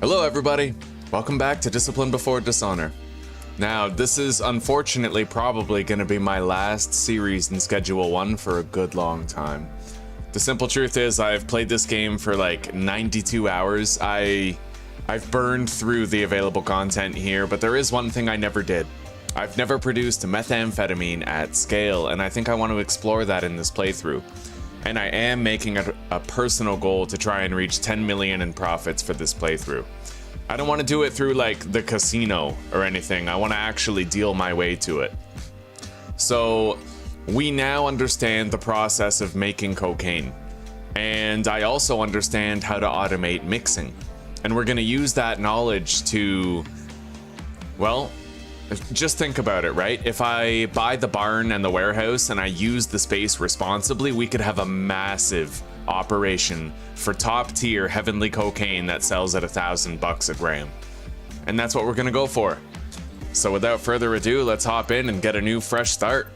Hello everybody, welcome back to Discipline Before Dishonor. Now, this is unfortunately probably going to be my last series in Schedule 1 for a good long time. The simple truth is I've played this game for like 92 hours. I've burned through the available content here, but there is one thing I never did. I've never produced methamphetamine at scale, and I think I want to explore that in this playthrough. And I am making a personal goal to try and reach 10 million in profits for this playthrough. I don't want to do it through like the casino or anything. I want to actually deal my way to it. So we now understand the process of making cocaine. And I also understand how to automate mixing. And we're going to use that knowledge to, well, just think about it, right? If I buy the barn and the warehouse and I use the space responsibly, we could have a massive operation for top tier heavenly cocaine that sells at $1,000 a gram. And that's what we're gonna go for. So without further ado, let's hop in and get a new fresh start.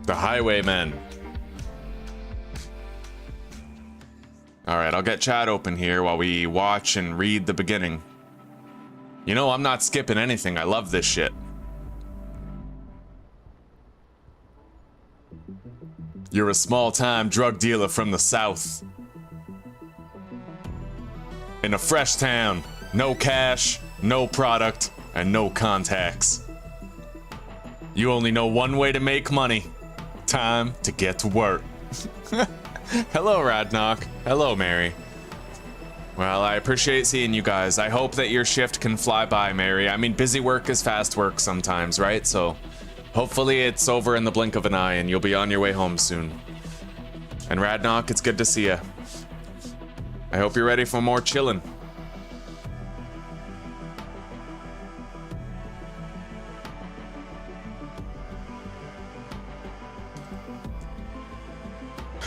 The Highwaymen. Alright, I'll get chat open here while we watch and read the beginning. You know, I'm not skipping anything. I love this shit. You're a small-time drug dealer from the south. In a fresh town. No cash, no product, and no contacts. You only know one way to make money. Time to get to work. Hello, Radnok. Hello, Mary. Well, I appreciate seeing you guys. I hope that your shift can fly by, Mary. I mean, busy work is fast work sometimes, right? So hopefully it's over in the blink of an eye and you'll be on your way home soon. And Radnok, it's good to see you. I hope you're ready for more chillin'.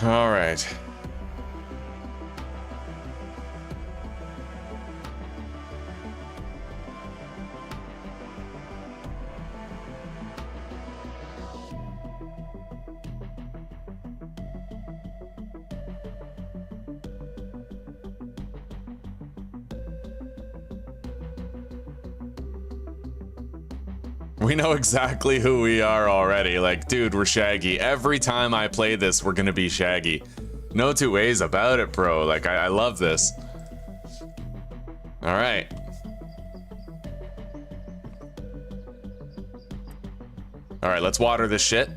All right. We know exactly who we are already. Like, dude, we're Shaggy. Every time I play this, we're gonna be Shaggy. No two ways about it, bro. Like, I love this. All right. All right, let's water this shit.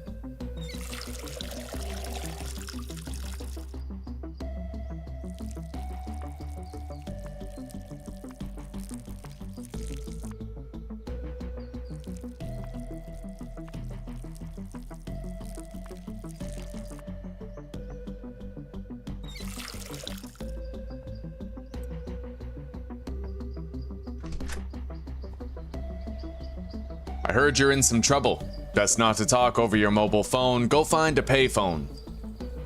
I heard you're in some trouble. Best not to talk over your mobile phone. Go find a payphone.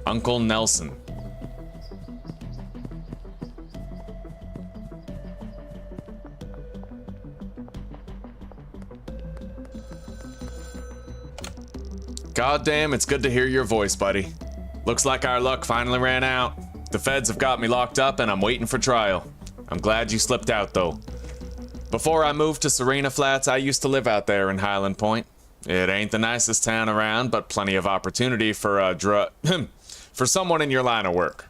Uncle Nelson. Goddamn, it's good to hear your voice, buddy. Looks like our luck finally ran out. The feds have got me locked up and I'm waiting for trial. I'm glad you slipped out, though. Before I moved to Serena Flats, I used to live out there in Hyland Point. It ain't the nicest town around, but plenty of opportunity for for someone in your line of work.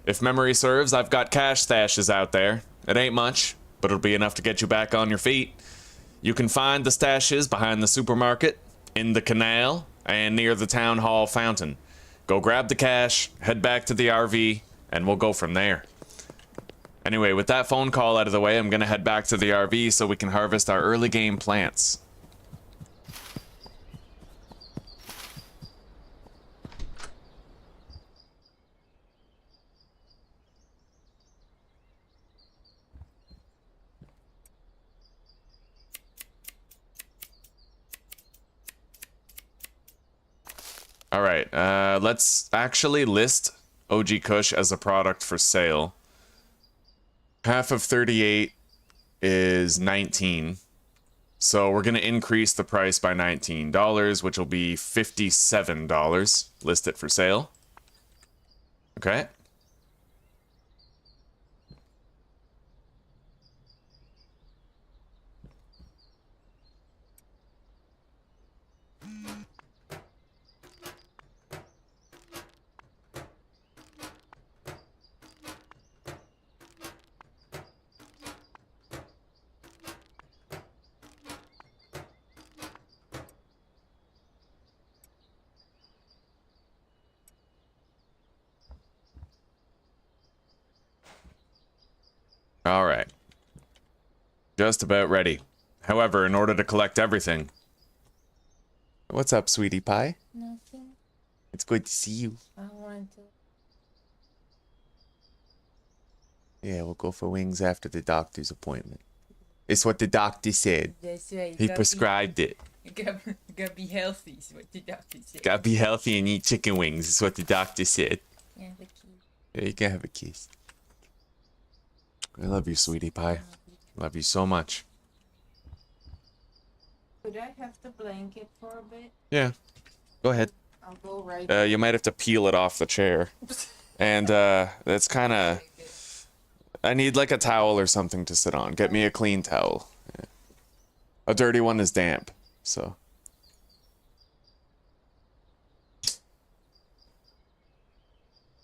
If memory serves, I've got cash stashes out there. It ain't much, but it'll be enough to get you back on your feet. You can find the stashes behind the supermarket, in the canal, and near the town hall fountain. Go grab the cash, head back to the RV, and we'll go from there. Anyway, with that phone call out of the way, I'm gonna head back to the RV so we can harvest our early game plants. All right, let's actually list OG Kush as a product for sale. Half of 38 is 19. So we're going to increase the price by $19, which will be $57. List it for sale. Okay. All right. Just about ready. However, in order to collect everything... What's up, sweetie pie? Nothing. It's good to see you. I want to. Yeah, we'll go for wings after the doctor's appointment. It's what the doctor said. That's right. He prescribed it. You gotta be healthy, is what the doctor said. Gotta be healthy and eat chicken wings, is what the doctor said. Yeah, the key. Yeah, you can have a kiss. I love you, sweetie pie. Love you so much. Could I have the blanket for a bit? Yeah. Go ahead. I'll go right. You might have to peel it off the chair. And that's kind of... I need like a towel or something to sit on. Get me a clean towel. Yeah. A dirty one is damp, so...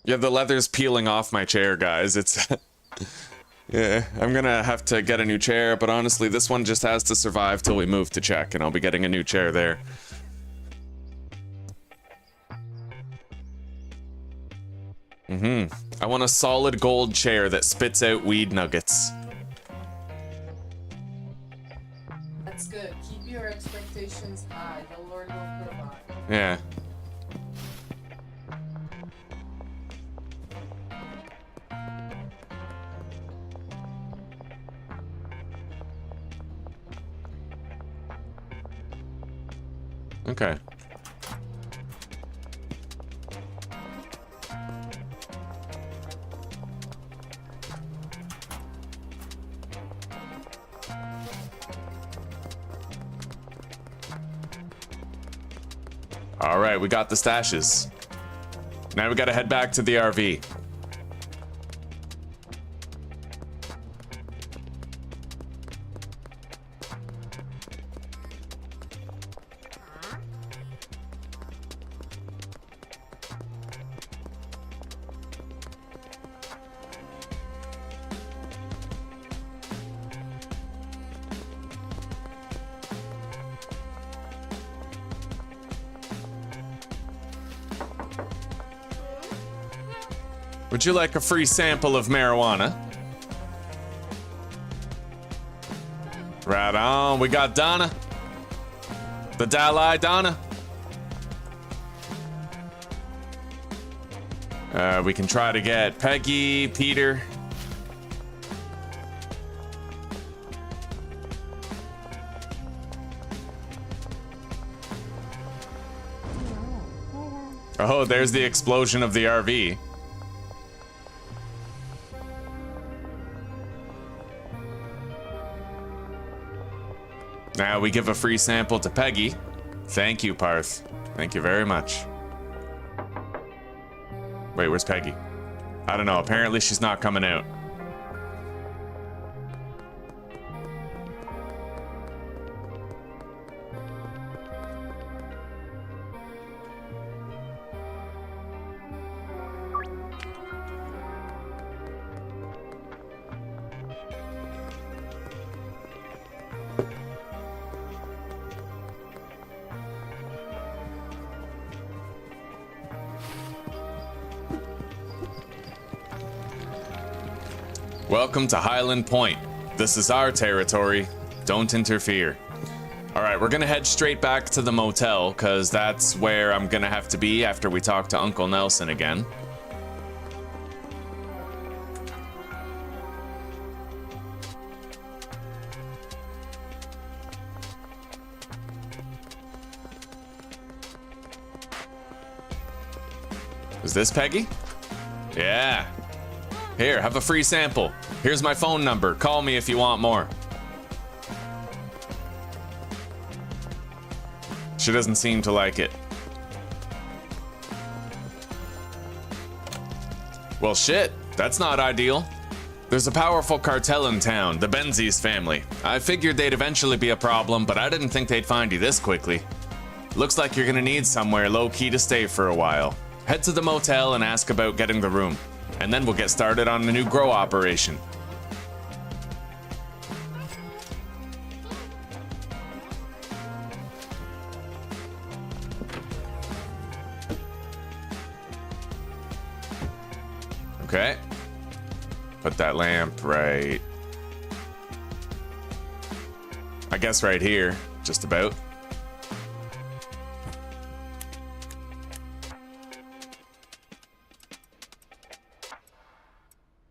Yeah, the leather's peeling off my chair, guys. It's... Yeah, I'm gonna have to get a new chair, but honestly, this one just has to survive till we move to Czech, and I'll be getting a new chair there. I want a solid gold chair that spits out weed nuggets. That's good. Keep your expectations high. The Lord will provide. Yeah. Okay. All right, we got the stashes. Now we gotta head back to the RV. Would you like a free sample of marijuana? Right on, we got Donna. The Dalai Donna. We can try to get Peggy, Peter. Oh, there's the explosion of the RV. Now we give a free sample to Peggy. Thank you, Parth. Thank you very much. Wait, where's Peggy? I don't know. Apparently she's not coming out. Welcome to Hyland Point. This is our territory. Don't interfere. All right, we're gonna head straight back to the motel, because that's where I'm gonna have to be after we talk to Uncle Nelson again. Is this Peggy? Yeah. Here, have a free sample. Here's my phone number. Call me if you want more. She doesn't seem to like it. Well, shit, that's not ideal. There's a powerful cartel in town, the Benzies family. I figured they'd eventually be a problem, but I didn't think they'd find you this quickly. Looks like you're gonna need somewhere low-key to stay for a while. Head to the motel and ask about getting the room, and then we'll get started on a new grow operation. Okay. Put that lamp right... I guess right here, just about.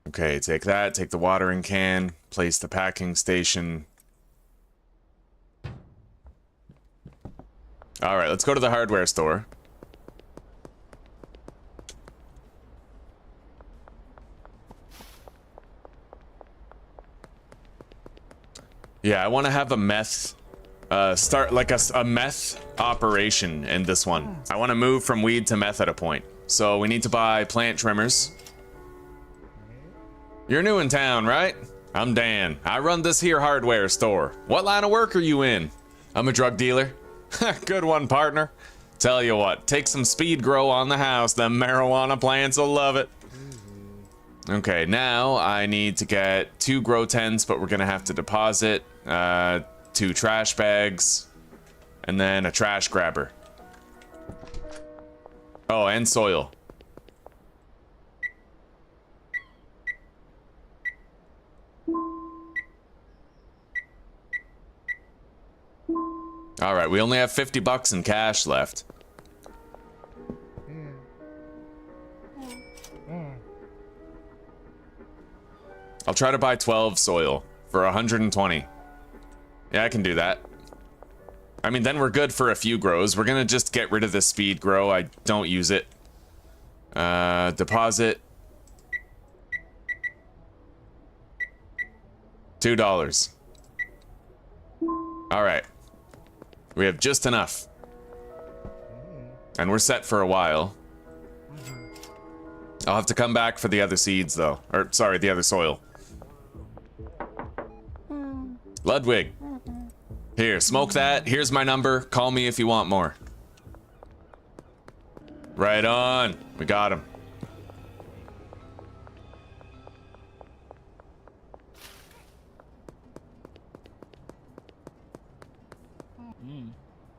Okay, take that, take the watering can, place the packing station. Alright, let's go to the hardware store. Yeah, I want to have a meth, start like a meth operation in this one. I want to move from weed to meth at a point. So we need to buy plant trimmers. You're new in town, right? I'm Dan. I run this here hardware store. What line of work are you in? I'm a drug dealer. Good one, partner. Tell you what, take some speed grow on the house. Them marijuana plants will love it. Okay, now I need to get 2 grow tents, but we're gonna have to deposit 2 trash bags and then a trash grabber. Oh, and soil. All right, we only have 50 bucks in cash left. I'll try to buy 12 soil for 120. Yeah, I can do that. I mean, then we're good for a few grows. We're gonna just get rid of this speed grow. I don't use it. Deposit. $2. All right. We have just enough. And we're set for a while. I'll have to come back for the other seeds, though. Or, sorry, the other soil. Ludwig. Here, smoke that. Here's my number. Call me if you want more. Right on. We got him.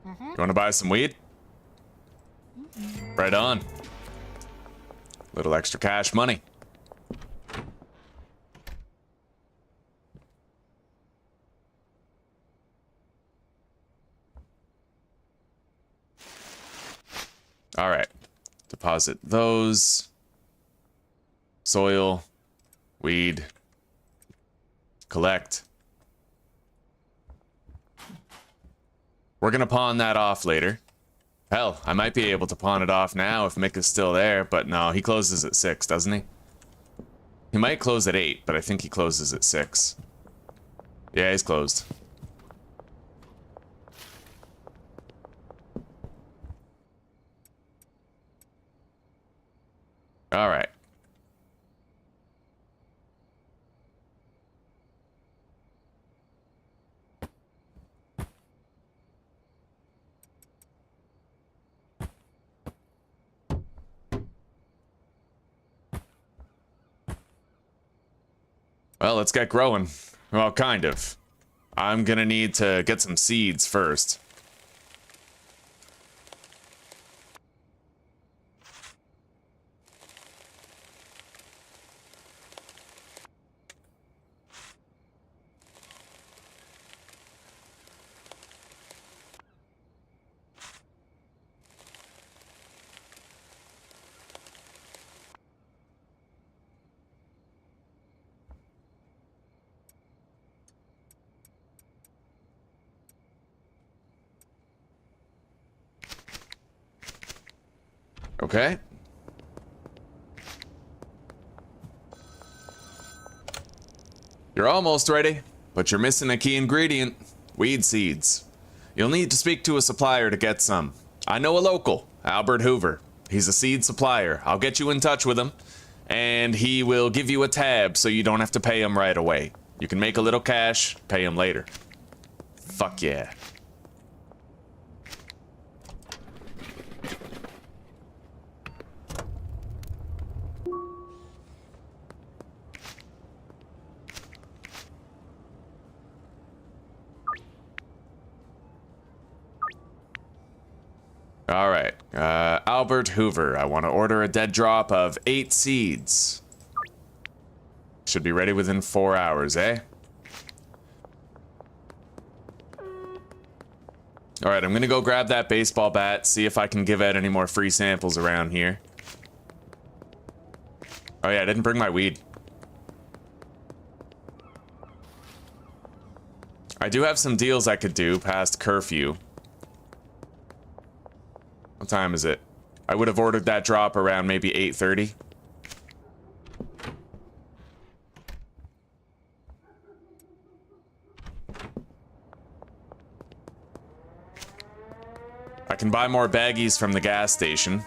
You want to buy some weed? Right on. Little extra cash money. All right. Deposit those. Soil. Weed. Collect. We're gonna pawn that off later. Hell, I might be able to pawn it off now if Mick is still there, but no, he closes at 6, doesn't he? He might close at 8, but I think he closes at 6. Yeah, he's closed. All right. Well, let's get growing. Well, kind of. I'm gonna need to get some seeds first. Okay. You're almost ready, but you're missing a key ingredient. Weed seeds. You'll need to speak to a supplier to get some. I know a local, Albert Hoover. He's a seed supplier. I'll get you in touch with him. and he will give you a tab so you don't have to pay him right away. You can make a little cash, pay him later. Fuck yeah. All right, Albert Hoover, I want to order a dead drop of 8 seeds. Should be ready within 4 hours, eh? All right, I'm gonna go grab that baseball bat, see if I can give out any more free samples around here. Oh yeah, I didn't bring my weed. I do have some deals I could do past curfew. What time is it? I would have ordered that drop around maybe 8:30. I can buy more baggies from the gas station.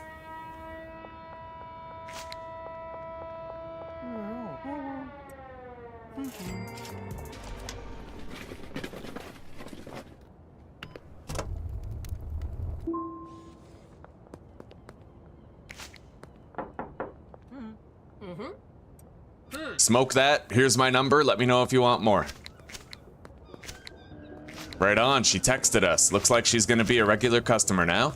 Smoke that. Here's my number. Let me know if you want more. Right on. She texted us. Looks like she's gonna be a regular customer now.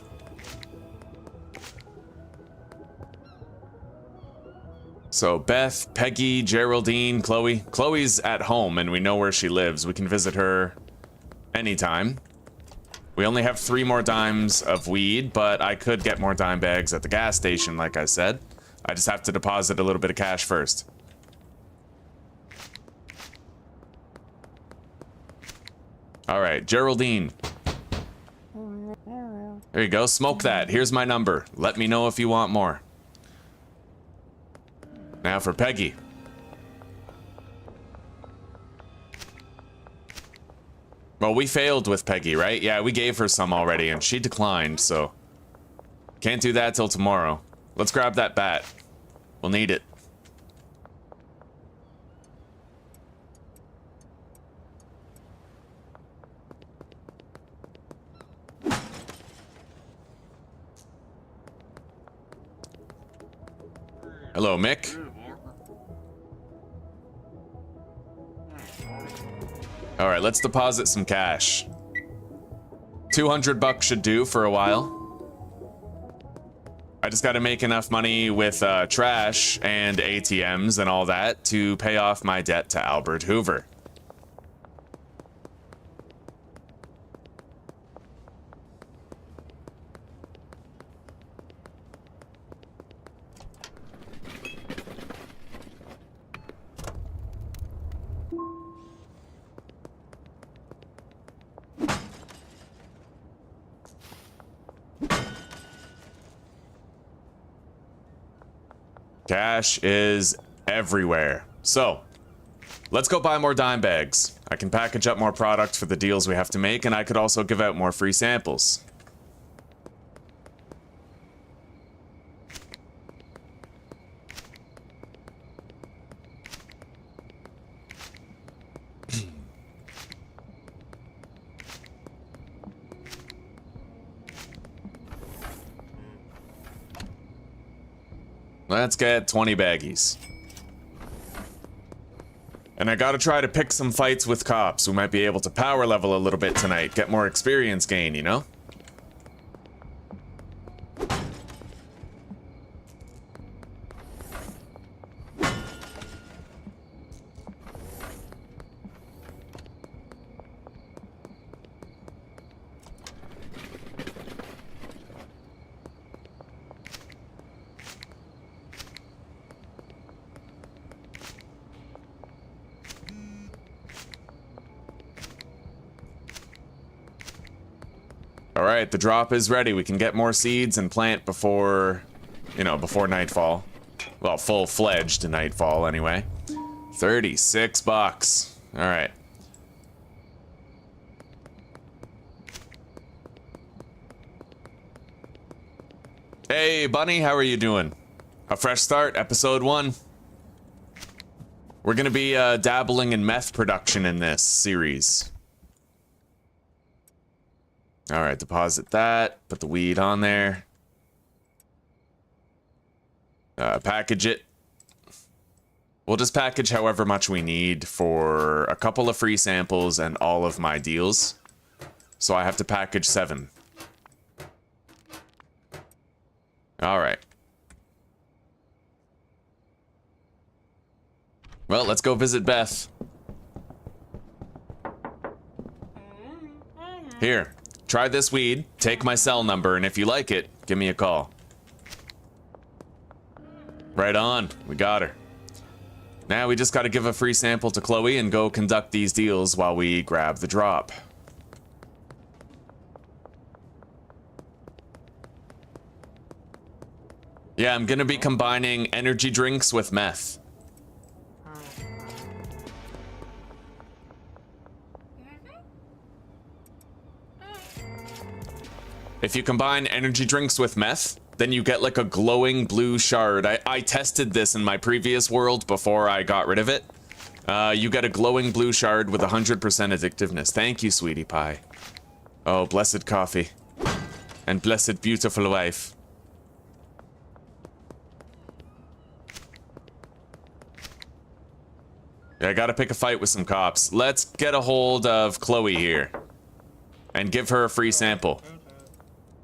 So Beth, Peggy, Geraldine, Chloe. Chloe's at home and we know where she lives. We can visit her anytime. We only have 3 more dimes of weed, but I could get more dime bags at the gas station, like I said. I just have to deposit a little bit of cash first. All right, Geraldine. There you go, smoke that. Here's my number. Let me know if you want more. Now for Peggy. Well, we failed with Peggy, right? Yeah, we gave her some already and she declined, so can't do that till tomorrow. Let's grab that bat. We'll need it. Hello, Mick. All right, let's deposit some cash. 200 bucks should do for a while. I just got to make enough money with trash and ATMs and all that to pay off my debt to Albert Hoover. Cash is everywhere. So, let's go buy more dime bags. I can package up more product for the deals we have to make, and I could also give out more free samples. Let's get 20 baggies. And I gotta try to pick some fights with cops. We might be able to power level a little bit tonight, get more experience gain, you know? All right, the drop is ready. We can get more seeds and plant before, you know, before nightfall. Well, full-fledged nightfall anyway. 36 bucks. All right. Hey, Bunny, how are you doing? A fresh start, episode 1. We're gonna be dabbling in meth production in this series. Alright, deposit that, put the weed on there. Package it. We'll just package however much we need for a couple of free samples and all of my deals. So I have to package 7. Alright. Well, let's go visit Beth. Here, try this weed, take my cell number, and if you like it, give me a call. Right on, we got her. Now we just gotta give a free sample to Chloe and go conduct these deals while we grab the drop. Yeah, I'm gonna be combining energy drinks with meth. If you combine energy drinks with meth, then you get like a glowing blue shard. I tested this in my previous world before I got rid of it. You get a glowing blue shard with 100% addictiveness. Thank you, sweetie pie. Oh, blessed coffee. And blessed beautiful wife. Yeah, I gotta pick a fight with some cops. Let's get a hold of Chloe here. And give her a free sample.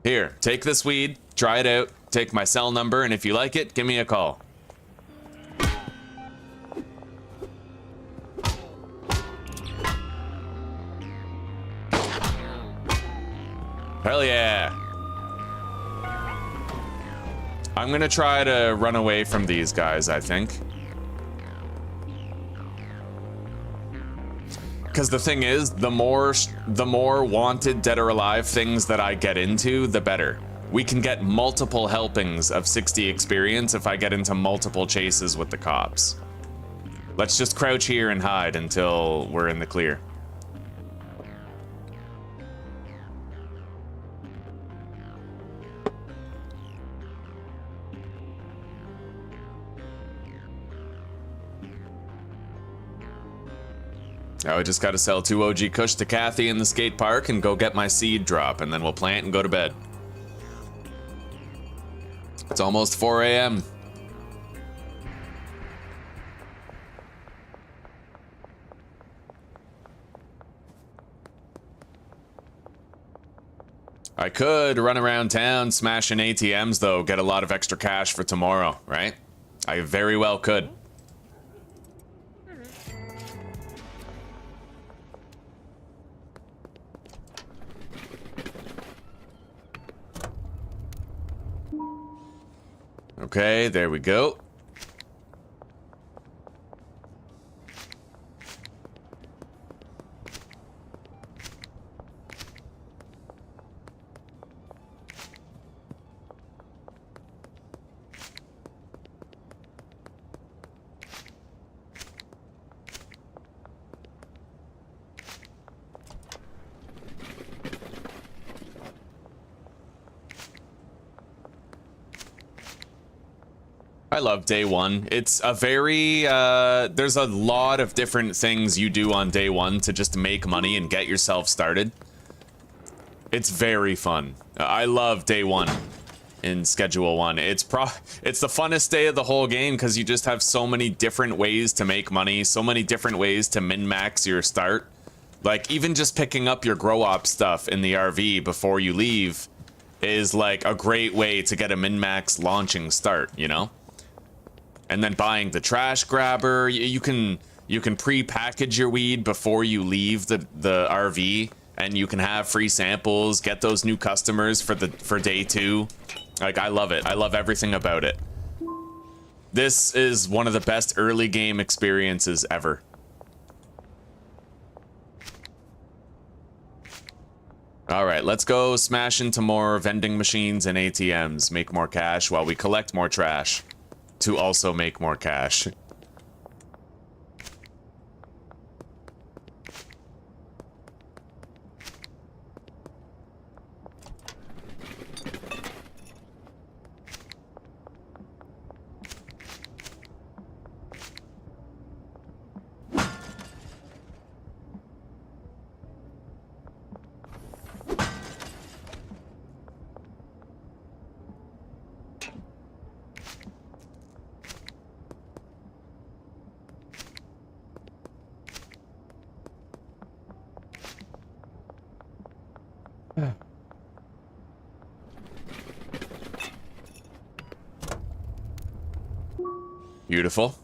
Here, take this weed, try it out, take my cell number, and if you like it, give me a call. Hell yeah. I'm gonna try to run away from these guys, I think. Because the thing is, the more wanted dead or alive things that I get into, the better. We can get multiple helpings of 60 experience if I get into multiple chases with the cops. Let's just crouch here and hide until we're in the clear. Now I just gotta sell 2 OG Kush to Kathy in the skate park and go get my seed drop, and then we'll plant and go to bed. It's almost 4 a.m. I could run around town smashing ATMs though, get a lot of extra cash for tomorrow, right? I very well could. Okay, there we go. I love day one. It's a very, there's a lot of different things you do on day one to just make money and get yourself started. It's very fun. I love day one in Schedule 1. It's the funnest day of the whole game because you just have so many different ways to make money, so many different ways to min-max your start. Like, even just picking up your grow-op stuff in the RV before you leave is like a great way to get a min-max launching start, you know? And then buying the trash grabber, you can pre-package your weed before you leave the RV, and you can have free samples, get those new customers for day 2. Like, I love it. I love everything about it. This is one of the best early game experiences ever. All right, let's go smash into more vending machines and ATMs, make more cash while we collect more trash. To also make more cash. Beautiful.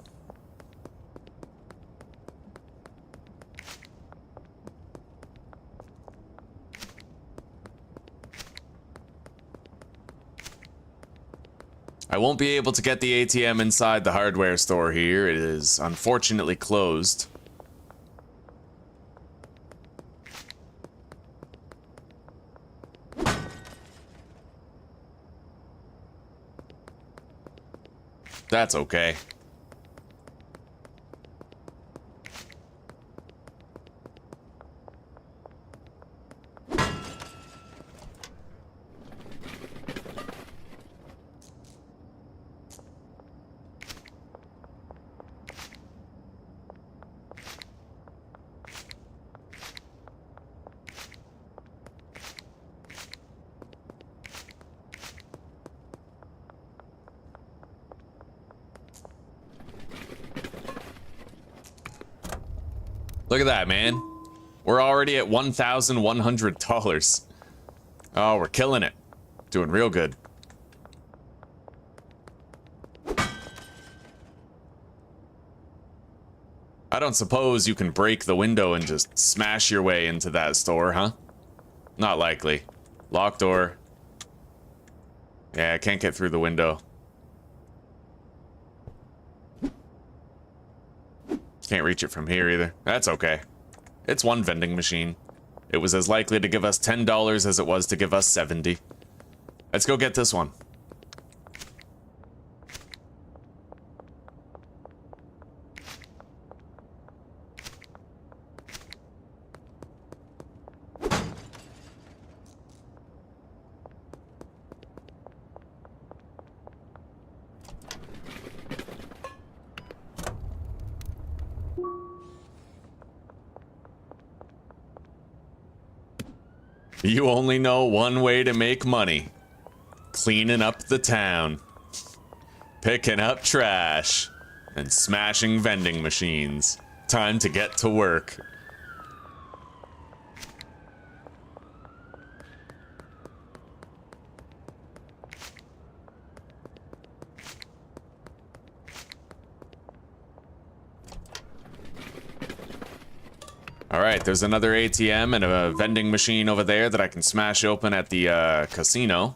I won't be able to get the ATM inside the hardware store here. It is unfortunately closed. That's okay. Look at that, man. We're already at $1,100. Oh, we're killing it. Doing real good. I don't suppose you can break the window and just smash your way into that store, huh? Not likely. Locked door. Yeah, I can't get through the window. Can't reach it from here either. That's okay. It's one vending machine. It was as likely to give us $10 as it was to give us 70. Let's go get this one. You only know one way to make money. Cleaning up the town. Picking up trash. And smashing vending machines. Time to get to work. Alright, there's another ATM and a vending machine over there that I can smash open at the casino.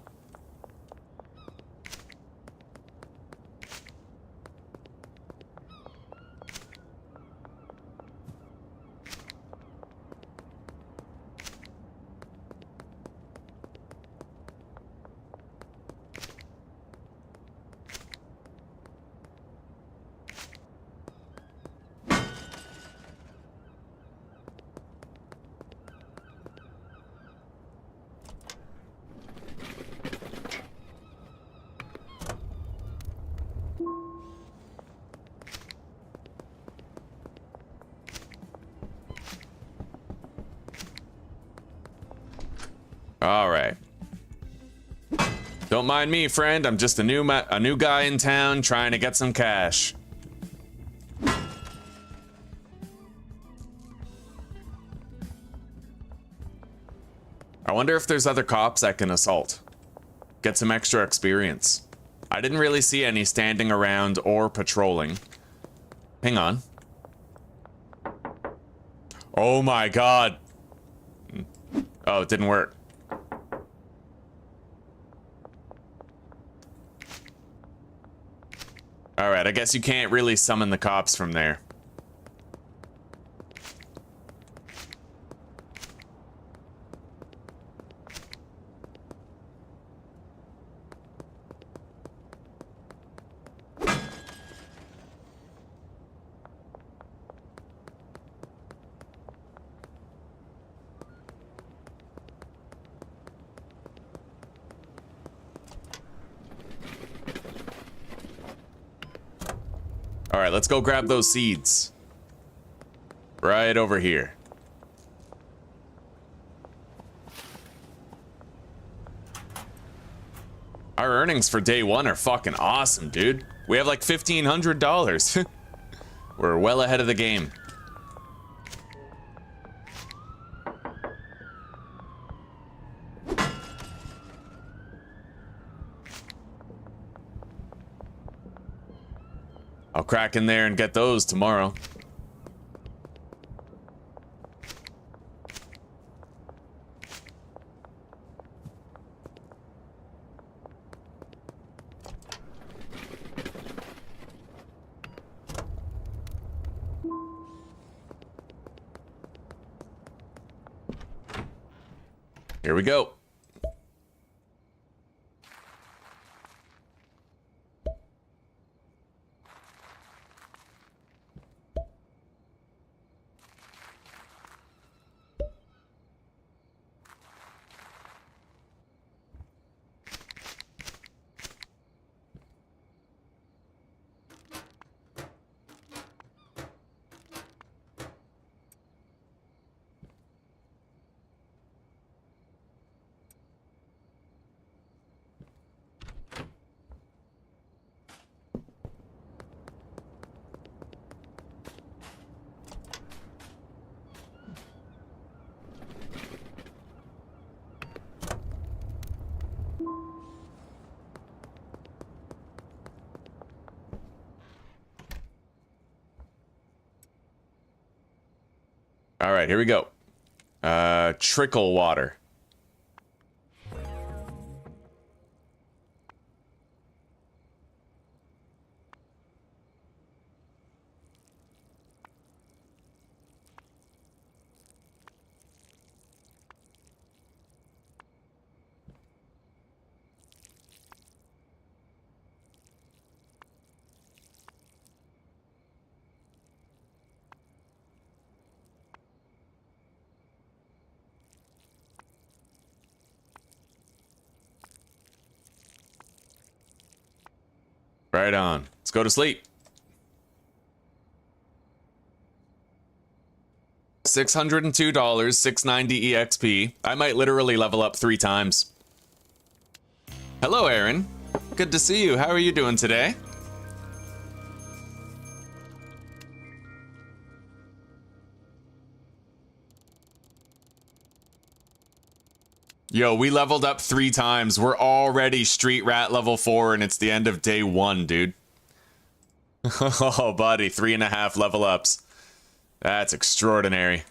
Alright. Don't mind me, friend. I'm just a new guy in town trying to get some cash. I wonder if there's other cops I can assault. Get some extra experience. I didn't really see any standing around or patrolling. Hang on. Oh my god. Oh, it didn't work. Alright, I guess you can't really summon the cops from there. Alright, let's go grab those seeds. Right over here. Our earnings for day one are fucking awesome, dude. We have like $1,500. We're well ahead of the game. I'll crack in there and get those tomorrow. Here we go. All right, here we go. Trickle water. Right on. Let's go to sleep. $602, $690 EXP. I might literally level up 3 times. Hello, Aaron. Good to see you. How are you doing today? Yo, we leveled up 3 times. We're already Street Rat level 4, and it's the end of day 1, dude. Oh, buddy, 3.5 level ups. That's extraordinary.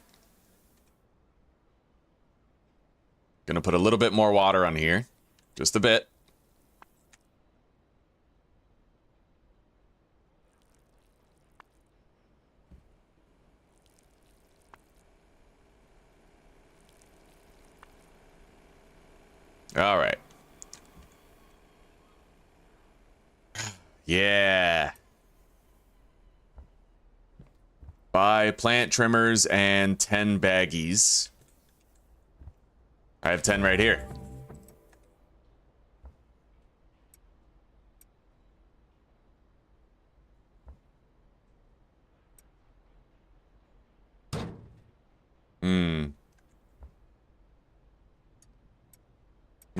Gonna put a little bit more water on here. Just a bit. All right. Yeah. Buy plant trimmers and 10 baggies. I have 10 right here.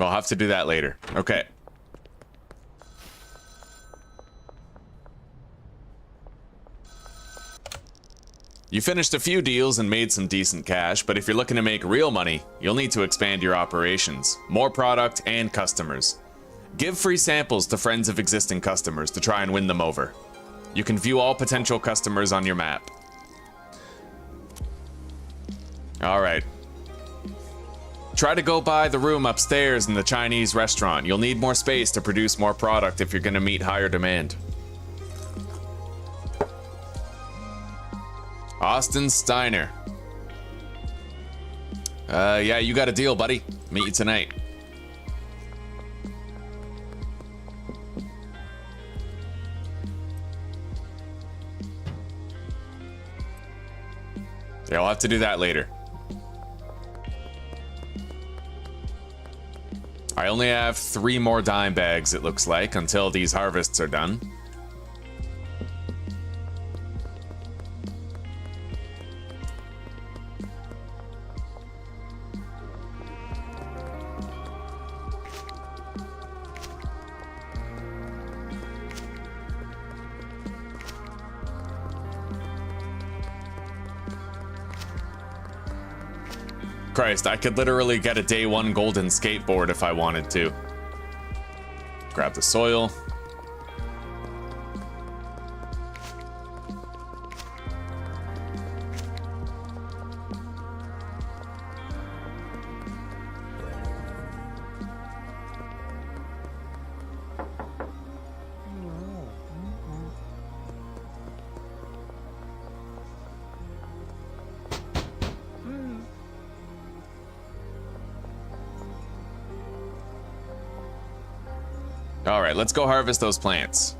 I'll have to do that later. Okay. You finished a few deals and made some decent cash, but if you're looking to make real money, you'll need to expand your operations. More product and customers. Give free samples to friends of existing customers to try and win them over. You can view all potential customers on your map. All right. Try to go buy the room upstairs in the Chinese restaurant. You'll need more space to produce more product if you're going to meet higher demand. Austin Steiner. Yeah, you got a deal, buddy. Meet you tonight. Yeah, I'll have to do that later. I only have 3 more dime bags, it looks like, until these harvests are done. Christ, I could literally get a day 1 golden skateboard if I wanted to. Grab the soil. All right, let's go harvest those plants.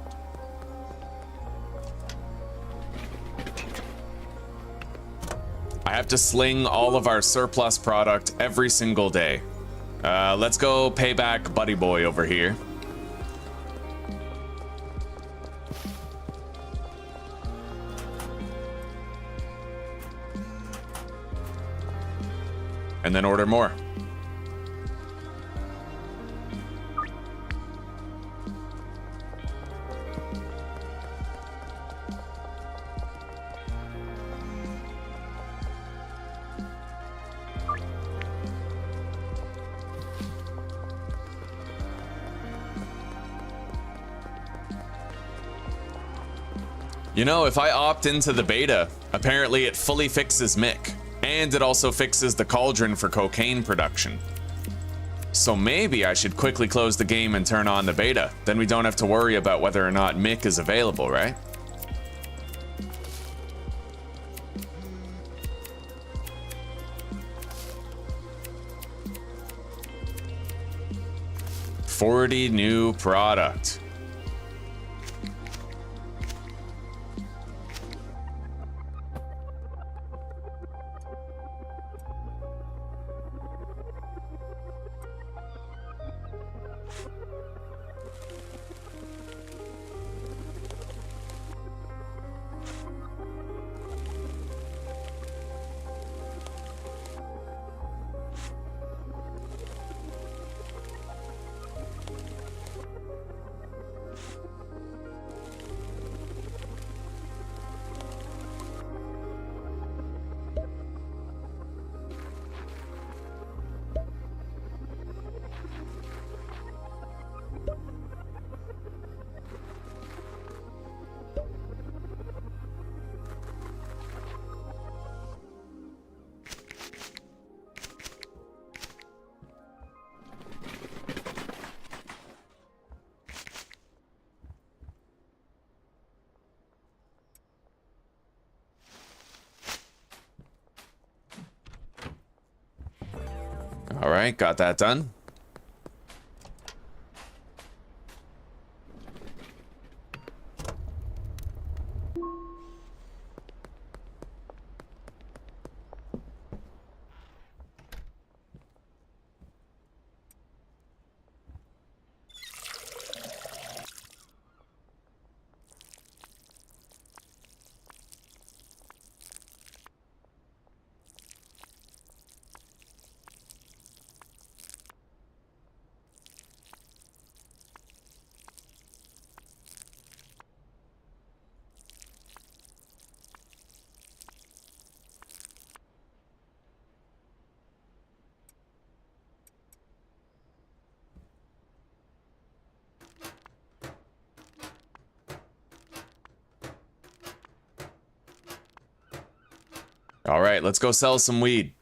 I have to sling all of our surplus product every single day. Let's go pay back Buddy Boy over here. And then order more. You know, if I opt into the beta, apparently it fully fixes Mick, and it also fixes the cauldron for cocaine production. So maybe I should quickly close the game and turn on the beta. Then we don't have to worry about whether or not Mick is available, right? $40 new product. All right, got that done. All right, let's go sell some weed.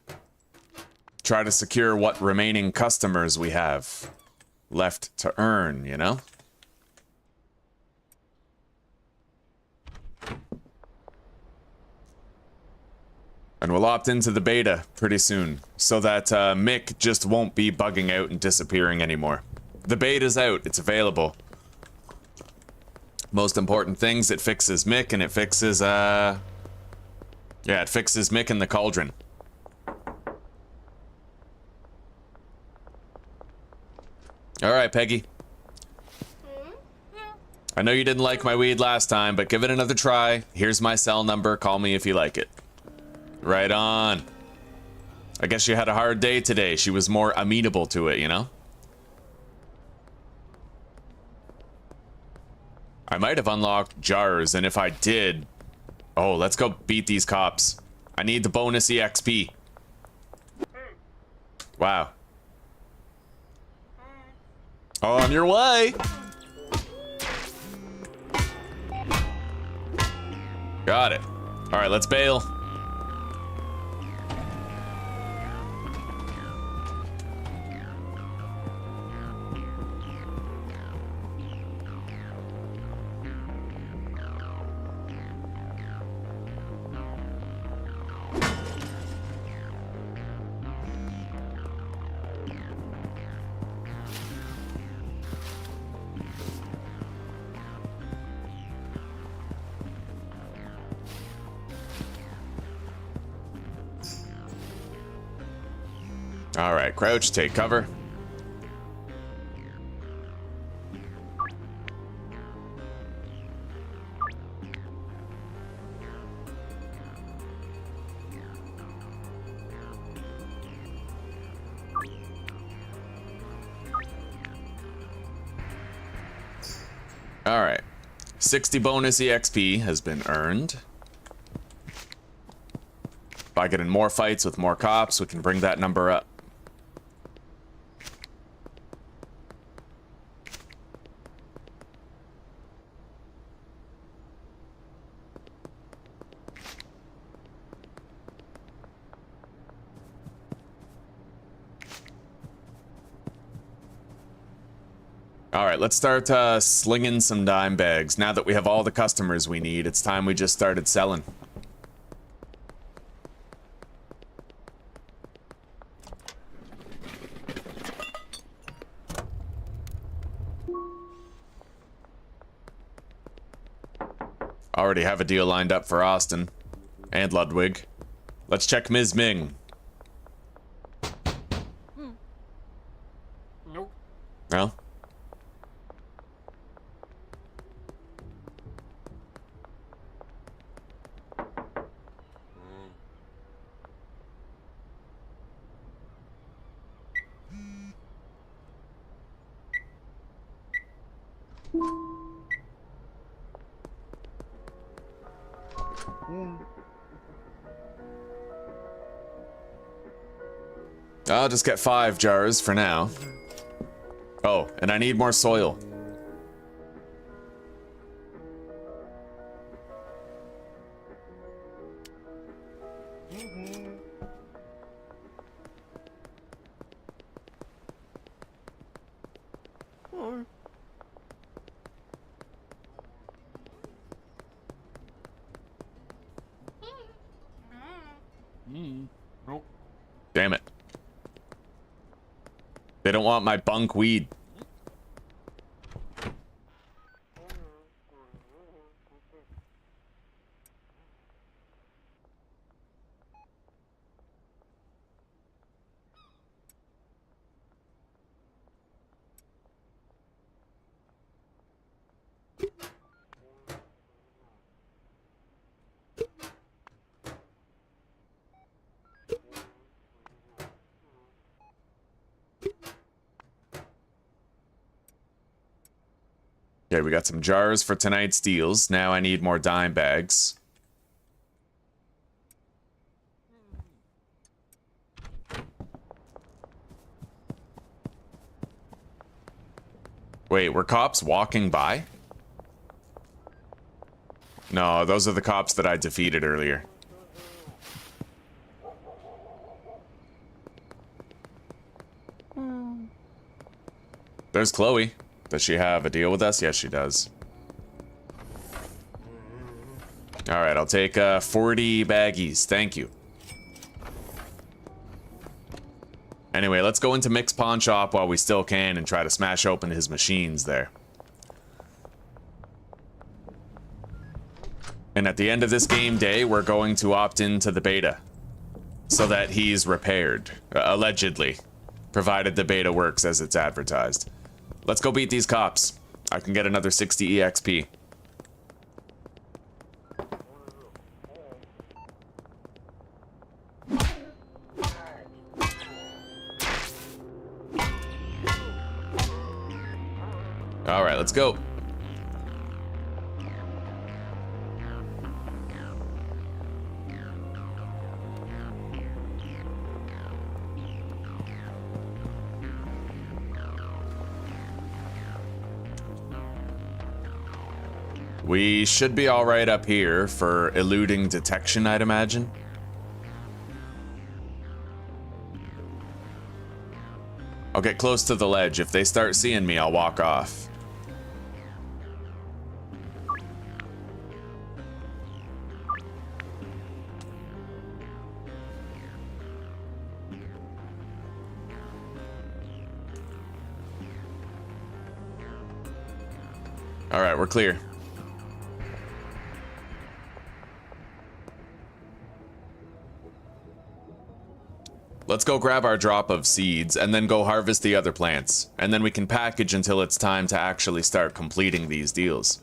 Try to secure what remaining customers we have left to earn, you know? And we'll opt into the beta pretty soon, so that Mick just won't be bugging out and disappearing anymore. The beta's out, it's available. Most important things, it fixes Mick and it fixes, yeah, it fixes Mick in the cauldron. All right, Peggy. I know you didn't like my weed last time, but give it another try. Here's my cell number. Call me if you like it. Right on. I guess you had a hard day today. She was more amenable to it, you know? I might have unlocked jars, and if I did... Oh, let's go beat these cops. I need the bonus EXP. Wow. On your way. Got it. All right, let's bail. All right, crouch, take cover. All right, 60 bonus EXP has been earned. By getting more fights with more cops, we can bring that number up. All right, let's start slinging some dime bags. Now that we have all the customers we need, it's time we just started selling. Already have a deal lined up for Austin and Ludwig. Let's check Ms. Ming. Nope. No? I'll just get 5 jars for now. Oh, and I need more soil. Nope. Damn it. They don't want my bunk weed. Okay, we got some jars for tonight's deals. Now I need more dime bags. Wait, were cops walking by? No, those are the cops that I defeated earlier. There's Chloe. Does she have a deal with us? Yes, she does. All right, I'll take 40 baggies. Thank you. Anyway, let's go into Mick's pawn shop while we still can and try to smash open his machines there. And at the end of this game day, we're going to opt into the beta so that he's repaired, allegedly, provided the beta works as it's advertised. Let's go beat these cops. I can get another 60 EXP. All right, let's go. We should be all right up here for eluding detection, I'd imagine. I'll get close to the ledge. If they start seeing me, I'll walk off. All right, we're clear. let's go grab our drop of seeds and then go harvest the other plants. And then we can package until it's time to actually start completing these deals.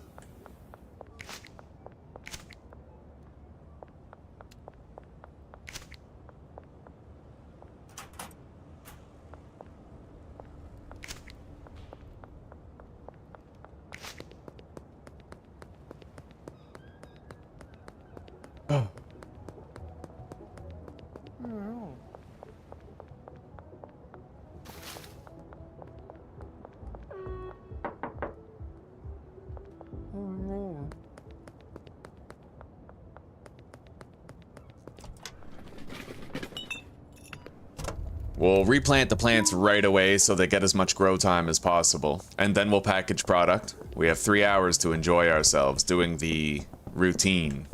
We'll replant the plants right away so they get as much grow time as possible. And then we'll package product. We have 3 hours to enjoy ourselves doing the routine.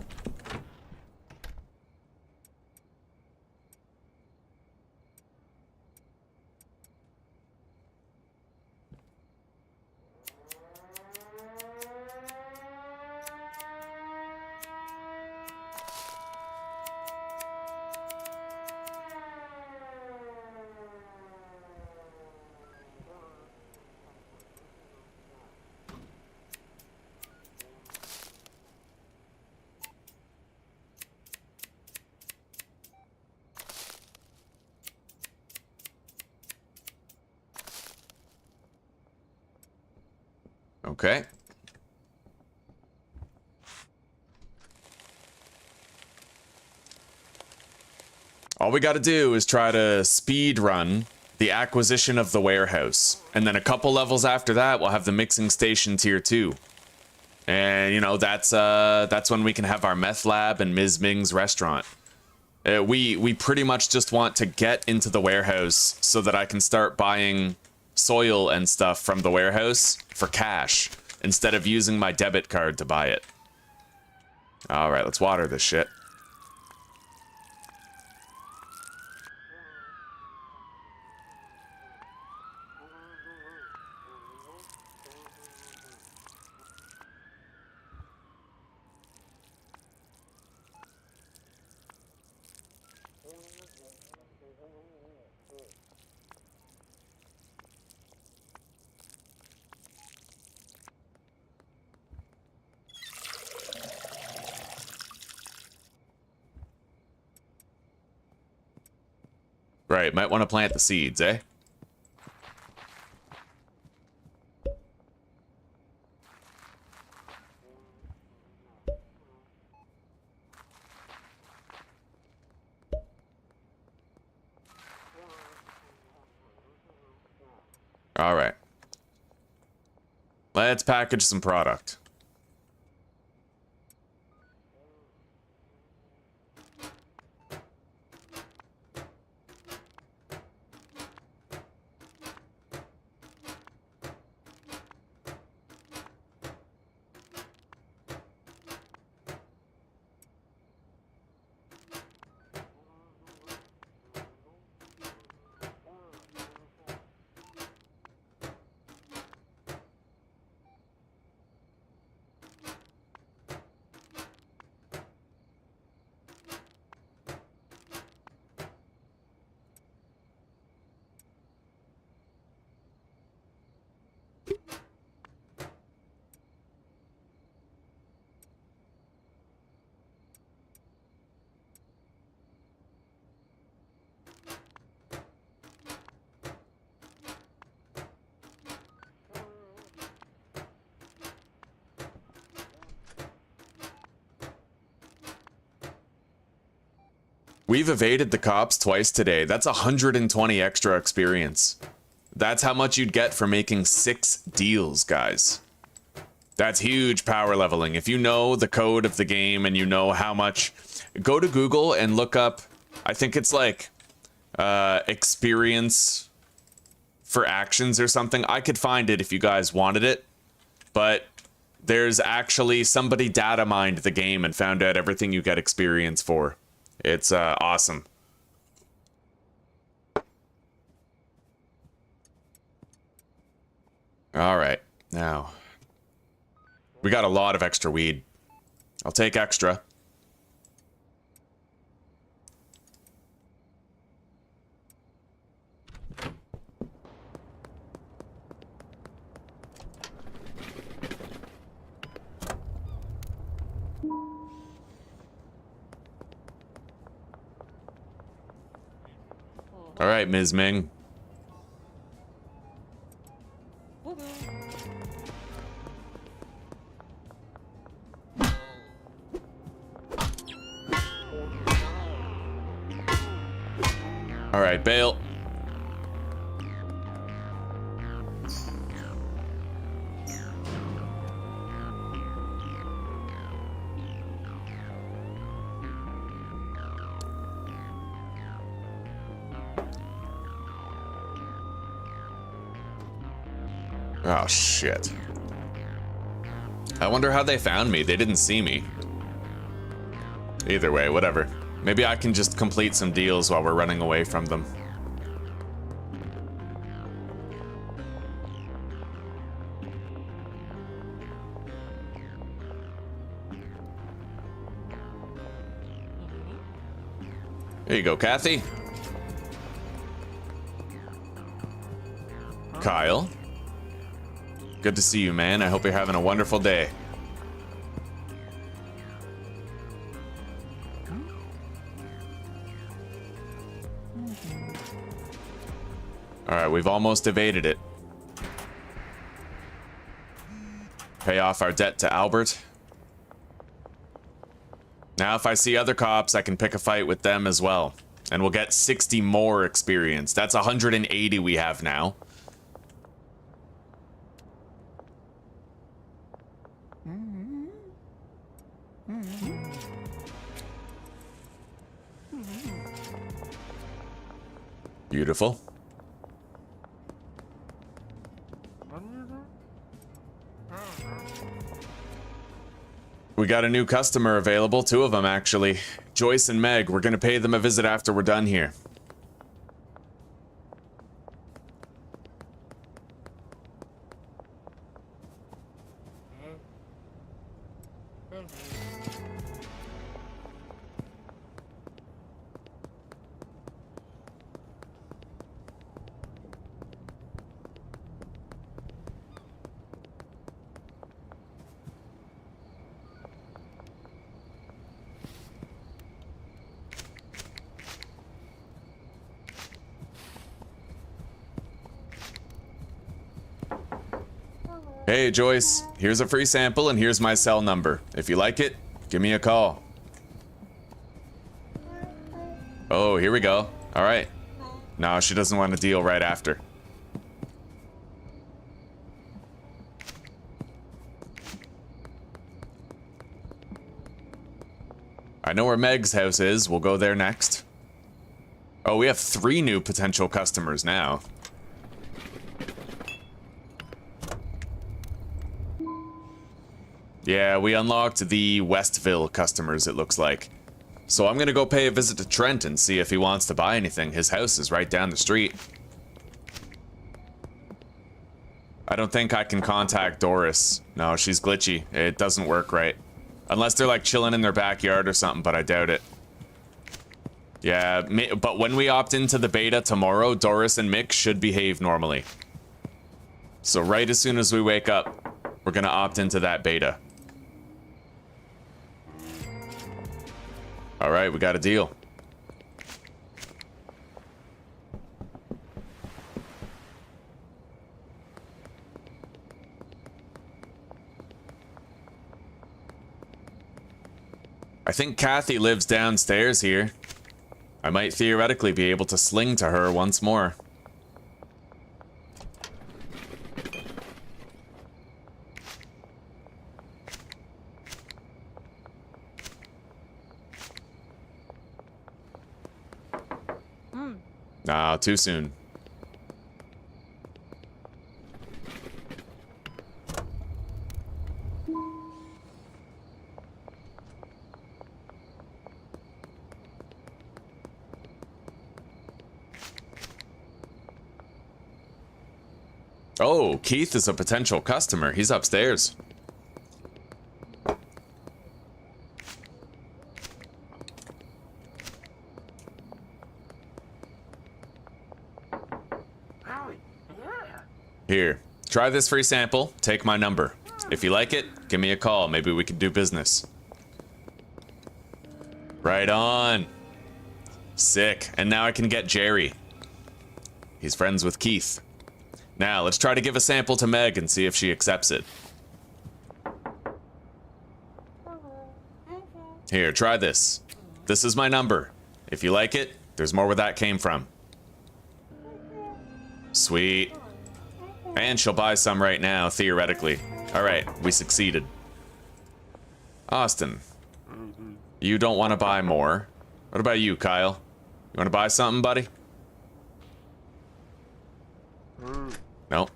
Okay. All we gotta do is try to speed run the acquisition of the warehouse. And then a couple levels after that, we'll have the mixing station tier 2. And, you know, that's when we can have our meth lab and Ms. Ming's restaurant. We pretty much just want to get into the warehouse so that I can start buying soil and stuff from the warehouse for cash instead of using my debit card to buy it. All right, let's water this shit. Right, might want to plant the seeds, eh? All right. Let's package some product. We've evaded the cops twice today. That's 120 extra experience. That's how much you'd get for making 6 deals, guys. That's huge power leveling. If you know the code of the game and you know how much, go to Google and look up, I think it's like experience for actions or something. I could find it if you guys wanted it, but there's actually somebody data mined the game and found out everything you get experience for. It's awesome. All right, now we got a lot of extra weed. I'll take extra. All right, Ms. Ming. All right, bail. Oh, shit. I wonder how they found me. They didn't see me. Either way, whatever. Maybe I can just complete some deals while we're running away from them. There you go, Kathy. Kyle. Good to see you, man. I hope you're having a wonderful day. Alright, we've almost evaded it. Pay off our debt to Albert. Now if I see other cops, I can pick a fight with them as well. And we'll get 60 more experience. That's 180 we have now. Beautiful. We got a new customer available, 2 of them actually. Joyce and Meg, we're gonna pay them a visit after we're done here. Hey Joyce, here's a free sample and here's my cell number. If you like it, give me a call. Oh, here we go. All right. No, she doesn't want to deal right after. I know where Meg's house is. We'll go there next. Oh, we have 3 new potential customers now. Yeah, we unlocked the Westville customers, it looks like. So I'm gonna go pay a visit to Trent and see if he wants to buy anything. His house is right down the street. I don't think I can contact Doris. No, she's glitchy. It doesn't work right. Unless they're like chilling in their backyard or something, but I doubt it. Yeah, but when we opt into the beta tomorrow, Doris and Mick should behave normally. So right as soon as we wake up, we're gonna opt into that beta. All right, we got a deal. I think Kathy lives downstairs here. I might theoretically be able to sling to her once more. Nah, too soon. Oh, Keith is a potential customer. He's upstairs. Here, try this free sample, take my number. If you like it, give me a call. Maybe we could do business. Right on. Sick. And now I can get Jerry. He's friends with Keith. Now, let's try to give a sample to Meg and see if she accepts it. Here, try this. This is my number. If you like it, there's more where that came from. Sweet. And she'll buy some right now, theoretically. Alright, we succeeded. Austin. You don't want to buy more. What about you, Kyle? You want to buy something, buddy? No.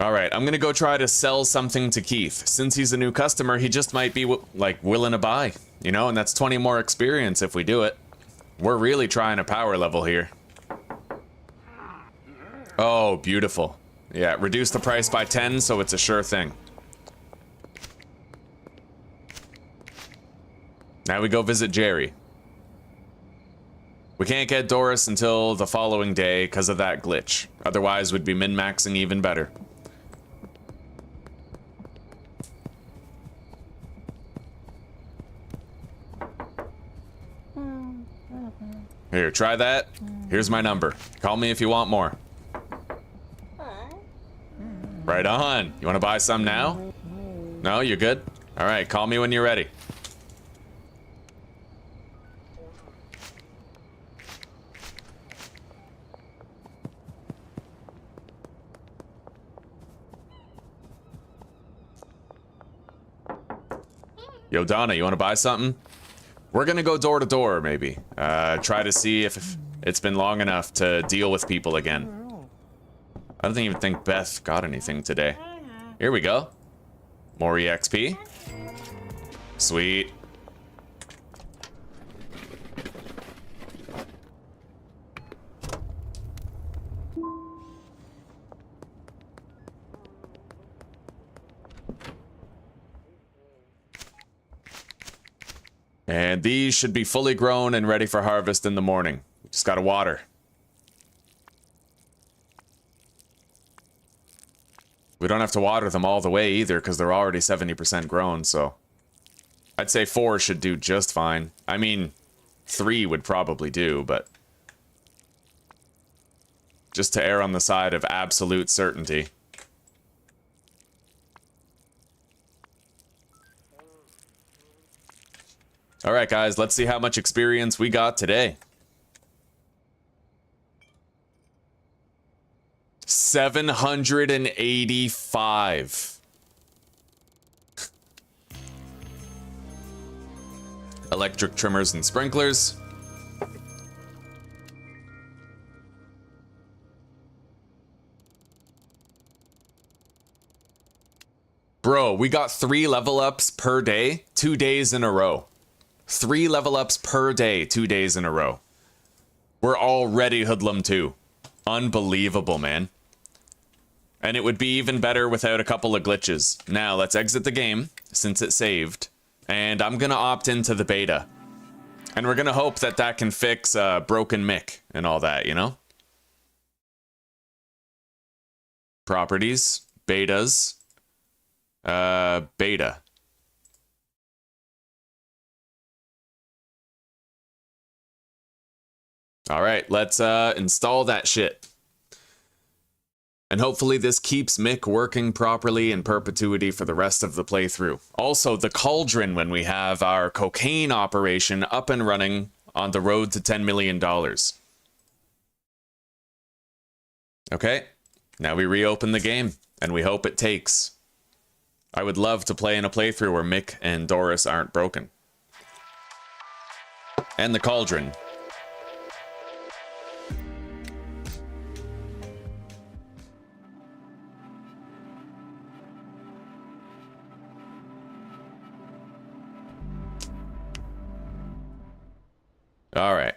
Alright, I'm gonna go try to sell something to Keith. Since he's a new customer, he just might be, like, willing to buy. You know, and that's 20 more experience if we do it. We're really trying a power level here. Oh, beautiful. Yeah, reduce the price by 10, so it's a sure thing. Now we go visit Jerry. We can't get Doris until the following day because of that glitch. Otherwise, we'd be min-maxing even better. Here, try that. Here's my number. Call me if you want more. Right on. You want to buy some now? No, you're good? All right, call me when you're ready. Yo, Donna, you want to buy something? We're gonna go door to door, maybe. Try to see if it's been long enough to deal with people again. I don't even think Beth got anything today. Here we go. More EXP. Sweet. And these should be fully grown and ready for harvest in the morning. Just gotta water. We don't have to water them all the way either because they're already 70% grown, so... I'd say 4 should do just fine. I mean, 3 would probably do, but... just to err on the side of absolute certainty. Alright guys, let's see how much experience we got today. 785. Electric trimmers and sprinklers. Bro, we got 3 level ups per day, 2 days in a row. 3 level ups per day, 2 days in a row. We're already Hoodlum 2. Unbelievable, man. And it would be even better without a couple of glitches. Now, let's exit the game, since it saved. And I'm gonna opt into the beta. And we're gonna hope that that can fix broken Mick and all that, you know? Properties. Betas. Beta. Alright, let's install that shit. And hopefully this keeps Mick working properly in perpetuity for the rest of the playthrough. Also, the cauldron when we have our cocaine operation up and running on the road to $10 million. Okay, now we reopen the game, and we hope it takes. I would love to play in a playthrough where Mick and Doris aren't broken. And the cauldron. All right.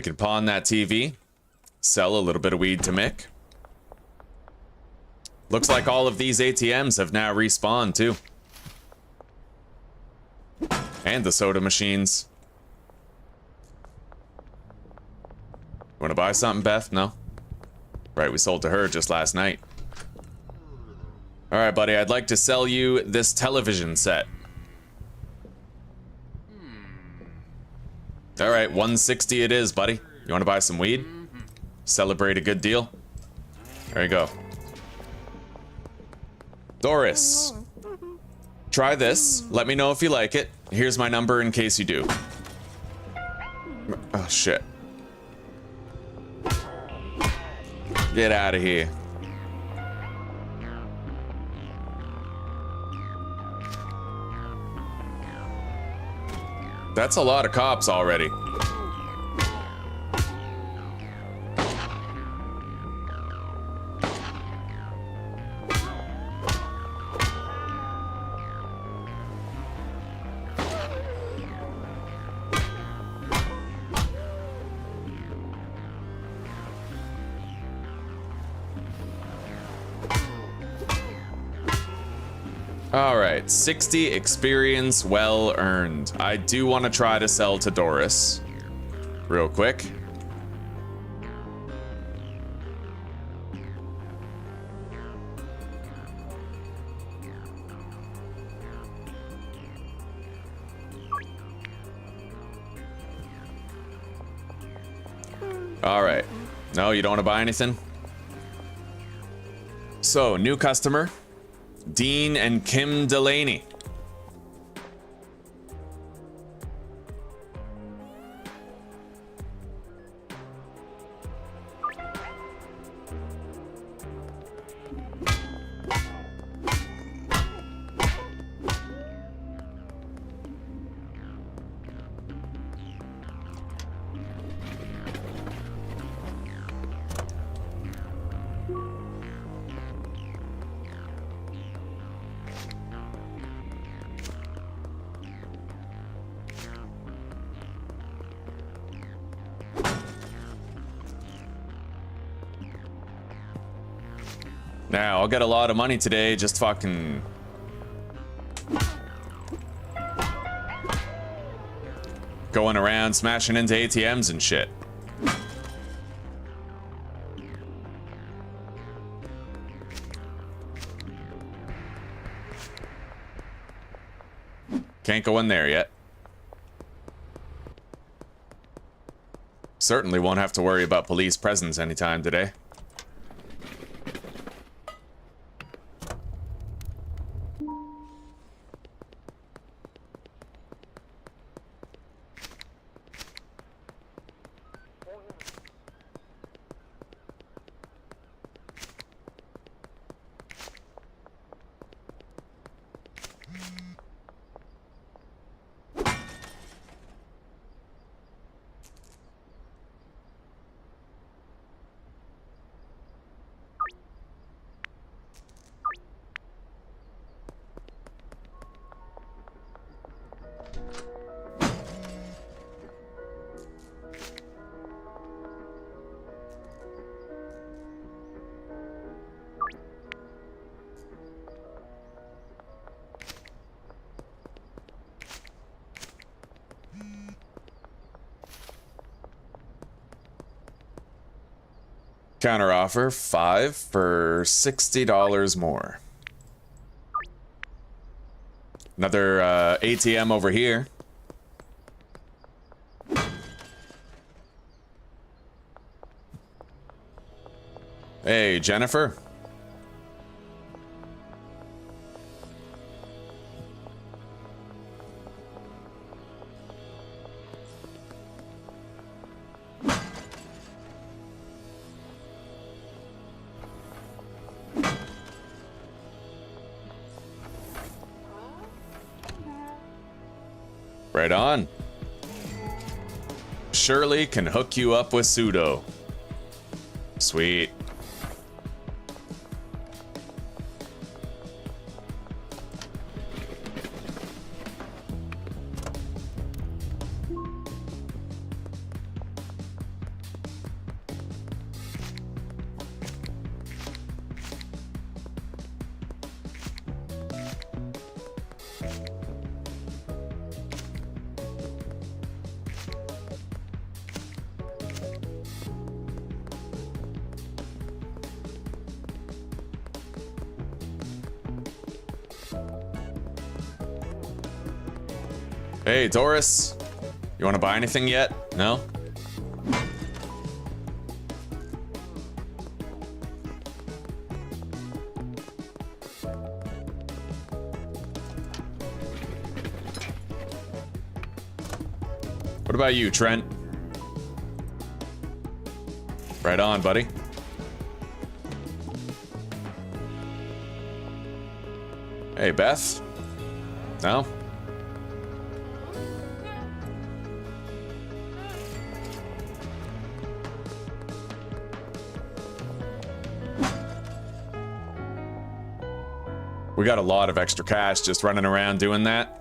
We can pawn that TV, sell a little bit of weed to Mick. Looks like all of these ATMs have now respawned too. And the soda machines. Wanna buy something, Beth? No? Right, we sold to her just last night. Alright, buddy, I'd like to sell you this television set. Alright, 160 it is, buddy. You wanna buy some weed? Celebrate a good deal? There you go. Doris. Try this. Let me know if you like it. Here's my number in case you do. Oh, shit. Get out of here. That's a lot of cops already. Alright, 60 experience well earned. I do want to try to sell to Doris. Real quick. Alright. No, you don't want to buy anything? So, new customer. Dean and Kim Delaney. Now, I'll get a lot of money today, just fucking... going around smashing into ATMs and shit. Can't go in there yet. Certainly won't have to worry about police presence anytime today. Counter offer 5 for $60 more. Another ATM over here. Hey, Jennifer. Right on. Shirley can hook you up with pseudo. Sweet. Hey, Doris. You want to buy anything yet? No? What about you, Trent? Right on, buddy. Hey, Beth? No? We got a lot of extra cash just running around doing that.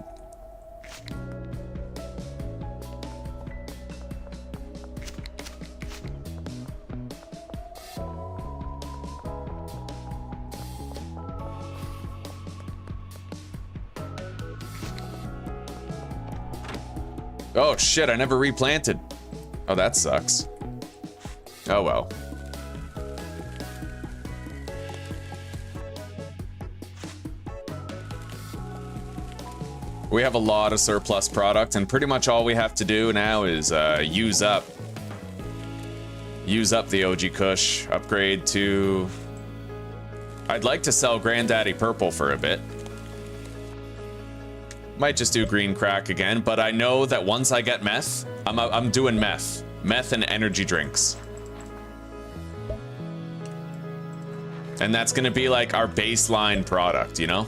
Oh shit, I never replanted. Oh, that sucks. Oh well. We have a lot of surplus product, and pretty much all we have to do now is use up the OG Kush, upgrade to... I'd like to sell Granddaddy Purple for a bit. Might just do green crack again, but I know that once I get meth, I'm doing meth. Meth and energy drinks. And that's gonna be like our baseline product, you know?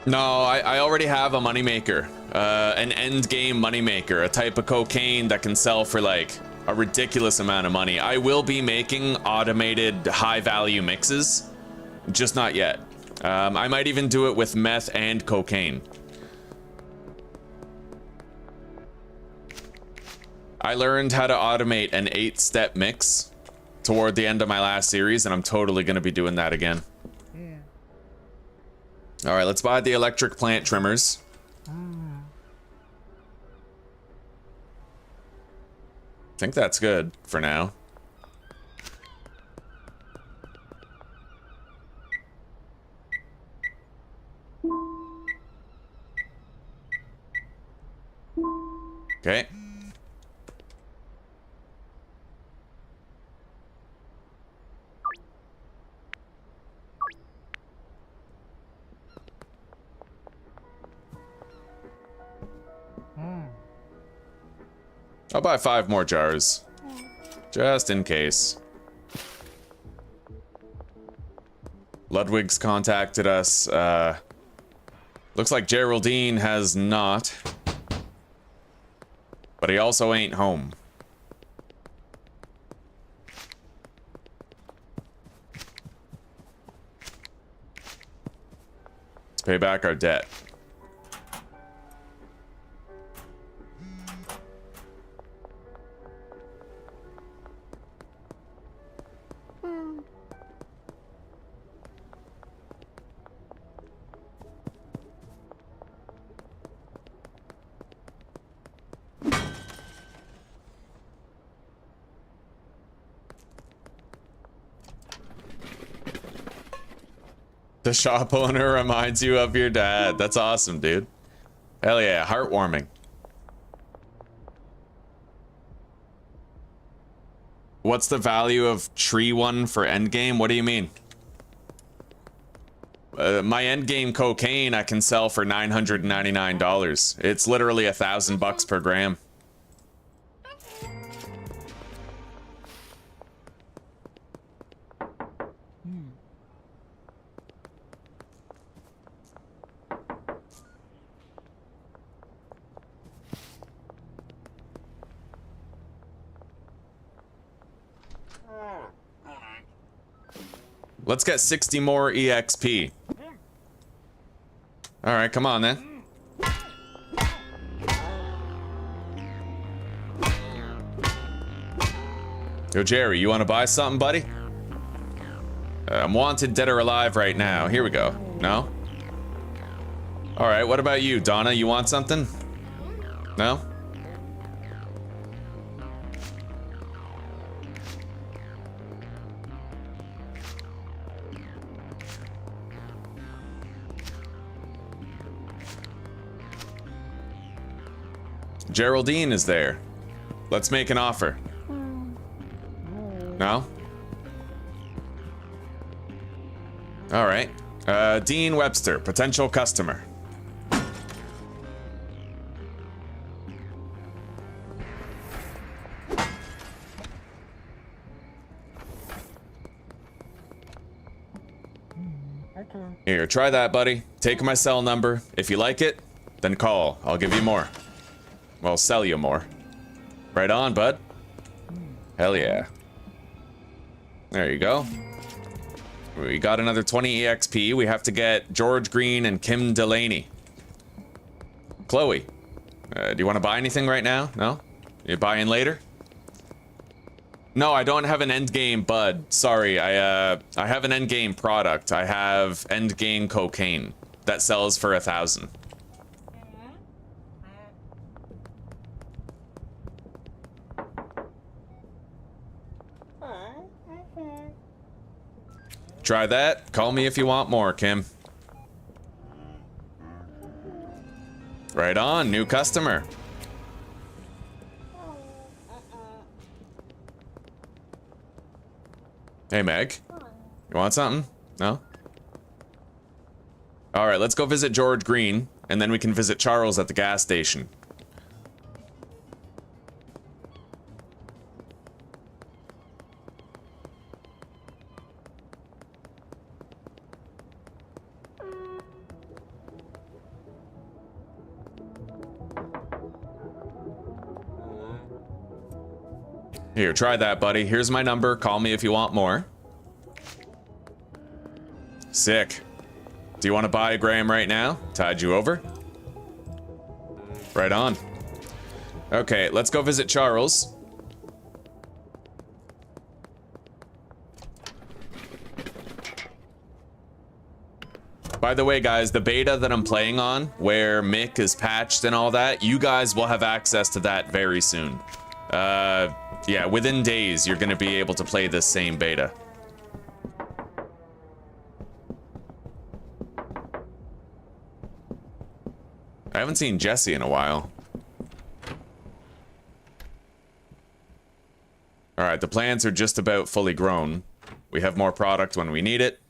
No, I already have a moneymaker, an end game moneymaker, a type of cocaine that can sell for like a ridiculous amount of money. I will be making automated high value mixes, just not yet. I might even do it with meth and cocaine. I learned how to automate an 8-step mix toward the end of my last series, and I'm totally going to be doing that again. All right, let's buy the electric plant trimmers. I think that's good for now. Okay. I'll buy 5 more jars, just in case. Ludwig's contacted us. Looks like Geraldine has not, but he also ain't home. Let's pay back our debt. The shop owner reminds you of your dad. That's awesome, dude. Hell yeah, heartwarming. What's the value of tree one for endgame? What do you mean? My endgame cocaine I can sell for $999. It's literally $1,000 per gram. Let's get 60 more EXP. All right, come on then. Yo, Jerry, you want to buy something, buddy? I'm wanted dead or alive right now. Here we go. No? All right, what about you, Donna? You want something? No? Geraldine is there. Let's make an offer. No? All right. Dean Webster, potential customer. Here, try that, buddy. Take my cell number. If you like it, then call. I'll give you more. Well, sell you more. Right on, bud. Hell yeah. There you go. We got another 20 EXP. We have to get George Green and Kim Delaney. Chloe, do you want to buy anything right now? No? You buying later? No, I don't have an endgame bud. Sorry, I have an endgame product. I have endgame cocaine that sells for 1,000. Try that. Call me if you want more, Kim. Right on, new customer. Hey, Meg. You want something? No? Alright, let's go visit George Green, and then we can visit Charles at the gas station. Here, try that, buddy. Here's my number. Call me if you want more. Sick. Do you want to buy a gram right now? Tide you over? Right on. Okay, let's go visit Charles. By the way, guys, the beta that I'm playing on, where Mick is patched and all that, you guys will have access to that very soon. Yeah, within days, you're gonna be able to play this same beta. I haven't seen Jesse in a while. Alright, the plants are just about fully grown. We have more product when we need it.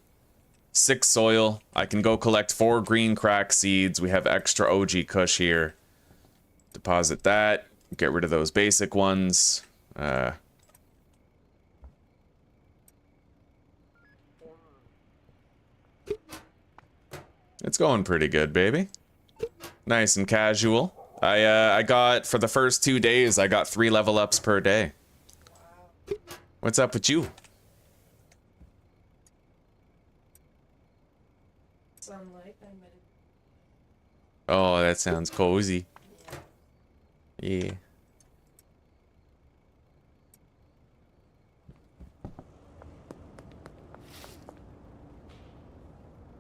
6 soil. I can go collect 4 green crack seeds. We have extra OG Kush here. Deposit that. Get rid of those basic ones. It's going pretty good, baby. Nice and casual. I got, for the first 2 days, I got 3 level ups per day. What's up with you? Sunlight, I met it. Oh, that sounds cozy. Yeah.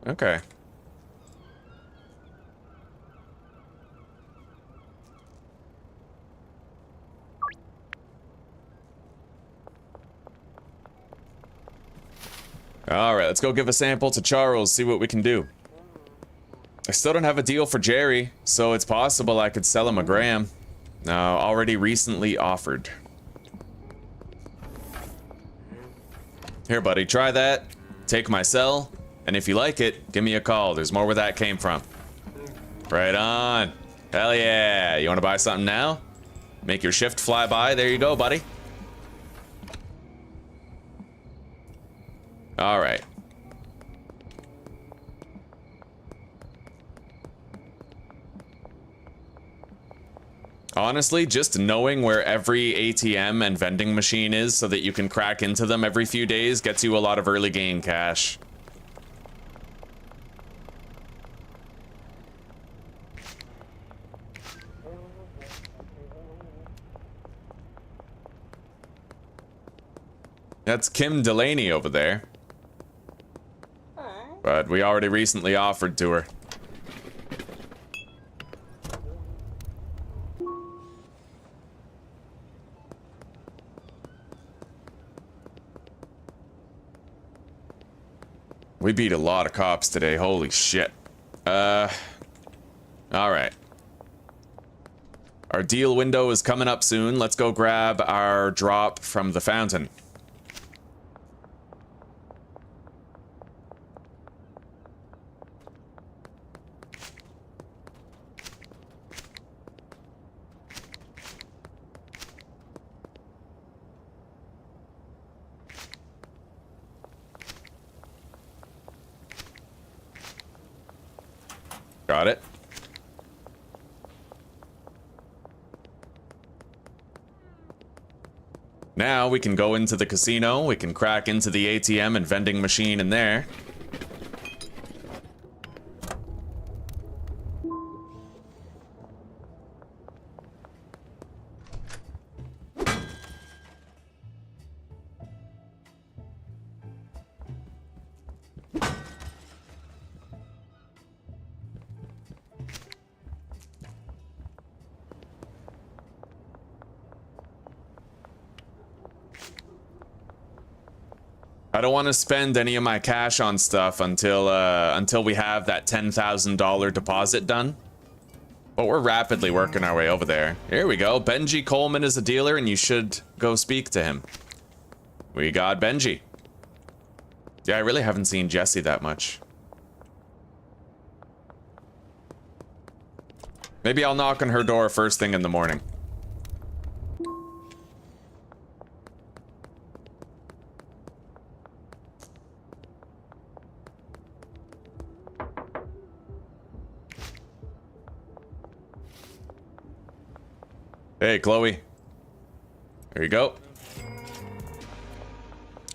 Okay. Alright, let's go give a sample to Charles, see what we can do. I still don't have a deal for Jerry, so it's possible I could sell him a gram. No, already recently offered. Here, buddy, try that. Take my cell, and if you like it, give me a call. There's more where that came from. Right on. Hell yeah. You want to buy something now? Make your shift fly by. There you go, buddy. All right. Honestly, just knowing where every ATM and vending machine is so that you can crack into them every few days gets you a lot of early game cash. That's Kim Delaney over there. But we already recently offered to her. We beat a lot of cops today, holy shit. Alright. Our deal window is coming up soon. Let's go grab our drop from the fountain. Got it. Now we can go into the casino, we can crack into the ATM and vending machine in there. I don't want to spend any of my cash on stuff until we have that $10,000 deposit done. But we're rapidly working our way over there. Here we go. Benji Coleman is a dealer, and you should go speak to him. We got Benji. Yeah, I really haven't seen Jesse that much. Maybe I'll knock on her door first thing in the morning. Hey, Chloe. There you go.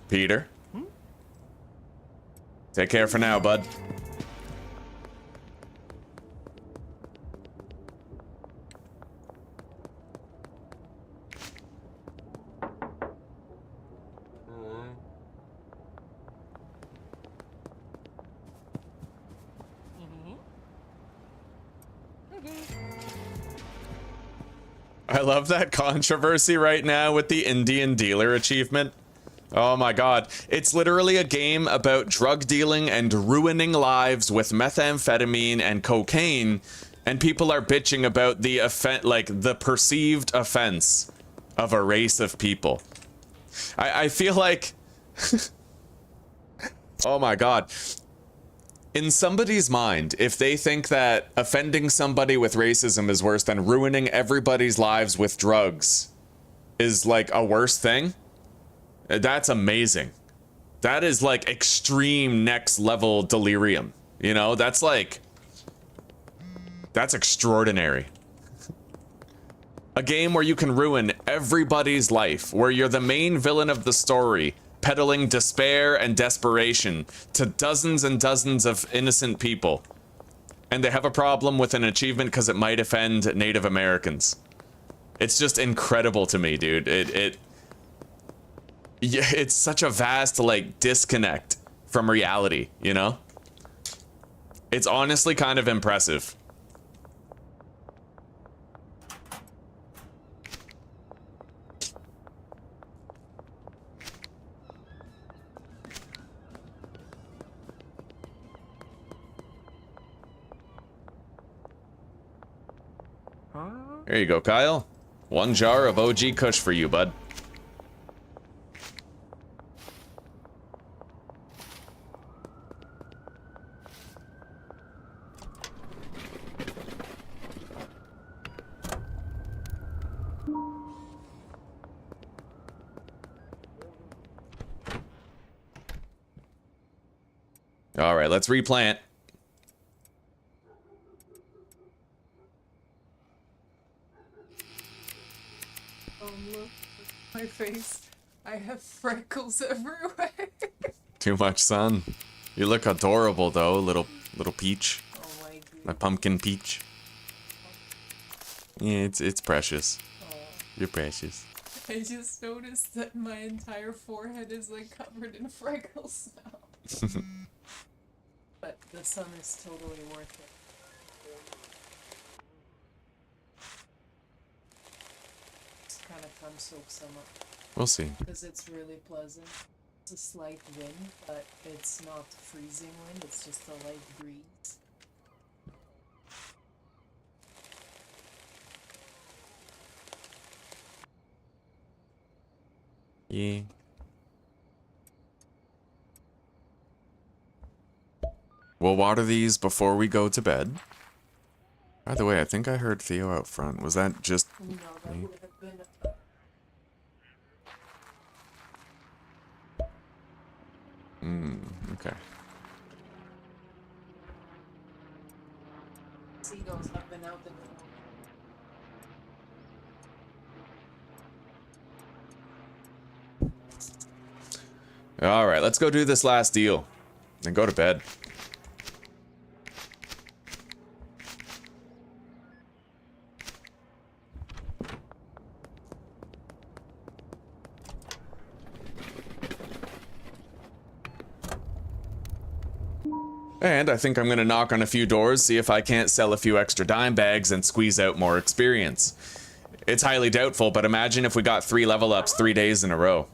Peter. Take care for now, bud. I love that controversy right now with the Indian dealer achievement. Oh my god. It's literally a game about drug dealing and ruining lives with methamphetamine and cocaine, and people are bitching about the the perceived offense of a race of people. I feel like oh my god. In somebody's mind, if they think that offending somebody with racism is worse than ruining everybody's lives with drugs is like a worse thing, that's amazing. That is like extreme next level delirium. You know, that's extraordinary. A game where you can ruin everybody's life, where you're the main villain of the story, peddling despair and desperation to dozens and dozens of innocent people. And they have a problem with an achievement because it might offend Native Americans. It's just incredible to me, dude. It's such a vast, like, disconnect from reality, you know? It's honestly kind of impressive. Here you go, Kyle. 1 jar of OG Kush for you, bud. All right, let's replant. Look, my face. I have freckles everywhere. Too much sun. You look adorable though, little peach. Oh my god. My pumpkin peach. Yeah, it's precious. Oh. You're precious. I just noticed that my entire forehead is like covered in freckles now. But the sun is totally worth it. Just kind of come soak some up. We'll see. Because it's really pleasant. It's a slight wind, but it's not freezing wind, it's just a light breeze. Yeah. We'll water these before we go to bed. By the way, I think I heard Theo out front. Was that just No, that me? would have been... Okay. Seagulls have been out the door. All right, let's go do this last deal. Then go to bed. And I think I'm gonna knock on a few doors, see if I can't sell a few extra dime bags and squeeze out more experience. It's highly doubtful, but imagine if we got 3 level ups 3 days in a row.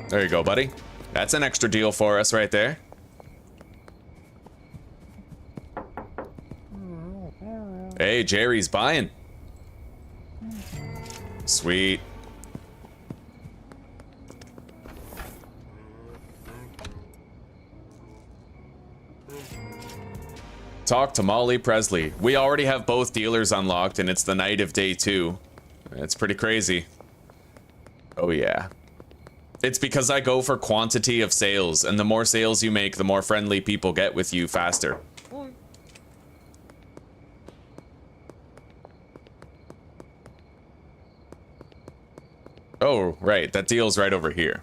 There you go, buddy. That's an extra deal for us right there. Hey, Jerry's buying. Sweet. Talk to Molly Presley. We already have both dealers unlocked and it's the night of day 2. It's pretty crazy. Oh yeah. It's because I go for quantity of sales, and the more sales you make, the more friendly people get with you faster. Oh, right, that deal's right over here.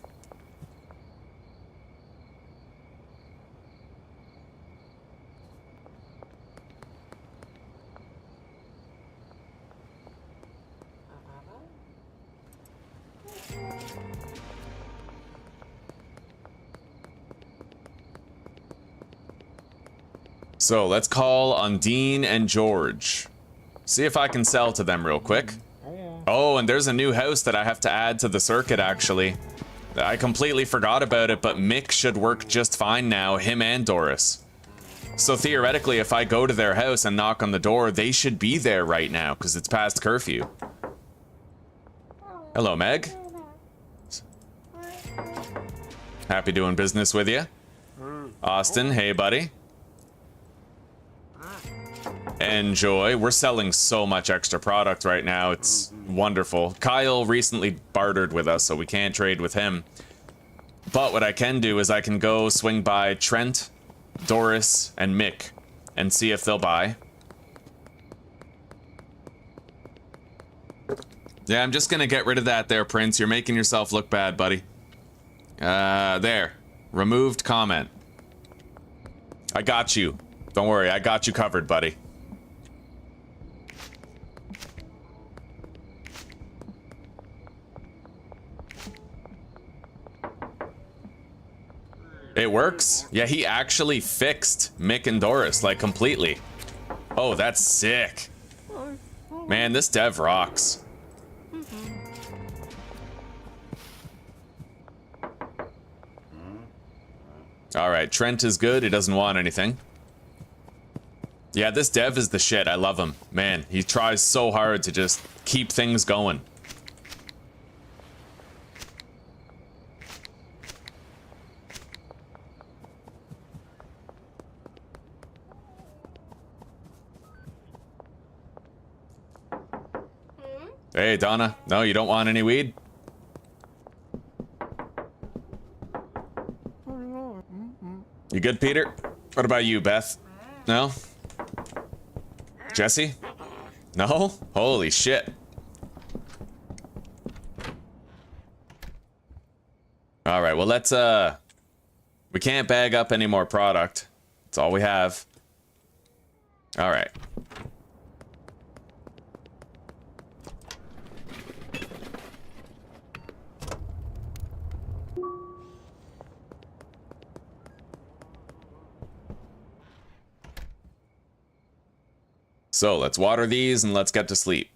So let's call Undine and George. See if I can sell to them real quick. Oh, and there's a new house that I have to add to the circuit, actually. I completely forgot about it, but Mick should work just fine now, him and Doris. So theoretically, if I go to their house and knock on the door, they should be there right now, because it's past curfew. Hello, Meg. Happy doing business with you. Austin, hey, buddy. Enjoy. We're selling so much extra product right now. It's wonderful. Kyle recently bartered with us, so we can't trade with him. But what I can do is I can go swing by Trent, Doris, and Mick and see if they'll buy. Yeah, I'm just gonna get rid of that there, Prince. You're making yourself look bad, buddy. There. Removed comment. I got you. Don't worry, I got you covered, buddy. It works? Yeah, he actually fixed Mick and Doris, like, completely. Oh, that's sick. Man, this dev rocks. Alright, Trent is good. He doesn't want anything. Yeah, this dev is the shit. I love him. Man, he tries so hard to just keep things going. Hey, Donna. No, you don't want any weed? good, Peter? What about you, Beth? No? Jesse? No? Holy shit. Alright, well let's, we can't bag up any more product. That's all we have. Alright. So let's water these and let's get to sleep.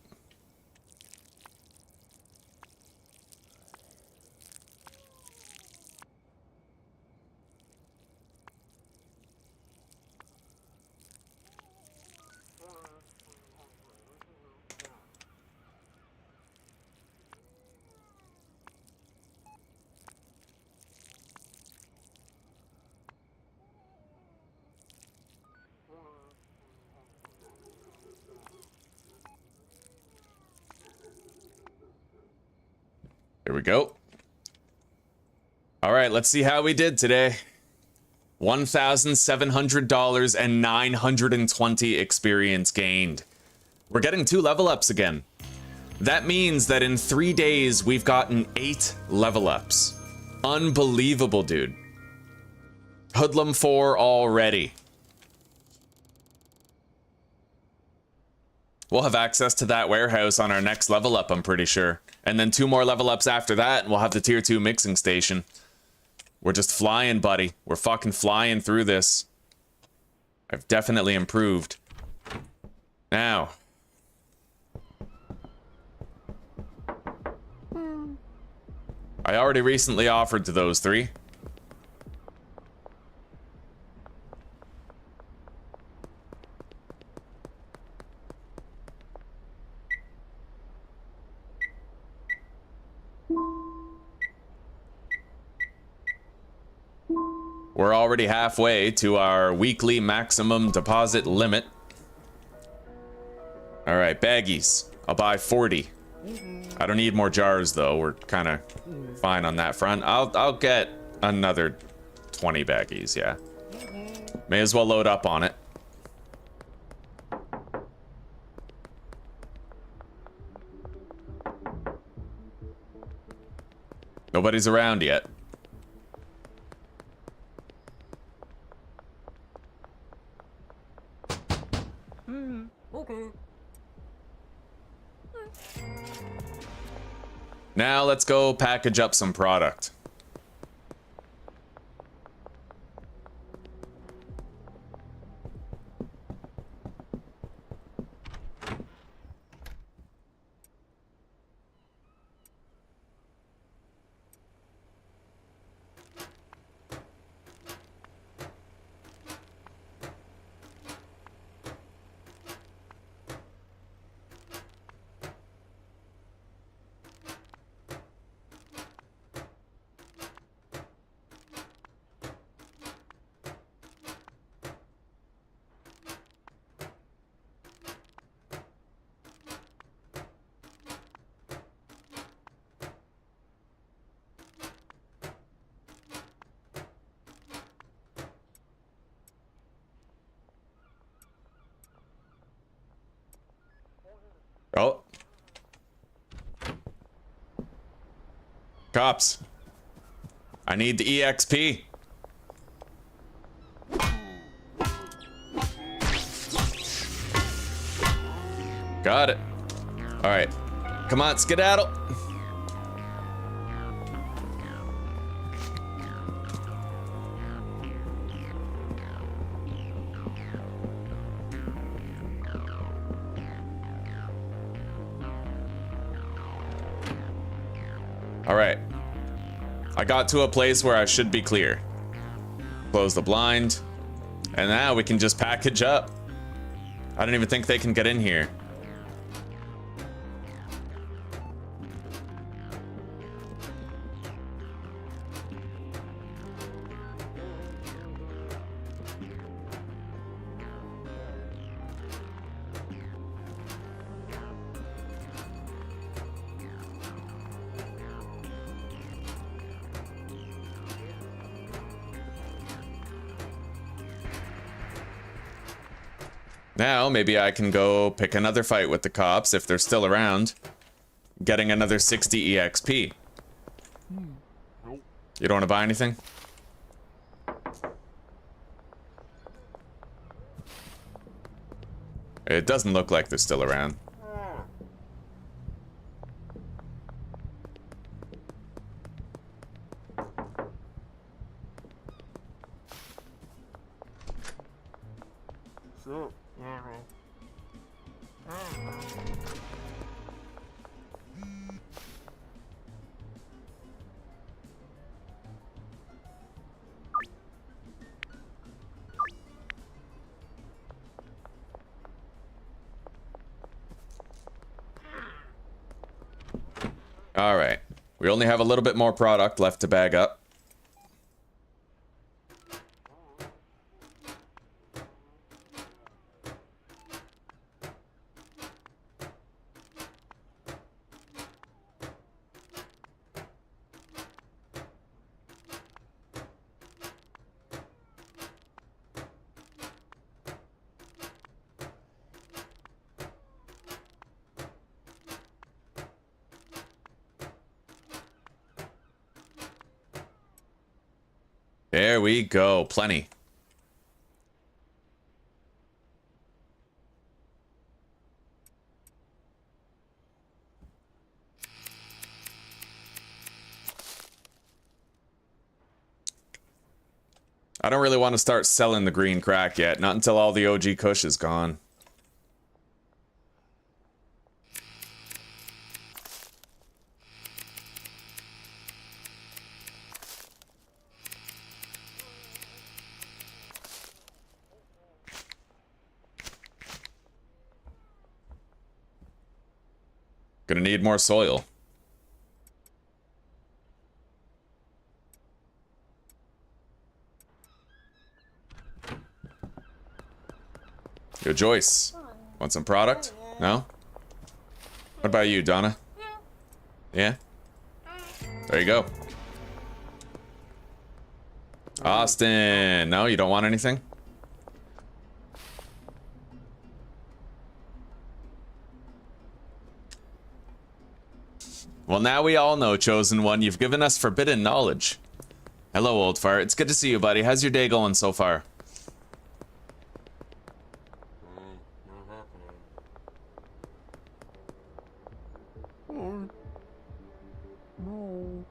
Here we go. All right, let's see how we did today. $1,700 and 920 experience gained. We're getting 2 level ups again. That means that in 3 days, we've gotten 8 level ups. Unbelievable, dude. Hoodlum 4 already. We'll have access to that warehouse on our next level up, I'm pretty sure. And then 2 more level ups after that, and we'll have the tier 2 mixing station. We're just flying, buddy. We're fucking flying through this. I've definitely improved. Now. I already recently offered to those 3. We're already halfway to our weekly maximum deposit limit. All right, baggies. I'll buy 40. I don't need more jars though. We're kind of fine on that front. I'll get another 20 baggies, yeah. May as well load up on it. Nobody's around yet. Now let's go package up some product. Oh. Cops. I need the EXP. Got it. All right. Come on, skedaddle. All right. I got to a place where I should be clear. Close the blind. And now we can just package up. I don't even think they can get in here. Now, maybe I can go pick another fight with the cops if they're still around. Getting another 60 EXP. Nope. You don't want to buy anything? It doesn't look like they're still around. So, All right. We only have a little bit more product left to bag up. There we go. Plenty. I don't really want to start selling the green crack yet. Not until all the OG Kush is gone. Gonna need more soil. Yo, Joyce. Want some product? No? What about you, Donna? Yeah? There you go. Austin. No, you don't want anything? Well, now we all know, Chosen One, you've given us forbidden knowledge. Hello, old fart. It's good to see you, buddy. How's your day going so far? no.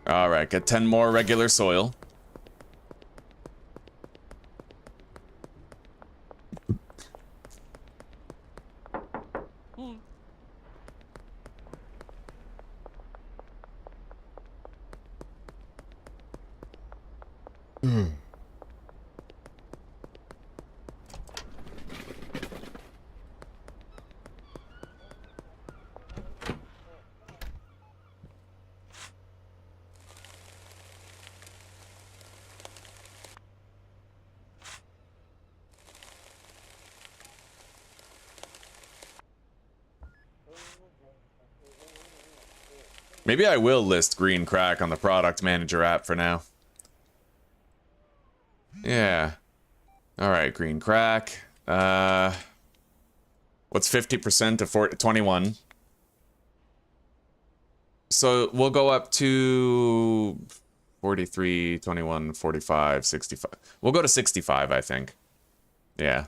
All right, get 10 more regular soil. Maybe I will list green crack on the product manager app for now. Yeah. All right, green crack. What's 50% of 21? So we'll go up to 43, 21, 45, 65. We'll go to 65, I think. Yeah.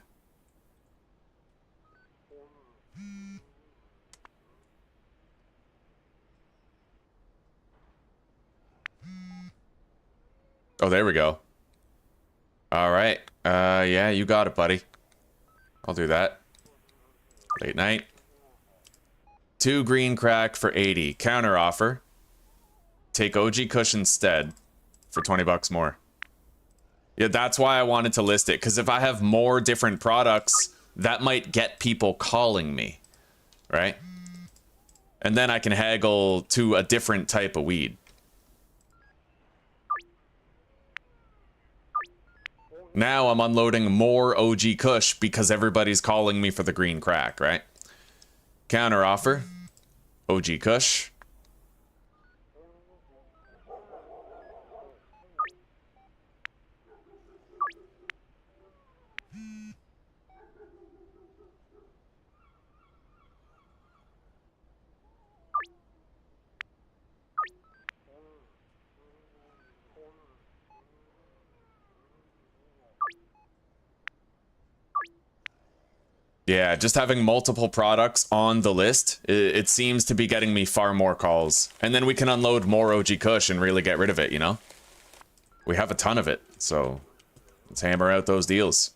Oh, there we go. All right. Yeah, you got it, buddy. I'll do that. Late night. 2 green crack for 80. Counter offer. Take OG Kush instead for 20 bucks more. Yeah, that's why I wanted to list it, because if I have more different products, that might get people calling me, right? And then I can haggle to a different type of weed. Now I'm unloading more OG Kush because everybody's calling me for the green crack, right? Counter offer. OG Kush. Yeah, just having multiple products on the list, it seems to be getting me far more calls. And then we can unload more OG Kush and really get rid of it, you know? We have a ton of it, so let's hammer out those deals.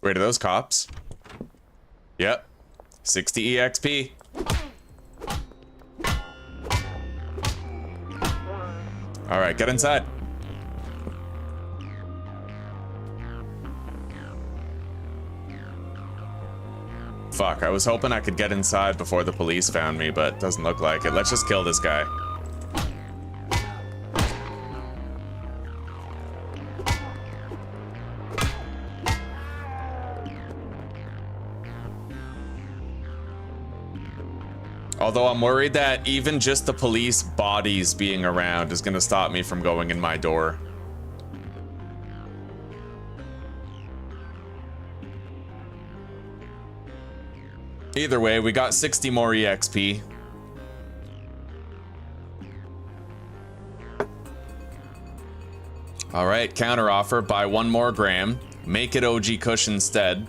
Wait, are those cops? Yep. 60 EXP. Alright, get inside. Fuck, I was hoping I could get inside before the police found me, but doesn't look like it. Let's just kill this guy. Although I'm worried that even just the police bodies being around is gonna stop me from going in my door. Either way, we got 60 more EXP. Alright, counter offer, buy 1 more gram. Make it OG Kush instead.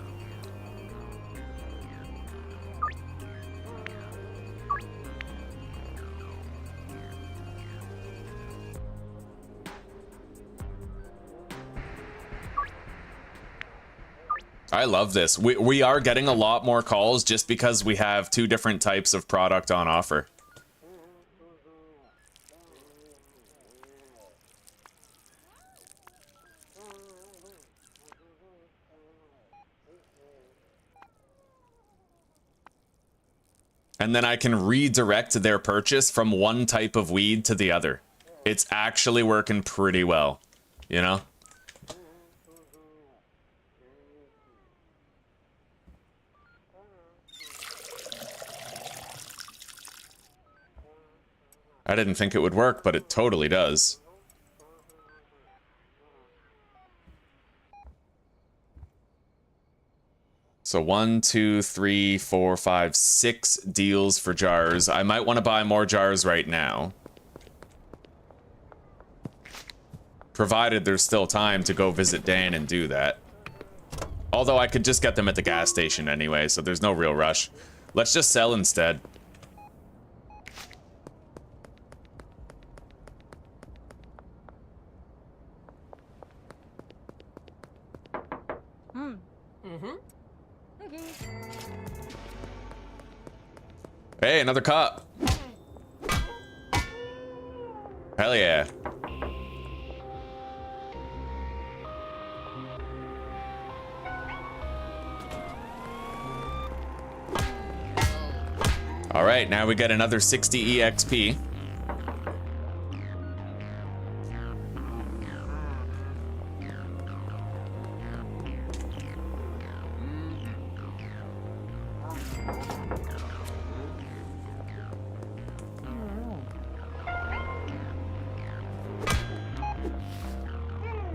I love this. We are getting a lot more calls just because we have 2 different types of product on offer. And then I can redirect their purchase from one type of weed to the other. It's actually working pretty well, you know? I didn't think it would work, but it totally does. So 1, 2, 3, 4, 5, 6 deals for jars. I might want to buy more jars right now. Provided there's still time to go visit Dan and do that. Although I could just get them at the gas station anyway, so there's no real rush. Let's just sell instead. Hey, another cop. Hell yeah. All right, now we get another 60 EXP.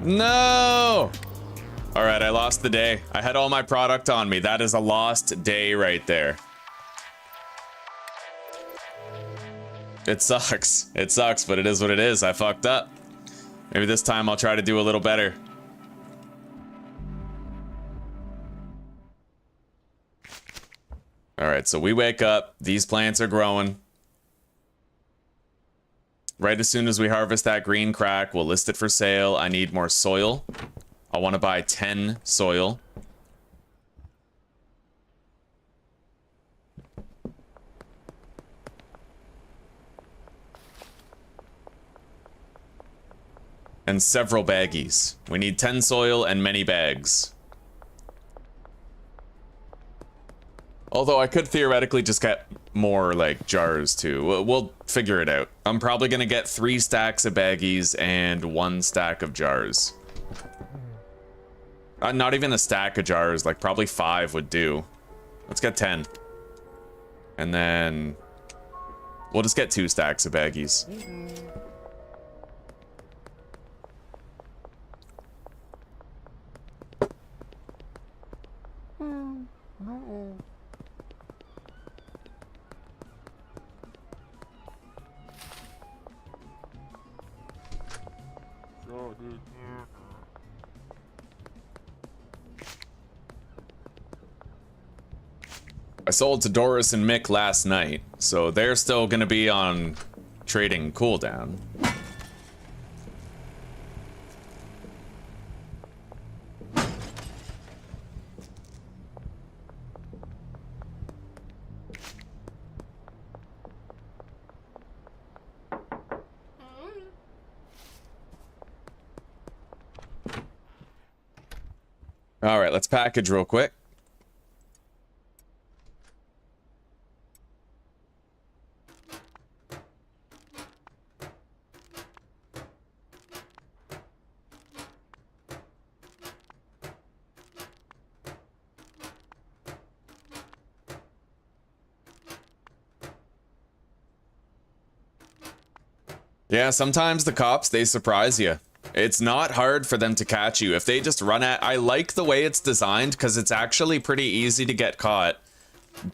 No! All right, I lost the day. I had all my product on me. That is a lost day right there. It sucks. It sucks, but it is what it is. I fucked up. Maybe this time I'll try to do a little better. All right, so we wake up. These plants are growing. Right as soon as we harvest that green crack, we'll list it for sale. I need more soil. I want to buy 10 soil. And several baggies. We need 10 soil and many bags. Although I could theoretically just get more, like, jars, too. We'll figure it out. I'm probably gonna get 3 stacks of baggies and 1 stack of jars. Not even a stack of jars, like, probably 5 would do. Let's get 10. And then... we'll just get 2 stacks of baggies. No. So, dude. I sold to Doris and Mick last night, so they're still gonna be on trading cooldown. All right, let's package real quick. Yeah, sometimes the cops, they surprise you. It's not hard for them to catch you. If they just run at... I like the way it's designed because it's actually pretty easy to get caught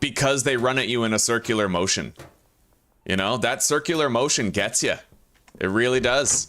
because they run at you in a circular motion. You know, that circular motion gets you. It really does.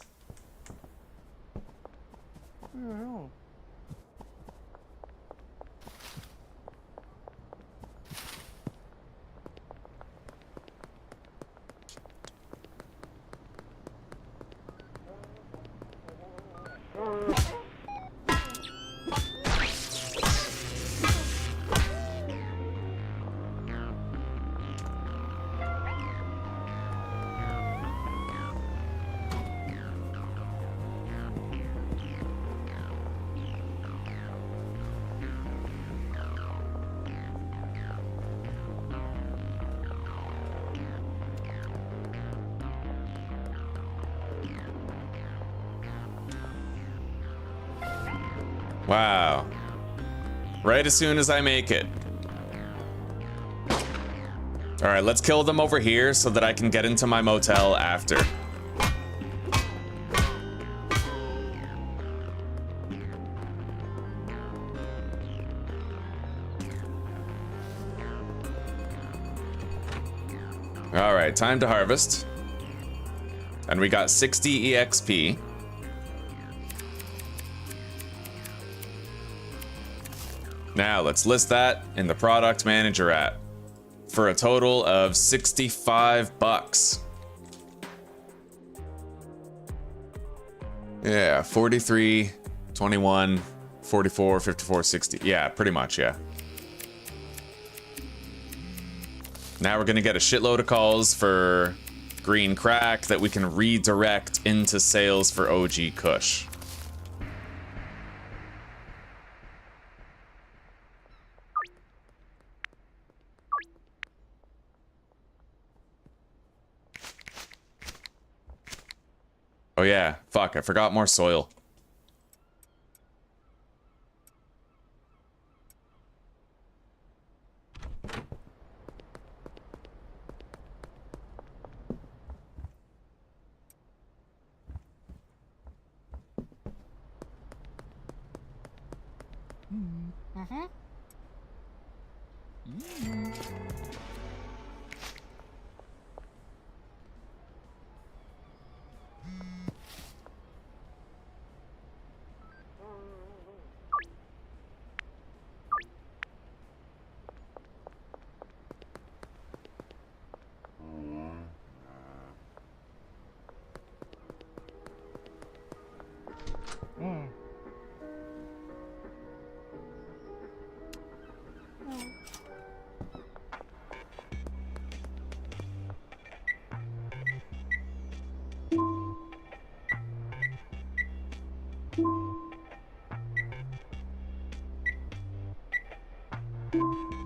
Wow. Right as soon as I make it. Alright, let's kill them over here so that I can get into my motel after. Alright, time to harvest. And we got 60 EXP. Now, let's list that in the product manager app for a total of 65 bucks. Yeah, 43, 21, 44, 54, 60. Yeah, pretty much, yeah. Now we're gonna get a shitload of calls for green crack that we can redirect into sales for OG Kush. Oh yeah, fuck, I forgot more soil.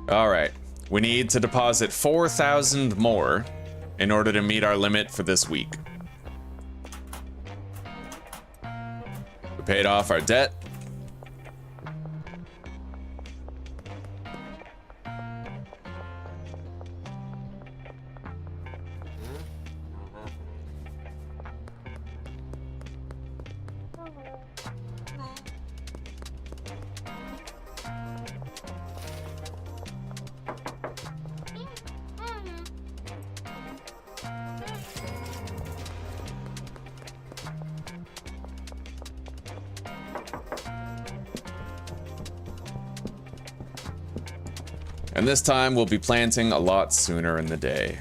All right. We need to deposit 4,000 more in order to meet our limit for this week. We paid off our debt. And this time we'll be planting a lot sooner in the day.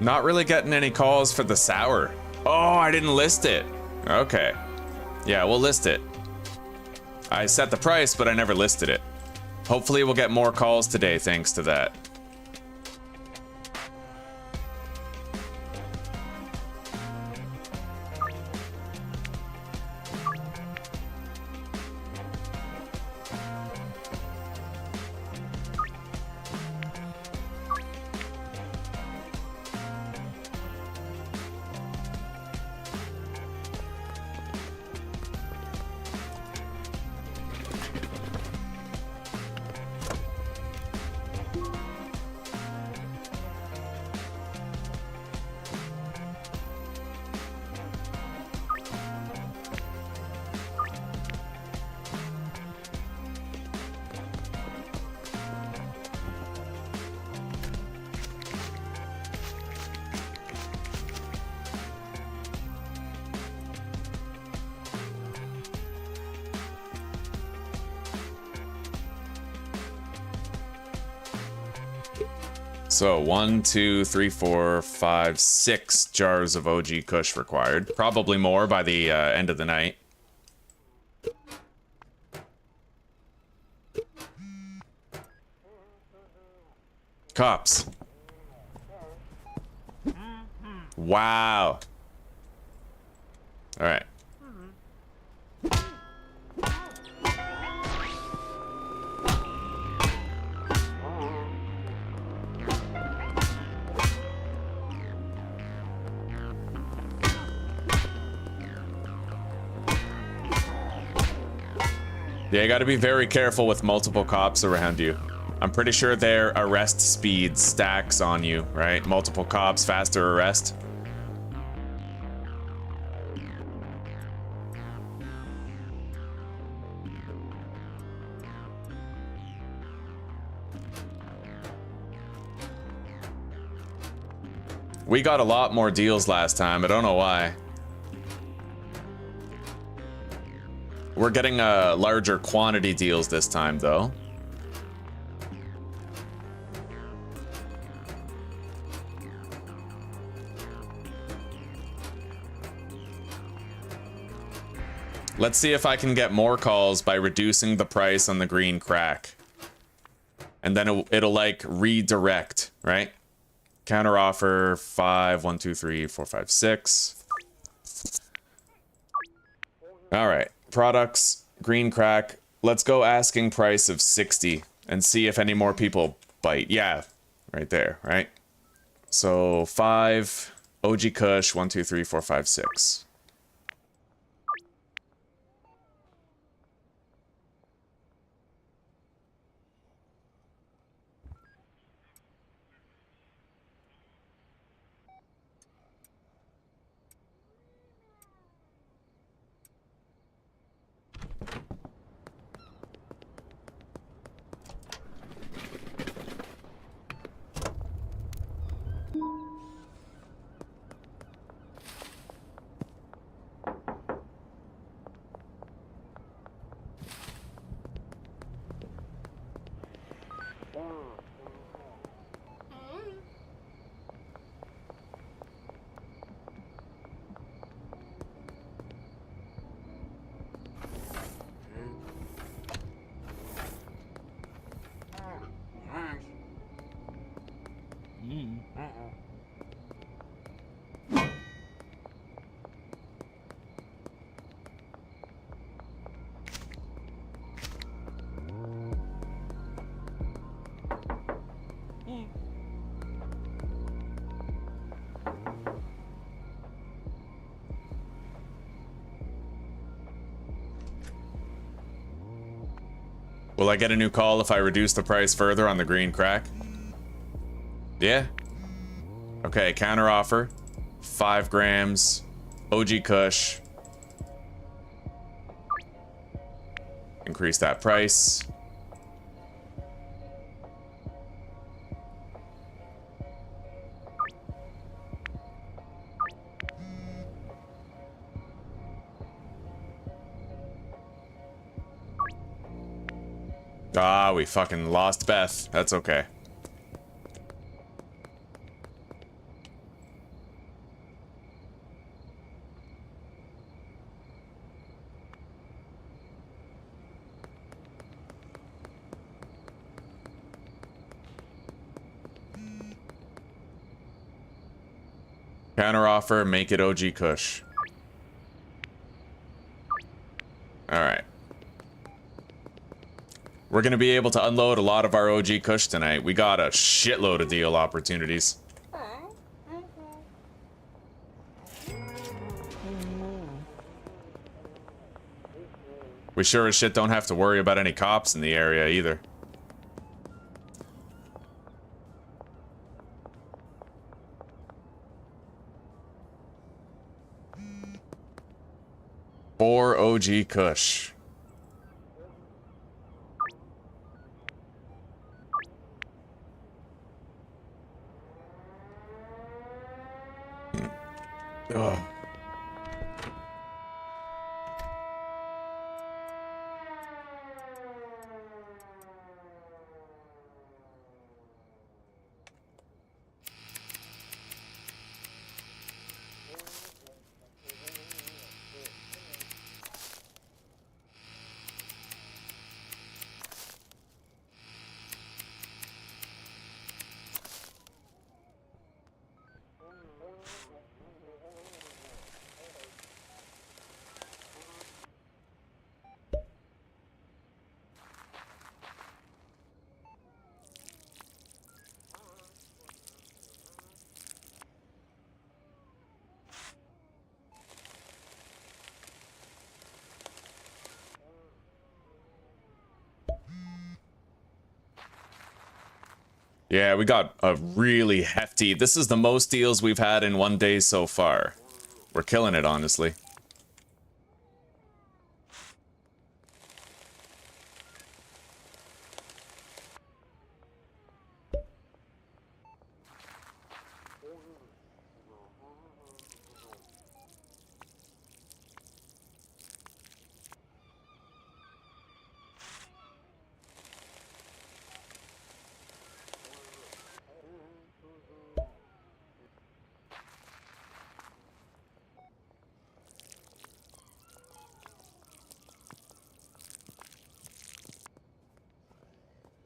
Not really getting any calls for the sour. Oh, I didn't list it. Okay. Yeah, we'll list it. I set the price, but I never listed it. Hopefully we'll get more calls today thanks to that. So 1, 2, 3, 4, 5, 6 jars of OG Kush required. Probably more by the end of the night. Cops. Wow. All right. Yeah, you gotta be very careful with multiple cops around you. I'm pretty sure their arrest speed stacks on you, right? Multiple cops, faster arrest. We got a lot more deals last time, I don't know why. We're getting larger quantity deals this time, though. Let's see if I can get more calls by reducing the price on the green crack. And then it'll like redirect, right? Counter offer 5, 1, 2, 3, 4, 5, 6. All right, products, green crack. Let's go asking price of 60 and see if any more people bite. Yeah, right there, right? So 5, OG Kush, 1, 2, 3, 4, 5, 6. Will I get a new call if I reduce the price further on the green crack? Yeah. Okay, counter offer. 5 grams. OG Kush. Increase that price. Ah, we fucking lost Beth. That's okay. Counter offer, make it OG Kush. Alright. We're gonna be able to unload a lot of our OG Kush tonight. We got a shitload of deal opportunities. We sure as shit don't have to worry about any cops in the area either. For OG Kush. Ugh. Yeah, we got a really hefty... This is the most deals we've had in one day so far. We're killing it, honestly.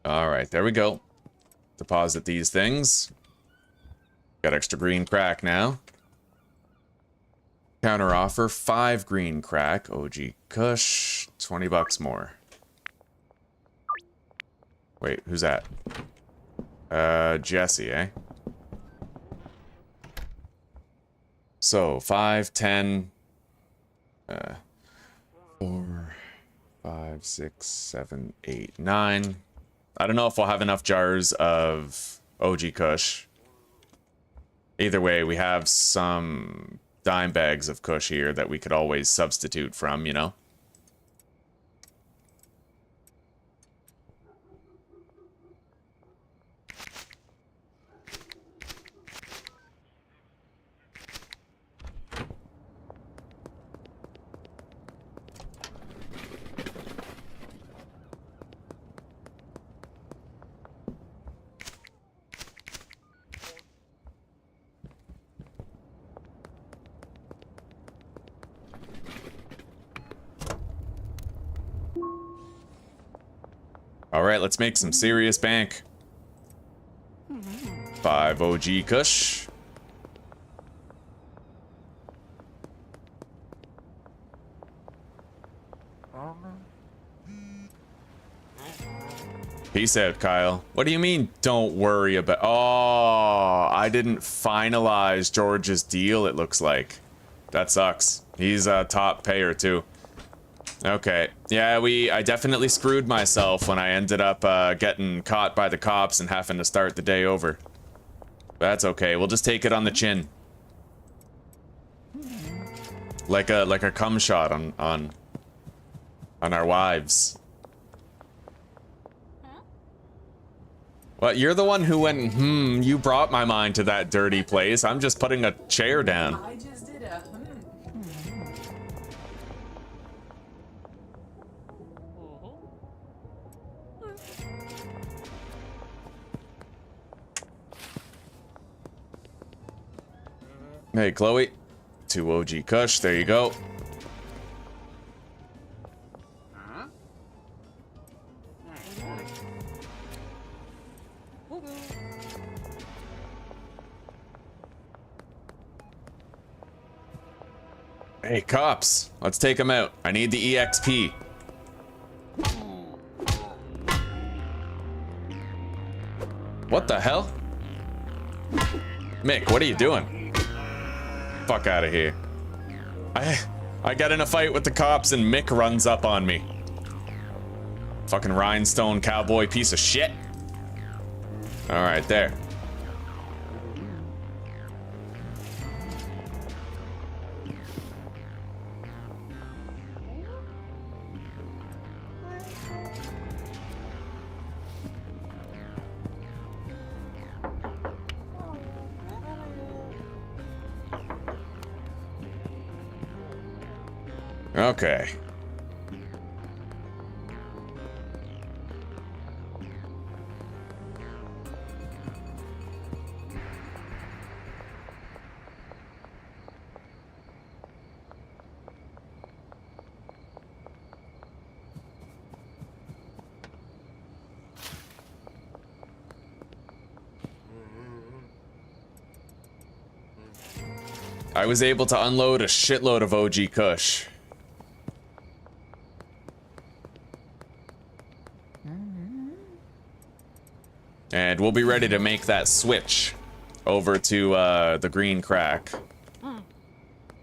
All right, there we go. Deposit these things. Got extra green crack now. Counter offer, 5 green crack. OG Kush, 20 bucks more. Wait, who's that? Jesse, eh? So, 5, 10, 4, 5, 6, 7, 8, 9. I don't know if we'll have enough jars of OG Kush. Either way, we have some dime bags of Kush here that we could always substitute from, you know? Alright, let's make some serious bank. 5 OG Kush. Peace out, Kyle. What do you mean, don't worry about... Oh, I didn't finalize George's deal, it looks like. That sucks. He's a top payer, too. Okay. Yeah, I definitely screwed myself when I ended up getting caught by the cops and having to start the day over. That's okay. We'll just take it on the chin. Like a cum shot on our wives. Well, you're the one who went, you brought my mind to that dirty place. I'm just putting a chair down. I just did a Hey, Chloe. 2 OG Kush. There you go. Hey, cops. Let's take them out. I need the EXP. What the hell? Mick, what are you doing? Fuck out of here. I get in a fight with the cops and Mick runs up on me. Fucking rhinestone cowboy piece of shit. Alright, there. Okay. I was able to unload a shitload of OG Kush. And we'll be ready to make that switch over to the green crack.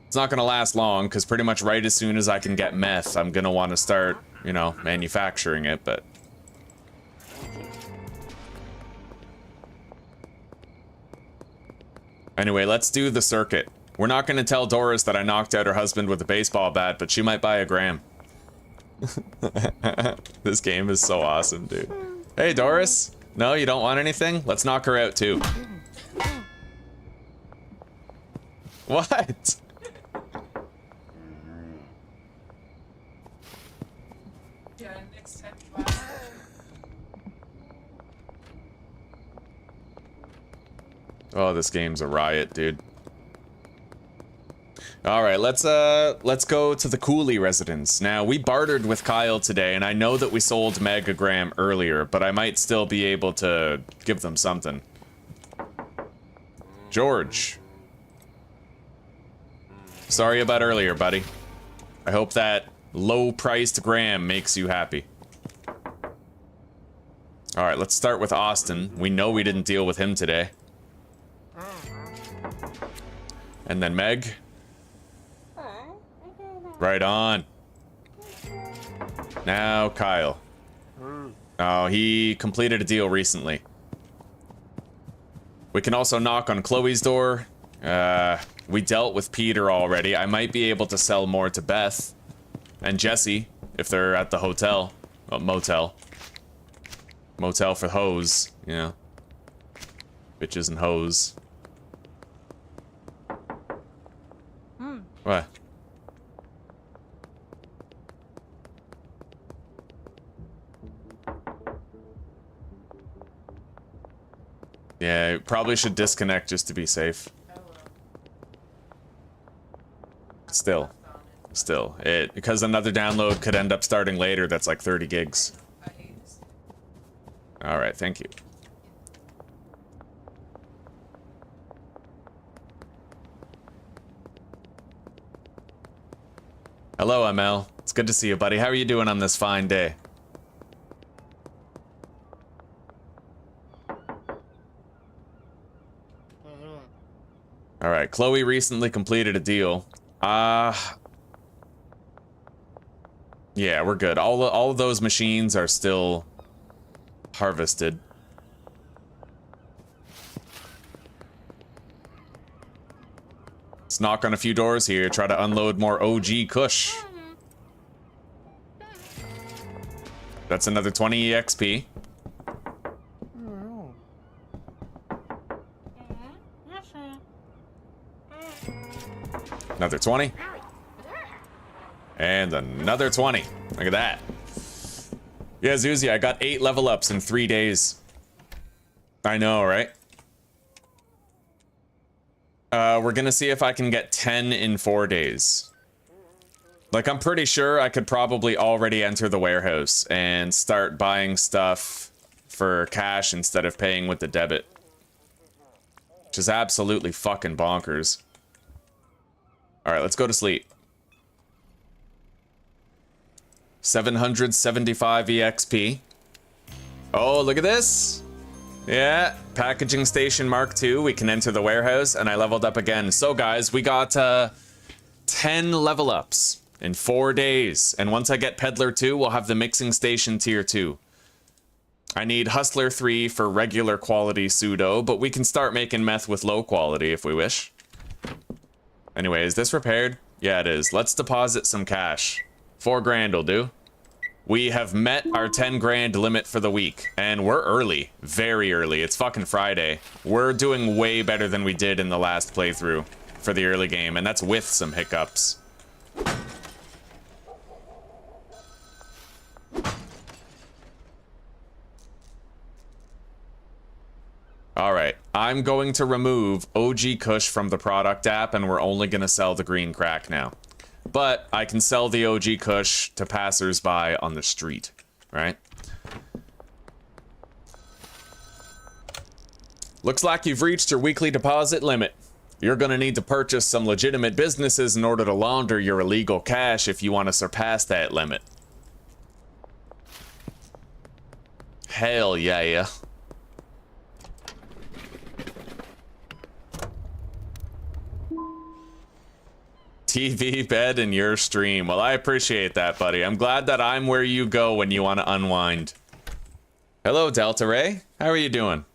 It's not gonna last long, because pretty much right as soon as I can get meth, I'm gonna want to start, you know, manufacturing it, but... Anyway, let's do the circuit. We're not gonna tell Doris that I knocked out her husband with a baseball bat, but she might buy a gram. This game is so awesome, dude. Hey, Doris! No, you don't want anything? Let's knock her out, too. What? Yeah, next time. Oh, this game's a riot, dude. All right, let's go to the Cooley residence. Now, we bartered with Kyle today, and I know that we sold Meg a gram earlier, but I might still be able to give them something. George. Sorry about earlier, buddy. I hope that low-priced gram makes you happy. All right, let's start with Austin. We know we didn't deal with him today. And then Meg. Right on. Now, Kyle. Oh, he completed a deal recently. We can also knock on Chloe's door. We dealt with Peter already. I might be able to sell more to Beth. And Jesse, if they're at the hotel. Oh, motel. Motel for hoes, you know. Bitches and hoes. What? Yeah, probably should disconnect just to be safe. Still, because another download could end up starting later. That's like 30 gigs. All right, thank you. Hello, ML. It's good to see you, buddy. How are you doing on this fine day? All right, Chloe recently completed a deal. Yeah, we're good. All of those machines are still harvested. Let's knock on a few doors here, try to unload more OG Kush. That's another 20 EXP. Another 20. And another 20. Look at that. Yeah, Zuzi, I got 8 level ups in 3 days. I know, right? We're gonna see if I can get 10 in 4 days. Like, I'm pretty sure I could probably already enter the warehouse and start buying stuff for cash instead of paying with the debit. Which is absolutely fucking bonkers. Alright, let's go to sleep. 775 EXP. Oh, look at this! Yeah, packaging station Mark II. We can enter the warehouse, and I leveled up again. So, guys, we got 10 level ups in 4 days. And once I get Peddler 2, we'll have the mixing station tier 2. I need Hustler 3 for regular quality pseudo, but we can start making meth with low quality if we wish. Anyway, is this repaired? Yeah, it is. Let's deposit some cash. 4 grand will do. We have met our 10 grand limit for the week, and we're early. Very early. It's fucking Friday. We're doing way better than we did in the last playthrough for the early game, and that's with some hiccups. Alright, I'm going to remove OG Kush from the product app, and we're only going to sell the green crack now. But I can sell the OG Kush to passers-by on the street, right? Looks like you've reached your weekly deposit limit. You're going to need to purchase some legitimate businesses in order to launder your illegal cash if you want to surpass that limit. Hell yeah. TV, bed, and your stream. Well, I appreciate that, buddy. I'm glad that I'm where you go when you want to unwind. Hello, Delta Ray. How are you doing?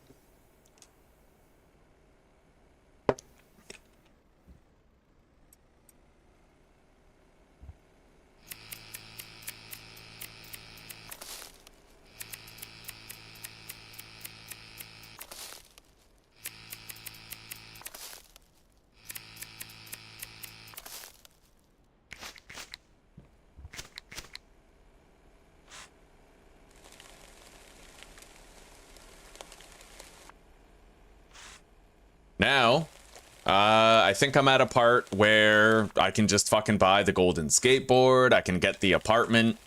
Now, I think I'm at a part where I can just fucking buy the golden skateboard, I can get the apartment,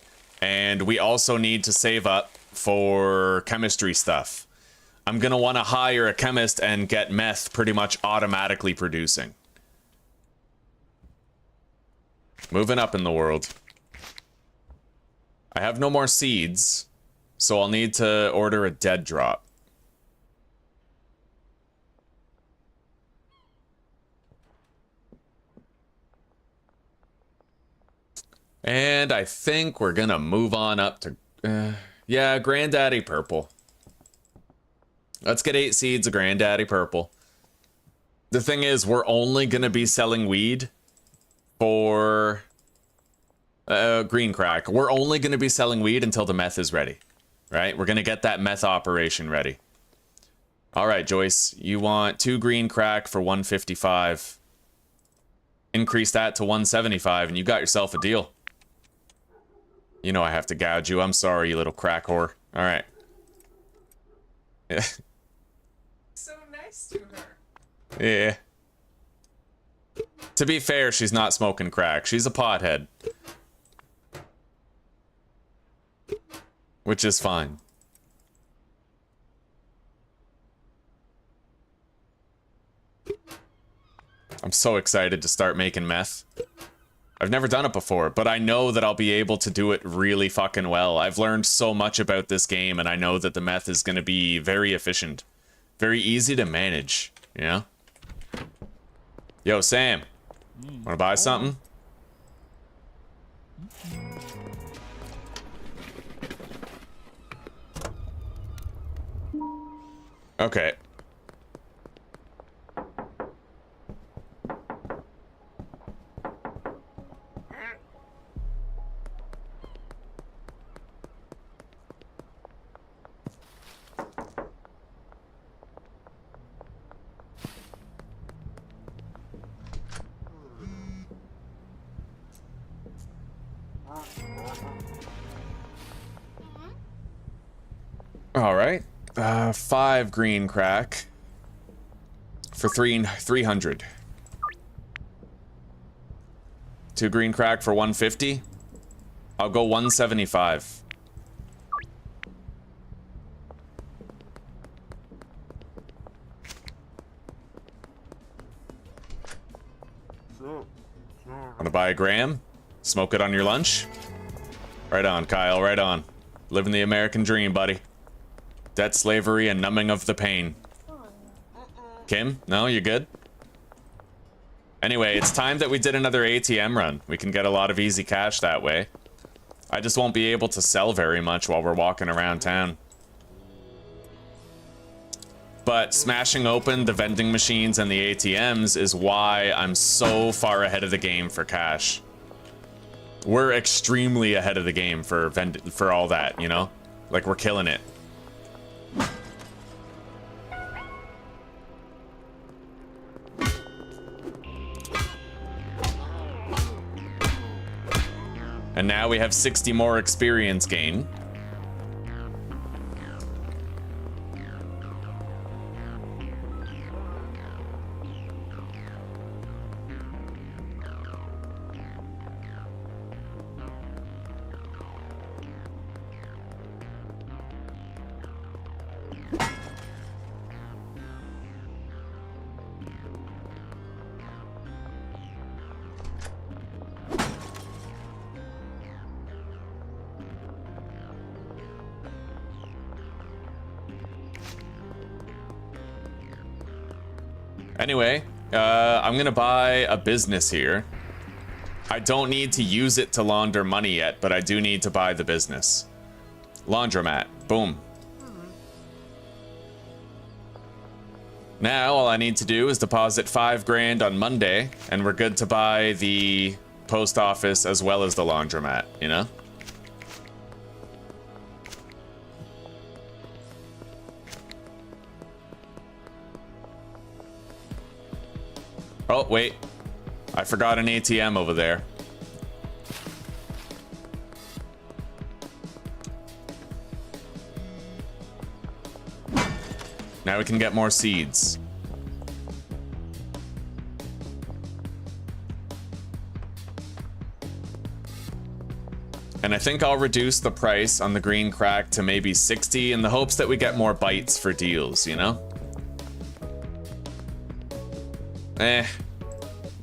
and we also need to save up for chemistry stuff. I'm gonna want to hire a chemist and get meth pretty much automatically producing. Moving up in the world. I have no more seeds, so I'll need to order a dead drop. And I think we're gonna move on up to, yeah, Granddaddy Purple. Let's get 8 seeds of Granddaddy Purple. The thing is, we're only gonna be selling weed for green crack. We're only gonna be selling weed until the meth is ready, right? We're gonna get that meth operation ready. All right, Joyce, you want 2 green crack for 155. Increase that to 175, and you got yourself a deal. You know I have to gouge you. I'm sorry, you little crack whore. All right. Yeah. So nice to her. Yeah. To be fair, she's not smoking crack. She's a pothead. Which is fine. I'm so excited to start making meth. I've never done it before, but I know that I'll be able to do it really fucking well. I've learned so much about this game, and I know that the meth is going to be very efficient. Very easy to manage, you know? Yo, Sam. Wanna buy something? Okay. All right, 5 green crack for 300. 2 green crack for 150. I'll go 175. Wanna buy a gram? Smoke it on your lunch? Right on, Kyle, right on. Living the American dream, buddy. Debt, slavery, and numbing of the pain. Kim? No, you good? Anyway, it's time that we did another ATM run. We can get a lot of easy cash that way. I just won't be able to sell very much while we're walking around town. But smashing open the vending machines and the ATMs is why I'm so far ahead of the game for cash. We're extremely ahead of the game for all that, you know? Like, we're killing it. And now we have 60 more experience gain. Anyway, I'm gonna buy a business here. I don't need to use it to launder money yet, but I do need to buy the business. Laundromat. Boom. Now, all I need to do is deposit 5 grand on Monday, and we're good to buy the post office as well as the laundromat, you know? Oh, wait. I forgot an ATM over there. Now we can get more seeds. And I think I'll reduce the price on the green crack to maybe 60 in the hopes that we get more bites for deals, you know?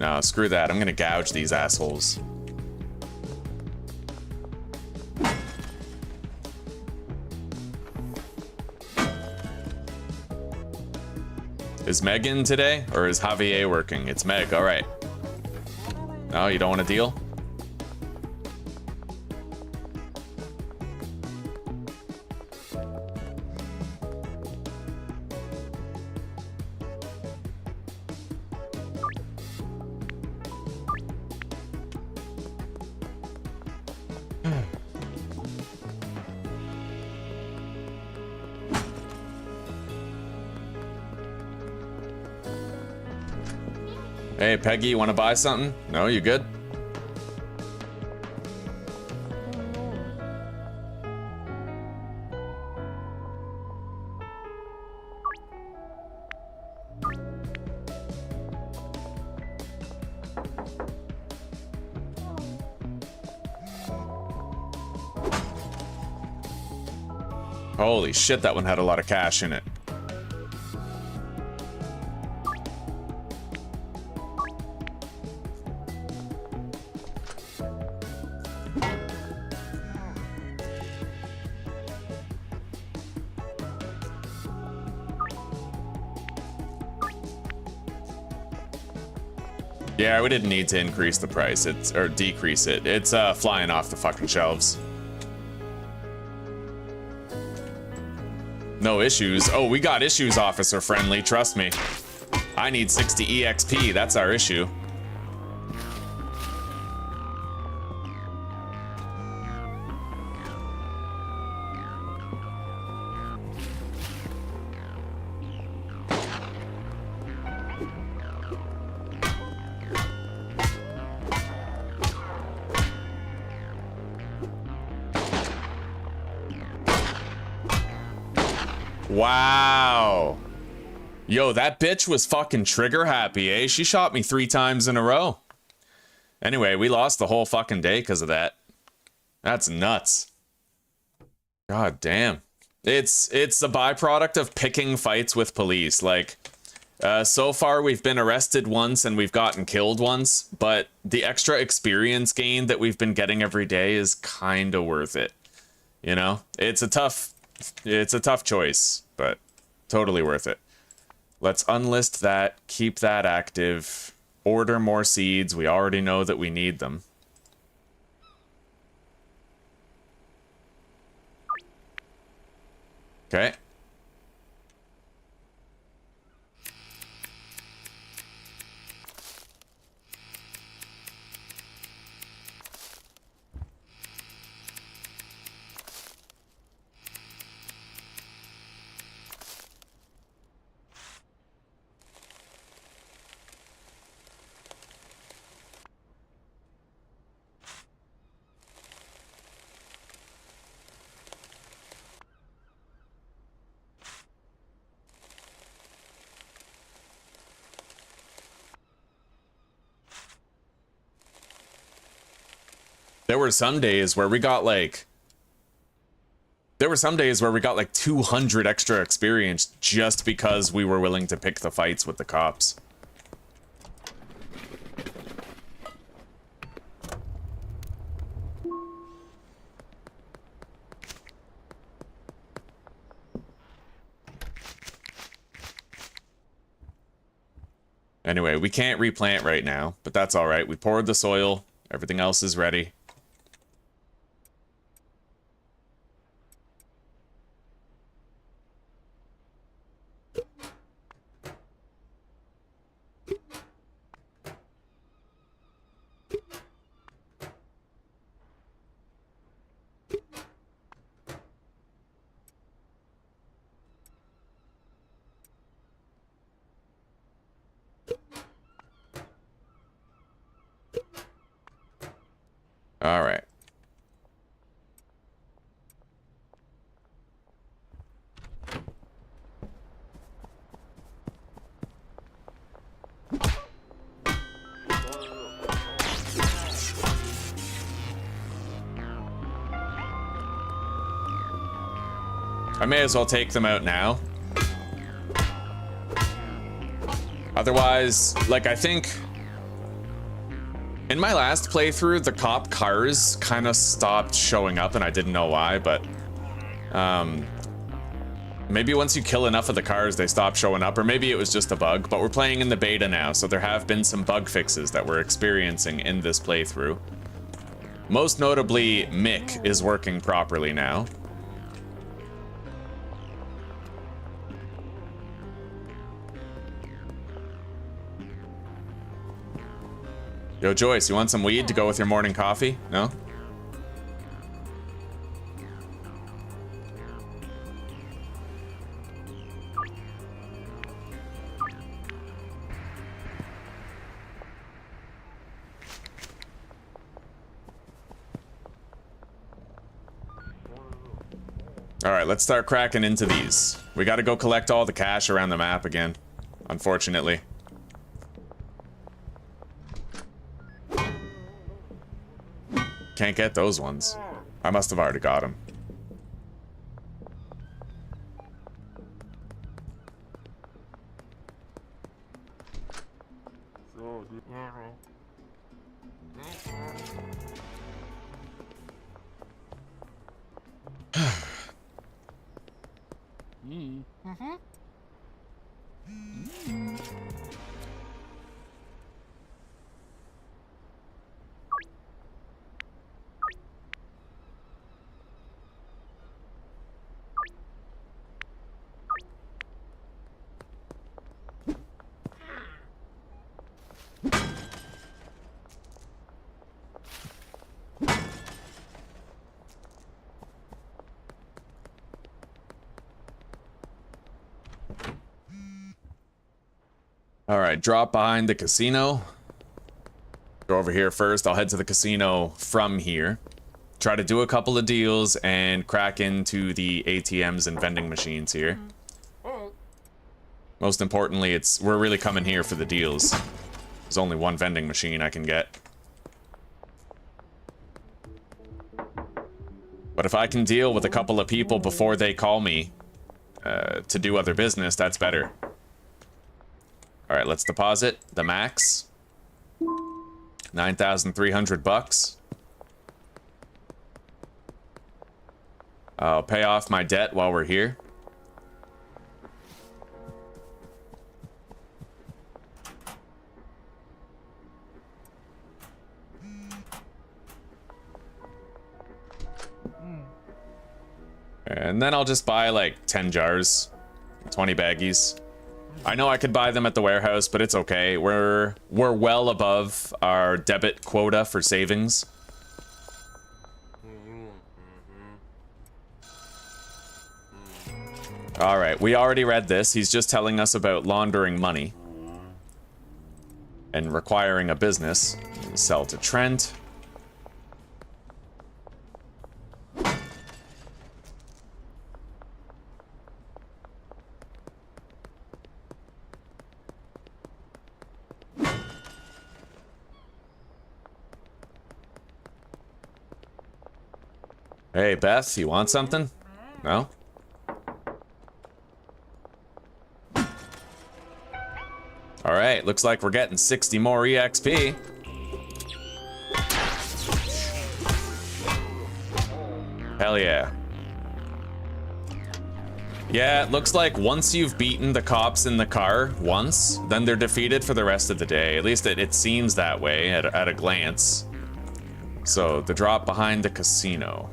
No, screw that. I'm gonna gouge these assholes. Is Meg in today? Or is Javier working? It's Meg, alright. No, you don't want a deal? Hey, Peggy, you want to buy something? No, you good? Holy shit, that one had a lot of cash in it. Yeah, we didn't need to increase the price, or decrease it. It's flying off the fucking shelves. No issues. Oh, we got issues, officer friendly, trust me. I need 60 EXP, that's our issue. Wow. Yo, that bitch was fucking trigger happy, eh? She shot me 3 times in a row. Anyway, we lost the whole fucking day because of that. That's nuts. God damn. It's a byproduct of picking fights with police. Like, so far we've been arrested once and we've gotten killed once, but the extra experience gain that we've been getting every day is kind of worth it. You know? It's a tough choice, but totally worth it. Let's unlist that, keep that active, order more seeds. We already know that we need them. Okay. There were some days where we got like 200 extra experience just because we were willing to pick the fights with the cops. Anyway, we can't replant right now, but that's all right. We poured the soil. Everything else is ready. All right. I may as well take them out now. Otherwise, like, I think in my last playthrough, the cop cars kind of stopped showing up and I didn't know why, but maybe once you kill enough of the cars, they stop showing up, or maybe it was just a bug, but we're playing in the beta now, so there have been some bug fixes that we're experiencing in this playthrough. Most notably, Mick is working properly now. Yo, Joyce, you want some weed to go with your morning coffee? No? Alright, let's start cracking into these. We gotta go collect all the cash around the map again, unfortunately. Can't get those ones. I must have already got them. Alright, drop behind the casino. Go over here first. I'll head to the casino from here. Try to do a couple of deals and crack into the ATMs and vending machines here. Most importantly, we're really coming here for the deals. There's only one vending machine I can get. But if I can deal with a couple of people before they call me to do other business, that's better. Alright, let's deposit the max. 9,300 bucks. I'll pay off my debt while we're here. And then I'll just buy like 10 jars, 20 baggies. I know I could buy them at the warehouse, but it's okay. We're well above our debit quota for savings. All right, we already read this. He's just telling us about laundering money and requiring a business. Sell to Trent. Hey, Beth, you want something? No? Alright, looks like we're getting 60 more EXP. Hell yeah. Yeah, it looks like once you've beaten the cops in the car once, then they're defeated for the rest of the day. At least it seems that way at a glance. So, the drop behind the casino.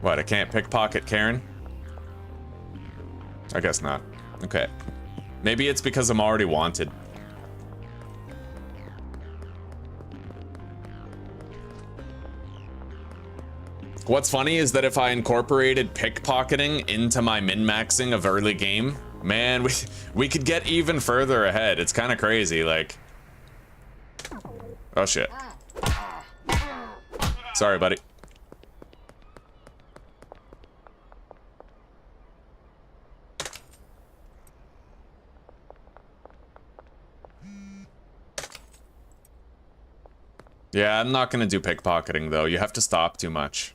What, I can't pickpocket Karen? I guess not. Okay. Maybe it's because I'm already wanted. What's funny is that if I incorporated pickpocketing into my min-maxing of early game, man, we could get even further ahead. It's kind of crazy, like... Oh shit. Sorry, buddy. Yeah, I'm not gonna do pickpocketing though. You have to stop too much.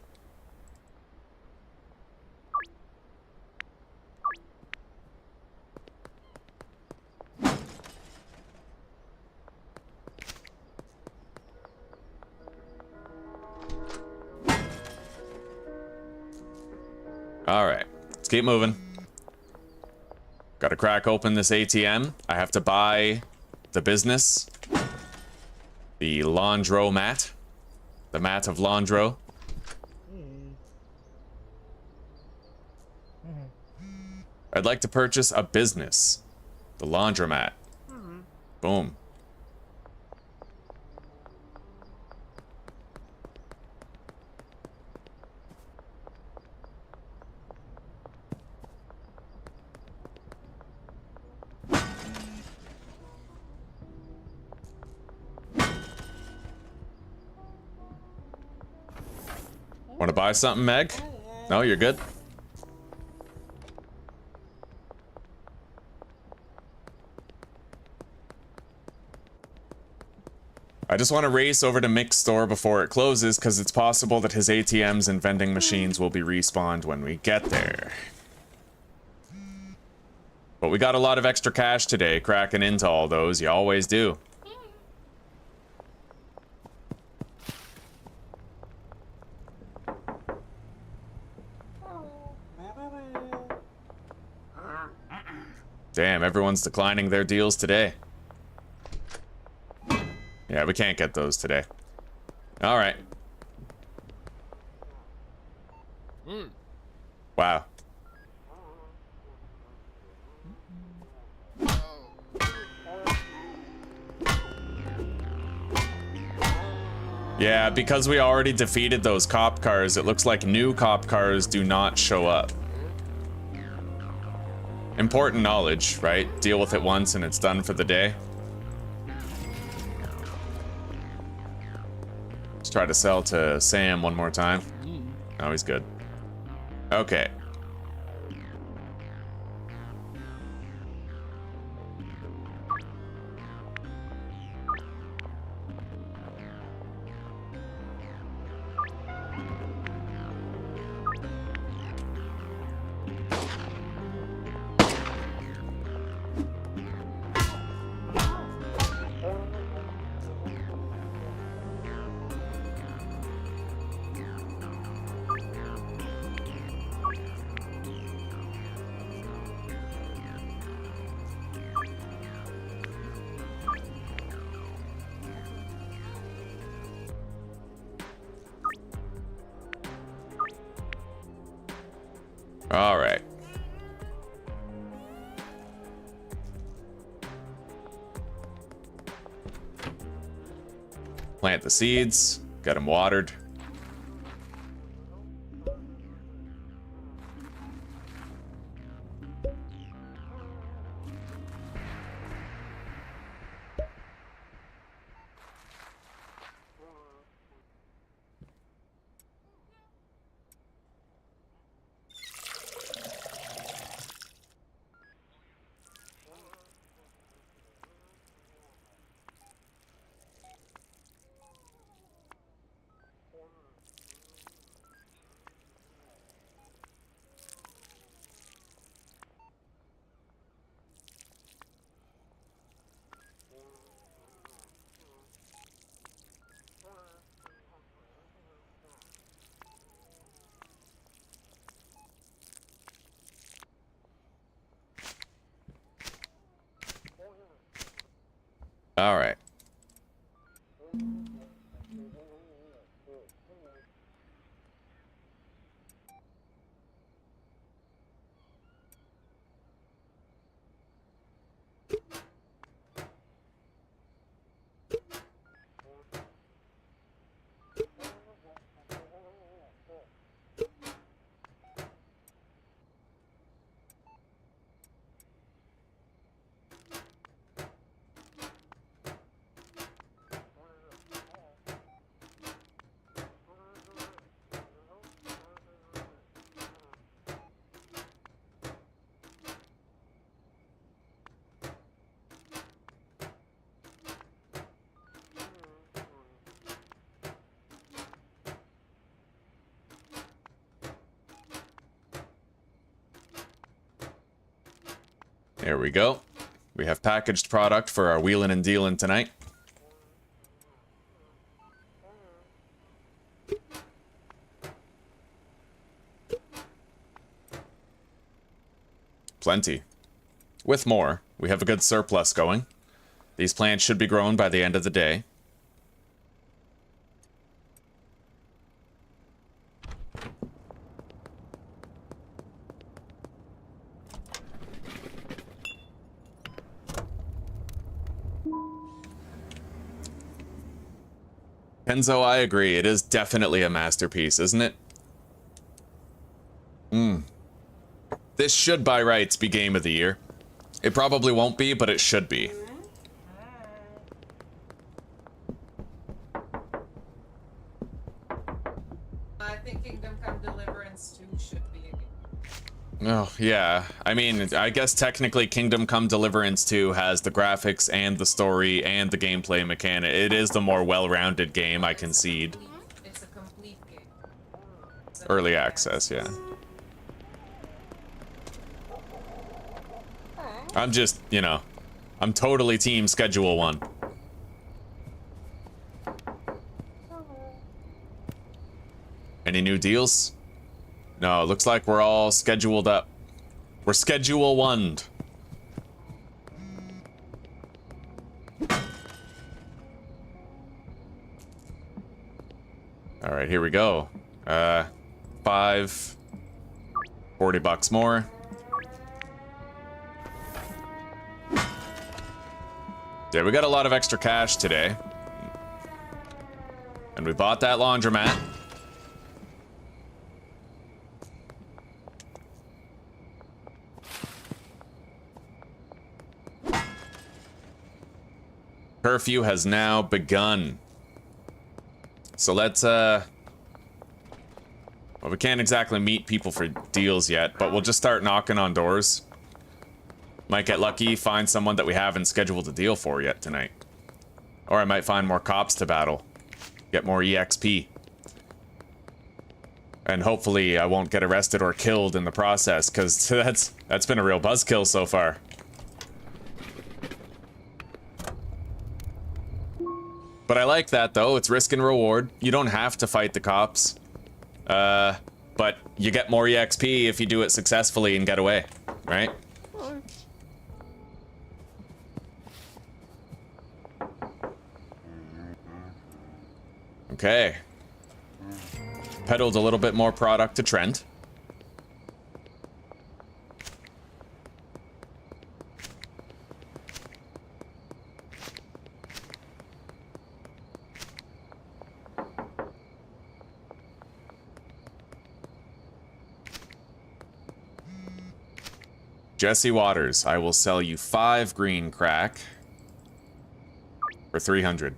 Alright, let's keep moving. Gotta crack open this ATM. I have to buy the business. The Laundro mat. The mat of Laundro. I'd like to purchase a business. The laundromat. Boom. Want to buy something, Meg? No, you're good. I just want to race over to Mick's store before it closes, because it's possible that his ATMs and vending machines will be respawned when we get there. But we got a lot of extra cash today, cracking into all those. You always do. Damn, everyone's declining their deals today. Yeah, we can't get those today. Alright. Wow. Yeah, because we already defeated those cop cars, it looks like new cop cars do not show up. Important knowledge, right? Deal with it once and it's done for the day. Let's try to sell to Sam one more time. Oh, he's good. Okay. All right. Plant the seeds, get them watered. All right. There we go. We have packaged product for our wheeling and dealing tonight. Plenty. With more, we have a good surplus going. These plants should be grown by the end of the day. Kenzo, I agree. It is definitely a masterpiece, isn't it? This should, by rights, be Game of the Year. It probably won't be, but it should be. I think Kingdom Come Deliverance 2 should be a game. Oh, yeah. I mean, I guess technically Kingdom Come Deliverance 2 has the graphics and the story and the gameplay mechanic. It is the more well-rounded game, I concede. It's a complete game. Early access, yeah. I'm just, you know, I'm totally team Schedule 1. Any new deals? No, looks like we're all scheduled up. We're Schedule 1'd. All right, here we go. 40 bucks more. Yeah, we got a lot of extra cash today. And we bought that laundromat. Curfew has now begun. So let's, well, we can't exactly meet people for deals yet, but we'll just start knocking on doors. Might get lucky, find someone that we haven't scheduled a deal for yet tonight. Or I might find more cops to battle. Get more EXP. And hopefully I won't get arrested or killed in the process, because that's been a real buzzkill so far. But I like that, though. It's risk and reward. You don't have to fight the cops. But you get more EXP if you do it successfully and get away, right? Okay. Peddled a little bit more product to Trent. Jesse Waters, I will sell you 5 green crack for 300.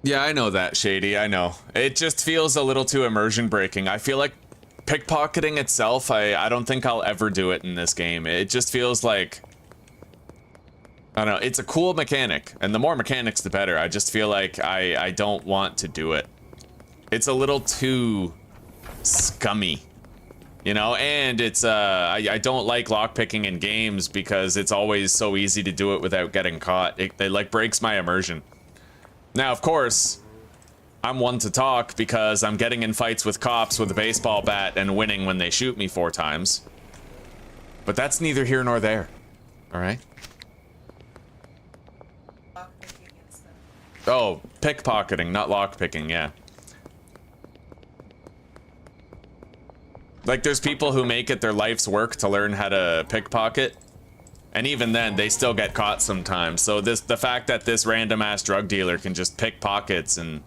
Yeah, I know that, Shady, I know. It just feels a little too immersion breaking. I feel like pickpocketing itself, I don't think I'll ever do it in this game. It just feels like, I don't know, it's a cool mechanic, and the more mechanics the better. I just feel like I don't want to do it. It's a little too scummy, you know, and it's, I don't like lockpicking in games because it's always so easy to do it without getting caught. It like breaks my immersion. Now, of course, I'm one to talk because I'm getting in fights with cops with a baseball bat and winning when they shoot me 4 times. But that's neither here nor there, all right? Oh, pickpocketing, not lockpicking, yeah. Like, there's people who make it their life's work to learn how to pickpocket. And even then, they still get caught sometimes. So the fact that this random-ass drug dealer can just pick pockets and,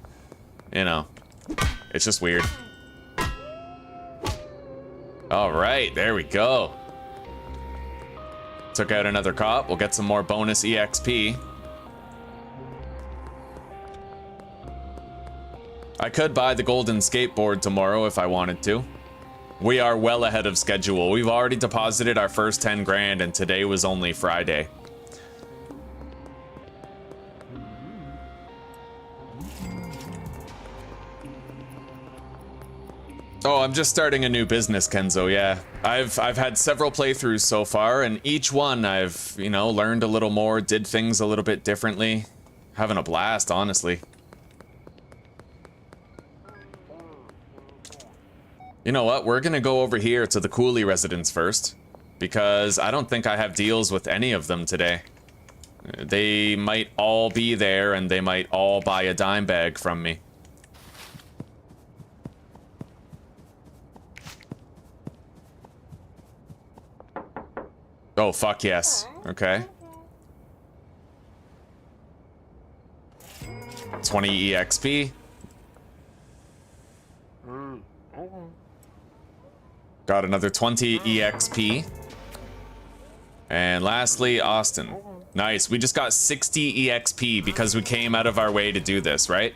you know, it's just weird. All right, there we go. Took out another cop. We'll get some more bonus EXP. I could buy the golden skateboard tomorrow if I wanted to. We are well ahead of schedule. We've already deposited our first 10 grand and today was only Friday. Oh, I'm just starting a new business, Kenzo, yeah. I've had several playthroughs so far, and each one I've, you know, learned a little more, did things a little bit differently. Having a blast, honestly. You know what? We're gonna go over here to the Cooley residence first, because I don't think I have deals with any of them today. They might all be there, and they might all buy a dime bag from me. Oh, fuck yes. Okay. 20 EXP. Got another 20 EXP. And lastly, Austin. Nice. We just got 60 EXP because we came out of our way to do this, right?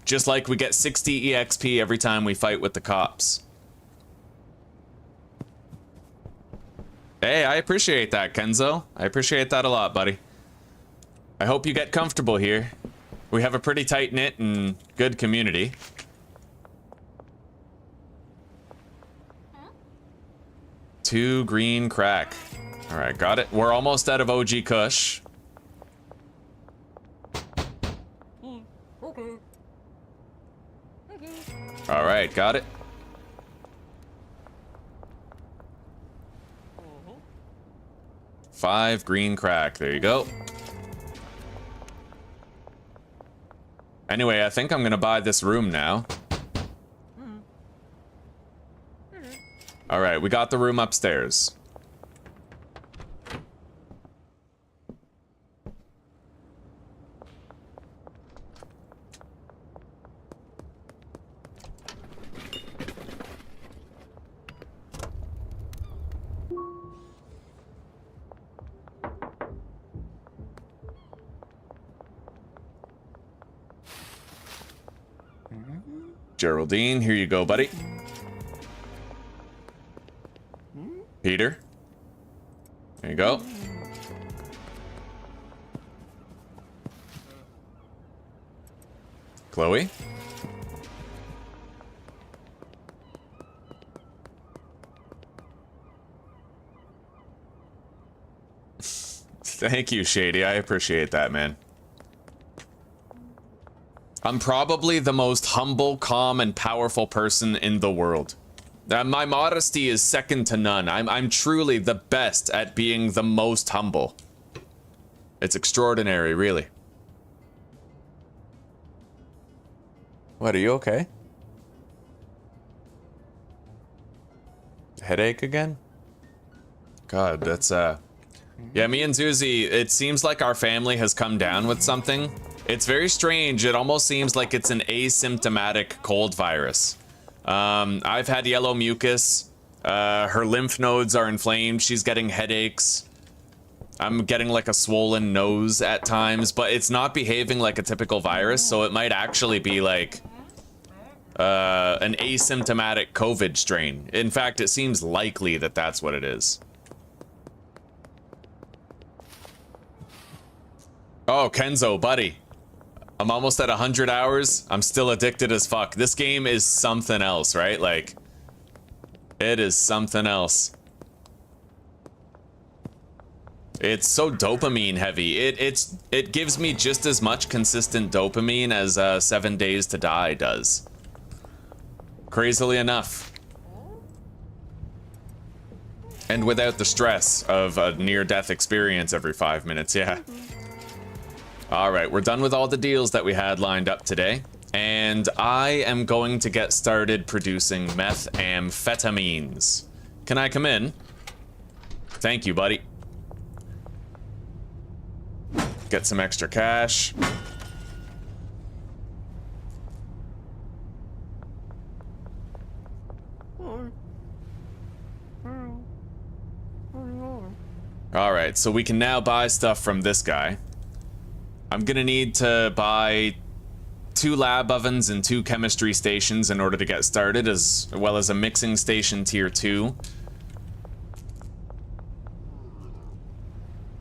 Just like we get 60 EXP every time we fight with the cops. Hey, I appreciate that, Kenzo. I appreciate that a lot, buddy. I hope you get comfortable here. We have a pretty tight-knit and good community. Two green crack. Alright, got it. We're almost out of OG Kush. Alright, got it. Five green crack. There you go. Anyway, I think I'm gonna buy this room now. Alright, we got the room upstairs. Geraldine, here you go, buddy. Peter. There you go. Chloe. Thank you, Shady. I appreciate that, man. I'm probably the most humble, calm, and powerful person in the world. My modesty is second to none. I'm truly the best at being the most humble. It's extraordinary, really. What, are you okay? Headache again? God, that's, Yeah, me and Zuzi, it seems like our family has come down with something. It's very strange. It almost seems like it's an asymptomatic cold virus. I've had yellow mucus. Her lymph nodes are inflamed. She's getting headaches. I'm getting like a swollen nose at times, but it's not behaving like a typical virus, so it might actually be like an asymptomatic COVID strain. In fact, it seems likely that that's what it is. Oh, Kenzo, buddy. I'm almost at 100 hours. I'm still addicted as fuck. This game is something else, right? Like, it is something else. It's so dopamine heavy. It gives me just as much consistent dopamine as 7 Days to Die does. Crazily enough. And without the stress of a near-death experience every 5 minutes, yeah. Alright, we're done with all the deals that we had lined up today. And I am going to get started producing methamphetamines. Can I come in? Thank you, buddy. Get some extra cash. Alright, so we can now buy stuff from this guy. I'm gonna need to buy 2 lab ovens and 2 chemistry stations in order to get started, as well as a mixing station tier 2.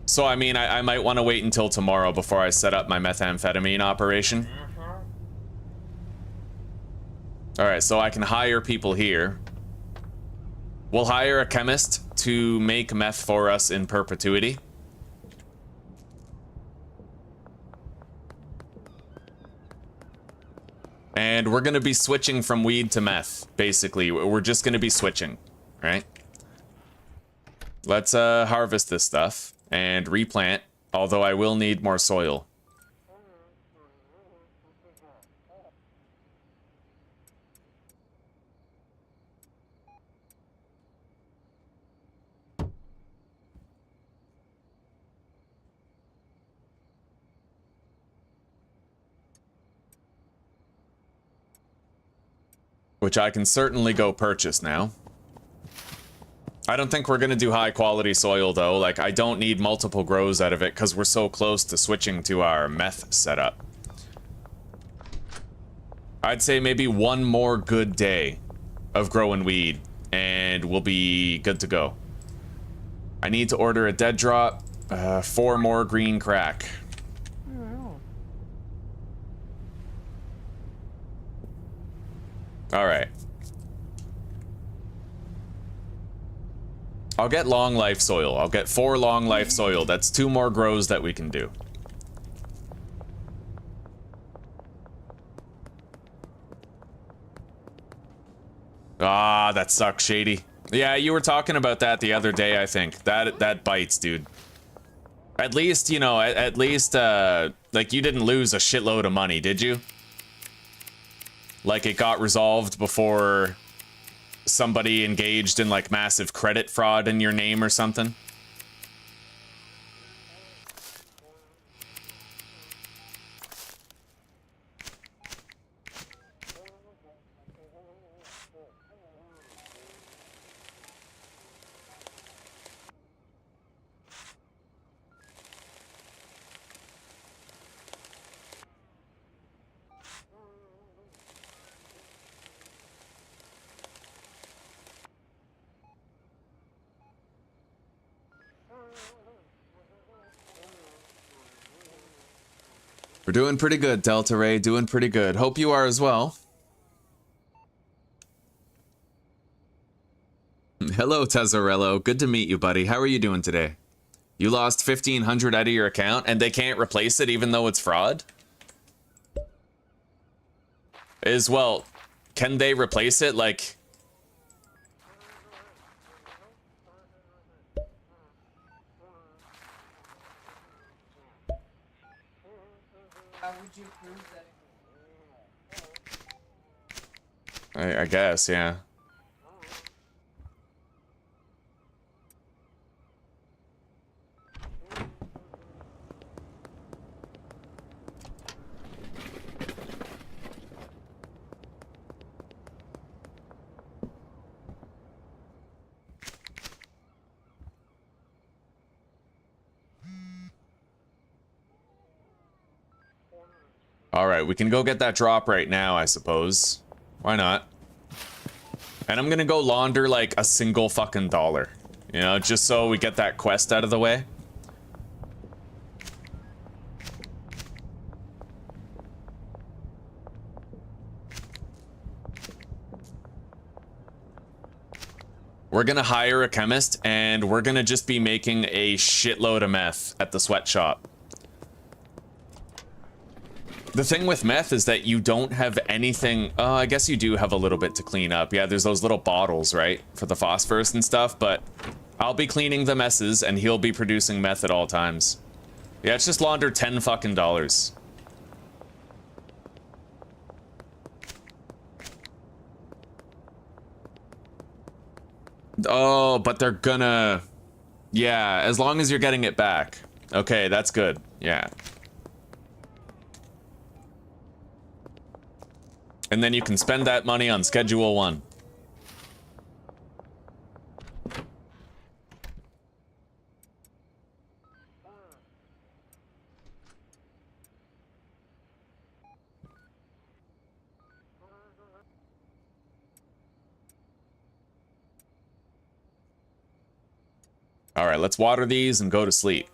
So, I mean, I might want to wait until tomorrow before I set up my methamphetamine operation. All right, so I can hire people here. We'll hire a chemist to make meth for us in perpetuity. And we're gonna be switching from weed to meth, basically. We're just gonna be switching, right? Let's harvest this stuff and replant, although I will need more soil. Which I can certainly go purchase now. I don't think we're gonna do high quality soil though. Like, I don't need multiple grows out of it because we're so close to switching to our meth setup. I'd say maybe one more good day of growing weed and we'll be good to go. I need to order a dead drop, 4 more green crack. All right. I'll get long life soil. I'll get 4 long life soil. That's 2 more grows that we can do. Ah, that sucks, Shady. Yeah, you were talking about that the other day, I think. That bites, dude. At least, you know, at least, like, you didn't lose a shitload of money, did you? Like, it got resolved before somebody engaged in, like, massive credit fraud in your name or something? We're doing pretty good, Delta Ray. Doing pretty good. Hope you are as well. Hello, Tezzarello. Good to meet you, buddy. How are you doing today? You lost 1,500 out of your account, and they can't replace it even though it's fraud? Well, can they replace it? Like... How would you prove that? I guess, yeah. Alright, we can go get that drop right now, I suppose. Why not? And I'm gonna go launder, like, a single fucking dollar. You know, just so we get that quest out of the way. We're gonna hire a chemist, and we're gonna just be making a shitload of meth at the sweatshop. The thing with meth is that you don't have anything... I guess you do have a little bit to clean up. Yeah, there's those little bottles, right? For the phosphorus and stuff, but I'll be cleaning the messes and he'll be producing meth at all times. Yeah, it's just launder 10 fucking dollars. Oh, but they're gonna... Yeah, as long as you're getting it back. Okay, that's good. Yeah. And then you can spend that money on Schedule 1. All right, let's water these and go to sleep.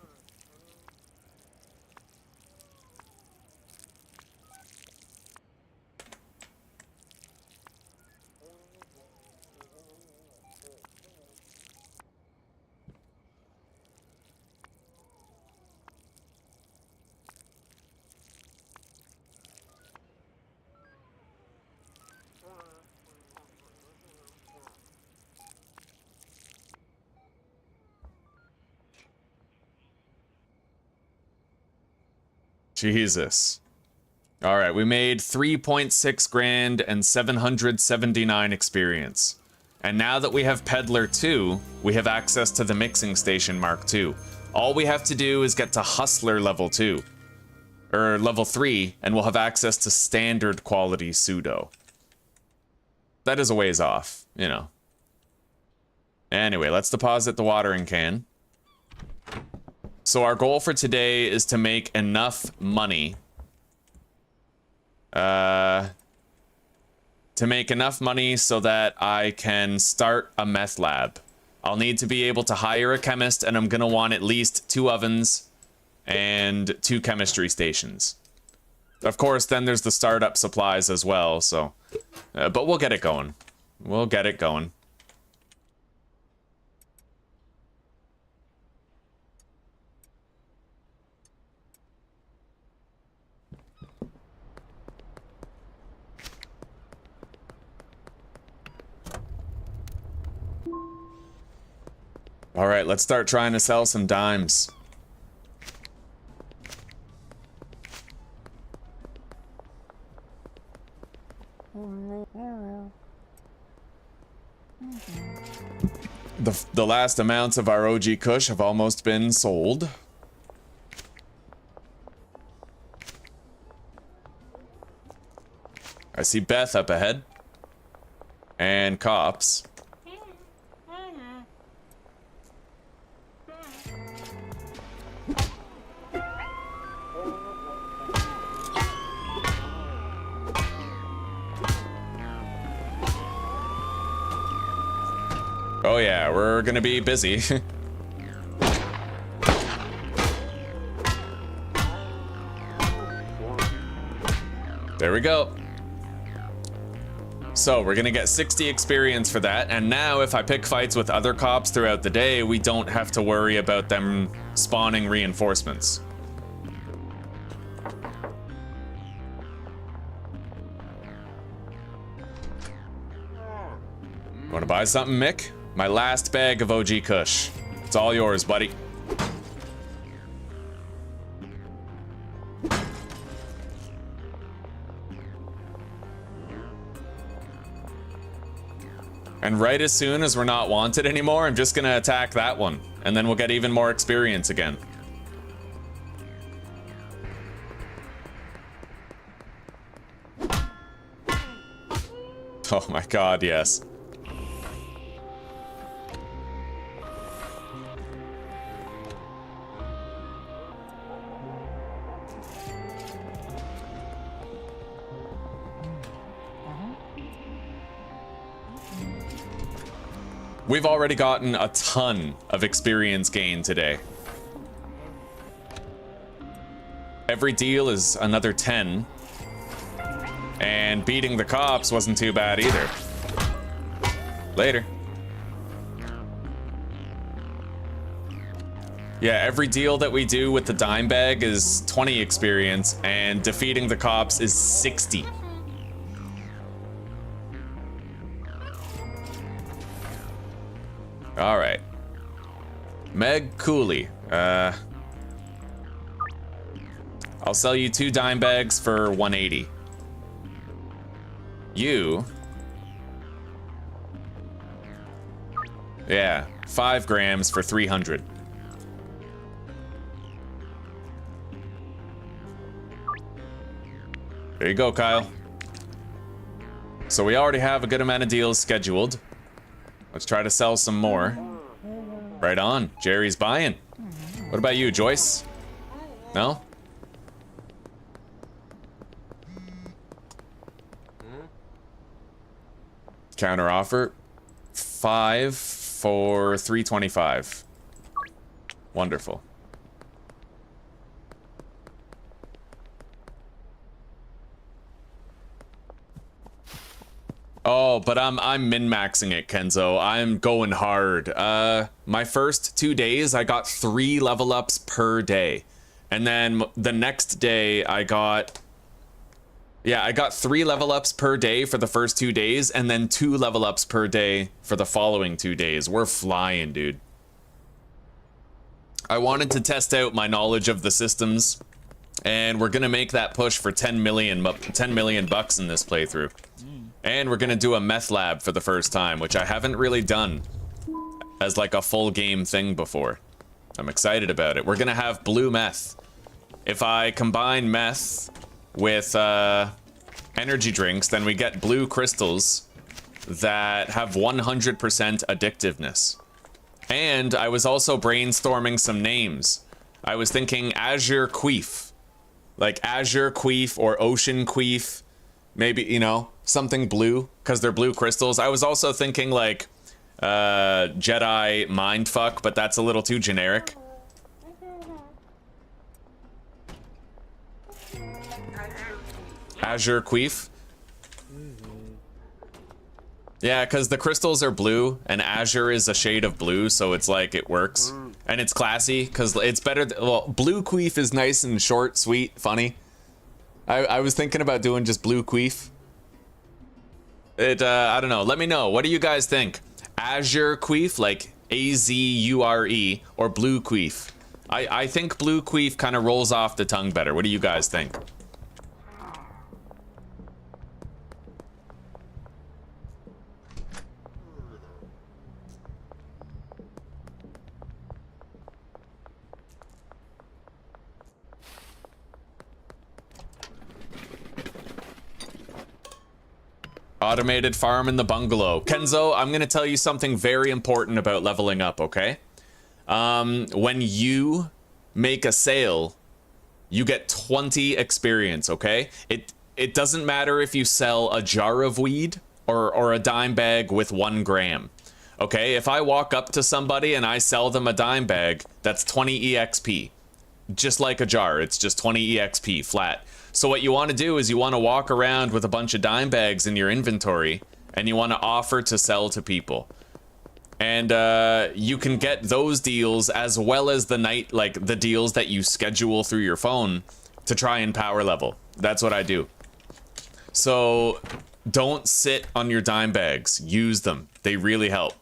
Jesus. All right, we made 3.6 grand and 779 experience. And now that we have Peddler 2, we have access to the mixing station Mark II. All we have to do is get to Hustler level 2. Or level 3, and we'll have access to standard quality pseudo. That is a ways off, you know. Anyway, let's deposit the watering can. So our goal for today is to make enough money. To make enough money so that I can start a meth lab. I'll need to be able to hire a chemist, and I'm gonna want at least 2 ovens and 2 chemistry stations. Of course, then there's the startup supplies as well, so... but we'll get it going. We'll get it going. All right, let's start trying to sell some dimes. The last amounts of our OG Kush have almost been sold. I see Beth up ahead. And cops. Oh yeah, we're gonna be busy. There we go. So we're gonna get 60 experience for that, and now if I pick fights with other cops throughout the day, we don't have to worry about them spawning reinforcements. Wanna buy something, Mick? My last bag of OG Kush. It's all yours, buddy. And right as soon as we're not wanted anymore, I'm just gonna attack that one. And then we'll get even more experience again. Oh my god, yes. We've already gotten a ton of experience gain today. Every deal is another 10. And beating the cops wasn't too bad either. Later. Yeah, every deal that we do with the dime bag is 20 experience, and defeating the cops is 60. All right. Meg Cooley. I'll sell you 2 dime bags for 180. You. Yeah, 5 grams for 300. There you go, Kyle. So we already have a good amount of deals scheduled. Let's try to sell some more. Right on. Jerry's buying. What about you, Joyce? No? Counter offer. 5 for 325. Wonderful. Oh, but I'm min-maxing it, Kenzo. I'm going hard. My first 2 days, I got 3 level ups per day. And then the next day, I got 3 level ups per day for the first 2 days, and then 2 level ups per day for the following 2 days. We're flying, dude. I wanted to test out my knowledge of the systems And we're gonna make that push for 10 million bucks in this playthrough. And we're gonna do a meth lab for the first time, which I haven't really done as like a full game thing before. I'm excited about it. We're gonna have blue meth. If I combine meth with energy drinks, then we get blue crystals that have 100% addictiveness. And I was also brainstorming some names. I was thinking Azure Queef. Like Azure Queef or Ocean Queef. Maybe, you know, something blue, because they're blue crystals. I was also thinking like Jedi Mindfuck, but that's a little too generic. Azure Queef. Yeah, because the crystals are blue, and Azure is a shade of blue, so it's like, it works. And it's classy, because it's better, well, blue queef is nice and short, sweet, funny. I was thinking about doing just blue queef. I don't know, let me know, what do you guys think? Azure queef, like A-Z-U-R-E, or blue queef? I think blue queef kind of rolls off the tongue better. What do you guys think? Automated farm in the bungalow. Kenzo, I'm gonna tell you something very important about leveling up, okay? When you make a sale, you get 20 experience, okay? It doesn't matter if you sell a jar of weed or a dime bag with 1 gram. Okay, if I walk up to somebody and I sell them a dime bag, that's 20 EXP. Just like a jar, it's just 20 EXP flat. So what you want to do is you want to walk around with a bunch of dime bags in your inventory, and you want to offer to sell to people. And you can get those deals as well as the deals that you schedule through your phone to try and power level. That's what I do. So don't sit on your dime bags. Use them. They really help.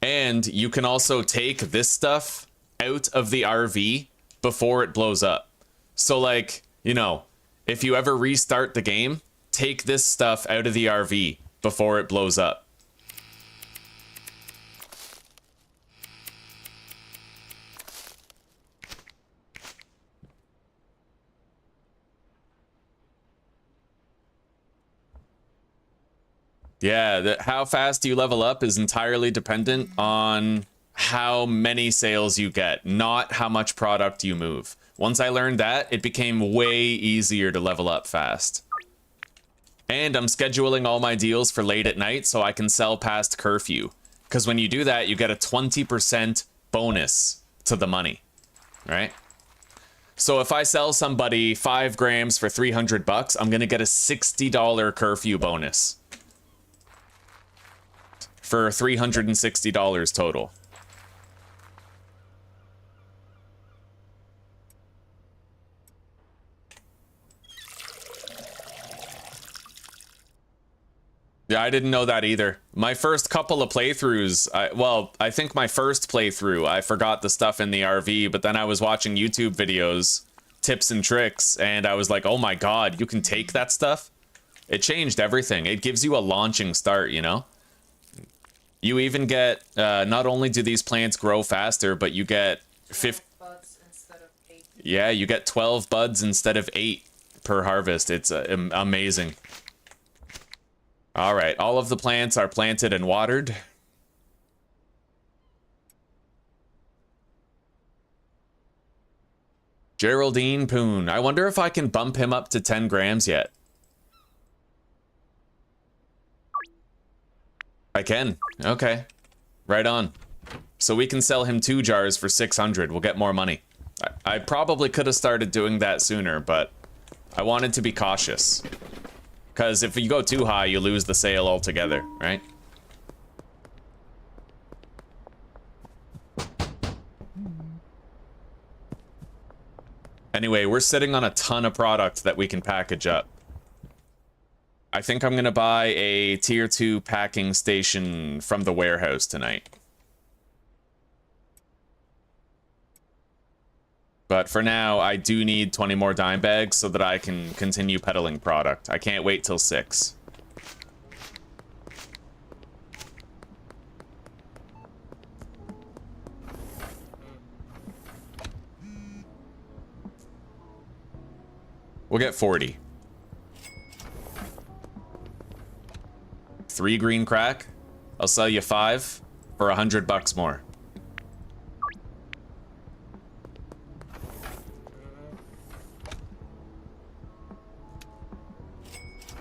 And you can also take this stuff out of the RV before it blows up. So like, you know, if you ever restart the game, take this stuff out of the RV before it blows up. Yeah, how fast you level up is entirely dependent on how many sales you get, not how much product you move. Once I learned that, it became way easier to level up fast. And I'm scheduling all my deals for late at night so I can sell past curfew. Because when you do that, you get a 20% bonus to the money, right? So if I sell somebody 5 grams for 300 bucks, I'm gonna get a $60 curfew bonus. For $360 total. Yeah, I didn't know that either. My first couple of playthroughs, I think my first playthrough, I forgot the stuff in the RV, but then I was watching YouTube videos, tips and tricks, and I was like, oh my god, you can take that stuff? It changed everything. It gives you a launching start, you know? You even get, not only do these plants grow faster, but you get 12 buds instead of 8. Yeah, you get 12 buds instead of 8 per harvest. It's amazing. All right, all of the plants are planted and watered. Geraldine Poon. I wonder if I can bump him up to 10 grams yet. I can. Okay. Right on. So we can sell him 2 jars for 600. We'll get more money. I probably could have started doing that sooner, but I wanted to be cautious. Because if you go too high, you lose the sale altogether, right? Anyway, we're sitting on a ton of product that we can package up. I think I'm gonna buy a tier 2 packing station from the warehouse tonight. But for now, I do need 20 more dime bags so that I can continue peddling product. I can't wait till 6. We'll get 40. 3 green crack. I'll sell you 5 for $100 more.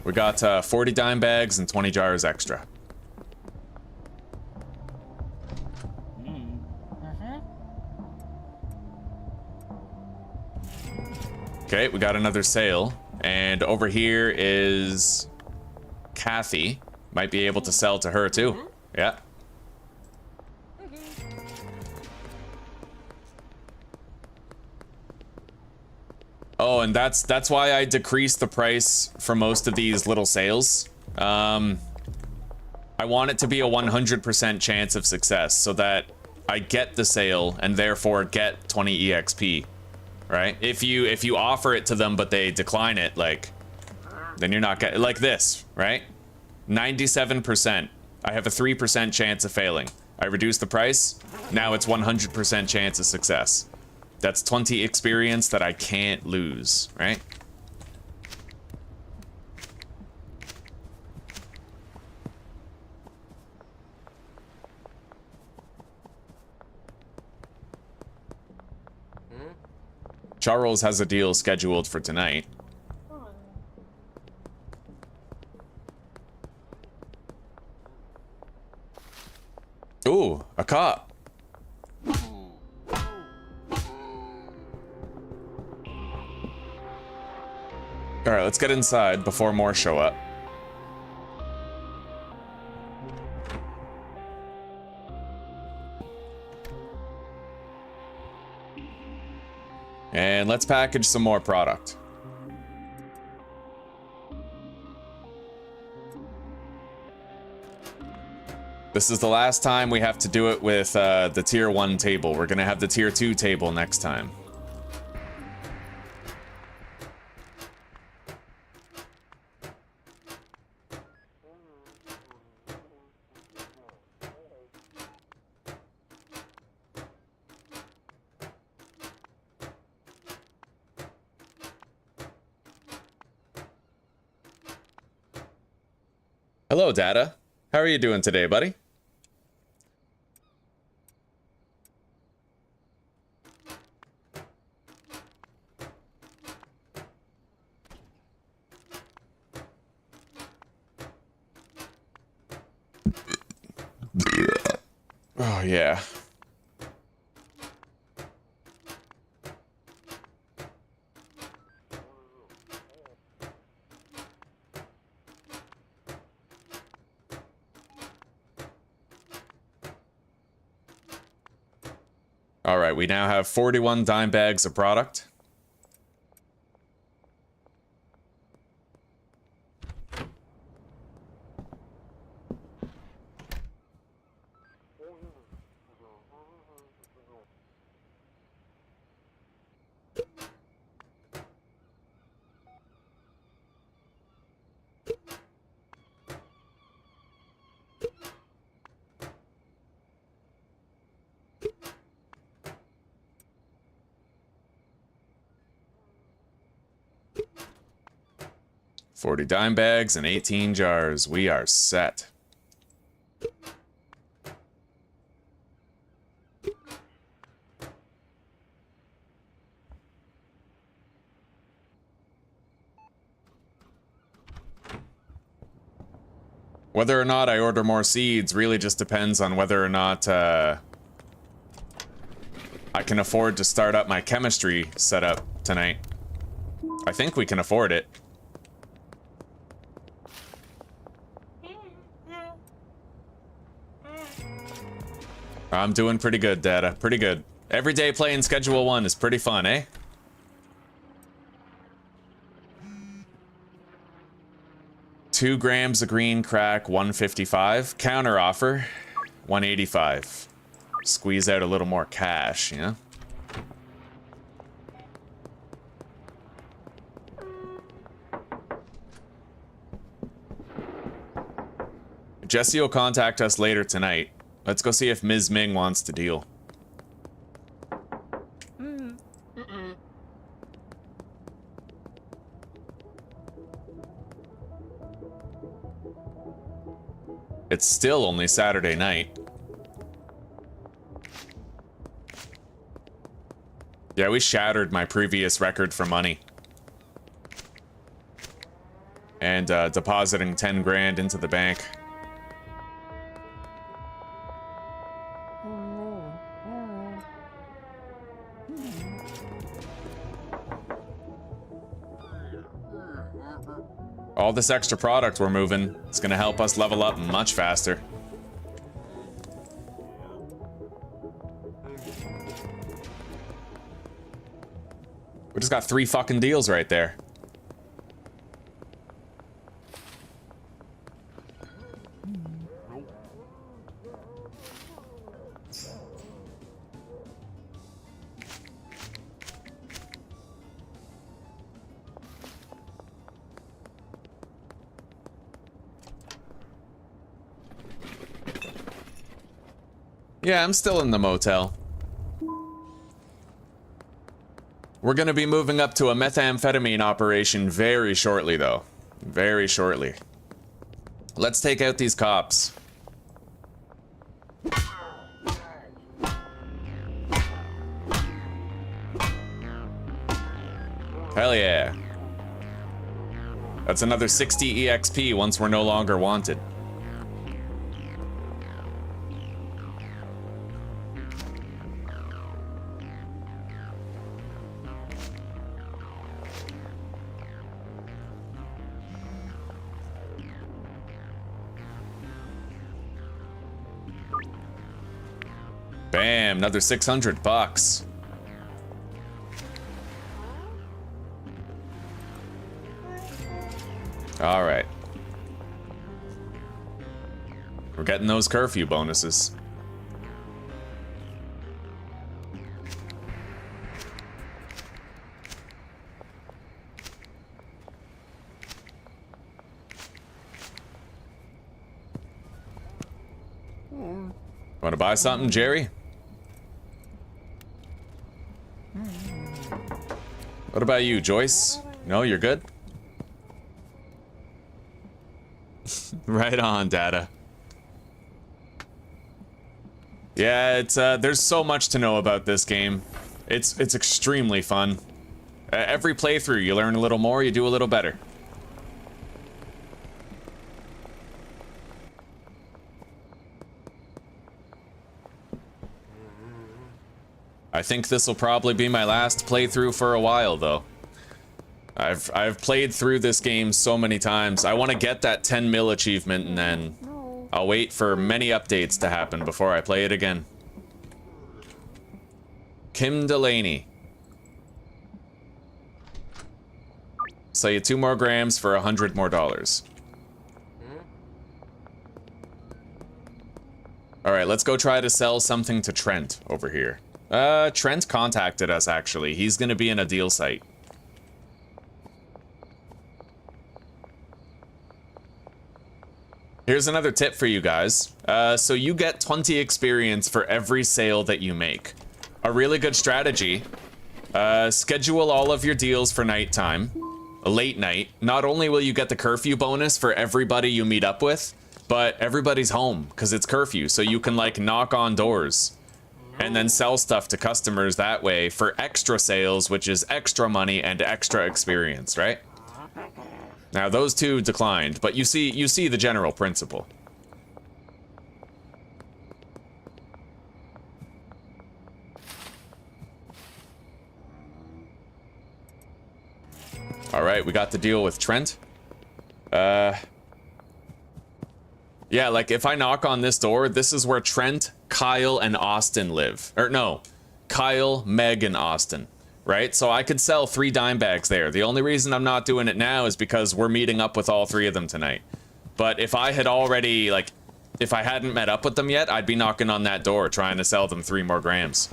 We got 40 dime bags and 20 jars extra. Okay, we got another sale. And over here is Kathy. Might be able to sell to her too. Yeah. Oh, and that's why I decreased the price for most of these little sales. I want it to be a 100% chance of success so that I get the sale and therefore get 20 EXP, right? If you offer it to them but they decline it, like, then you're not getting, like this, right? 97%. I have a 3% chance of failing. I reduce the price. Now it's 100% chance of success. That's 20 experience that I can't lose, right? Charles has a deal scheduled for tonight. Ooh, a cop. All right, let's get inside before more show up. And let's package some more product. This is the last time we have to do it with the tier 1 table. We're gonna have the tier 2 table next time. Hello, Data. How are you doing today, buddy? Oh, yeah. All right, we now have 41 dime bags of product. $40 dime bags and 18 jars. We are set. Whether or not I order more seeds really just depends on whether or not I can afford to start up my chemistry setup tonight. I think we can afford it. I'm doing pretty good, Data. Pretty good. Every day playing Schedule 1 is pretty fun, eh? 2 grams of green crack, 155. Counter offer, 185. Squeeze out a little more cash, you know? Jesse will contact us later tonight. Let's go see if Ms. Ming wants to deal. It's still only Saturday night. Yeah, we shattered my previous record for money. And depositing 10 grand into the bank. All this extra product we're moving, it's gonna help us level up much faster. We just got 3 fucking deals right there. Yeah, I'm still in the motel. We're gonna be moving up to a methamphetamine operation very shortly, though. Very shortly. Let's take out these cops. Hell yeah. That's another 60 EXP once we're no longer wanted. Bam, another 600 bucks. All right. We're getting those curfew bonuses. Want to buy something, Jerry? What about you, Joyce? No, you're good? Right on, Data. Yeah, it's there's so much to know about this game. It's extremely fun. Every playthrough, you learn a little more, you do a little better. I think this will probably be my last playthrough for a while, though. I've played through this game so many times. I want to get that 10 mil achievement, and then I'll wait for many updates to happen before I play it again. Kim Delaney. Sell you 2 more grams for $100 more. All right, let's go try to sell something to Trent over here. Trent contacted us, actually. He's gonna be in a deal site. Here's another tip for you guys. So you get 20 experience for every sale that you make. A really good strategy. Schedule all of your deals for nighttime. A late night. Not only will you get the curfew bonus for everybody you meet up with, but everybody's home, because it's curfew, so you can, like, knock on doors. And then sell stuff to customers that way for extra sales, which is extra money and extra experience, right? Now those 2 declined, but you see the general principle. All right, we got the deal with Trent. Yeah, like if I knock on this door, this is where Trent, Kyle, and Austin live. Or no, Kyle, Meg, and Austin. right? So I could sell 3 dime bags there. The only reason I'm not doing it now is because we're meeting up with all 3 of them tonight. But if I had already, like, if I hadn't met up with them yet, I'd be knocking on that door trying to sell them 3 more grams.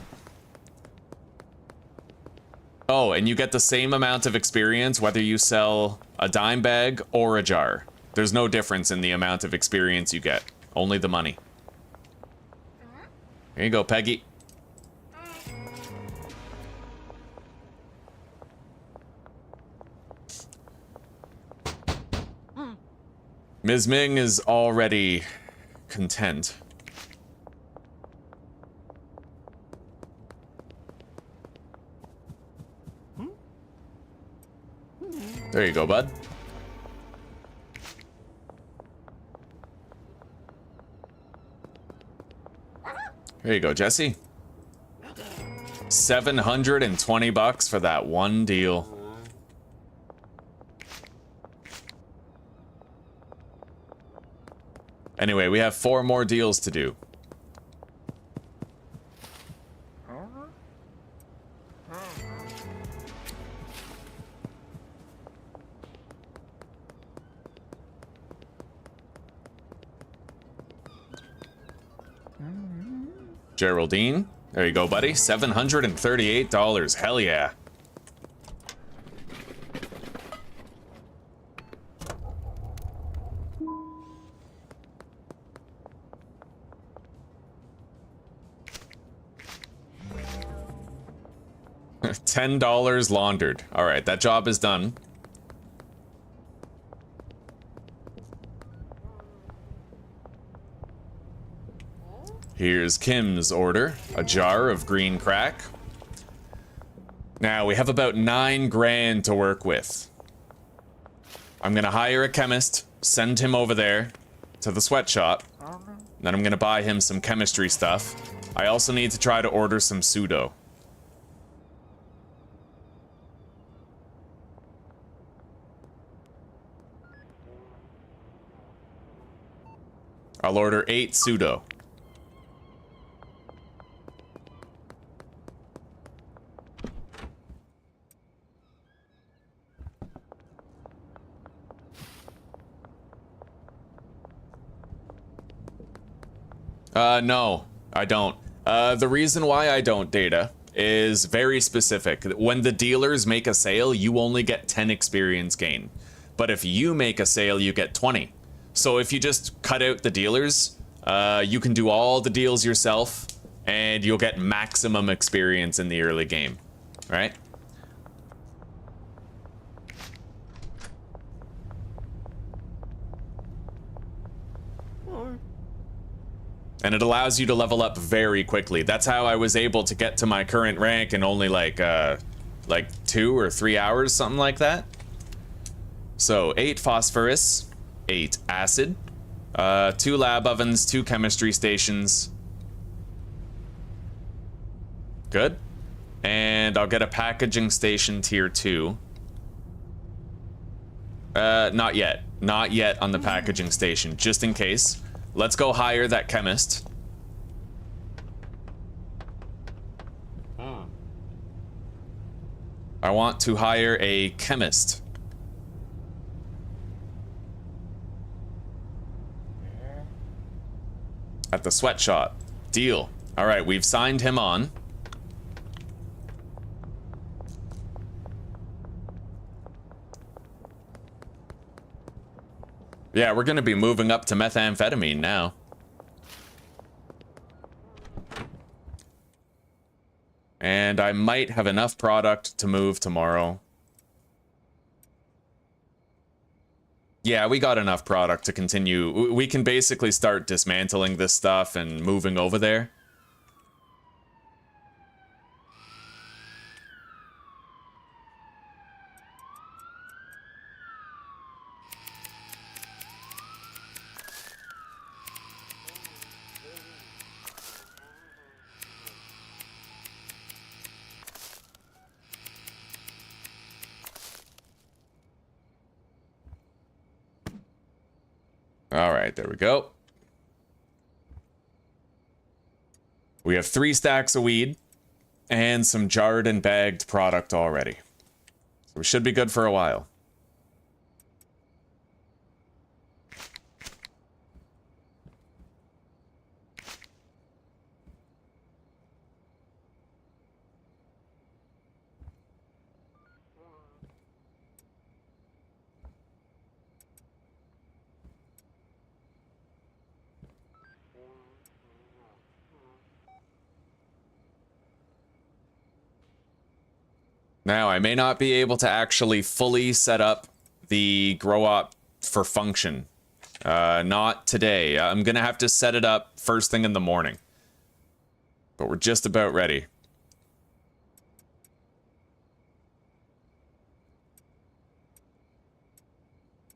Oh, and you get the same amount of experience whether you sell a dime bag or a jar. There's no difference in the amount of experience you get. Only the money. Here you go, Peggy. Ms. Ming is already content. There you go, bud. There you go, Jesse. 720 bucks for that one deal. Anyway, we have 4 more deals to do. Geraldine, there you go, buddy. $738. Hell yeah. $10 laundered. All right, that job is done. Here's Kim's order, a jar of green crack. Now, we have about 9 grand to work with. I'm gonna hire a chemist, send him over there to the sweatshop. Then I'm gonna buy him some chemistry stuff. I also need to try to order some pseudo. I'll order 8 pseudo. No, I don't. The reason why I don't, Data, is very specific. When the dealers make a sale, you only get 10 experience gain. But if you make a sale, you get 20. So if you just cut out the dealers, you can do all the deals yourself, and you'll get maximum experience in the early game, right? And it allows you to level up very quickly. That's how I was able to get to my current rank in only like 2 or 3 hours, something like that. So 8 phosphorus, 8 acid, 2 lab ovens, 2 chemistry stations. Good. And I'll get a packaging station tier 2. Not yet. Not yet on the packaging station, just in case. Let's go hire that chemist. I want to hire a chemist. At the sweatshop. Deal. All right, we've signed him on. Yeah, we're gonna be moving up to methamphetamine now. And I might have enough product to move tomorrow. Yeah, we got enough product to continue. We can basically start dismantling this stuff and moving over there. All right, there we go. We have 3 stacks of weed and some jarred and bagged product already. So we should be good for a while. Now, I may not be able to actually fully set up the grow op for function. Not today. I'm gonna have to set it up first thing in the morning. But we're just about ready.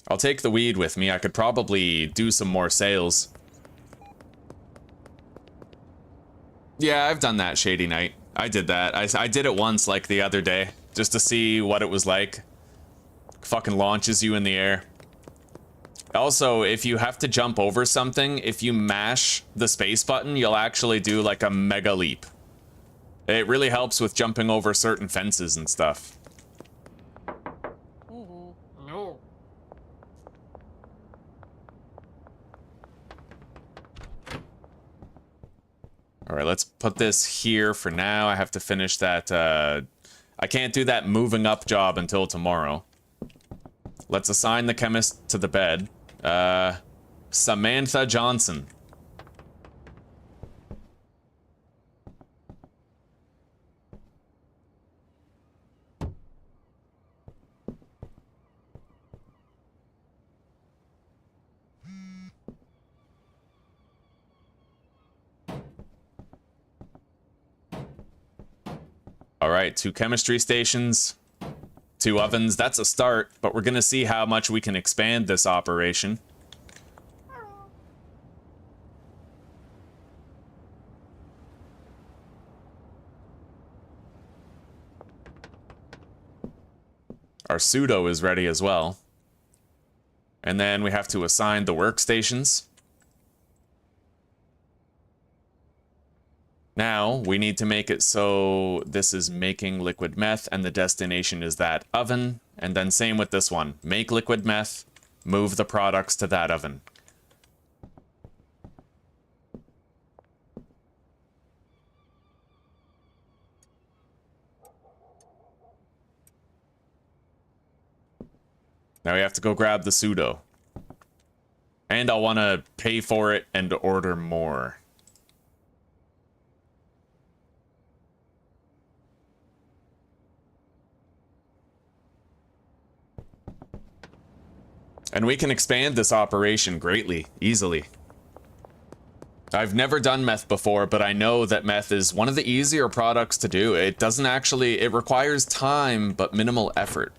I'll take the weed with me. I could probably do some more sales. Yeah, I've done that, Shady Knight. I did that. I did it once, like, the other day, just to see what it was like. Fucking launches you in the air. Also, if you have to jump over something, if you mash the space button, you'll actually do, like, a mega leap. It really helps with jumping over certain fences and stuff. No. Alright, let's put this here for now. I have to finish that, I can't do that moving up job until tomorrow. Let's assign the chemist to the bed. Samantha Johnson. Alright, 2 chemistry stations, 2 ovens. That's a start, but we're gonna see how much we can expand this operation. Our pseudo is ready as well. And then we have to assign the workstations. Now, we need to make it so this is making liquid meth, and the destination is that oven, and then same with this one. Make liquid meth, move the products to that oven. Now we have to go grab the pseudo. And I'll want to pay for it and order more. And we can expand this operation greatly, easily. I've never done meth before, but I know that meth is one of the easier products to do. It doesn't actually, it requires time, but minimal effort.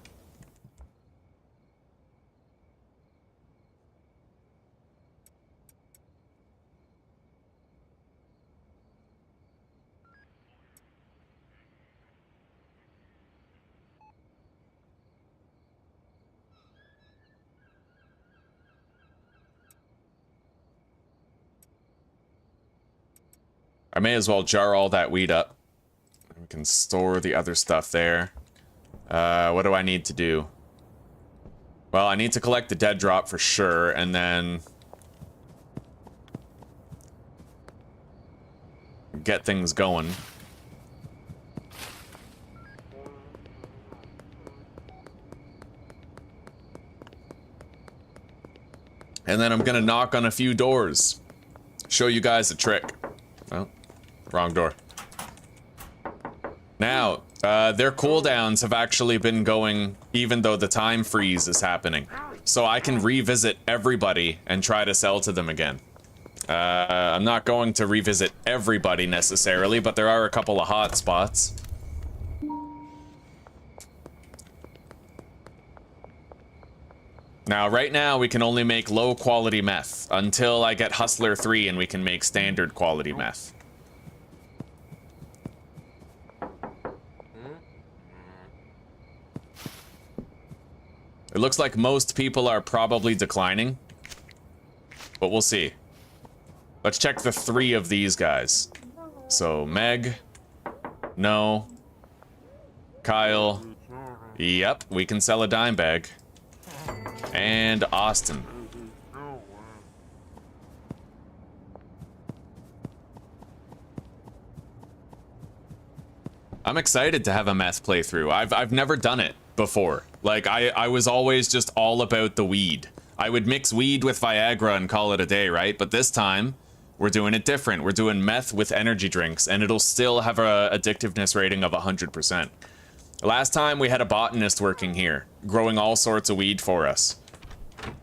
I may as well jar all that weed up. We can store the other stuff there. What do I need to do? Well, I need to collect the dead drop for sure, and then get things going. And then I'm gonna knock on a few doors. Show you guys a trick. Oh. Wrong door. Now, their cooldowns have actually been going even though the time freeze is happening. So I can revisit everybody and try to sell to them again. I'm not going to revisit everybody necessarily, but there are a couple of hot spots. Now, right now, we can only make low quality meth until I get Hustler 3 and we can make standard quality meth. It looks like most people are probably declining, but we'll see. Let's check the 3 of these guys. So, Meg, No. Kyle. Yep, we can sell a dime bag. And Austin. I'm excited to have a meth playthrough. I've never done it before. Like, I was always just all about the weed. I would mix weed with Viagra and call it a day, right? But this time, we're doing it different. We're doing meth with energy drinks, and it'll still have a addictiveness rating of 100%. Last time, we had a botanist working here, growing all sorts of weed for us.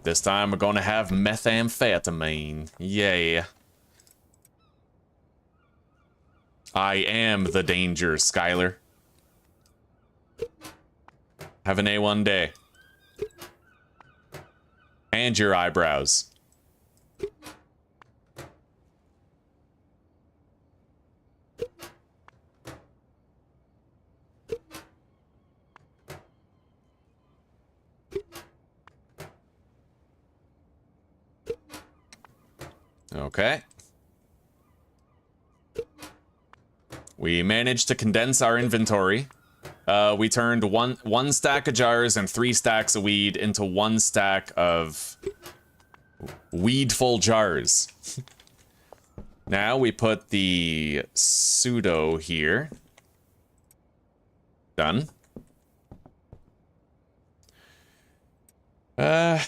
This time, we're gonna have methamphetamine. Yay. I am the danger, Skylar. Have an A1 day. And your eyebrows. Okay. We managed to condense our inventory. We turned one stack of jars and 3 stacks of weed into 1 stack of weedful jars. Now we put the pseudo here. Done. I'll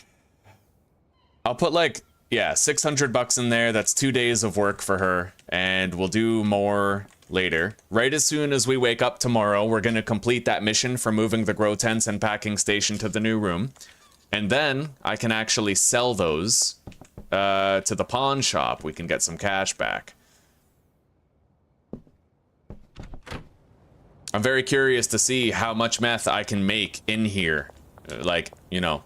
put like, yeah, 600 bucks in there. That's 2 days of work for her, and we'll do more later. Right as soon as we wake up tomorrow, we're going to complete that mission for moving the grow tents and packing station to the new room. And then I can actually sell those to the pawn shop. We can get some cash back. I'm very curious to see how much meth I can make in here, like, you know,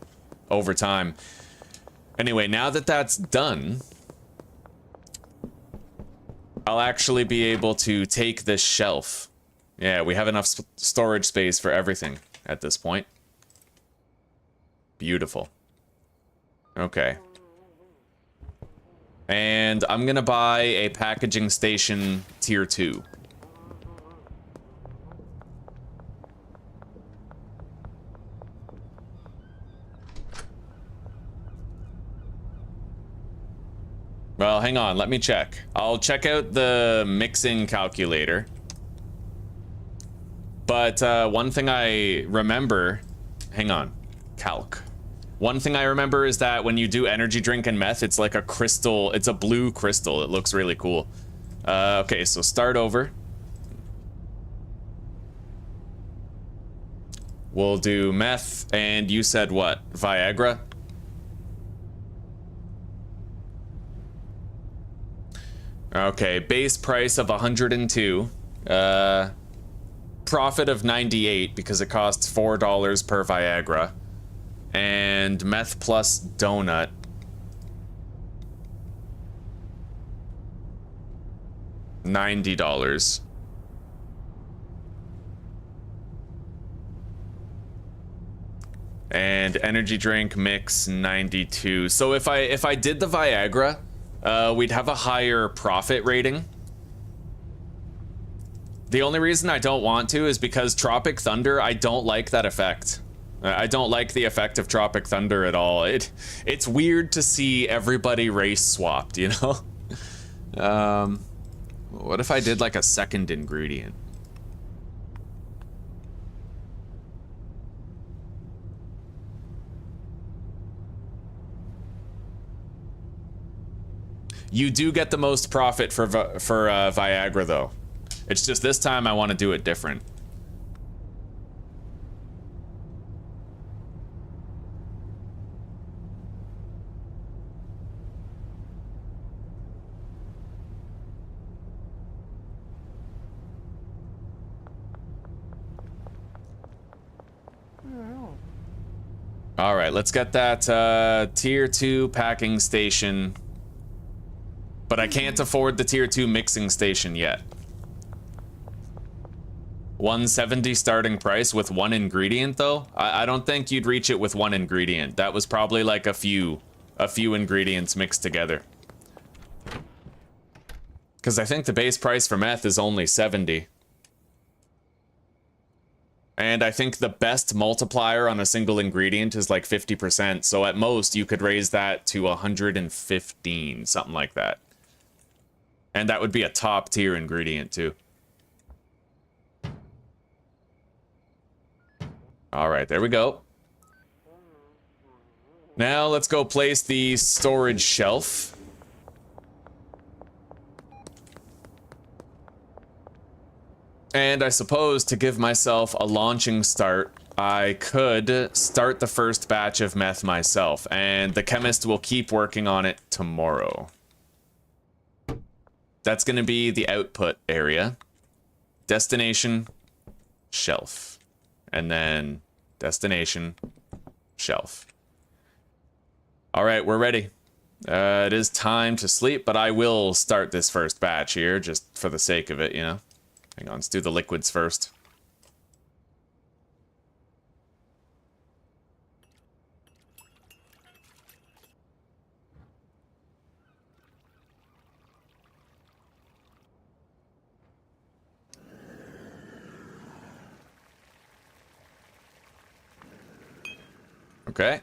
over time. Anyway, now that that's done, I'll actually be able to take this shelf. Yeah, we have enough storage space for everything at this point. Beautiful. Okay. And I'm gonna buy a packaging station tier 2. Well, hang on, let me check. I'll check out the mixing calculator. But one thing I remember, hang on, calc. One thing I remember is that when you do energy drink and meth, it's like a crystal, it's a blue crystal. It looks really cool. Okay, so start over. We'll do meth, and you said what? Viagra? Okay, base price of 102. Profit of 98 because it costs $4 per Viagra. And meth plus donut. $90. And energy drink mix 92. So if I did the Viagra, we'd have a higher profit rating. The only reason I don't want to is because Tropic Thunder, I don't like that effect. I don't like the effect of Tropic Thunder at all. It's weird to see everybody race swapped, you know? What if I did like a second ingredient? You do get the most profit for Viagra, though. It's just this time I want to do it different. All right, let's get that tier 2 packing station. But I can't afford the tier 2 mixing station yet. 170 starting price with 1 ingredient, though? I don't think you'd reach it with 1 ingredient. That was probably like a few ingredients mixed together. Because I think the base price for meth is only 70. And I think the best multiplier on a single ingredient is like 50%. So at most, you could raise that to 115, something like that. And that would be a top tier ingredient too. All right, there we go. Now let's go place the storage shelf. And I suppose to give myself a launching start, I could start the first batch of meth myself, and the chemist will keep working on it tomorrow. That's going to be the output area. Destination, shelf. And then destination, shelf. All right, we're ready. It is time to sleep, but I will start this first batch here, just for the sake of it, you know? Hang on, let's do the liquids first. Okay.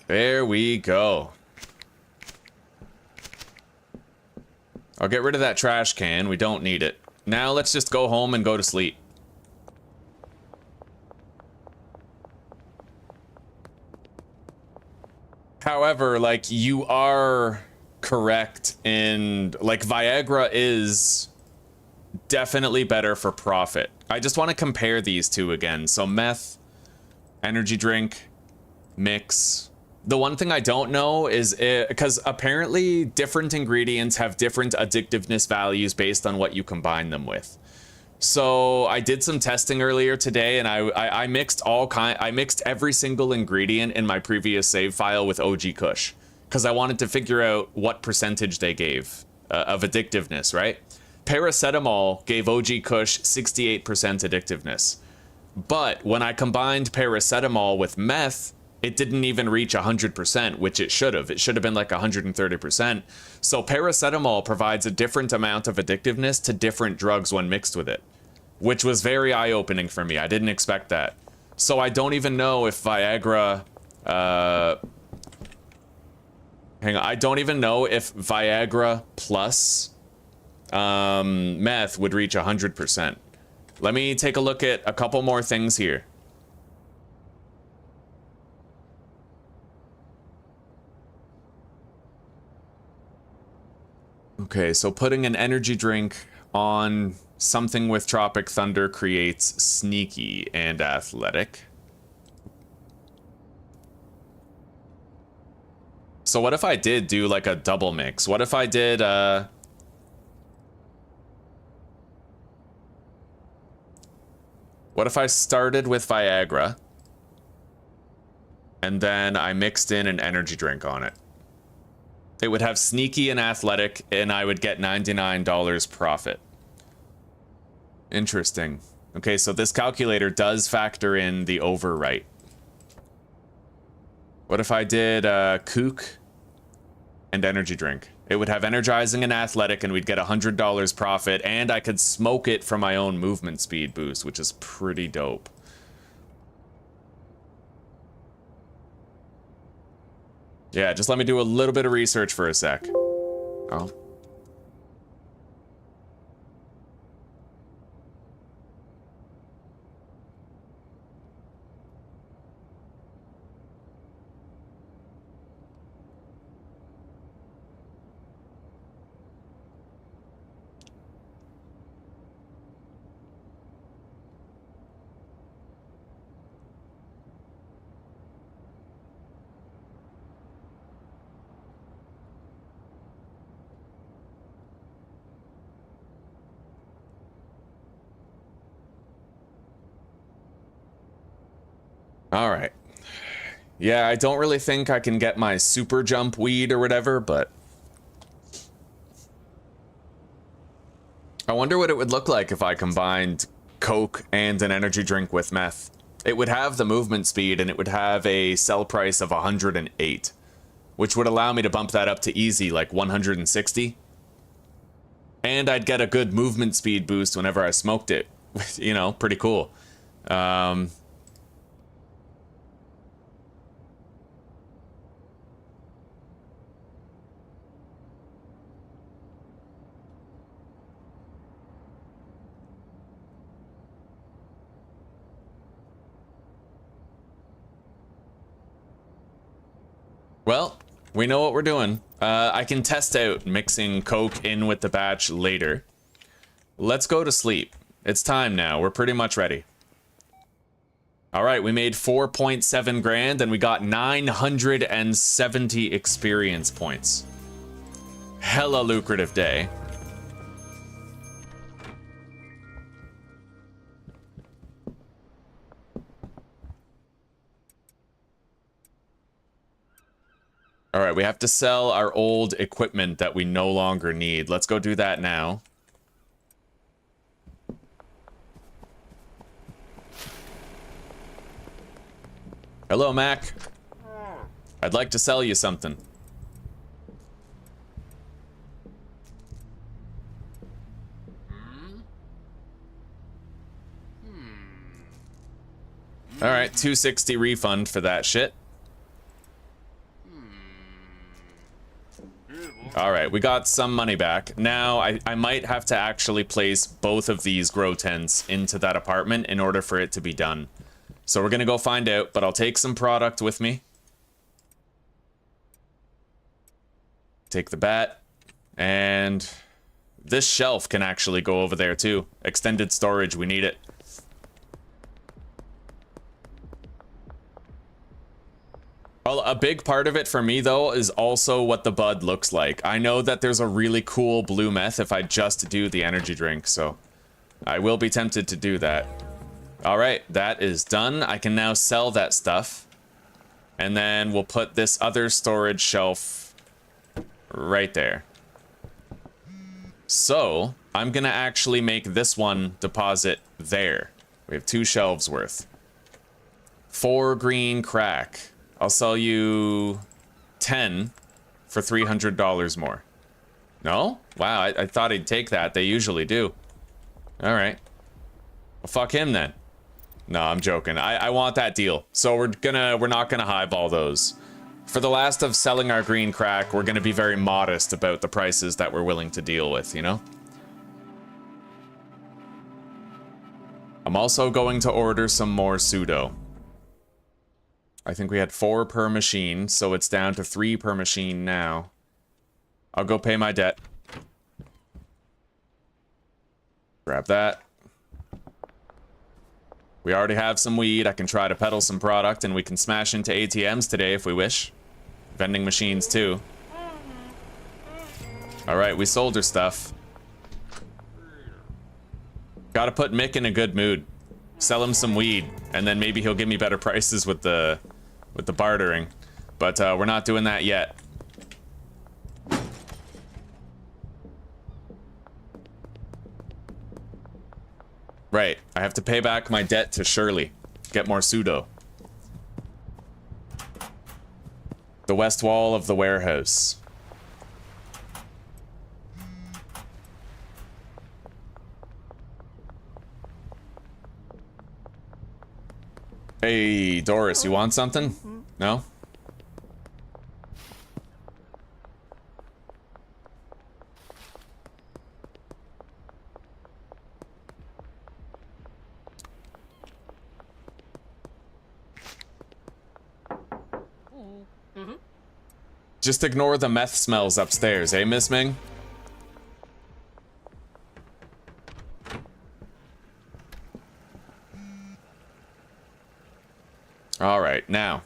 There we go. I'll get rid of that trash can. We don't need it. Now let's just go home and go to sleep. However, like, you are correct in, like, Viagra is definitely better for profit. I just want to compare these two again. So meth, energy drink, mix. The one thing I don't know is because apparently different ingredients have different addictiveness values based on what you combine them with. So I did some testing earlier today, and I mixed I mixed every single ingredient in my previous save file with OG Kush because I wanted to figure out what percentage they gave of addictiveness, right? Paracetamol gave OG Kush 68% addictiveness. But when I combined paracetamol with meth, it didn't even reach 100%, which it should have. It should have been like 130%. So paracetamol provides a different amount of addictiveness to different drugs when mixed with it, which was very eye-opening for me. I didn't expect that. So I don't even know if Viagra... hang on. I don't even know if Viagra plus meth would reach 100%. Let me take a look at a couple more things here. Okay, so putting an energy drink on something with Tropic Thunder creates sneaky and athletic. So what if I did do like a double mix? What if I did what if I started with Viagra and then I mixed in an energy drink on it? It would have sneaky and athletic, and I would get $99 profit. Interesting. Okay, so this calculator does factor in the overwrite. What if I did kook and energy drink? It would have energizing and athletic, and we'd get $100 profit, and I could smoke it for my own movement speed boost, which is pretty dope. Yeah, just let me do a little bit of research for a sec. Oh. All right. Yeah, I don't really think I can get my super jump weed or whatever, but I wonder what it would look like if I combined Coke and an energy drink with meth. It would have the movement speed and it would have a sell price of 108, which would allow me to bump that up to easy, like 160. And I'd get a good movement speed boost whenever I smoked it. You know, pretty cool. Well, we know what we're doing. I can test out mixing Coke in with the batch later. Let's go to sleep. It's time now. We're pretty much ready. All right, we made 4.7 grand and we got 970 experience points. Hella lucrative day. All right, we have to sell our old equipment that we no longer need. Let's go do that now. Hello, Mac. I'd like to sell you something. All right, 260 refund for that shit. All right, we got some money back. Now, I might have to actually place both of these grow tents into that apartment in order for it to be done. So we're gonna go find out, but I'll take some product with me. Take the bat. And this shelf can actually go over there too. Extended storage, we need it. Well, a big part of it for me, though, is also what the bud looks like. I know that there's a really cool blue meth if I just do the energy drink, so I will be tempted to do that. All right, that is done. I can now sell that stuff. And then we'll put this other storage shelf right there. So, I'm gonna actually make this one deposit there. We have 2 shelves worth. 4 green crack. I'll sell you 10 for $300 more. No? Wow, I thought he'd take that. They usually do. All right. Well, fuck him then. No, I'm joking. I want that deal. So we're not gonna highball those. For the last of selling our green crack, we're gonna be very modest about the prices that we're willing to deal with, you know? I'm also going to order some more pseudo. I think we had 4 per machine, so it's down to 3 per machine now. I'll go pay my debt. Grab that. We already have some weed. I can try to peddle some product, and we can smash into ATMs today if we wish. Vending machines, too. Alright, we sold her stuff. Gotta put Mick in a good mood. Sell him some weed, and then maybe he'll give me better prices with the bartering. But we're not doing that yet. Right, I have to pay back my debt to Shirley. Get more pseudo. The west wall of the warehouse. Hey, Doris, you want something? No? Just ignore the meth smells upstairs, eh, Miss Ming? All right, now.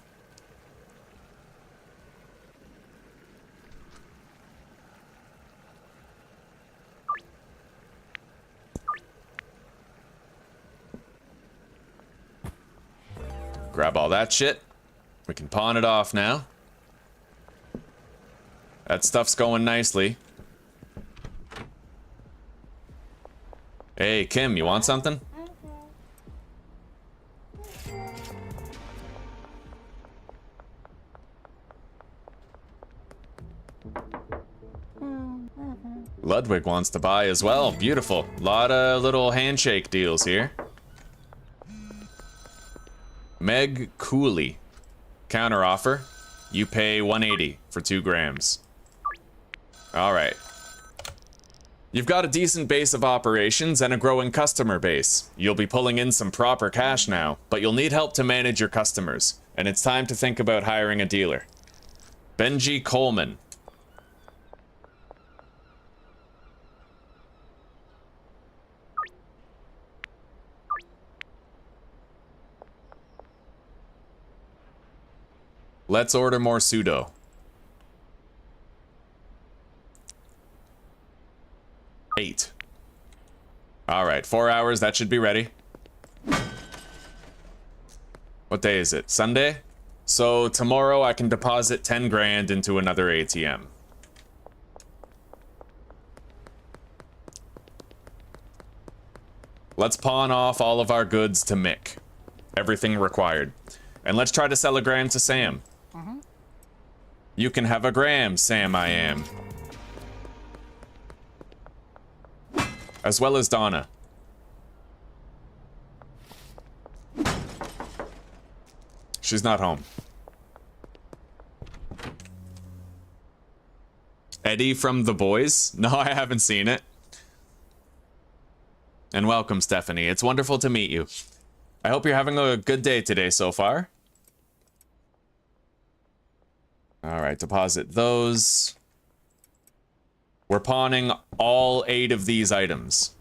Grab all that shit. We can pawn it off now. That stuff's going nicely. Hey, Kim, you want something? Ludwig wants to buy as well. Beautiful. Lot of little handshake deals here. Meg Cooley. Counter offer. You pay 180 for 2 grams. Alright. You've got a decent base of operations and a growing customer base. You'll be pulling in some proper cash now, but you'll need help to manage your customers, and it's time to think about hiring a dealer. Benji Coleman. Let's order more pseudo. $8. Alright, 4 hours, that should be ready. What day is it? Sunday? So tomorrow I can deposit 10 grand into another ATM. Let's pawn off all of our goods to Mick. Everything required. And let's try to sell a gram to Sam. You can have a gram, Sam I am. As well as Donna. She's not home. Eddie from The Boys? No, I haven't seen it. And welcome, Stephanie. It's wonderful to meet you. I hope you're having a good day today so far. Alright, deposit those. We're pawning all 8 of these items.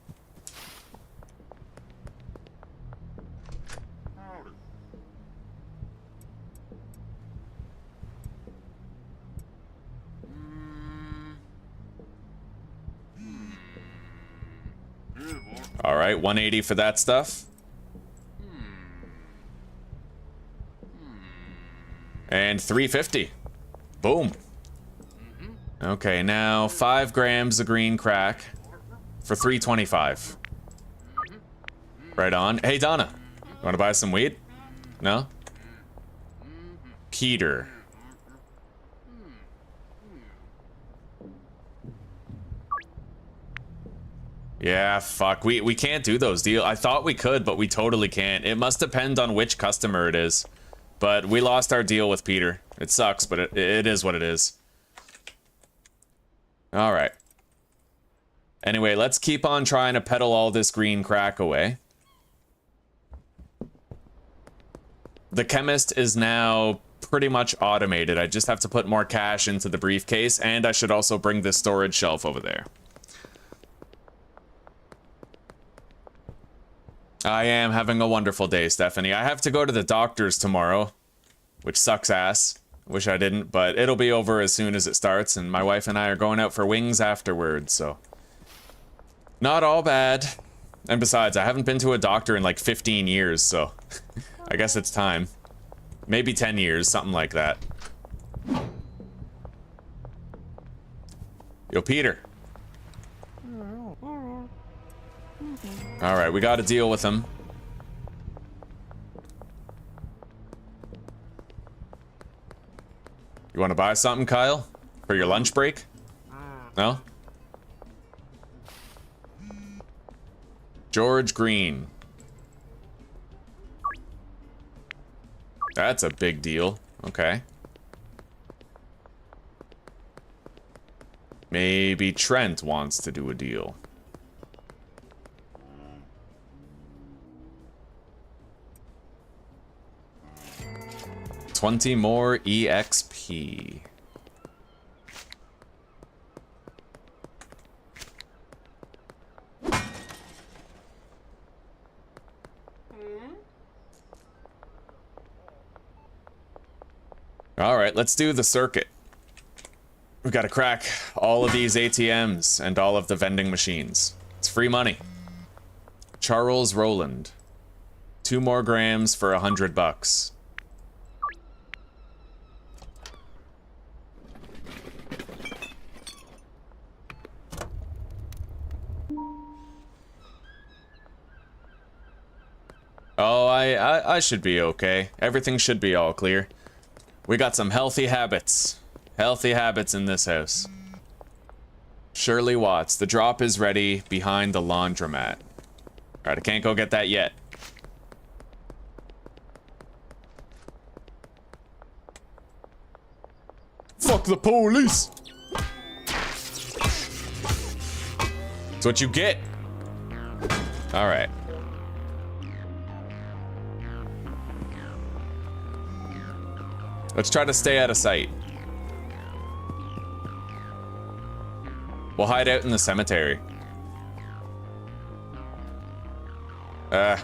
Alright, 180 for that stuff. And 350. Boom. Okay, now 5 grams of green crack for 325. Right on. Hey, Donna, you want to buy some weed? No? Peter. Yeah, fuck. We can't do those deals. I thought we could, but we totally can't. It must depend on which customer it is. But we lost our deal with Peter. It sucks, but it is what it is. Alright. Anyway, let's keep on trying to peddle all this green crack away. The chemist is now pretty much automated. I just have to put more cash into the briefcase, and I should also bring this storage shelf over there. I am having a wonderful day, Stephanie. I have to go to the doctor's tomorrow, which sucks ass. Wish I didn't, but it'll be over as soon as it starts, and my wife and I are going out for wings afterwards, so... Not all bad. And besides, I haven't been to a doctor in like 15 years, so... I guess it's time. Maybe 10 years, something like that. Yo, Peter. Alright, we gotta deal with him. You wanna buy something, Kyle? For your lunch break? No? George Green. That's a big deal. Okay. Maybe Trent wants to do a deal. $20 more EXP. All right, let's do the circuit. We've got to crack all of these ATMs and all of the vending machines. It's free money. Charles Rowland. 2 more grams for $100. Oh, I should be okay. Everything should be all clear. We got some healthy habits. Healthy habits in this house. Shirley Watts, the drop is ready behind the laundromat. Alright, I can't go get that yet. Fuck the police! That's what you get. Alright. Let's try to stay out of sight. We'll hide out in the cemetery.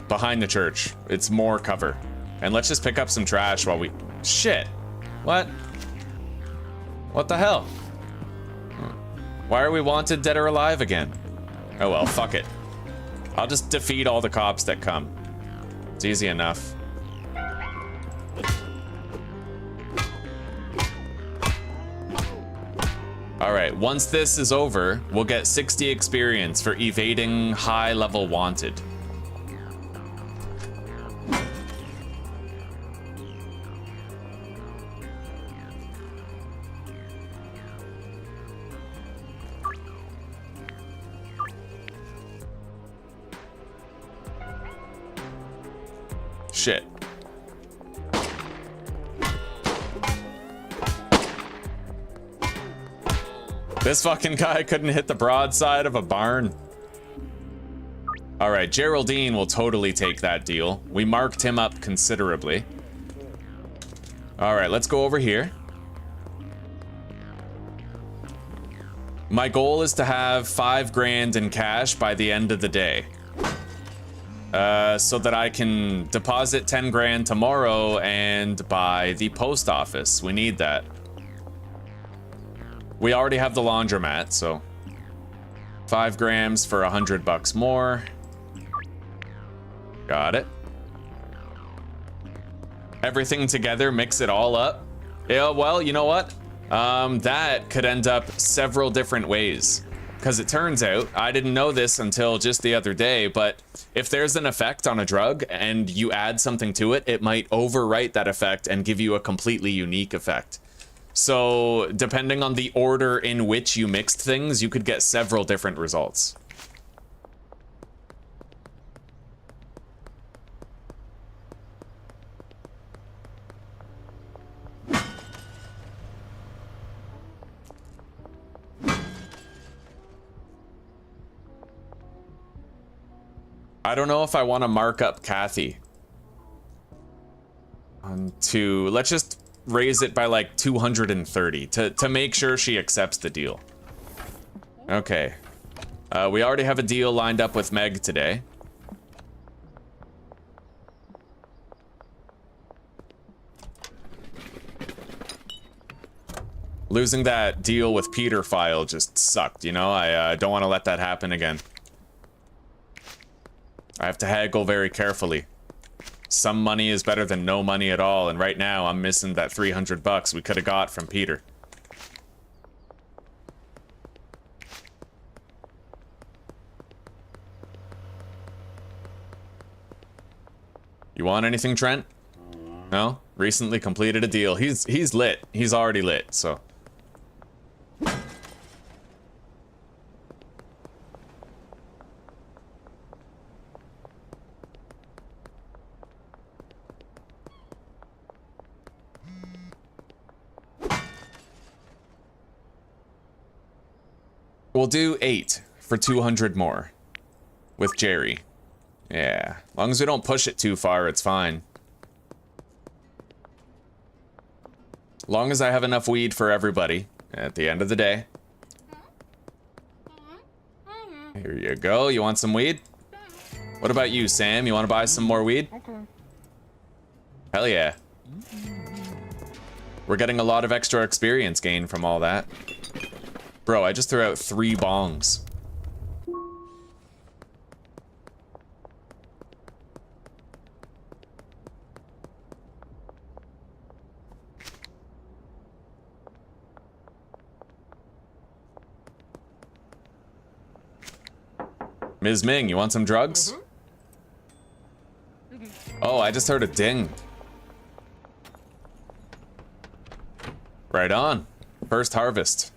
Behind the church. It's more cover. And let's just pick up some trash while we... Shit. What? What the hell? Why are we wanted dead or alive again? Oh well, fuck it. I'll just defeat all the cops that come. It's easy enough. Alright, once this is over, we'll get 60 experience for evading high-level wanted. Shit. This fucking guy couldn't hit the broadside of a barn. All right, Geraldine will totally take that deal. We marked him up considerably. All right, let's go over here. My goal is to have 5 grand in cash by the end of the day. So that I can deposit 10 grand tomorrow and buy the post office. We need that. We already have the laundromat, so 5 grams for $100 more. Got it. Everything together, mix it all up. Yeah, well, you know what? That could end up several different ways. Because it turns out, I didn't know this until just the other day, but if there's an effect on a drug and you add something to it, it might overwrite that effect and give you a completely unique effect. So, depending on the order in which you mixed things, you could get several different results. I don't know if I want to mark up Kathy. Let's just raise it by like 230 to make sure she accepts the deal. Okay. We already have a deal lined up with Meg today. Losing that deal with Peter file just sucked, you know? I don't want to let that happen again. I have to haggle very carefully. Some money is better than no money at all, and right now I'm missing that $300 we could have got from Peter. You want anything, Trent? No? Recently completed a deal. He's lit. He's already lit, so. We'll do 8 for 200 more with Jerry. Yeah, as long as we don't push it too far, it's fine. Long as I have enough weed for everybody at the end of the day. Here you go. You want some weed? What about you, Sam? You want to buy some more weed? Okay. Hell yeah. We're getting a lot of extra experience gain from all that. Bro, I just threw out 3 bongs. Ms. Ming, you want some drugs? Oh, I just heard a ding. Right on. First harvest.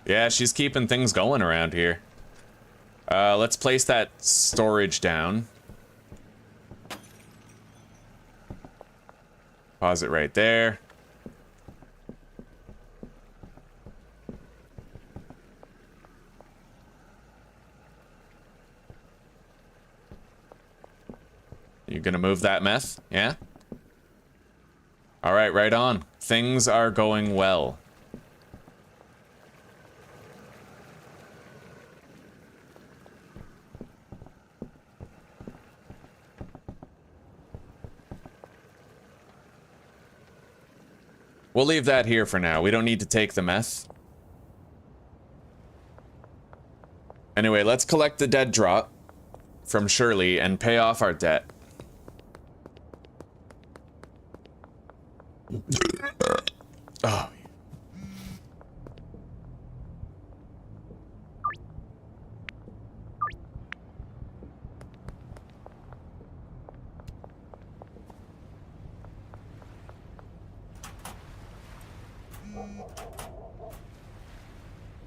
Yeah, she's keeping things going around here. Let's place that storage down. Pause it right there. You gonna move that meth? Yeah? Alright, right on. Things are going well. We'll leave that here for now. We don't need to take the meth. Anyway, let's collect the dead drop from Shirley and pay off our debt. Oh.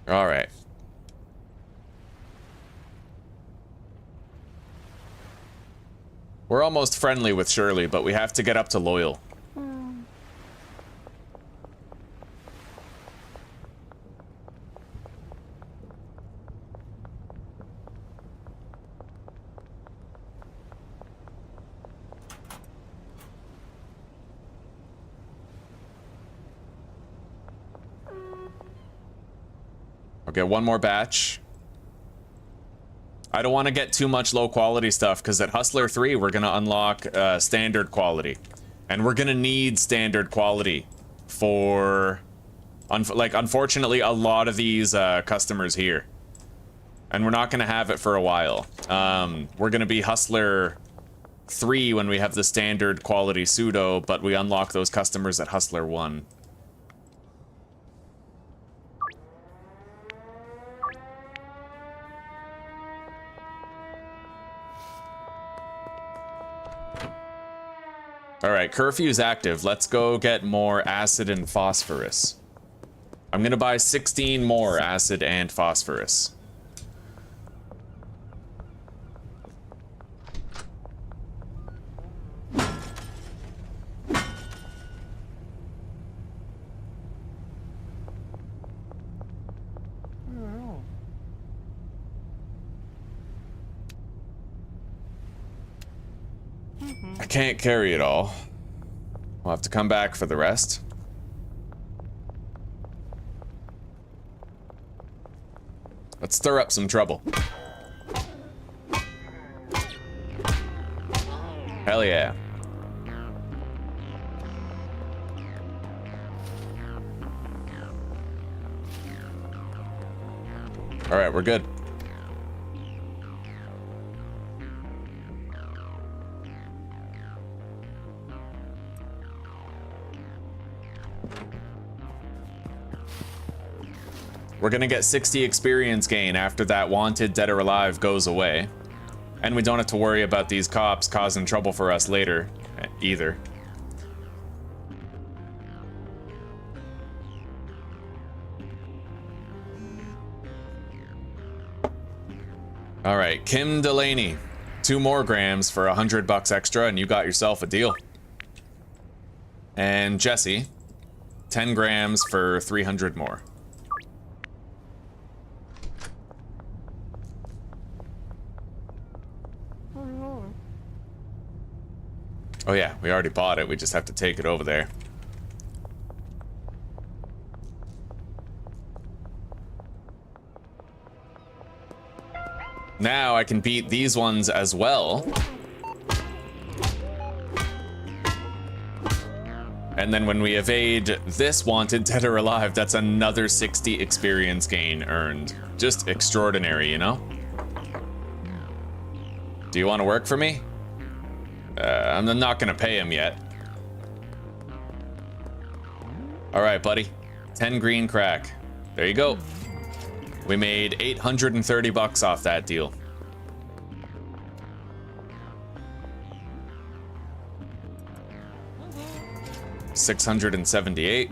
All right. We're almost friendly with Shirley, but we have to get up to loyal. Okay, one more batch. I don't want to get too much low quality stuff because at Hustler 3 we're gonna unlock standard quality, and we're gonna need standard quality for unfortunately a lot of these customers here, and we're not gonna have it for a while. We're gonna be Hustler 3 when we have the standard quality pseudo, but we unlock those customers at Hustler 1. Alright, curfew's active. Let's go get more acid and phosphorus. I'm gonna buy 16 more acid and phosphorus. I can't carry it all. We'll have to come back for the rest. Let's stir up some trouble. Hell yeah. All right, we're good. We're gonna get 60 experience gain after that wanted dead or alive goes away. And we don't have to worry about these cops causing trouble for us later, either. All right, Kim Delaney, 2 more grams for $100 extra, and you got yourself a deal. And Jesse, 10 grams for 300 more. Oh yeah, we already bought it. We just have to take it over there. Now I can beat these ones as well. And then when we evade this wanted dead or alive, that's another 60 experience gain earned. Just extraordinary, you know? Do you want to work for me? I'm not gonna pay him yet. All right, buddy. 10 green crack. There you go. We made $830 off that deal. 678.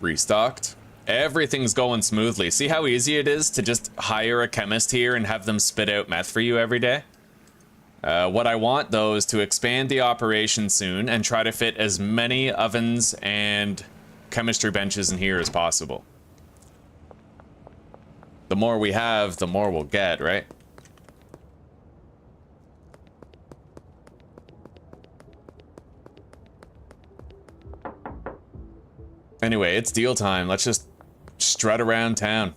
Restocked. Everything's going smoothly. See how easy it is to just hire a chemist here and have them spit out meth for you every day? What I want, though, is to expand the operation soon and try to fit as many ovens and chemistry benches in here as possible. The more we have, the more we'll get, right? Anyway, it's deal time. Let's just strut around town.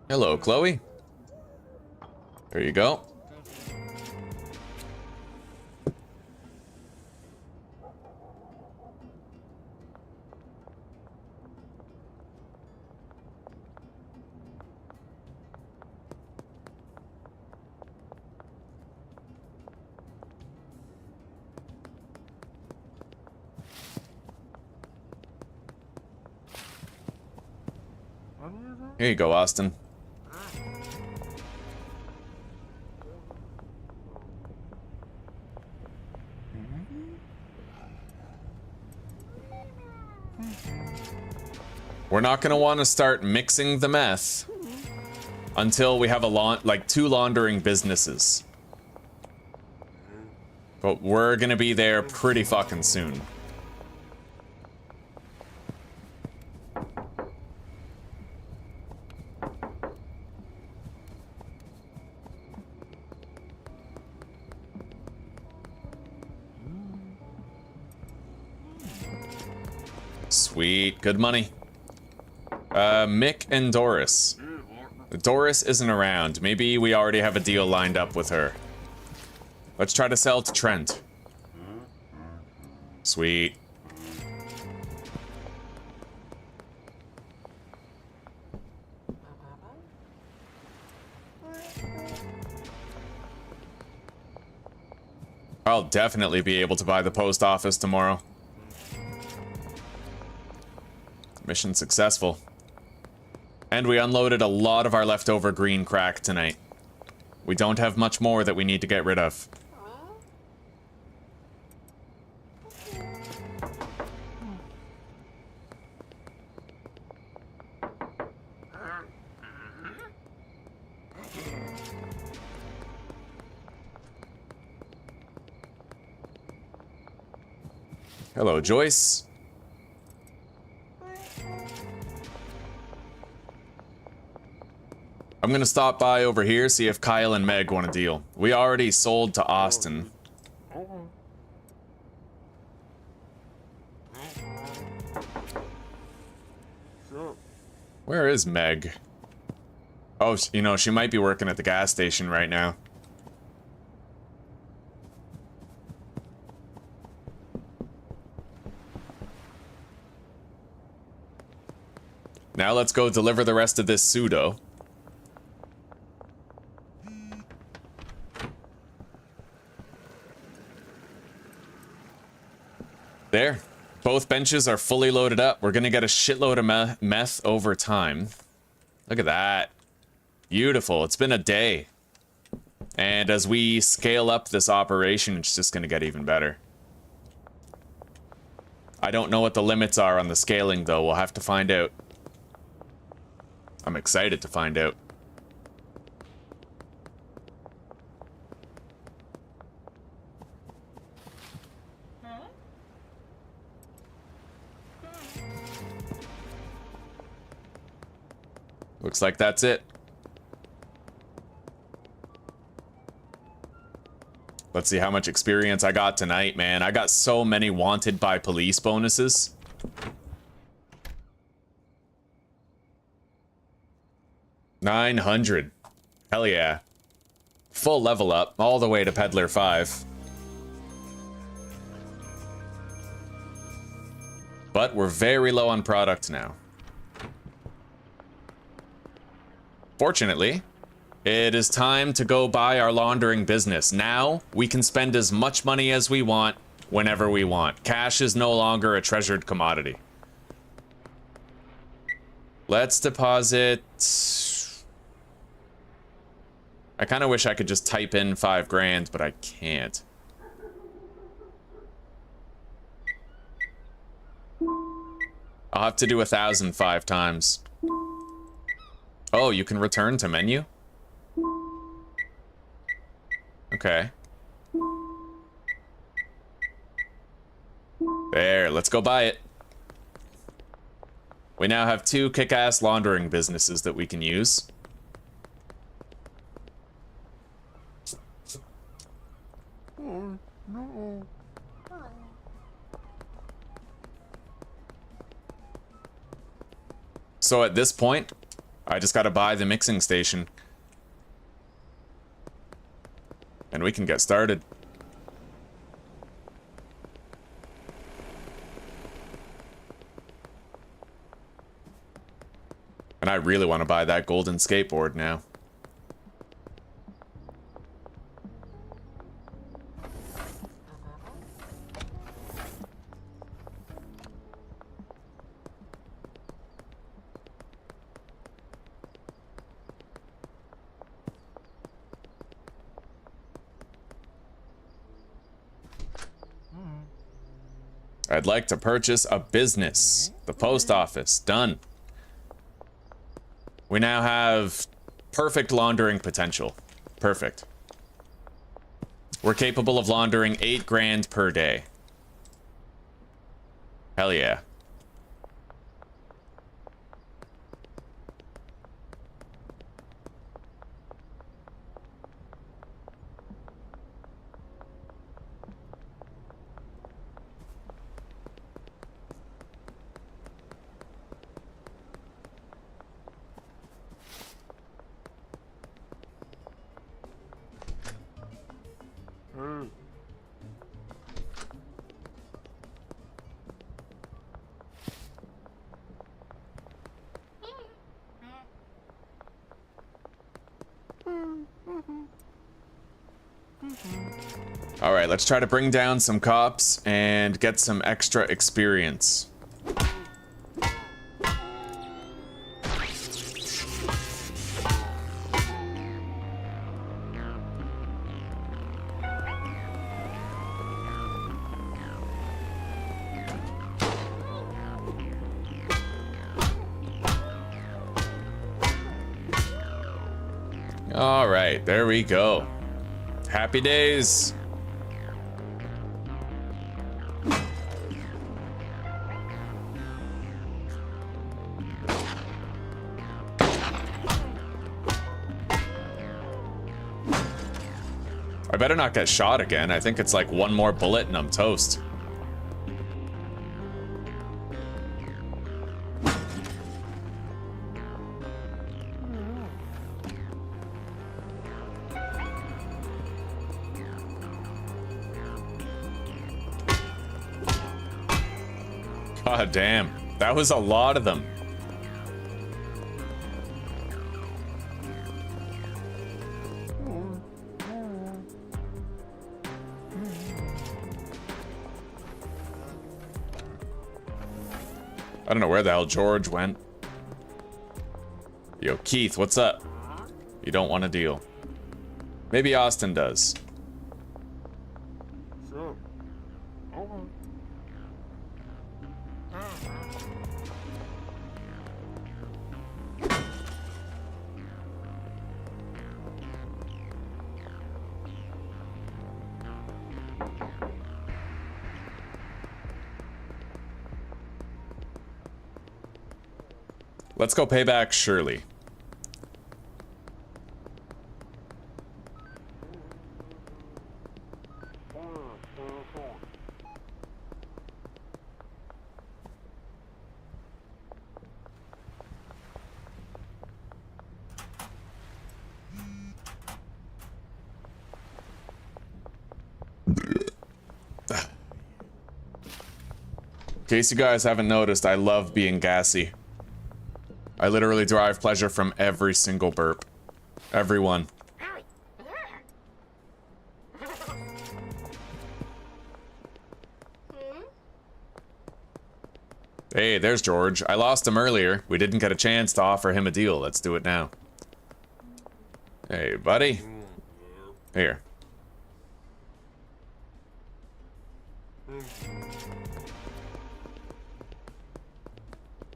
Hello, Chloe. There you go. Here you go, Austin. We're not going to want to start mixing the meth until we have a two laundering businesses. But we're going to be there pretty fucking soon. Sweet, good money. Mick and Doris. Doris isn't around. Maybe we already have a deal lined up with her. Let's try to sell to Trent. Sweet. I'll definitely be able to buy the post office tomorrow. Mission successful. And we unloaded a lot of our leftover green crack tonight. We don't have much more that we need to get rid of. Hello, Joyce. I'm gonna stop by over here, see if Kyle and Meg want a deal. We already sold to Austin. Where is Meg? Oh, you know, she might be working at the gas station right now. Now let's go deliver the rest of this pseudo. There. Both benches are fully loaded up. We're gonna get a shitload of meth over time. Look at that. Beautiful. It's been a day. And as we scale up this operation, it's just gonna get even better. I don't know what the limits are on the scaling, though. We'll have to find out. I'm excited to find out. Looks like that's it. Let's see how much experience I got tonight, man. I got so many wanted by police bonuses. $900. Hell yeah. Full level up, all the way to Peddler 5. But we're very low on product now. Fortunately, it is time to go buy our laundering business. Now, we can spend as much money as we want, whenever we want. Cash is no longer a treasured commodity. Let's deposit... I kind of wish I could just type in 5 grand, but I can't. I'll have to do 1,000 5 times. Oh, you can return to menu? Okay. There, let's go buy it. We now have 2 kick-ass laundering businesses that we can use. Oh, no. So at this point, I just gotta buy the mixing station. And we can get started. And I really want to buy that golden skateboard now. I'd like to purchase a business. The post office. Done. We now have perfect laundering potential. Perfect. We're capable of laundering 8 grand per day. Hell yeah. Alright, let's try to bring down some cops and get some extra experience. Alright, there we go. Happy days. I better not get shot again. I think it's like one more bullet and I'm toast. God damn, that was a lot of them. I don't know where the hell George went. Yo, Keith, what's up? You don't want to deal. Maybe Austin does. So. Okay. Let's go pay back Shirley. In case you guys haven't noticed, I love being gassy. I literally derive pleasure from every single burp. Every one. Hey, there's George. I lost him earlier. We didn't get a chance to offer him a deal. Let's do it now. Hey, buddy. Here.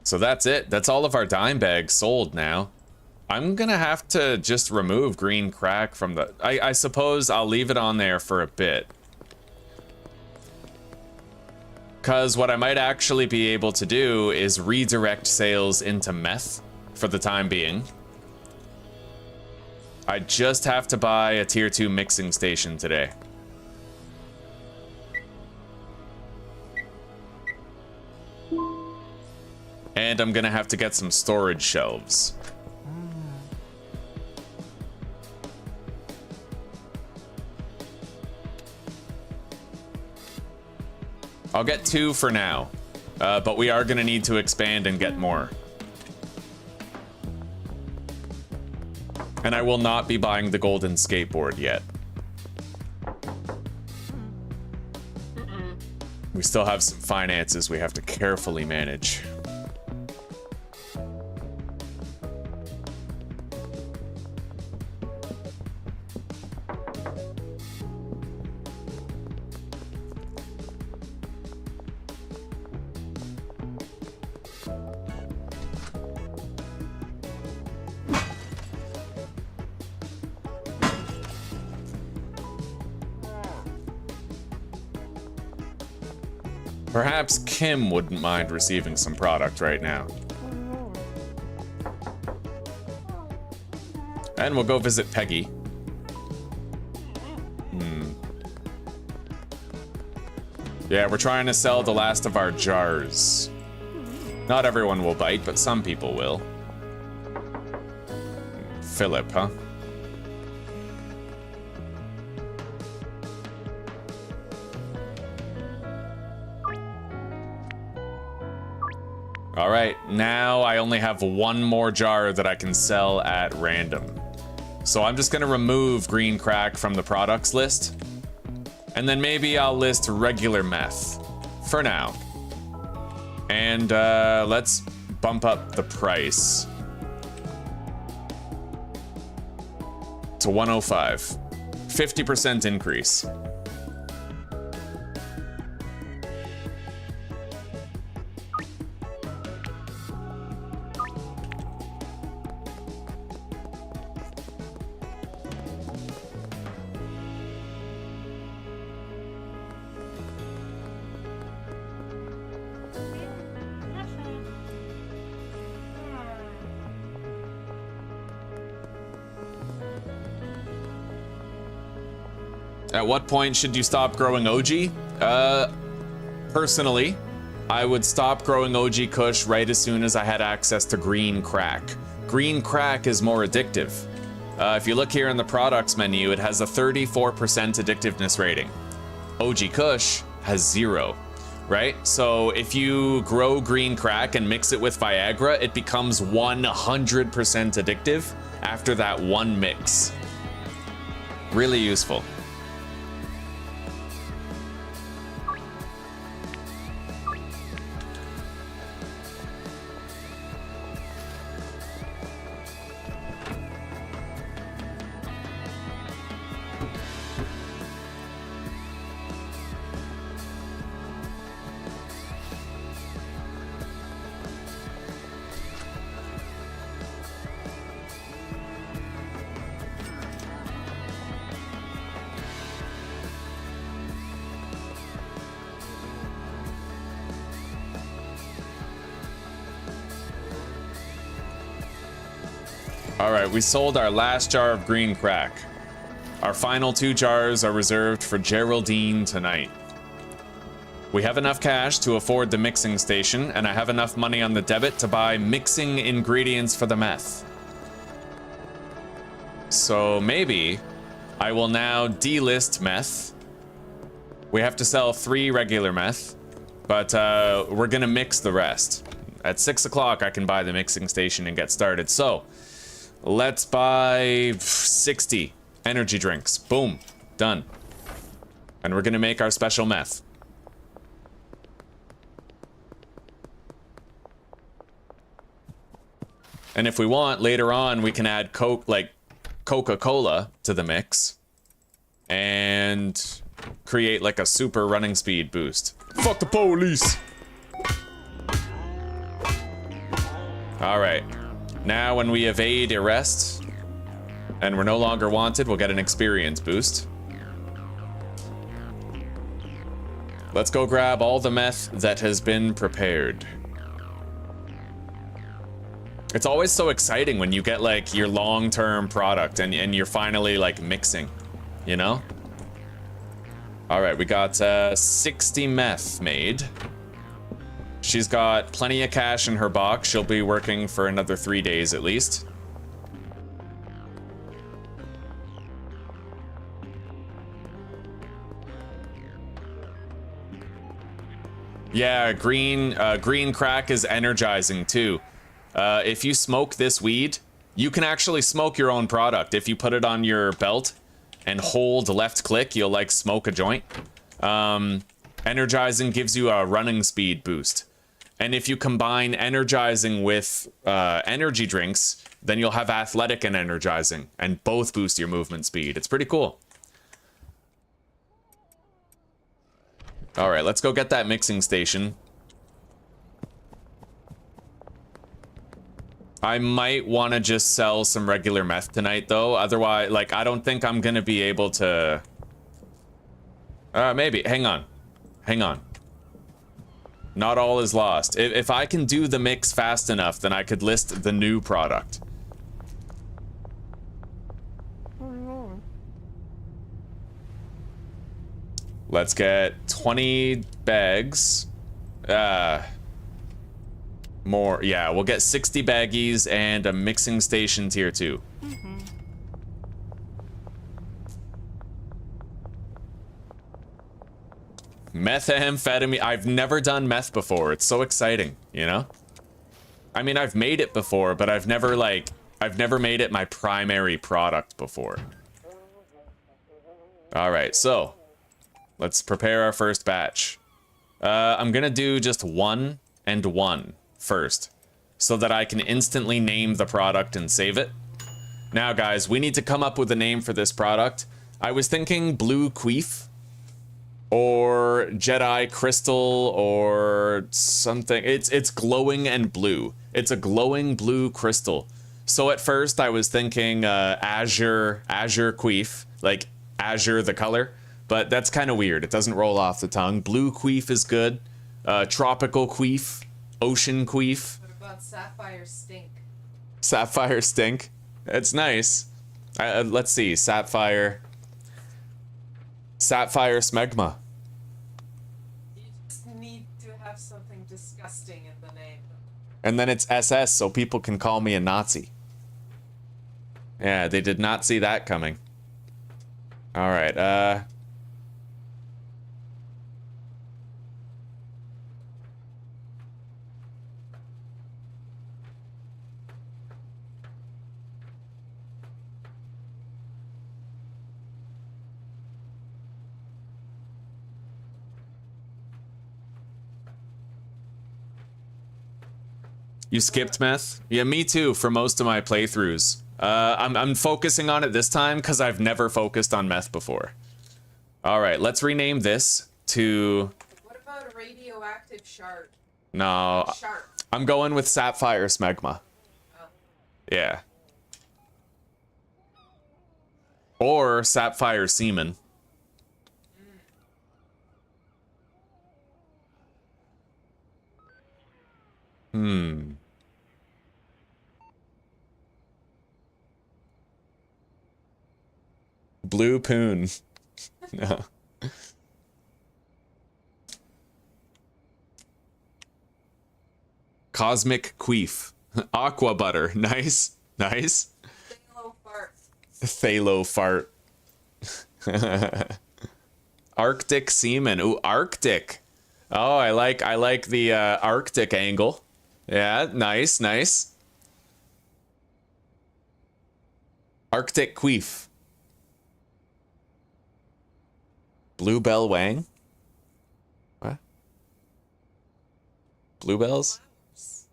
So that's it. That's all of our dime bags sold now. I'm gonna have to just remove green crack from the... I suppose I'll leave it on there for a bit. Because what I might actually be able to do is redirect sales into meth for the time being. I just have to buy a tier 2 mixing station today. And I'm gonna have to get some storage shelves. I'll get 2 for now, but we are gonna need to expand and get more. And I will not be buying the golden skateboard yet. We still have some finances we have to carefully manage. Perhaps Kim wouldn't mind receiving some product right now. And we'll go visit Peggy. Yeah, we're trying to sell the last of our jars. Not everyone will bite, but some people will. Philip, huh? All right, now I only have one more jar that I can sell at random. So I'm just gonna remove green crack from the products list. And then maybe I'll list regular meth for now. And let's bump up the price to 105. 50% increase. At what point should you stop growing OG? Personally, I would stop growing OG Kush right as soon as I had access to green crack. Green crack is more addictive. If you look here in the products menu, it has a 34% addictiveness rating. OG Kush has 0, right? So if you grow green crack and mix it with Viagra, it becomes 100% addictive after that one mix. Really useful. Alright, we sold our last jar of green crack. Our final 2 jars are reserved for Geraldine tonight. We have enough cash to afford the mixing station, and I have enough money on the debit to buy mixing ingredients for the meth. So maybe I will now delist meth. We have to sell 3 regular meth, But we're gonna mix the rest. At 6 o'clock, I can buy the mixing station and get started. So, let's buy 60 energy drinks. Boom. Done. And we're gonna make our special meth. And if we want, later on, we can add Coca-Cola to the mix. And create like a super running speed boost. Fuck the police! Alright. Now when we evade arrest, and we're no longer wanted, we'll get an experience boost. Let's go grab all the meth that has been prepared. It's always so exciting when you get like your long-term product and you're finally like mixing, you know? Alright, we got 60 meth made. She's got plenty of cash in her box. She'll be working for another 3 days at least. Yeah, green crack is energizing too. If you smoke this weed, you can actually smoke your own product. If you put it on your belt and hold left click, you'll like smoke a joint. Energizing gives you a running speed boost. And if you combine energizing with energy drinks, then you'll have athletic and energizing, and both boost your movement speed. It's pretty cool. All right, let's go get that mixing station. I might want to just sell some regular meth tonight, though. Otherwise, like, I don't think I'm going to be able to... maybe. Hang on. Hang on. Not all is lost. If I can do the mix fast enough, then I could list the new product. Let's get 20 bags. More. Yeah, we'll get 60 baggies and a mixing station tier 2. Methamphetamine. I've never done meth before. It's so exciting, you know? I mean, I've made it before, but I've never made it my primary product before. All right, so let's prepare our first batch. I'm gonna do just 1 and 1 first, so that I can instantly name the product and save it. Now, guys, we need to come up with a name for this product. I was thinking Blue Queef, or Jedi Crystal, or something. It's glowing and blue. It's a glowing blue crystal. So at first I was thinking Azure Queef, like Azure the color, but that's kind of weird. It doesn't roll off the tongue. Blue Queef is good. Tropical Queef, Ocean Queef. What about Sapphire Stink? Sapphire Stink. It's nice. Let's see. Sapphire Smegma. You just need to have something disgusting in the name. And then it's SS, so people can call me a Nazi. Yeah, they did not see that coming. All right, You skipped meth? Yeah, me too, for most of my playthroughs. I'm focusing on it this time because I've never focused on meth before. All right, let's rename this to... What about a radioactive shark? No, Shark. I'm going with Sapphire Smegma. Oh. Yeah. Or Sapphire Semen. Blue Poon. No. Cosmic Queef. Aqua Butter. Nice. Nice. Phalo Fart. Arctic Semen. Ooh, Arctic. Oh, I like the Arctic angle. Yeah, nice, nice. Arctic queef. Bluebell Wang? What? Bluebells?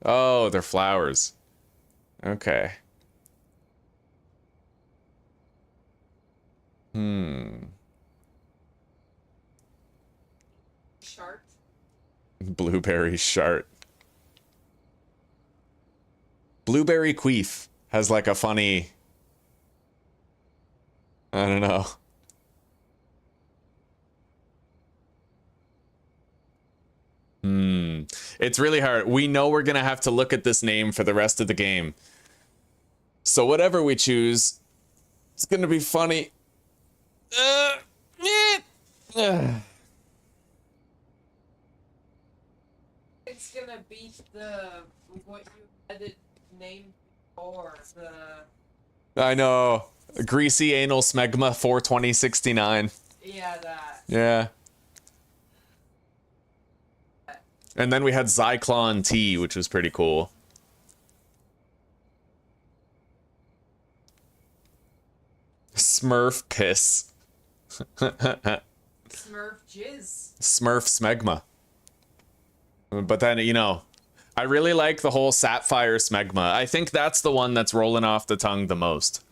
Oh, they're flowers. Okay. Shart. Blueberry shart. Blueberry queef has like a funny... I don't know. It's really hard. We know we're gonna have to look at this name for the rest of the game. So whatever we choose, it's gonna be funny. It's gonna beat the what you had it named before. I know. Greasy anal smegma 42069. Yeah, that. Yeah. And then we had Zyklon T, which was pretty cool. Smurf piss. Smurf jizz. Smurf smegma. But then, you know, I really like the whole sapphire smegma. I think that's the one that's rolling off the tongue the most.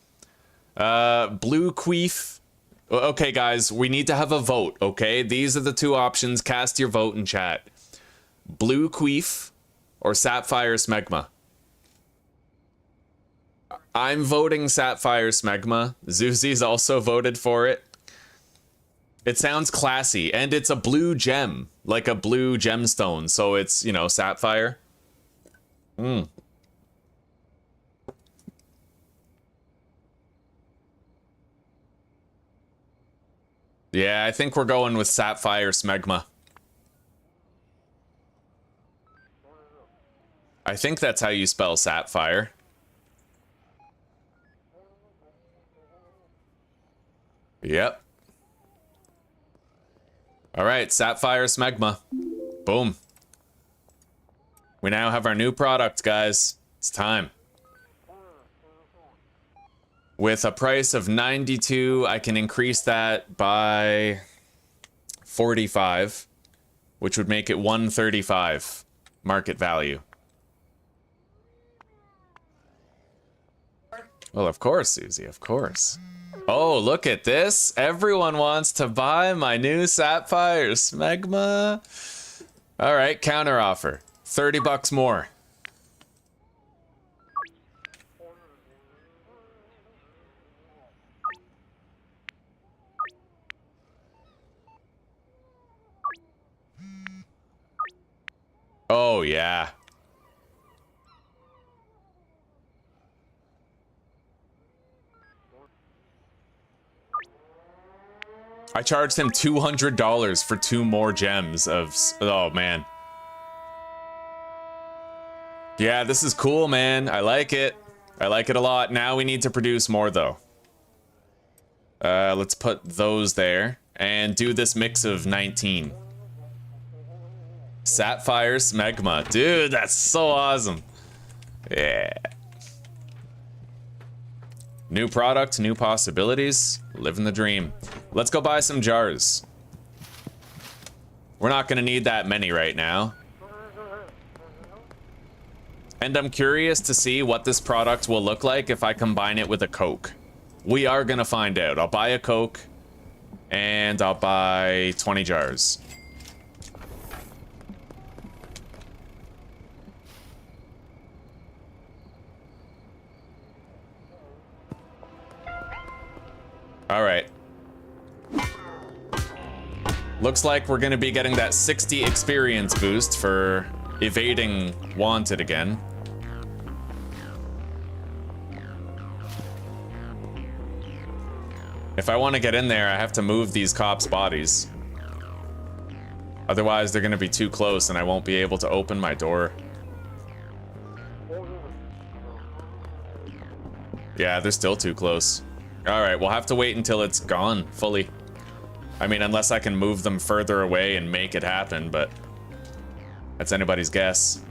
Blue queef. Okay, guys, we need to have a vote, okay? These are the two options. Cast your vote in chat. Blue queef or sapphire smegma. I'm voting sapphire smegma. Zuzi's also voted for it. It sounds classy, and it's a blue gem, like a blue gemstone, so it's, you know, sapphire. Yeah, I think we're going with sapphire smegma. I think that's how you spell sapphire. Yep. All right, sapphire smegma. Boom. We now have our new product, guys. It's time. With a price of 92, I can increase that by 45, which would make it 135 market value. Well, of course, Susie, of course. Oh, look at this. Everyone wants to buy my new sapphire smegma. All right, counter offer. 30 bucks more. Oh, yeah. I charged him $200 for 2 more gems of... Oh, man. Yeah, this is cool, man. I like it. I like it a lot. Now we need to produce more, though. Let's put those there. And do this mix of 19. Sapphire smegma. Dude, that's so awesome. Yeah. New product, new possibilities. Living the dream. Let's go buy some jars. We're not gonna need that many right now. And I'm curious to see what this product will look like if I combine it with a Coke. We are gonna find out. I'll buy a Coke and I'll buy 20 jars. All right. Looks like we're gonna be getting that 60 experience boost for evading wanted again. If I want to get in there, I have to move these cops' bodies. Otherwise, they're gonna be too close and I won't be able to open my door. Yeah, they're still too close. All right, we'll have to wait until it's gone fully. I mean, unless I can move them further away and make it happen, but That's anybody's guess.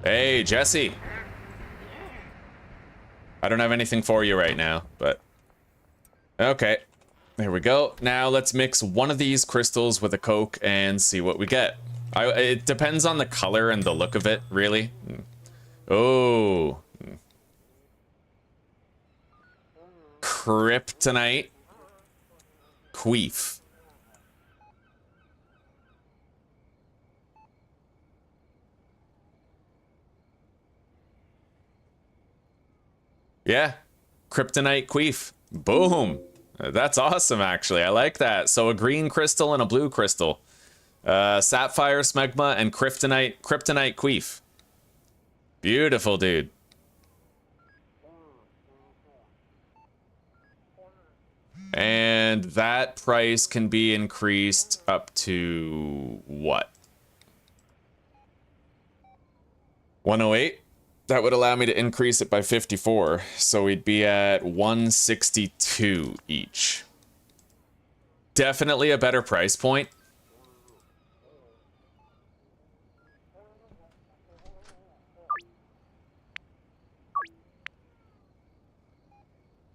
Hey, Jesse. I don't have anything for you right now, but... Okay. There we go. Now let's mix one of these crystals with a Coke and see what we get. It depends on the color and the look of it, really. Oh. Kryptonite. Queef. Yeah, Kryptonite Queef. Boom. That's awesome, actually. I like that. So a green crystal and a blue crystal. Sapphire Smegma and Kryptonite Queef. Beautiful, dude. And that price can be increased up to what? 108? That would allow me to increase it by 54, so we'd be at 162 each. Definitely a better price point.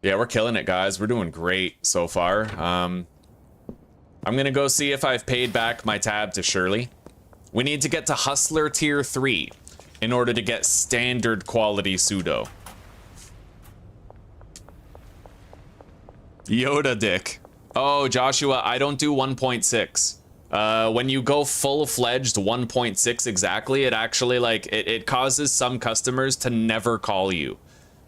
Yeah, we're killing it, guys. We're doing great so far. I'm gonna go see if I've paid back my tab to Shirley. We need to get to Hustler Tier 3. In order to get standard quality pseudo. Yoda dick. Oh, Joshua, I don't do 1.6. When you go full-fledged 1.6 exactly, it actually, like, it causes some customers to never call you,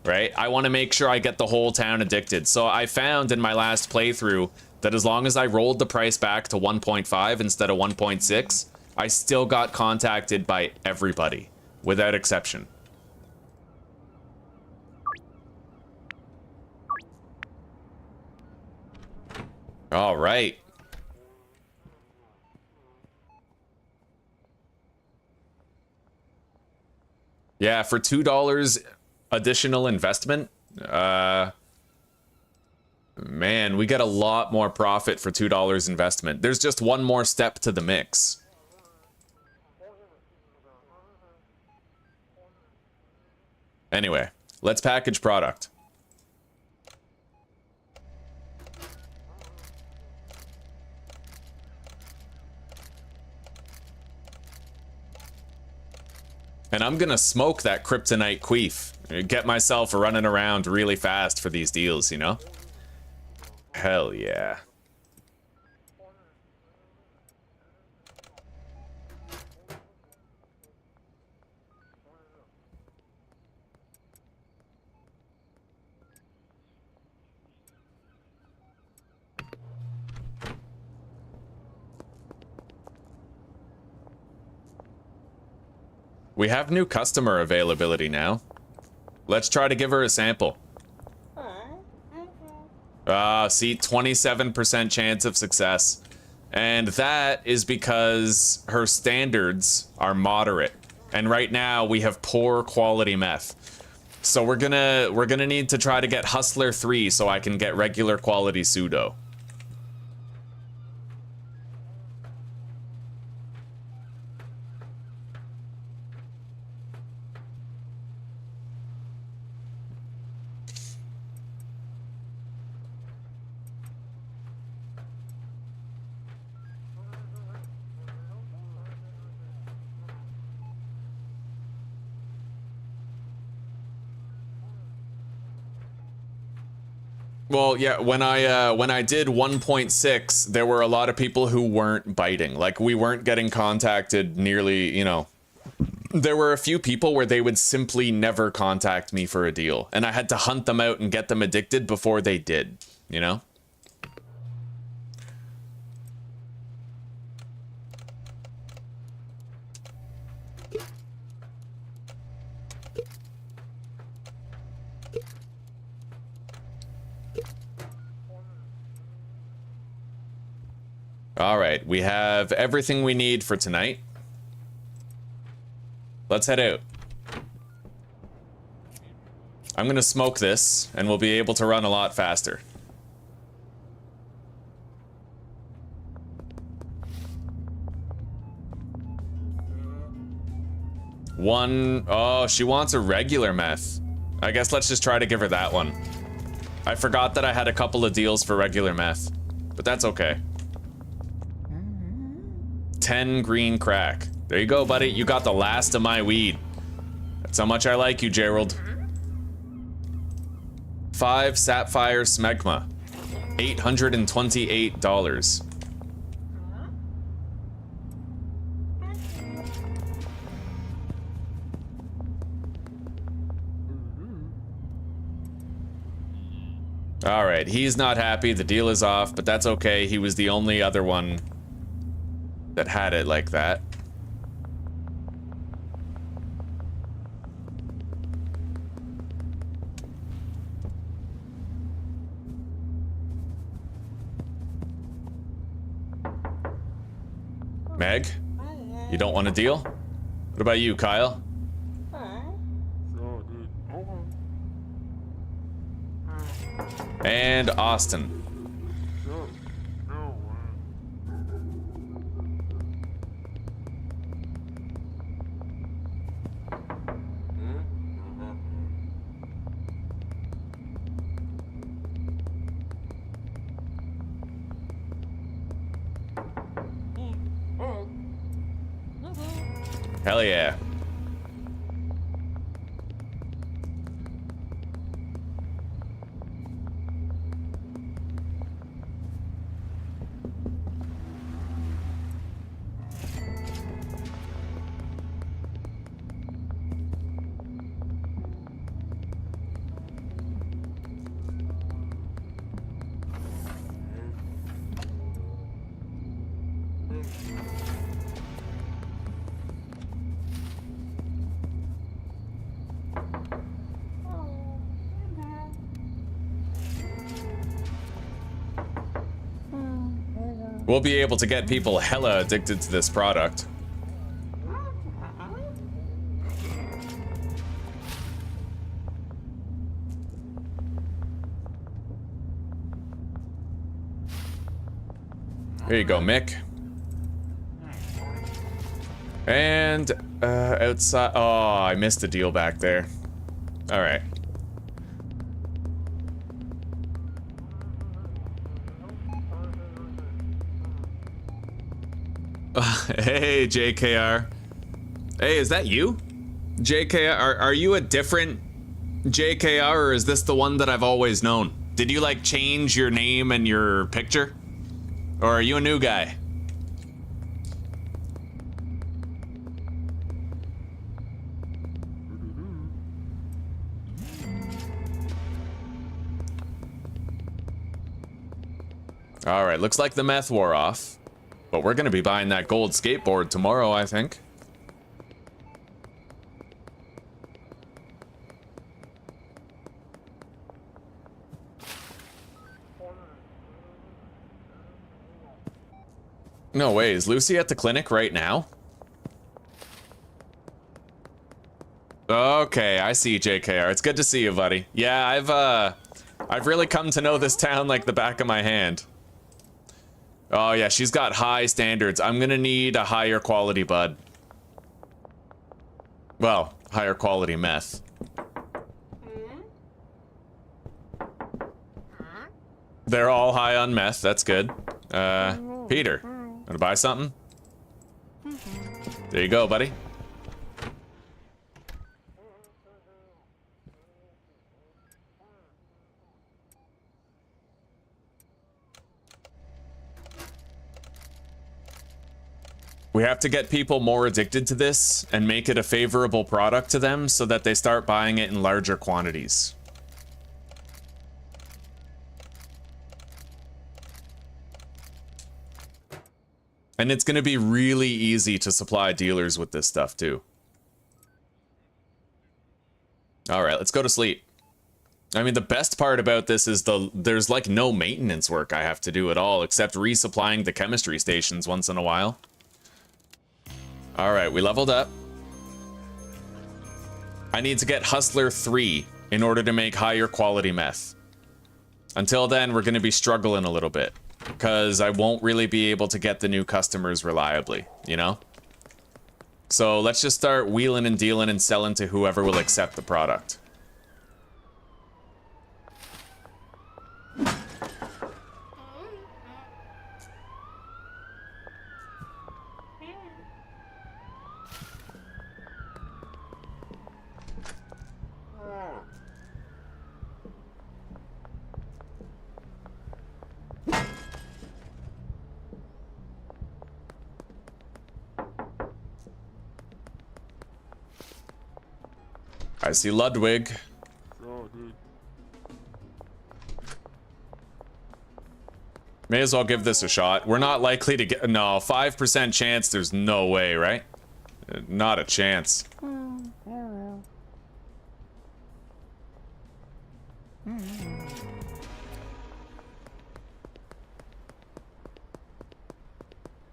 right? I want to make sure I get the whole town addicted. So I found in my last playthrough that as long as I rolled the price back to 1.5 instead of 1.6, I still got contacted by everybody. Without exception. All right. Yeah, for $2 additional investment, man, we get a lot more profit for $2 investment. There's just one more step to the mix. Anyway, let's package product. And I'm gonna smoke that Kryptonite Queef. Get myself running around really fast for these deals, you know? Hell yeah. We have new customer availability now. Let's try to give her a sample. See, 27% chance of success. And that is because her standards are moderate. And right now we have poor quality meth. So we're gonna need to try to get Hustler 3 so I can get regular quality pseudo. Well, yeah, when I did 1.6, there were a lot of people who weren't biting. Like, we weren't getting contacted nearly, you know. There were a few people where they would simply never contact me for a deal, and I had to hunt them out and get them addicted before they did, you know? All right, we have everything we need for tonight. Let's head out. I'm gonna smoke this, and we'll be able to run a lot faster. Oh, she wants a regular meth. I guess let's just try to give her that one. I forgot that I had a couple of deals for regular meth, but that's okay. 10 green crack. There you go, buddy. You got the last of my weed. That's how much I like you, Gerald. 5 sapphire smegma. $828. All right, he's not happy. The deal is off, but that's okay. He was the only other one that had it like that. Meg, you don't want a deal? What about you, Kyle? And Austin. Hell yeah. We'll be able to get people hella addicted to this product. There you go, Mick. And outside. Oh, I missed a deal back there. All right. Hey, JKR. Hey, is that you? JKR, are you a different JKR, or is this the one that I've always known? Did you, like, change your name and your picture? Or are you a new guy? Alright, looks like the meth wore off. But we're gonna be buying that gold skateboard tomorrow, I think. No way, is Lucy at the clinic right now? Okay, I see JKR. It's good to see you, buddy. Yeah, I've really come to know this town like the back of my hand. Oh yeah, she's got high standards. I'm gonna need a higher quality bud. Well, higher quality meth. They're all high on meth, that's good. Peter, wanna buy something? There you go, buddy. We have to get people more addicted to this and make it a favorable product to them so that they start buying it in larger quantities. And it's going to be really easy to supply dealers with this stuff too. All right, let's go to sleep. I mean, the best part about this is there's like no maintenance work I have to do at all except resupplying the chemistry stations once in a while. All right, we leveled up. I need to get Hustler 3 in order to make higher quality meth. Until then, we're going to be struggling a little bit because I won't really be able to get the new customers reliably, you know? So let's just start wheeling and dealing and selling to whoever will accept the product. I see Ludwig. Oh, dude. May as well give this a shot. We're not likely to get... No, 5% chance, there's no way, right? Not a chance.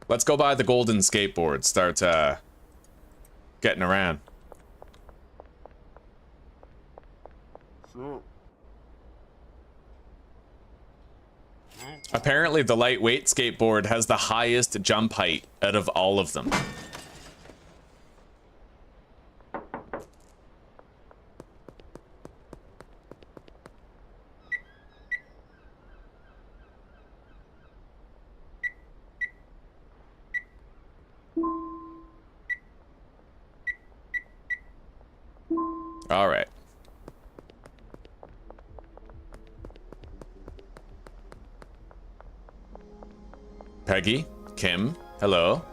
Let's go buy the golden skateboard. Start, getting around. So. Apparently, the lightweight skateboard has the highest jump height out of all of them. All right. Peggy, Kim, hello.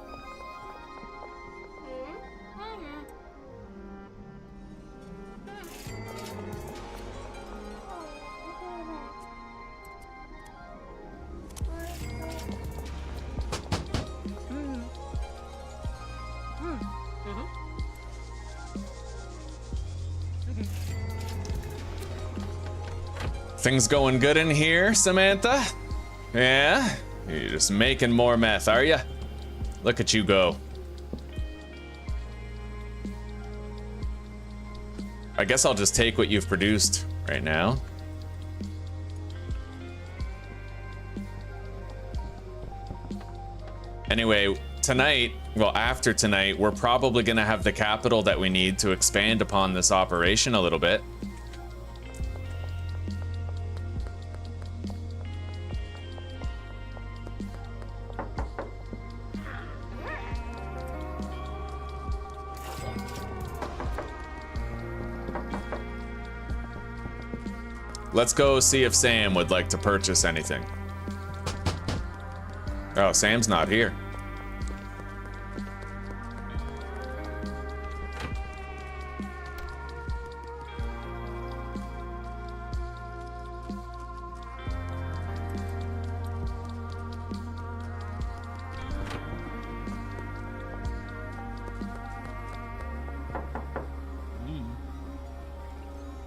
Things going good in here, Samantha? Yeah? You're just making more meth, are you? Look at you go. I guess I'll just take what you've produced right now. Anyway, tonight, well, after tonight, we're probably gonna have the capital that we need to expand upon this operation a little bit. Let's go see if Sam would like to purchase anything. Oh, Sam's not here.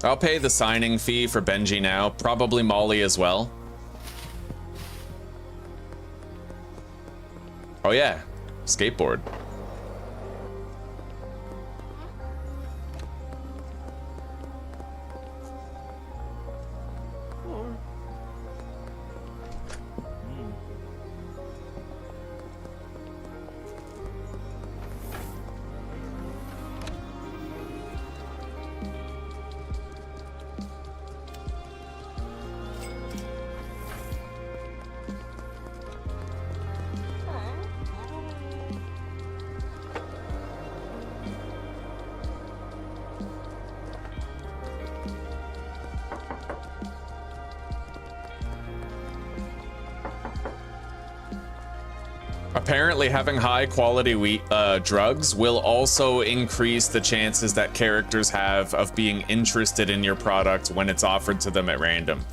I'll pay the signing fee for Benji now, probably Molly as well. Oh yeah, skateboard. Apparently, having high quality drugs will also increase the chances that characters have of being interested in your product when it's offered to them at random.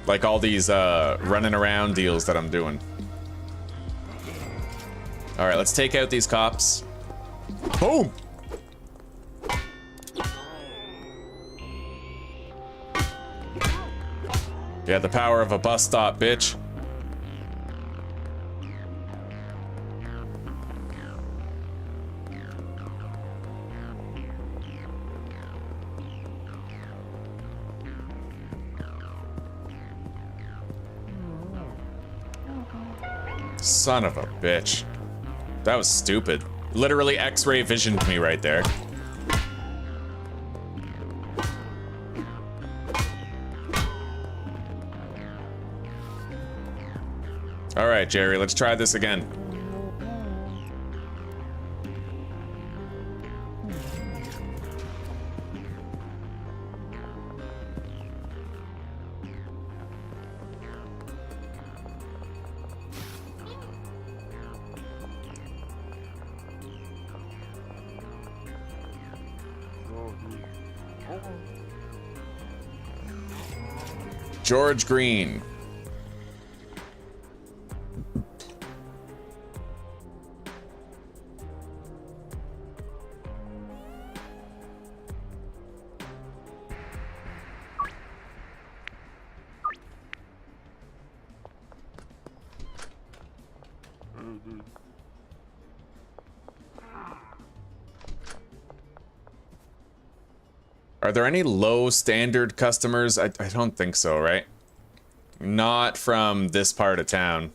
Like all these running around deals that I'm doing. All right, let's take out these cops. Boom! Yeah, the power of a bus stop, bitch. Son of a bitch. That was stupid. Literally X-ray visioned me right there. All right, Jerry, let's try this again. George Green. Are there any low standard customers? I don't think so, right? Not from this part of town.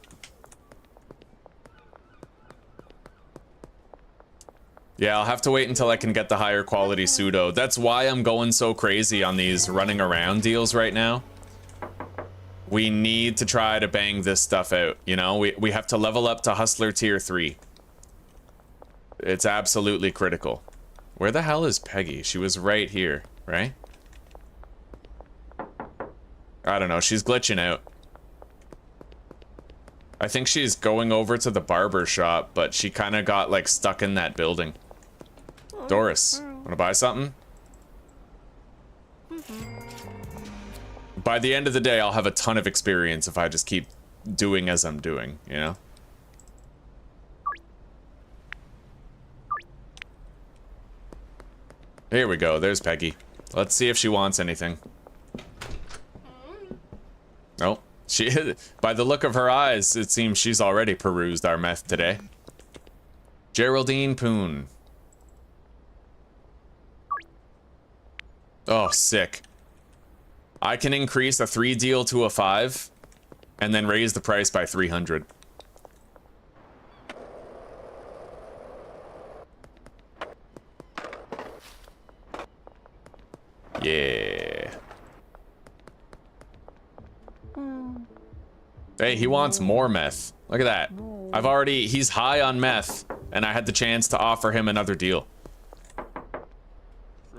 Yeah, I'll have to wait until I can get the higher quality pseudo. That's why I'm going so crazy on these running around deals right now. We need to try to bang this stuff out, you know? We have to level up to Hustler Tier 3. It's absolutely critical. Where the hell is Peggy? She was right here, right? I don't know, she's glitching out. I think she's going over to the barber shop, but she kind of got, like, stuck in that building. Doris, wanna buy something? By the end of the day, I'll have a ton of experience if I just keep doing as I'm doing, you know? Here we go, there's Peggy. Let's see if she wants anything. Nope. She, by the look of her eyes, it seems she's already perused our meth today. Geraldine Poon. Oh, sick. I can increase a 3 deal to a 5, and then raise the price by 300. Yeah. Hey, he wants more meth. Look at that. He's high on meth, and I had the chance to offer him another deal.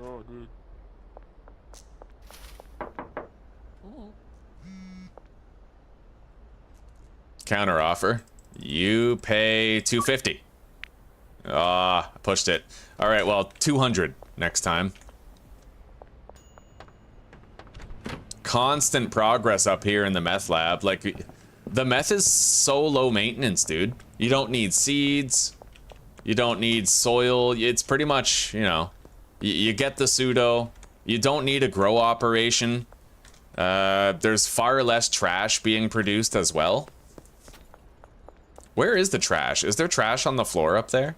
Oh, dude. Counter offer. You pay 250. Ah, I pushed it. All right, well, 200 next time. Constant progress up here in the meth lab. Like, the meth is so low maintenance, dude. You don't need seeds. You don't need soil. It's pretty much, you know, you get the pseudo. You don't need a grow operation. There's far less trash being produced as well. Where is the trash? Is there trash on the floor up there?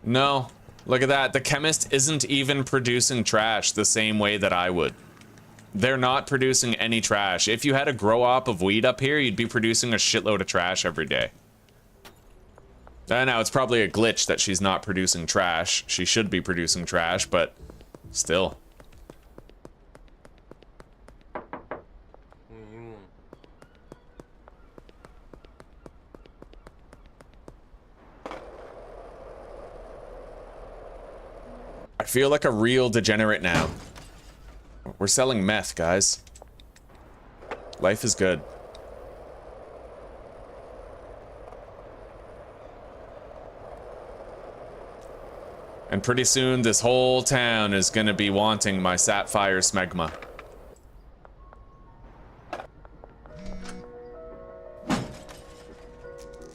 No. Look at that. The chemist isn't even producing trash the same way that I would. They're not producing any trash. If you had a grow op of weed up here, you'd be producing a shitload of trash every day. I know, it's probably a glitch that she's not producing trash. She should be producing trash, but still. I feel like a real degenerate now. We're selling meth, guys. Life is good. And pretty soon, this whole town is gonna be wanting my sapphire smegma.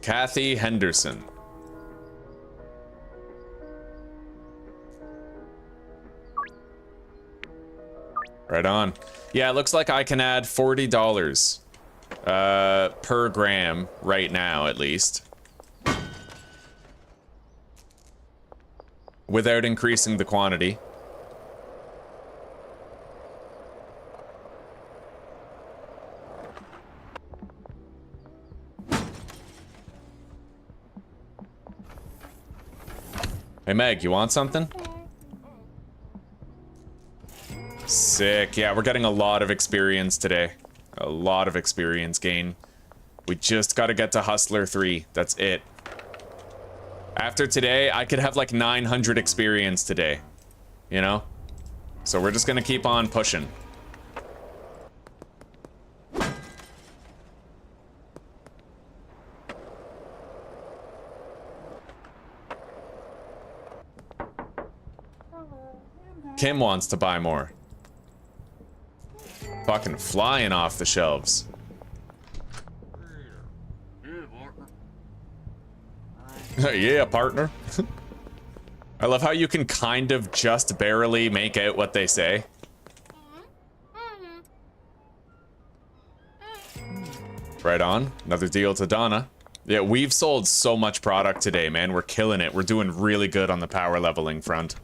Kathy Henderson. Right on. Yeah, it looks like I can add $40 per gram right now, at least. Without increasing the quantity. Hey Meg, you want something? Sick. Yeah, we're getting a lot of experience today. A lot of experience gain. We just gotta get to Hustler 3. That's it. After today, I could have like 900 experience today. You know? So we're just gonna keep on pushing. Kim wants to buy more. Fucking flying off the shelves. Yeah, partner. I love how you can kind of just barely make out what they say. Right on. Another deal to Donna. Yeah, we've sold so much product today, man. We're killing it. We're doing really good on the power leveling front.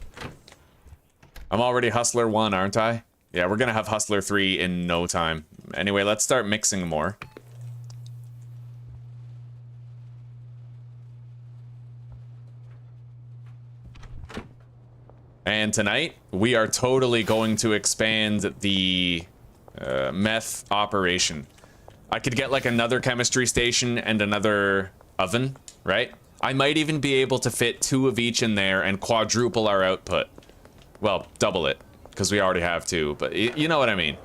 I'm already Hustler 1, aren't I? Yeah, we're gonna have Hustler 3 in no time. Anyway, let's start mixing more. And tonight, we are totally going to expand the meth operation. I could get like another chemistry station and another oven, right? I might even be able to fit 2 of each in there and quadruple our output. Well, double it, because we already have 2, but you know what I mean.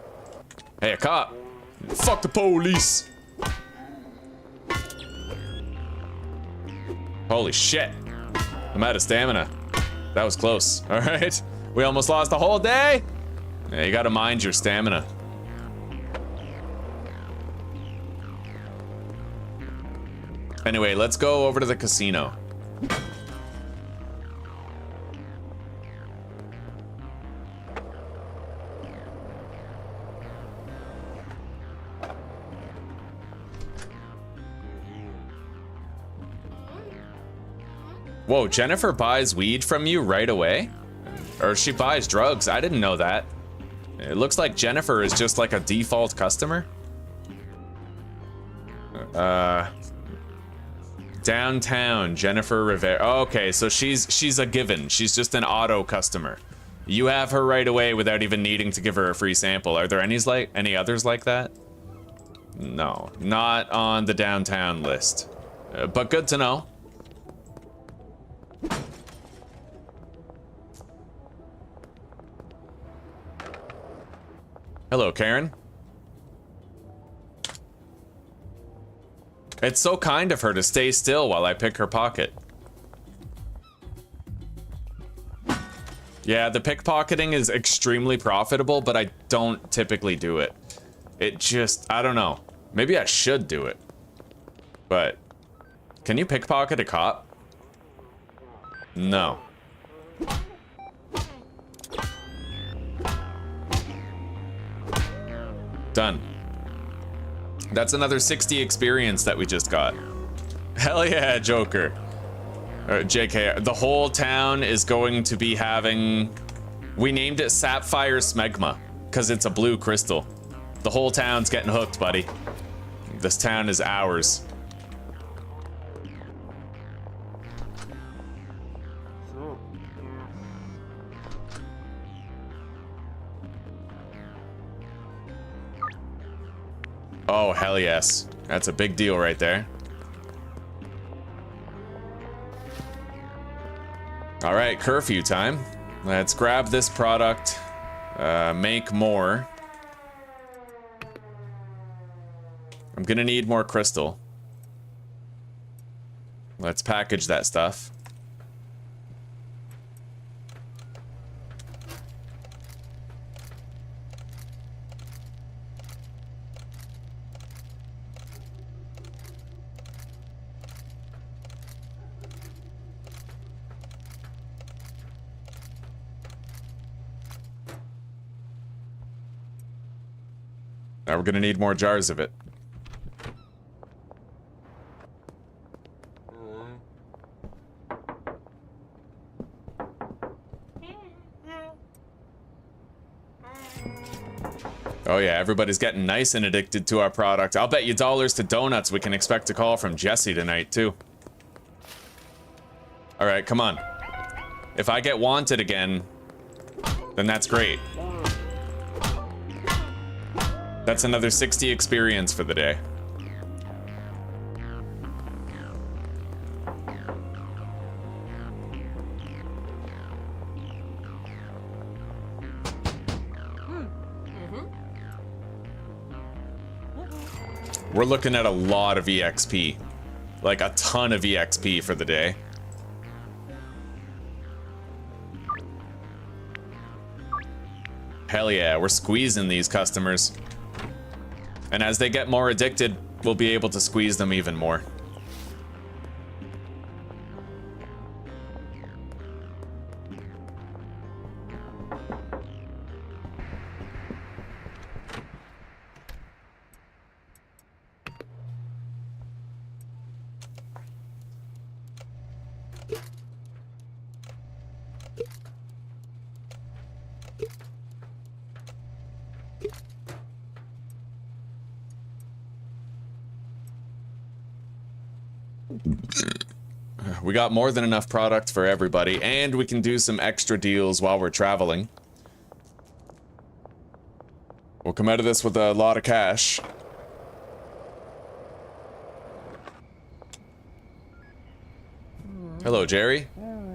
Hey, a cop. Fuck the police. Holy shit. I'm out of stamina. That was close. All right. We almost lost the whole day. Yeah, you gotta mind your stamina. Anyway, let's go over to the casino. Whoa, Jennifer buys weed from you right away? Or she buys drugs, I didn't know that. It looks like Jennifer is just like a default customer. Downtown, Jennifer Rivera. Oh, okay, so she's a given. She's just an auto customer. You have her right away without even needing to give her a free sample. Are there any others like that? No, not on the downtown list. But good to know. Hello, Karen. It's so kind of her to stay still while I pick her pocket. Yeah, the pickpocketing is extremely profitable, but I don't typically do it. It just, I don't know. Maybe I should do it. But, can you pickpocket a cop? No. Done. That's another 60 experience that we just got. Hell yeah, Joker. JK, the whole town is going to be having... We named it Sapphire Smegma, because it's a blue crystal. The whole town's getting hooked, buddy. This town is ours. Oh, hell yes. That's a big deal right there. All right, curfew time. Let's grab this product, make more. I'm gonna need more crystal. Let's package that stuff. Now we're gonna need more jars of it. Oh yeah, everybody's getting nice and addicted to our product. I'll bet you dollars to donuts we can expect a call from Jesse tonight too. All right, come on. If I get wanted again, then that's great. That's another 60 experience for the day. We're looking at a lot of EXP. Like a ton of EXP for the day. Hell yeah, we're squeezing these customers. And as they get more addicted, we'll be able to squeeze them even more. We got more than enough product for everybody, and we can do some extra deals while we're traveling. We'll come out of this with a lot of cash. Hello, Jerry.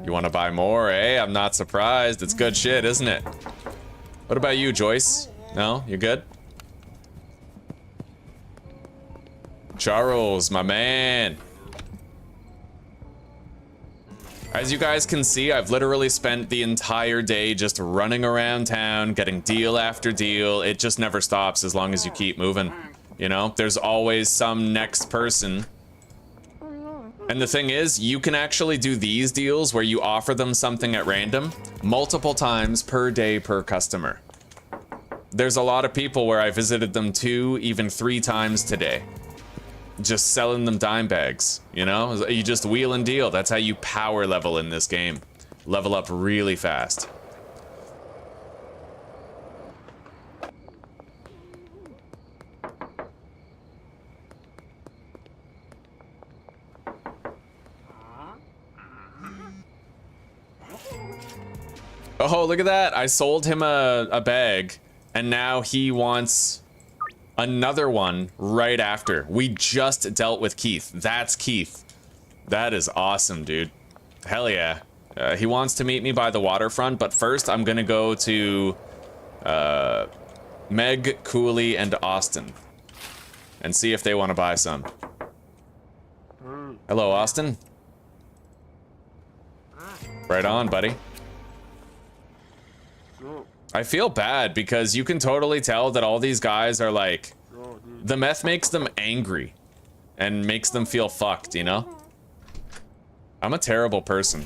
You want to buy more, eh? I'm not surprised. It's good shit, isn't it? What about you, Joyce? No? You good? Charles, my man. As you guys can see, I've literally spent the entire day just running around town, getting deal after deal. It just never stops as long as you keep moving. You know, there's always some next person. And the thing is, you can actually do these deals where you offer them something at random multiple times per day per customer. There's a lot of people where I visited them 2, even 3 times today. Just selling them dime bags, you know? You just wheel and deal. That's how you power level in this game. Level up really fast. Oh, look at that. I sold him a bag, and now he wants another one right after. We just dealt with Keith. That's Keith. That is awesome, dude. Hell yeah. He wants to meet me by the waterfront, but first I'm gonna go to Meg, Cooley, and Austin and see if they want to buy some. Hello, Austin. Right on, buddy. I feel bad because you can totally tell that all these guys are like, the meth makes them angry and makes them feel fucked, you know? I'm a terrible person,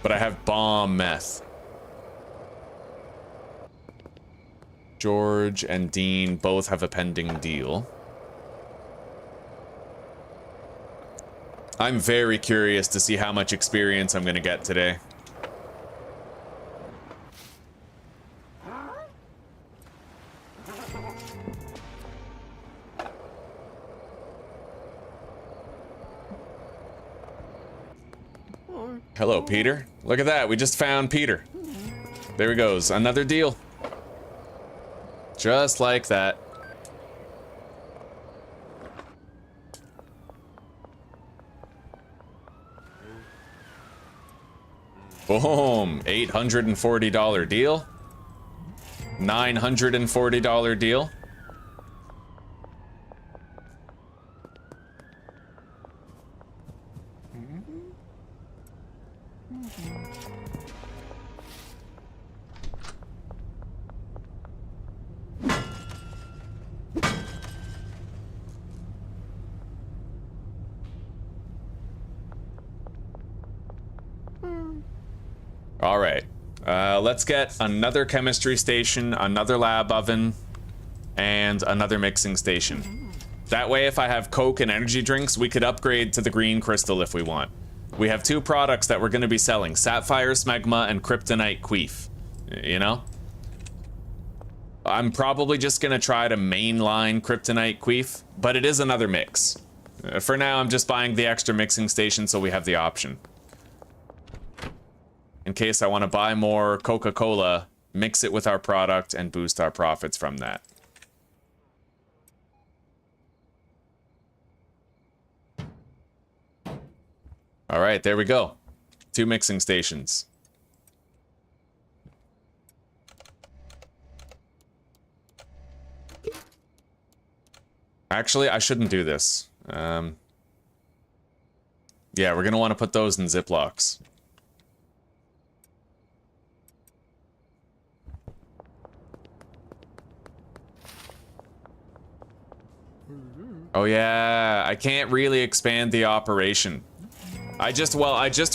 but I have bomb meth. George and Dean both have a pending deal. I'm very curious to see how much experience I'm gonna get today. Hello, Peter. Look at that. We just found Peter. There he goes. Another deal. Just like that. Boom. $840 deal. $940 deal. All right, let's get another chemistry station, another lab oven, and another mixing station. That way, if I have Coke and energy drinks, we could upgrade to the green crystal if we want. We have 2 products that we're going to be selling, Sapphire Smegma and Kryptonite Queef, you know? I'm probably just going to try to mainline Kryptonite Queef, but it is another mix. For now, I'm just buying the extra mixing station so we have the option. in case I want to buy more Coca-Cola, mix it with our product, and boost our profits from that. All right, there we go. 2 mixing stations. Actually, I shouldn't do this. Yeah, we're going to want to put those in Ziplocs. Oh yeah, I can't really expand the operation. I just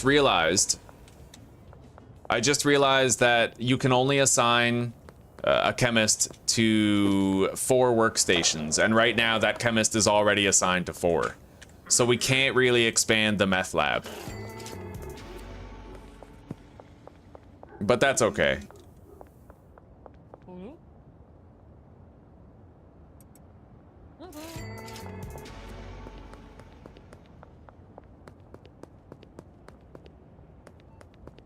realized that you can only assign a chemist to 4 workstations, and right now that chemist is already assigned to 4. So we can't really expand the meth lab. But that's okay.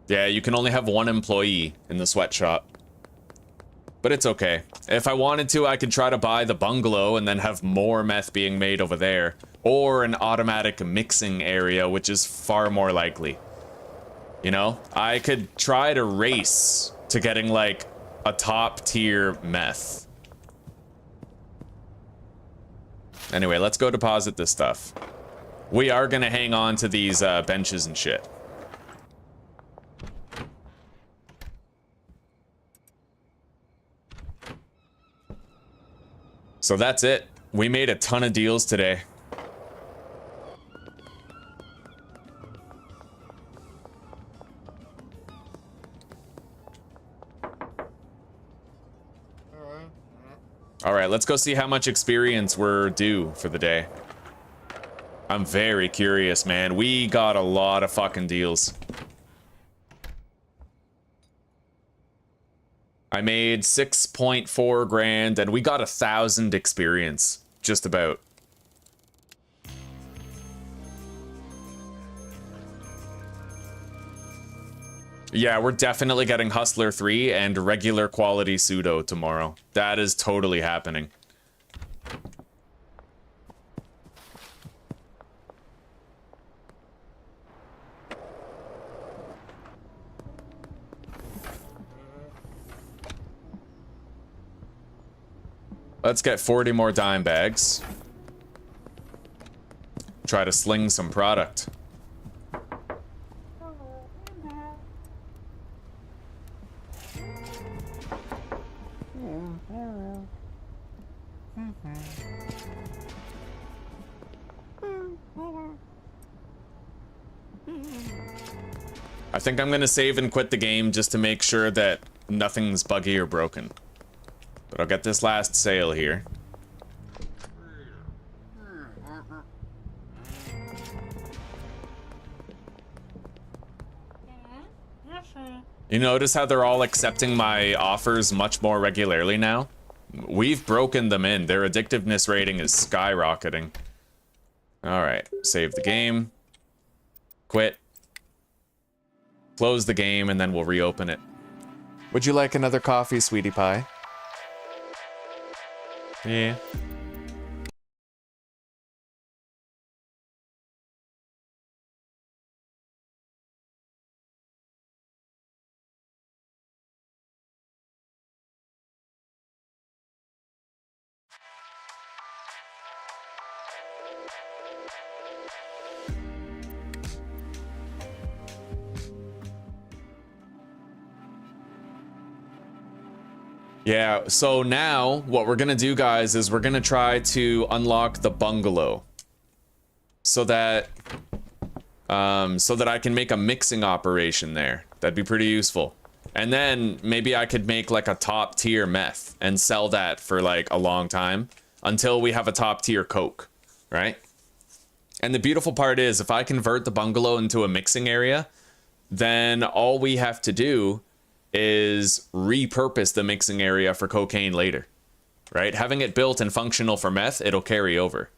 Yeah, you can only have 1 employee in the sweatshop. But it's okay. If I wanted to, I could try to buy the bungalow and then have more meth being made over there. Or an automatic mixing area, which is far more likely. You know? I could try to race to getting, like, a top-tier meth. Anyway, let's go deposit this stuff. We are gonna hang on to these benches and shit. So that's it. We made a ton of deals today. All right, let's go see how much experience we're due for the day. I'm very curious, man. We got a lot of fucking deals. I made 6.4 grand and we got 1,000 experience, just about. Yeah, we're definitely getting Hustler 3 and regular quality pseudo tomorrow. That is totally happening. Let's get 40 more dime bags. Try to sling some product. I think I'm gonna save and quit the game just to make sure that nothing's buggy or broken. But I'll get this last sale here. You notice how they're all accepting my offers much more regularly now? We've broken them in. Their addictiveness rating is skyrocketing. Alright, save the game. Quit. Close the game and then we'll reopen it. Would you like another coffee, sweetie pie? Yeah. Yeah, so now what we're gonna do, guys, is we're gonna try to unlock the bungalow so that I can make a mixing operation there. That'd be pretty useful. And then maybe I could make like a top tier meth and sell that for like a long time until we have a top tier Coke, right? And the beautiful part is if I convert the bungalow into a mixing area, then all we have to do is repurpose the mixing area for cocaine later, right? Having it built and functional for meth, it'll carry over.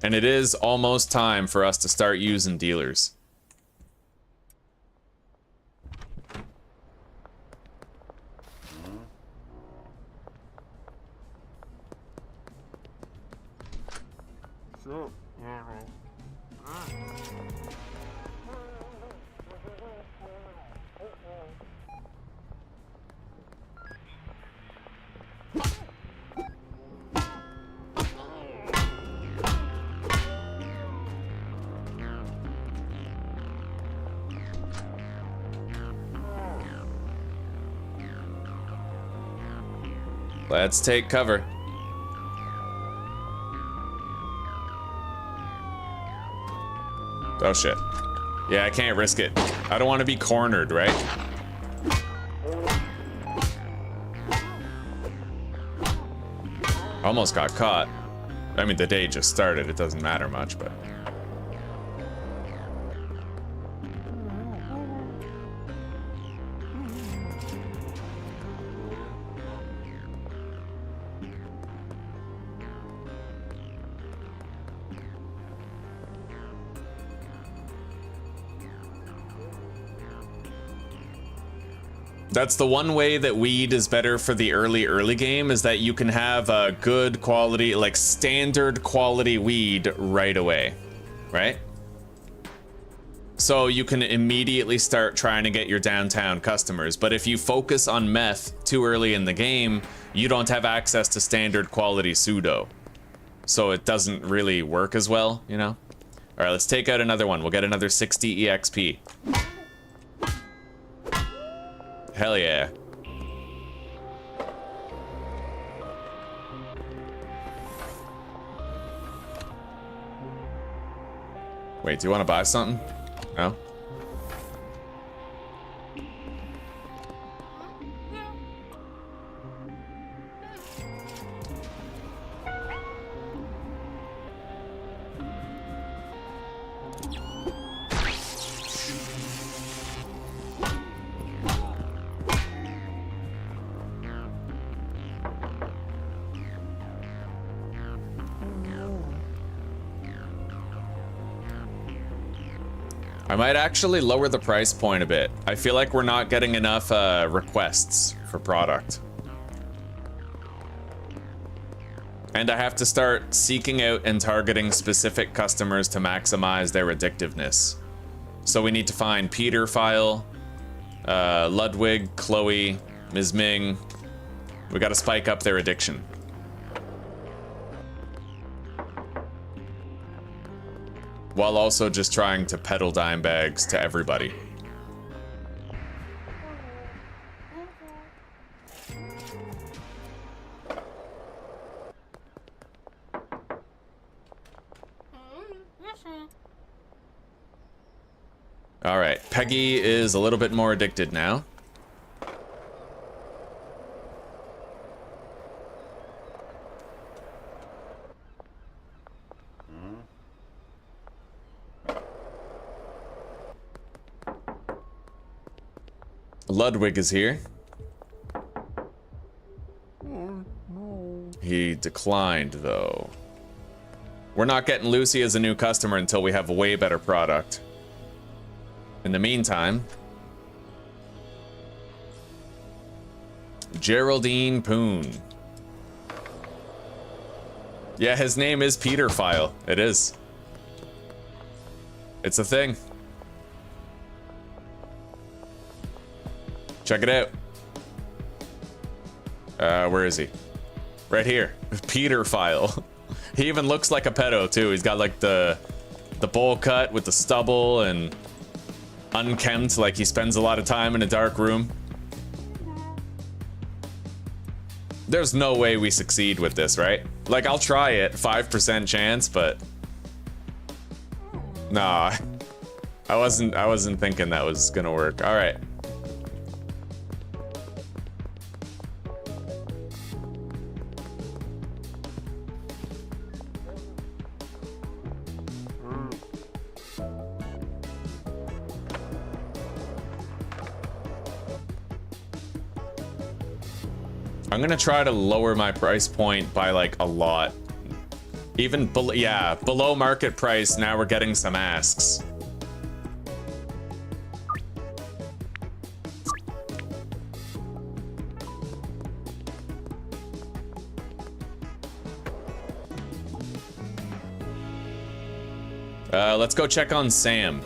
And it is almost time for us to start using dealers. So, Let's take cover. Oh shit. Yeah, I can't risk it. I don't want to be cornered, right? Almost got caught. I mean, the day just started. It doesn't matter much, but... That's the one way that weed is better for the early game, is that you can have a good quality, like standard quality weed right away, right? So you can immediately start trying to get your downtown customers. But if you focus on meth too early in the game, you don't have access to standard quality pseudo. So it doesn't really work as well, you know? All right, let's take out another one. We'll get another 60 EXP. Hell yeah. Wait, do you want to buy something? No? I might actually lower the price point a bit. I feel like we're not getting enough requests for product. And I have to start seeking out and targeting specific customers to maximize their addictiveness. So we need to find Peter File, Ludwig, Chloe, Ms. Ming. We gotta spike up their addiction. While also just trying to peddle dime bags to everybody. All right, Peggy is a little bit more addicted now. Ludwig is here. He declined, though. We're not getting Lucy as a new customer until we have a way better product. In the meantime, Geraldine Poon. Yeah, his name is Peter File. It is. It's a thing. Check it out. Where is he? Right here. Peter File. He even looks like a pedo too. He's got like the bowl cut with the stubble and unkempt, like he spends a lot of time in a dark room. There's no way we succeed with this, right? Like, I'll try it, 5% chance, but nah. I wasn't thinking that was gonna work. All right. I'm gonna try to lower my price point by like a lot. Even below market price, now we're getting some asks. Let's go check on Sam.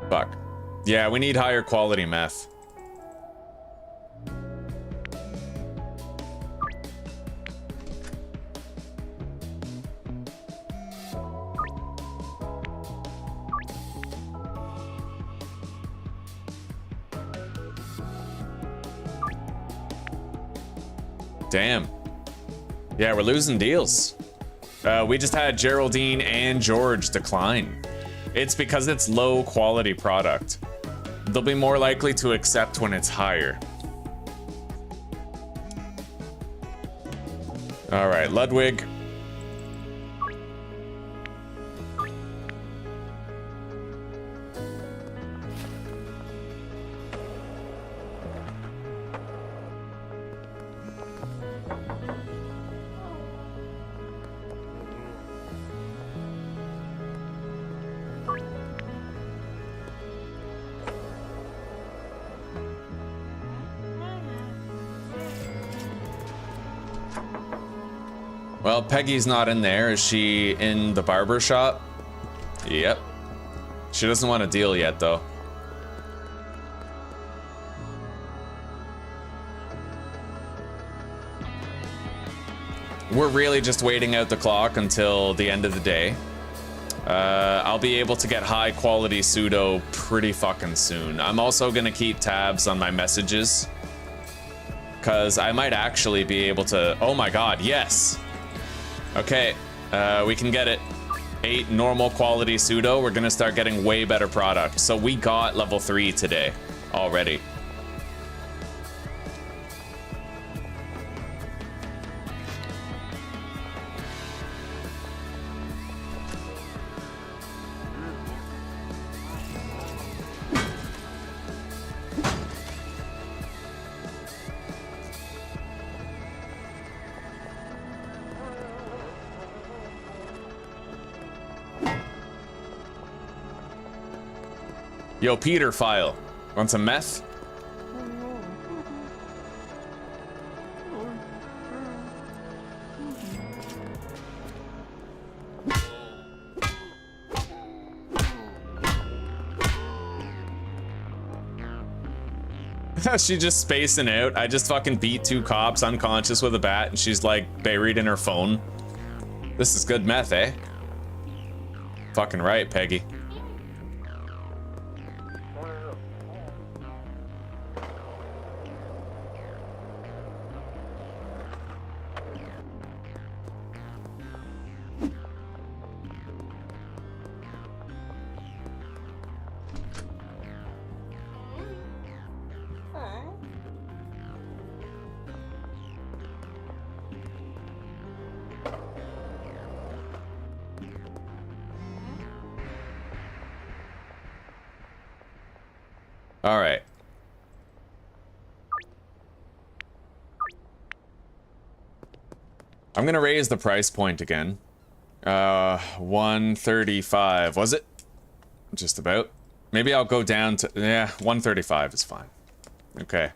Fuck. Yeah, we need higher quality meth. Damn. Yeah, we're losing deals. We just had Geraldine and George decline. It's because it's low quality product. They'll be more likely to accept when it's higher. All right, Ludwig. Well, Peggy's not in there. Is she in the barber shop? Yep. She doesn't want to deal yet, though. We're really just waiting out the clock until the end of the day. I'll be able to get high quality pseudo pretty fucking soon. I'm also gonna keep tabs on my messages, because I might actually be able to... Oh my god, yes! Okay, we can get it. 8 normal quality pseudo. We're gonna start getting way better product. So we got level 3 today already. Yo, Peter File. Want some meth? She's just spacing out. I just fucking beat 2 cops unconscious with a bat and she's like buried in her phone. This is good meth, eh? Fucking right, Peggy. All right. I'm gonna raise the price point again. 135, was it? Just about. Maybe I'll go down to, yeah, 135 is fine. Okay.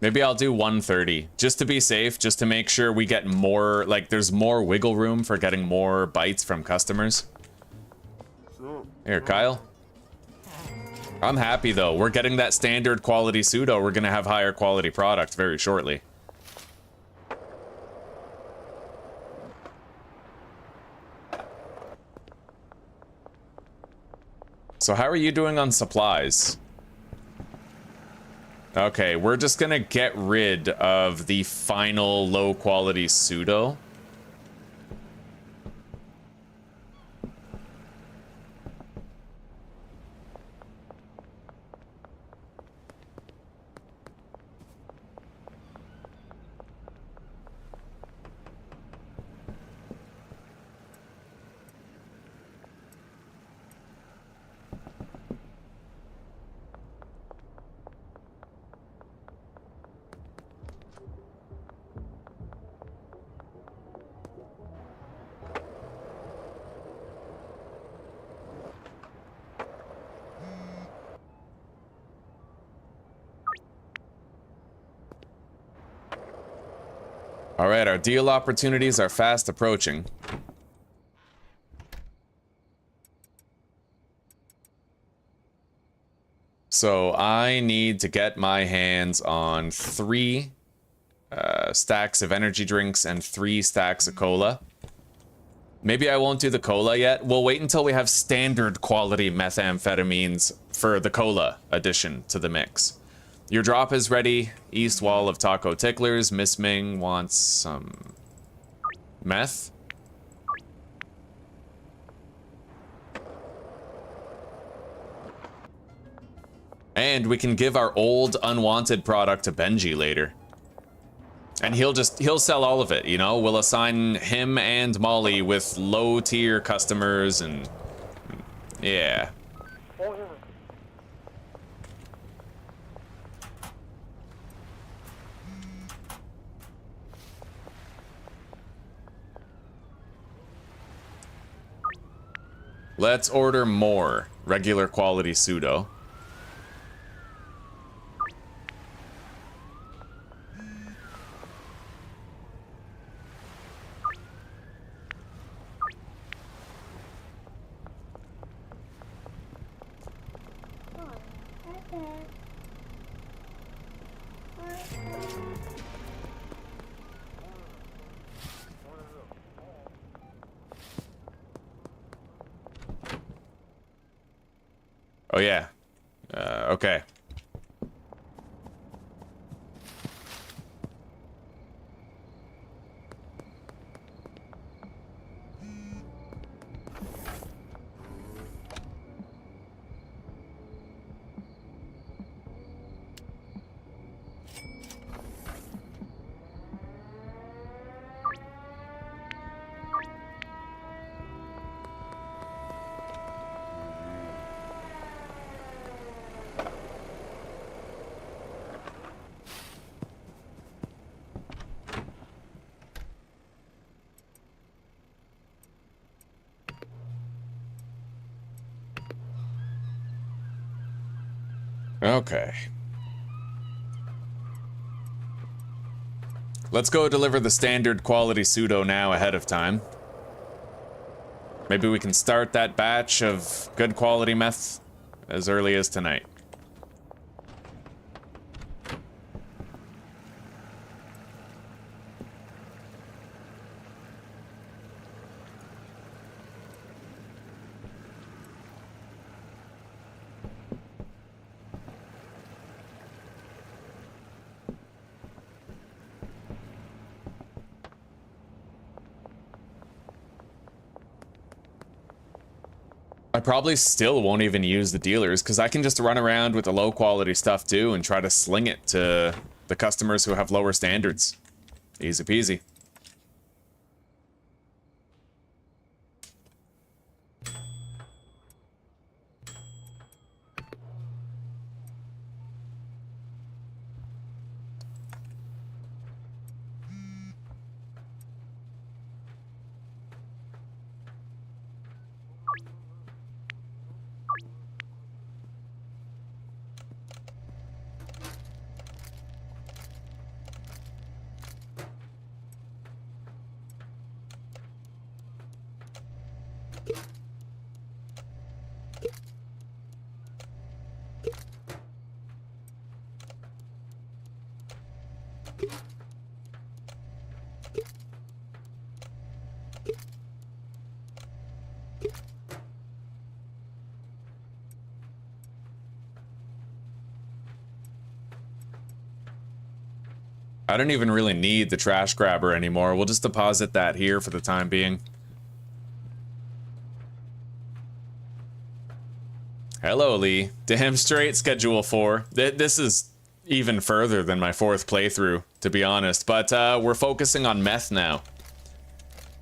Maybe I'll do 130, just to be safe, just to make sure we get more, like, there's more wiggle room for getting more bites from customers. Here, Kyle. I'm happy, though. We're getting that standard quality pseudo. We're gonna have higher quality product very shortly. So how are you doing on supplies? Okay, we're just gonna get rid of the final low quality pseudo. Alright, our deal opportunities are fast approaching. So I need to get my hands on 3 stacks of energy drinks and 3 stacks of cola. Maybe I won't do the cola yet. We'll wait until we have standard quality methamphetamines for the cola addition to the mix. Your drop is ready. East wall of taco ticklers. Miss Ming wants some meth. And we can give our old unwanted product to Benji later. And he'll sell all of it, you know? We'll assign him and Molly with low tier customers and yeah. Let's order more regular quality pseudo. Oh yeah. Okay. Okay. Let's go deliver the standard quality pseudo now ahead of time. Maybe we can start that batch of good quality meth as early as tonight. I probably still won't even use the dealers because I can just run around with the low quality stuff too and try to sling it to the customers who have lower standards. Easy peasy. I don't even really need the trash grabber anymore. We'll just deposit that here for the time being. Hello, Lee. Damn straight, Schedule 4. This is even further than my 4th playthrough, to be honest. But we're focusing on meth now.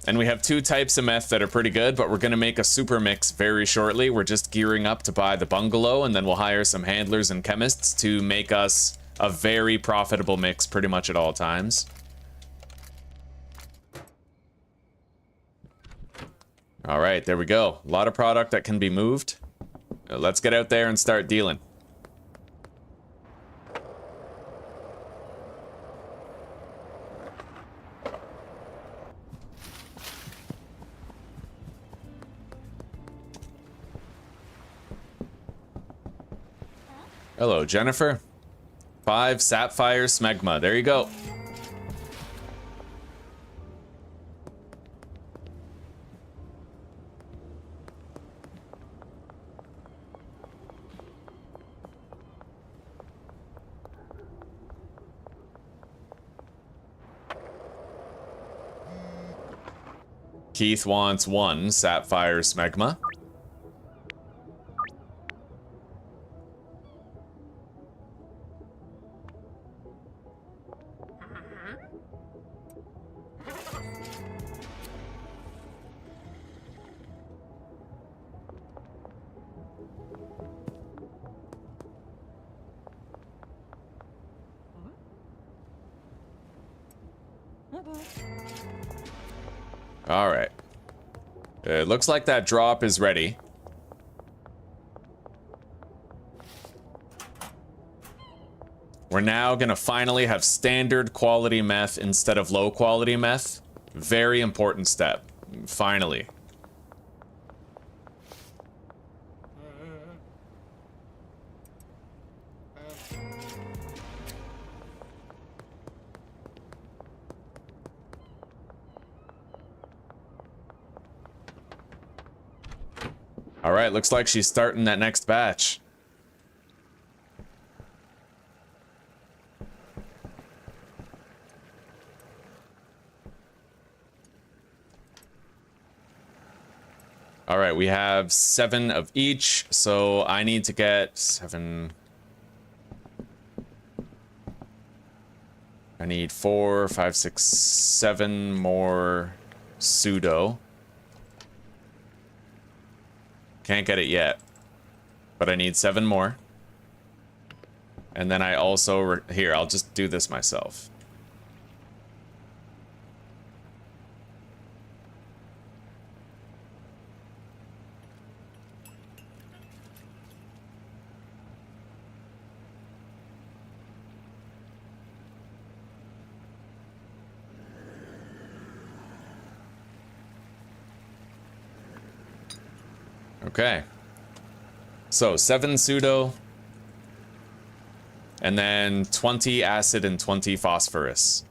And we have 2 types of meth that are pretty good, but we're going to make a super mix very shortly. We're just gearing up to buy the bungalow, and then we'll hire some handlers and chemists to make us a very profitable mix pretty much at all times. All right, there we go. A lot of product that can be moved. Let's get out there and start dealing. Hello, Jennifer. 5 sapphire smegma. There you go. Keith wants 1 sapphire smegma. All right. It looks like that drop is ready. We're now gonna finally have standard quality meth instead of low quality meth. Very important step. Finally. All right, looks like she's starting that next batch. All right, we have 7 of each, so I need to get 7. I need 4, 5, 6, 7 more pseudo. Can't get it yet, but I need 7 more. And then I also, here, I'll just do this myself. Okay. So 7 pseudo. And then 20 acid and 20 phosphorus.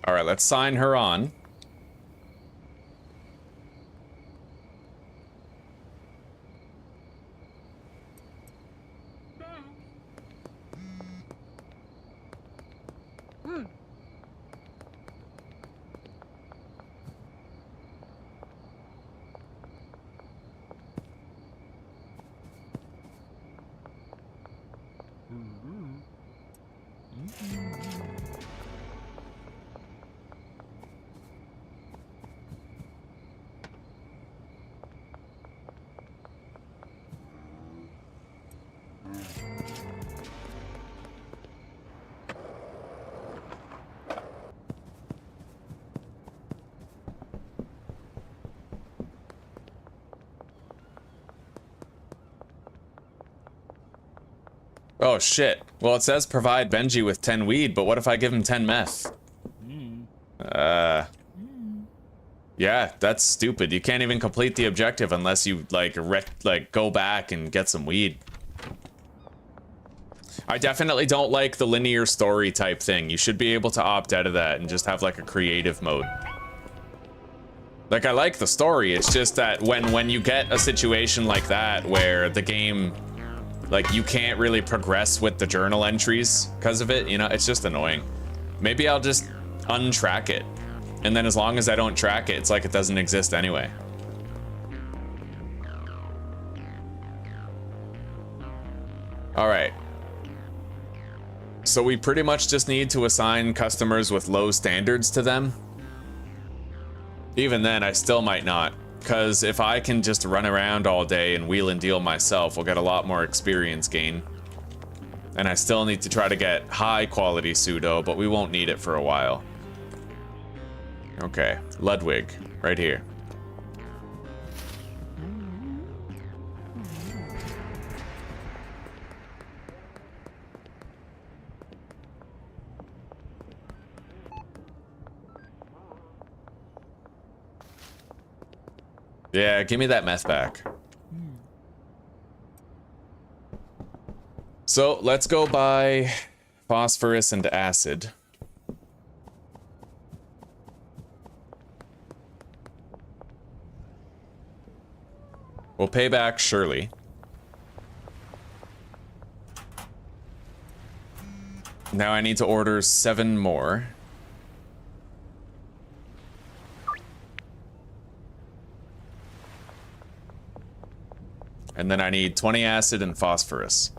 All right, let's sign her on. Oh shit. Well, it says provide Benji with 10 weed, but what if I give him 10 meth? Yeah, that's stupid. You can't even complete the objective unless you like go back and get some weed. I definitely don't like the linear story type thing. You should be able to opt out of that and just have like a creative mode. Like, I like the story, it's just that when you get a situation like that where the game, like, you can't really progress with the journal entries because of it, you know, it's just annoying. Maybe I'll just untrack it. And then as long as I don't track it, it's like it doesn't exist anyway. All right. So we pretty much just need to assign customers with low standards to them. Even then, I still might not, because if I can just run around all day and wheel and deal myself, we'll get a lot more experience gain. And I still need to try to get high quality pseudo, but we won't need it for a while. Okay, Ludwig, right here. Yeah, give me that meth back. So let's go buy phosphorus and acid. We'll pay back Shirley. Now I need to order 7 more. And then I need 20 acid and phosphorus.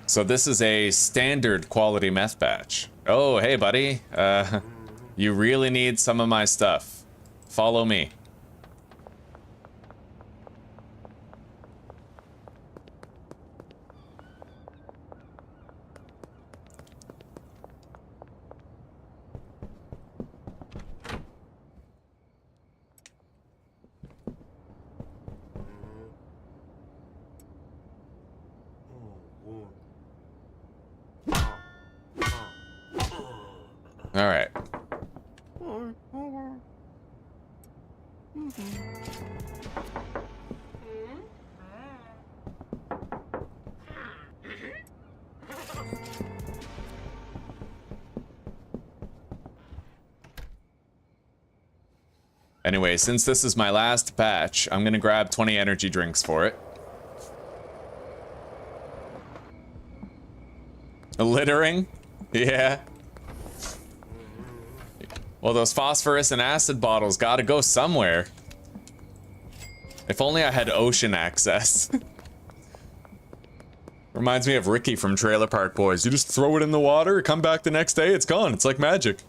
So this is a standard quality meth batch. Oh, hey buddy. You really need some of my stuff. Follow me. All right. Anyway, since this is my last batch, I'm gonna grab 20 energy drinks for it. Littering? Yeah. Well, those phosphorus and acid bottles gotta go somewhere. If only I had ocean access. Reminds me of Ricky from Trailer Park Boys. You just throw it in the water, come back the next day, it's gone. It's like magic.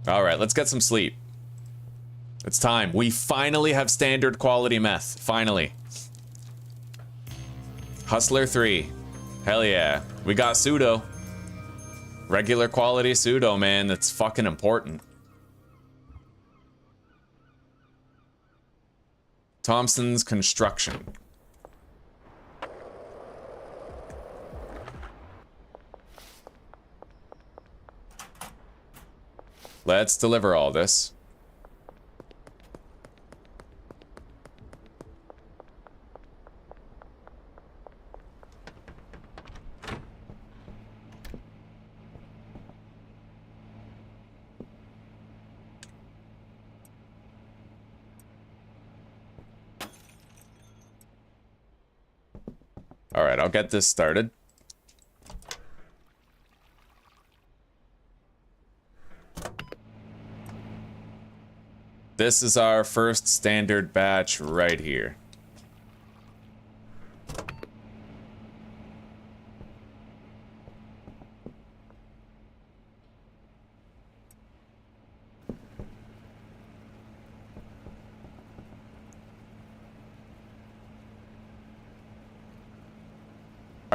Alright, let's get some sleep. It's time. We finally have standard quality meth. Finally. Hustler 3. Hell yeah. We got pseudo. Regular quality pseudo, man. That's fucking important. Thompson's Construction. Let's deliver all this. All right, I'll get this started. This is our first standard batch right here.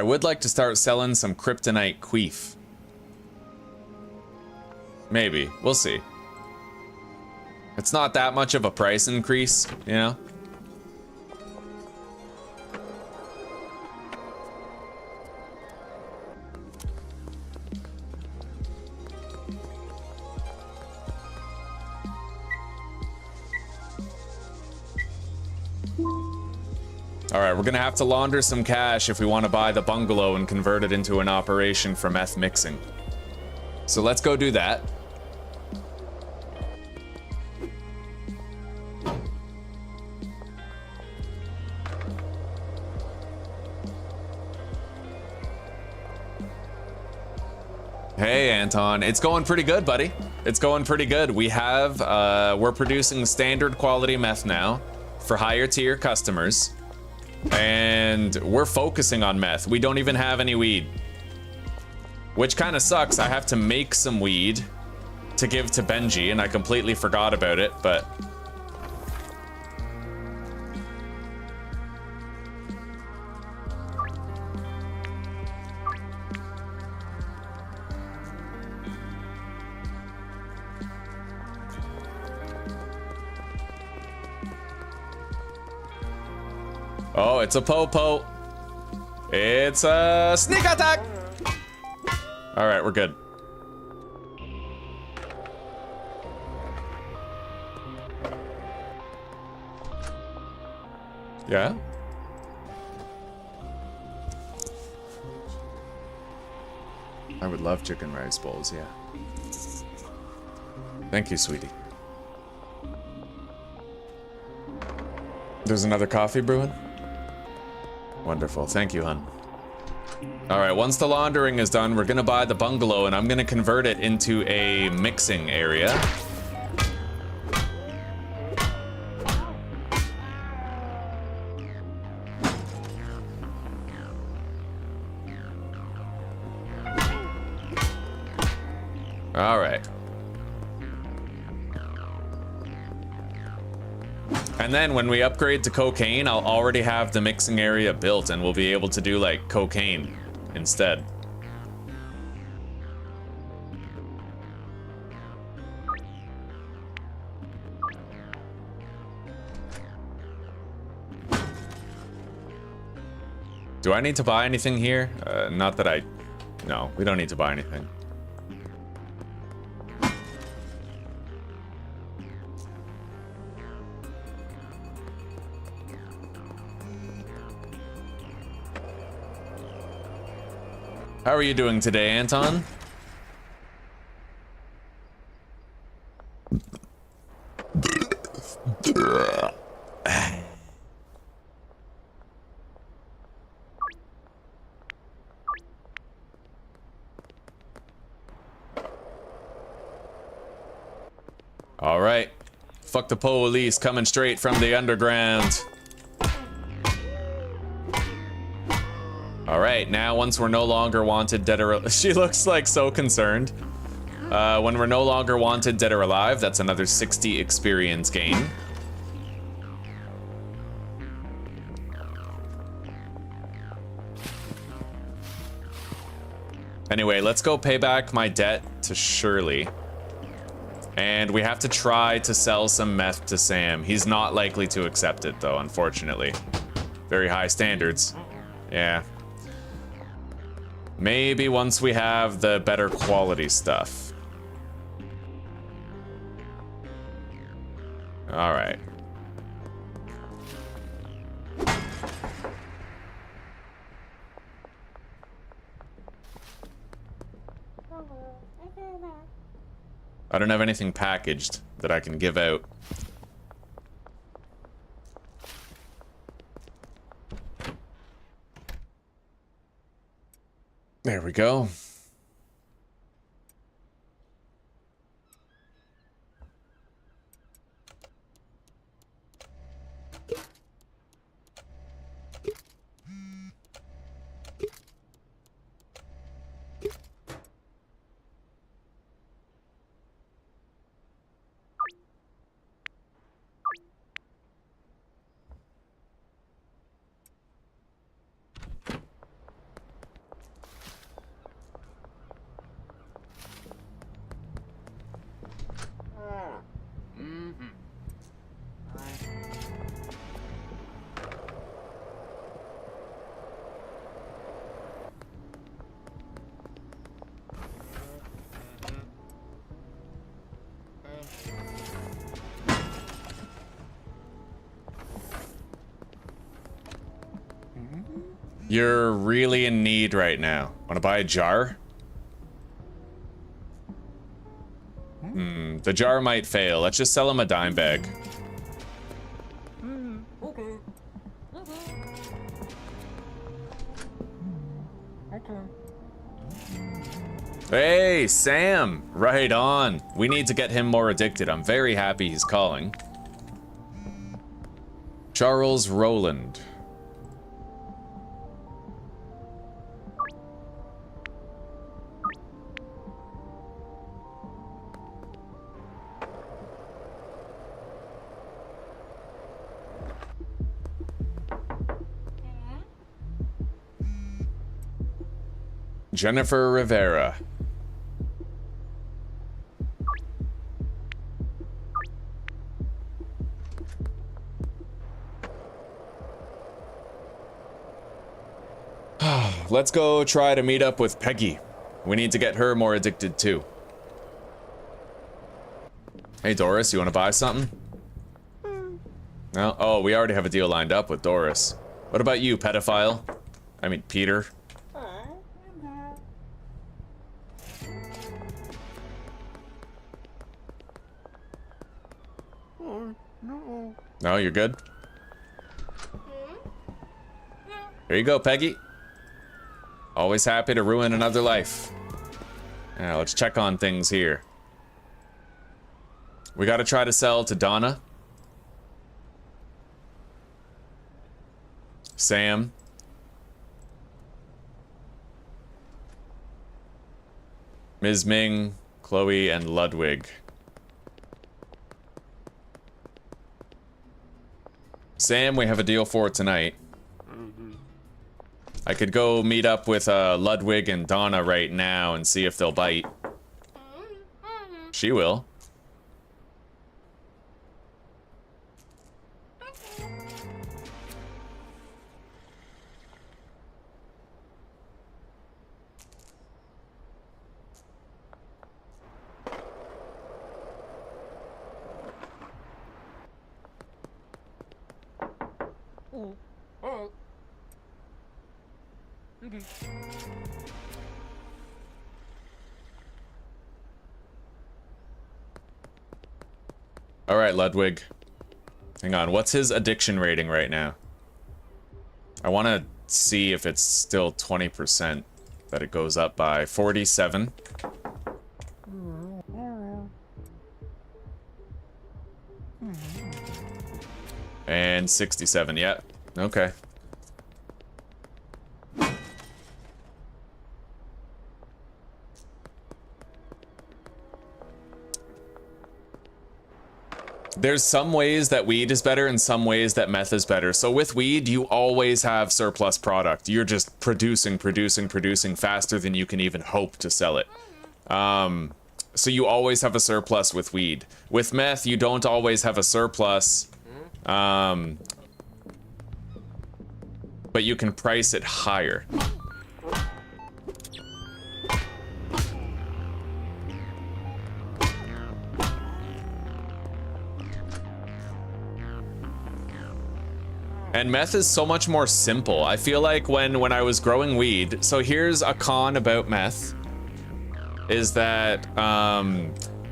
I would like to start selling some kryptonite queef. Maybe. We'll see. It's not that much of a price increase, you know? Alright, we're gonna have to launder some cash if we want to buy the bungalow and convert it into an operation for meth mixing. So let's go do that. Hey Anton, it's going pretty good, buddy. It's going pretty good. We have, we're producing standard quality meth now for higher tier customers. And we're focusing on meth. We don't even have any weed. Which kind of sucks. I have to make some weed to give to Benji, and I completely forgot about it, but... Oh, it's a po-po. It's a sneak attack. All right, we're good. Yeah? I would love chicken rice bowls, yeah. Thank you, sweetie. There's another coffee brewing? Wonderful, thank you, hun. All right, once the laundering is done, we're gonna buy the bungalow and I'm gonna convert it into a mixing area. All right. And then when we upgrade to cocaine, I'll already have the mixing area built and we'll be able to do like cocaine instead. Do I need to buy anything here? Not that I... No, we don't need to buy anything. How are you doing today, Anton? All right. Fuck the police coming straight from the underground. All right, now once we're no longer wanted, dead or alive, she looks like so concerned. When we're no longer wanted, dead or alive, that's another 60 experience gain. Anyway, let's go pay back my debt to Shirley. And we have to try to sell some meth to Sam. He's not likely to accept it though, unfortunately. Very high standards. Yeah. Maybe once we have the better quality stuff. All right. I don't have anything packaged that I can give out. There we go. You're really in need right now. Wanna buy a jar? The jar might fail. Let's just sell him a dime bag. Okay. Hey, Sam! Right on. We need to get him more addicted. I'm very happy he's calling. Charles Rowland. Jennifer Rivera. Let's go try to meet up with Peggy. We need to get her more addicted too. Hey Doris, you want to buy something? No? Oh, we already have a deal lined up with Doris. What about you, pedophile? I mean, Peter. No. No, you're good? Here you go, Peggy. Always happy to ruin another life. Now, let's check on things here. We gotta try to sell to Donna. Sam. Ms. Ming, Chloe, and Ludwig. Sam, we have a deal for tonight. I could go meet up with Ludwig and Donna right now and see if they'll bite. She will. All right, Ludwig. Hang on, what's his addiction rating right now? I want to see if it's still 20% that it goes up by. 47. And 67, yeah. Okay. There's some ways that weed is better and some ways that meth is better. So with weed, you always have surplus product. You're just producing faster than you can even hope to sell it. So you always have a surplus with weed. With meth, you don't always have a surplus. But you can price it higher. And meth is so much more simple. I feel like when I was growing weed, so here's a con about meth, is that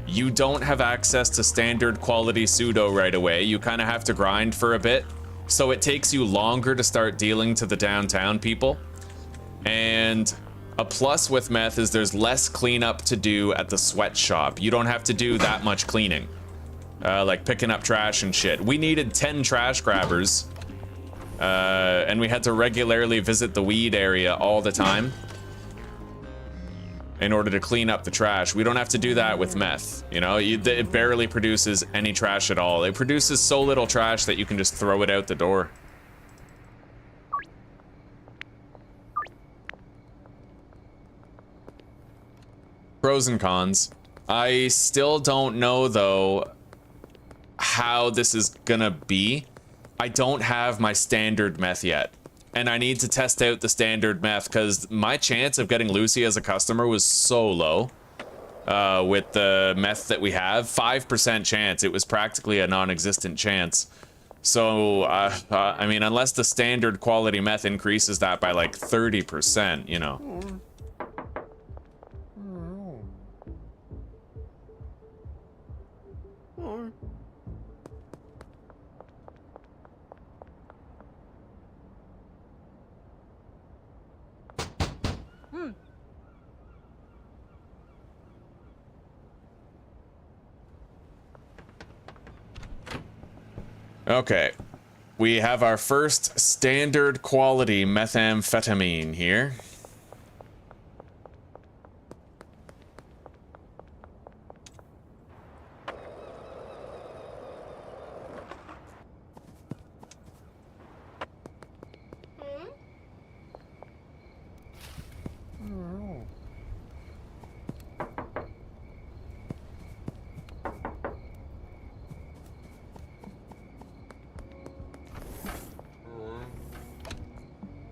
you don't have access to standard quality pseudo right away. You kind of have to grind for a bit. So it takes you longer to start dealing to the downtown people. And a plus with meth is there's less cleanup to do at the sweatshop. You don't have to do that much cleaning. Like picking up trash and shit. We needed 10 trash grabbers. And we had to regularly visit the weed area all the time in order to clean up the trash. We don't have to do that with meth, you know? It barely produces any trash at all. It produces so little trash that you can just throw it out the door. Pros and cons. I still don't know, though, how this is gonna be. I don't have my standard meth yet, and I need to test out the standard meth because my chance of getting Lucy as a customer was so low with the meth that we have. 5% chance. It was practically a non-existent chance. So, I mean, unless the standard quality meth increases that by like 30%, you know. Okay, we have our first standard quality methamphetamine here.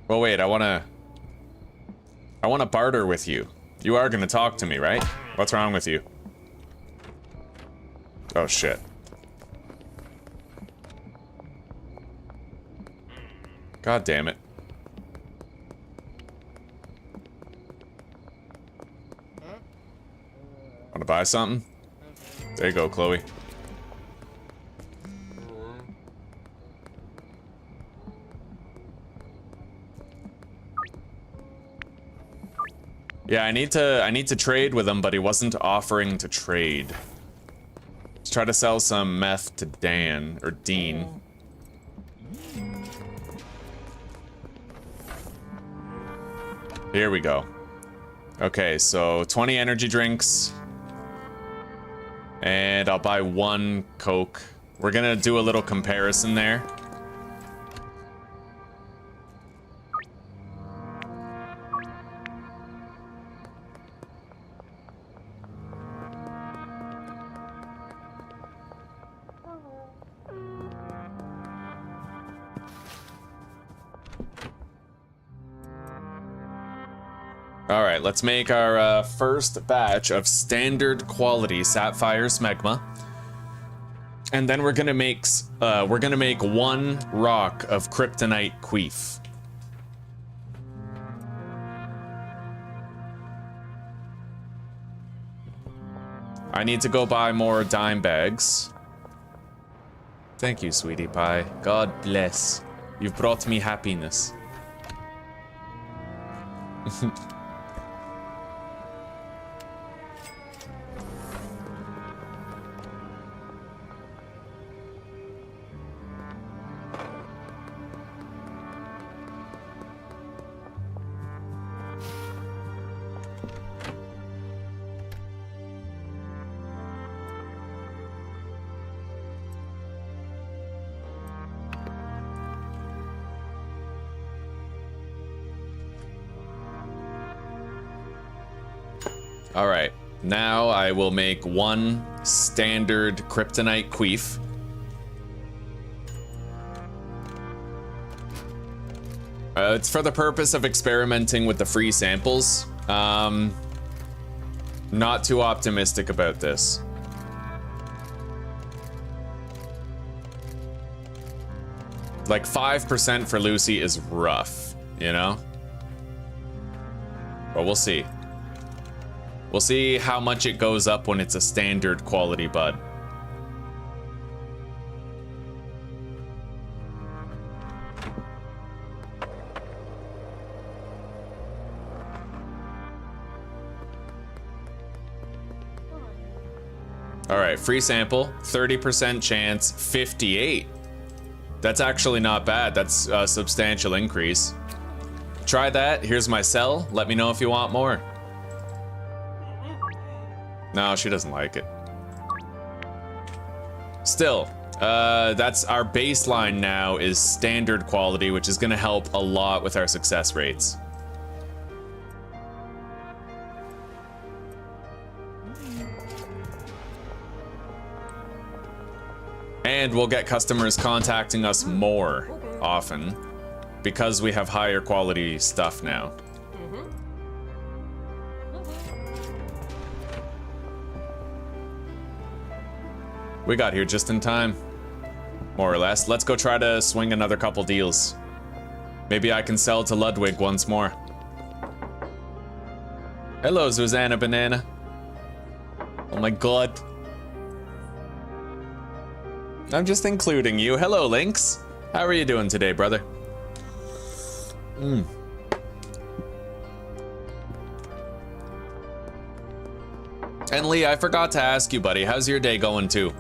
Well, wait, I wanna barter with you. You are gonna talk to me, right? What's wrong with you? Oh, shit. God damn it. Wanna buy something? There you go, Chloe. Yeah, I need to trade with him, but he wasn't offering to trade. Let's try to sell some meth to Dan, or Dean. Here we go. Okay, so 20 energy drinks. And I'll buy 1 Coke. We're gonna do a little comparison there. Alright, let's make our first batch of standard quality sapphire smegma. And then we're gonna make 1 rock of kryptonite queef. I need to go buy more dime bags. Thank you, sweetie pie. God bless. You've brought me happiness. Alright, now I will make 1 standard kryptonite queef. It's for the purpose of experimenting with the free samples. Not too optimistic about this. Like 5% for Lucy is rough, you know? But we'll see. We'll see how much it goes up when it's a standard quality bud. All right, free sample, 30% chance, 58. That's actually not bad. That's a substantial increase. Try that. Here's my cell. Let me know if you want more. No, she doesn't like it. Still, that's our baseline now is standard quality, which is gonna help a lot with our success rates. And we'll get customers contacting us more often because we have higher quality stuff now. We got here just in time. more or less. Let's go try to swing another couple deals. Maybe I can sell to Ludwig once more. Hello, Susanna Banana. Oh my god. I'm just including you. Hello, Lynx. How are you doing today, brother? And Lee, I forgot to ask you, buddy, how's your day going too?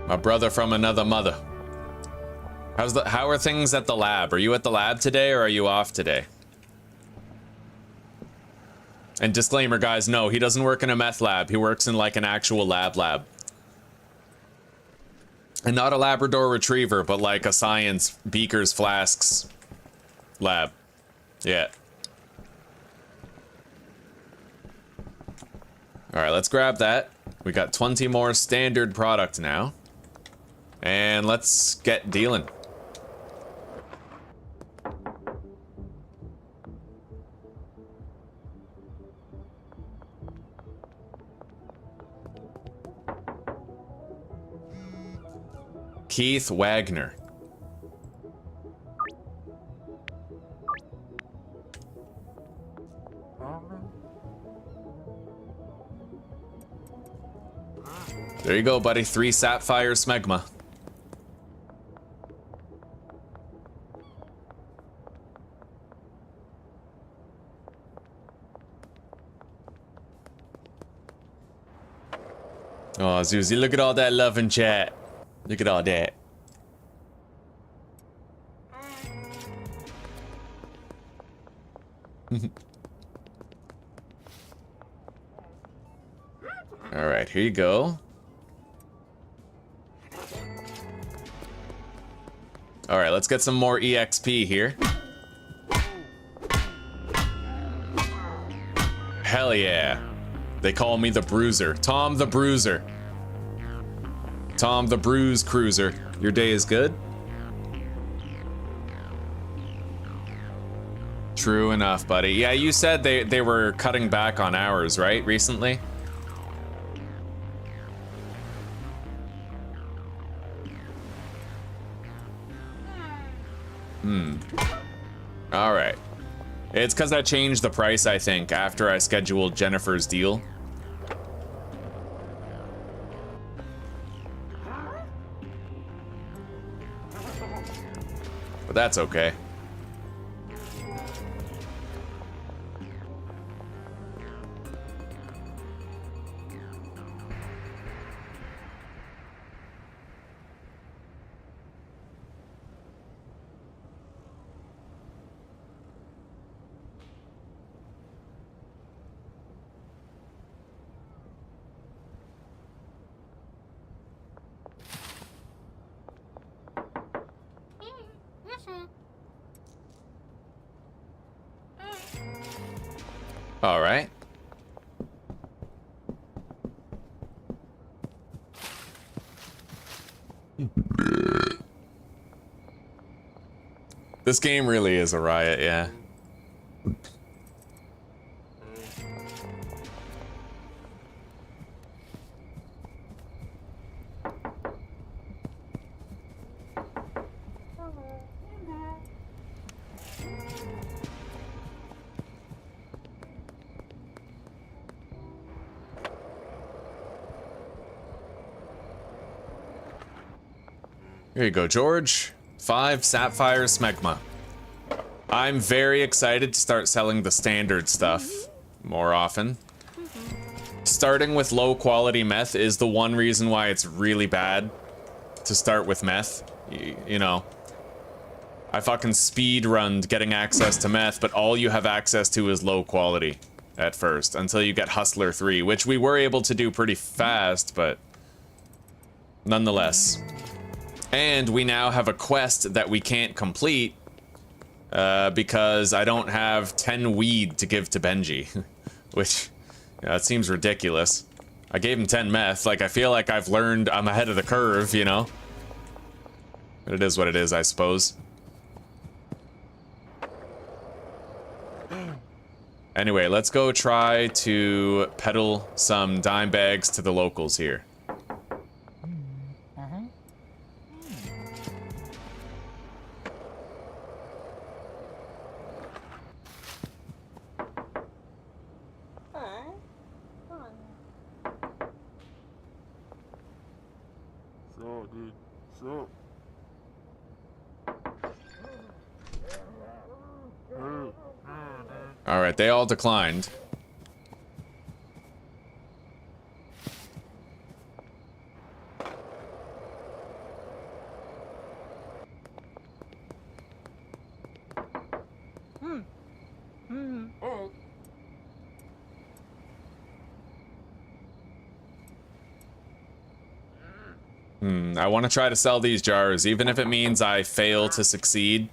My brother from another mother. How are things at the lab? Are you at the lab today or are you off today? And disclaimer, guys, no, he doesn't work in a meth lab. He works in like an actual lab. And not a Labrador Retriever, but like a science beakers, flasks lab. Yeah. All right, let's grab that. We got 20 more standard product now. And let's get dealing. Keith Wagner. There you go, buddy. 3 Sapphire Smegma. Oh, Zuzi, look at all that love in chat. Look at all that. All right, here you go. All right, let's get some more EXP here. Hell yeah. They call me the Bruiser. Tom the Bruiser. Tom the Bruise Cruiser. Your day is good? True enough, buddy. Yeah, you said they were cutting back on hours, right, recently? All right. It's because I changed the price, I think, after I scheduled Jennifer's deal. But that's okay. All right. This game really is a riot, yeah. Here you go, George. 5 Sapphire Smegma. I'm very excited to start selling the standard stuff more often. Starting with low quality meth is the one reason why it's really bad to start with meth. You know, I fucking speedrunned getting access to meth, but all you have access to is low quality at first until you get Hustler 3, which we were able to do pretty fast, but nonetheless. And we now have a quest that we can't complete because I don't have 10 weed to give to Benji, which, you know, it seems ridiculous. I gave him 10 meth, like I feel like I've learned I'm ahead of the curve, you know? But it is what it is, I suppose. Anyway, let's go try to peddle some dime bags to the locals here. So, dude. So. All right, they all declined. I want to try to sell these jars, even if it means I fail to succeed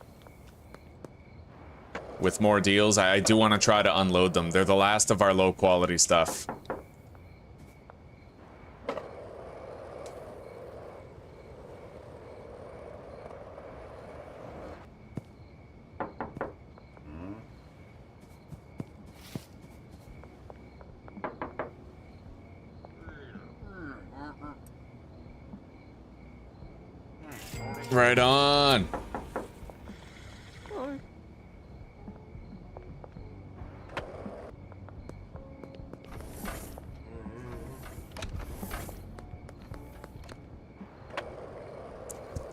with more deals. I do want to try to unload them. They're the last of our low quality stuff. Right on.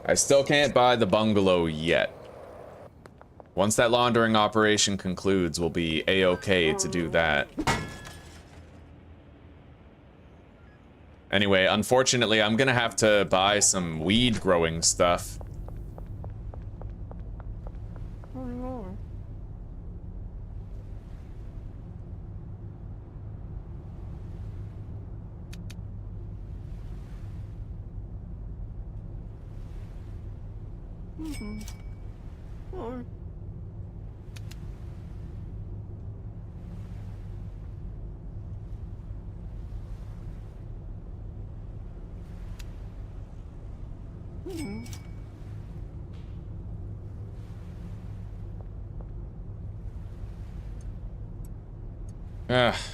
I still can't buy the bungalow yet. Once that laundering operation concludes, we'll be a-okay to do that. Anyway, unfortunately, I'm gonna have to buy some weed growing stuff.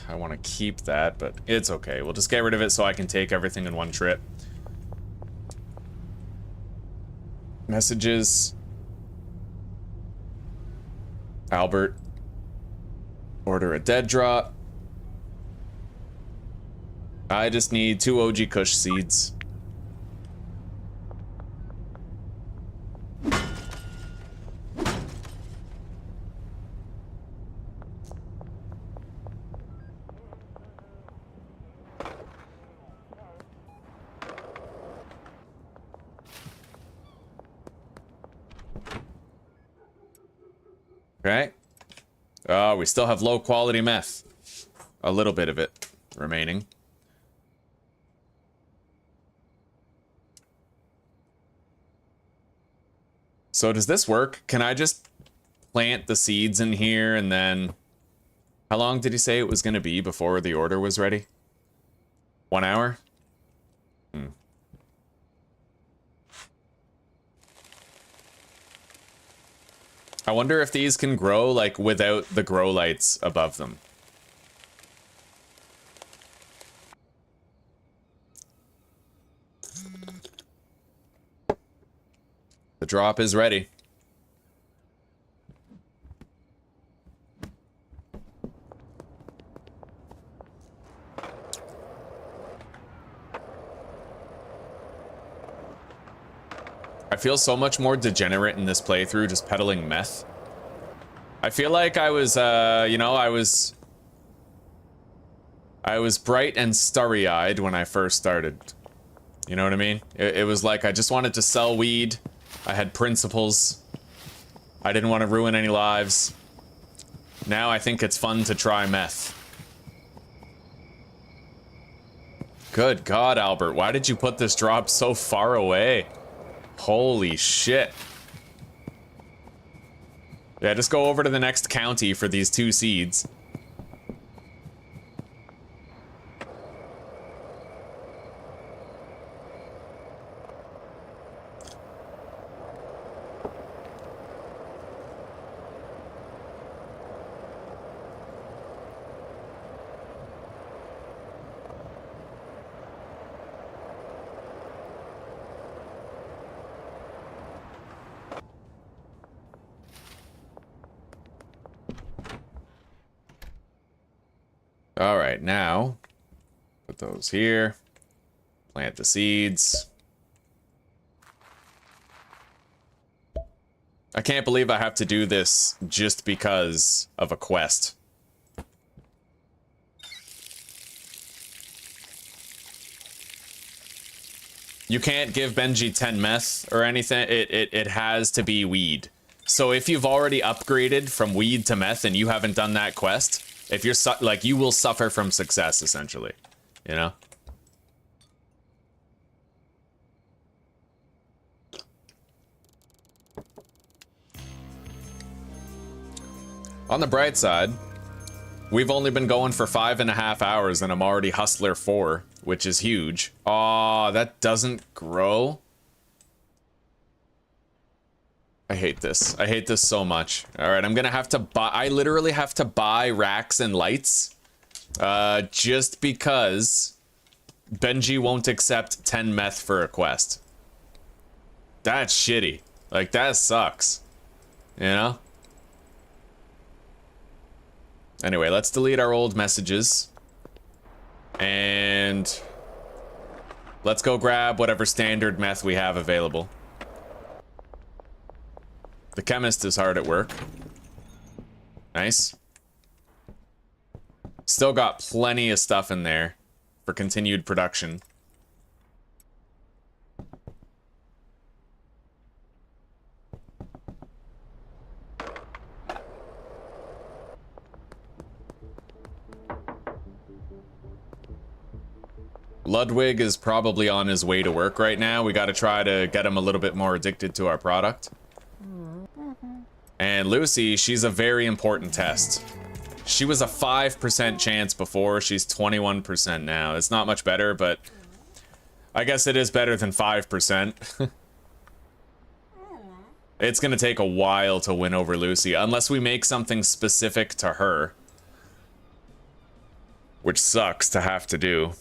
I want to keep that, but it's okay. We'll just get rid of it so I can take everything in one trip. Messages. Albert. Order a dead drop. I just need 2 OG Kush seeds. Okay. We still have low quality meth. A little bit of it remaining. So does this work? Can I just plant the seeds in here and then... How long did he say it was going to be before the order was ready? 1 hour? I wonder if these can grow, like, without the grow lights above them. The drop is ready. I feel so much more degenerate in this playthrough just peddling meth. I feel like I was, you know, I was bright and starry-eyed when I first started. You know what I mean? It was like I just wanted to sell weed. I had principles. I didn't want to ruin any lives. Now I think it's fun to try meth. Good God, Albert, why did you put this drop so far away? Holy shit. Yeah, just go over to the next county for these 2 seeds. All right, now put those here. Plant the seeds. I can't believe I have to do this just because of a quest. You can't give Benji 10 meth or anything. It has to be weed. So if you've already upgraded from weed to meth and you haven't done that quest, if you're like, you will suffer from success essentially, you know? On the bright side, we've only been going for 5.5 hours and I'm already Hustler 4, which is huge. Aw, that doesn't grow. I hate this. I hate this so much. All right, I'm gonna have to buy, I literally have to buy racks and lights just because Benji won't accept 10 meth for a quest. That's shitty. Like, that sucks. You know? Anyway, let's delete our old messages. And let's go grab whatever standard meth we have available. The chemist is hard at work. Nice. Still got plenty of stuff in there for continued production. Ludwig is probably on his way to work right now. We gotta try to get him a little bit more addicted to our product. And Lucy, she's a very important test. She was a 5% chance before, she's 21% now. It's not much better, but I guess it is better than 5%. It's gonna take a while to win over Lucy, unless we make something specific to her. Which sucks to have to do.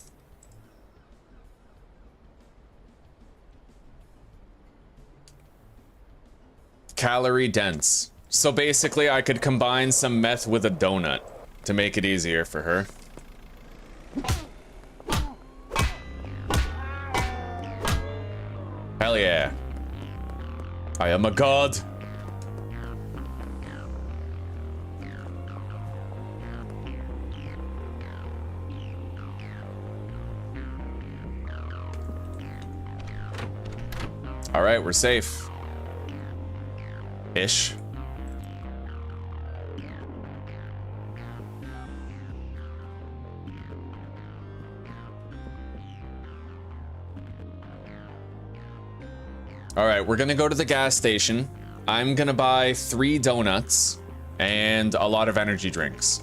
Calorie dense. So basically I could combine some meth with a donut to make it easier for her. Hell yeah. I am a god. All right, we're safe. Ish. All right, we're gonna go to the gas station. I'm gonna buy 3 donuts and a lot of energy drinks.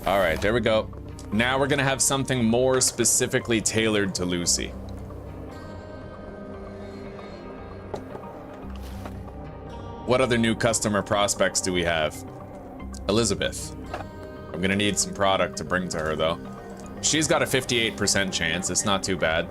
All right, there we go. Now we're gonna have something more specifically tailored to Lucy. What other new customer prospects do we have? Elizabeth. I'm gonna need some product to bring to her though. She's got a 58% chance, it's not too bad.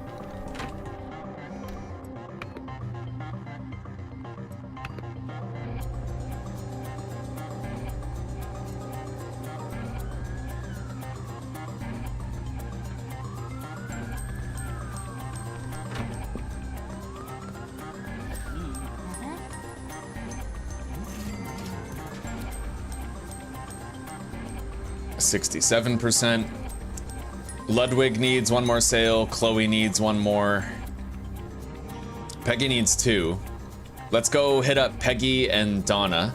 %. Ludwig needs 1 more sale. Chloe needs 1 more. Peggy needs 2. Let's go hit up Peggy and Donna.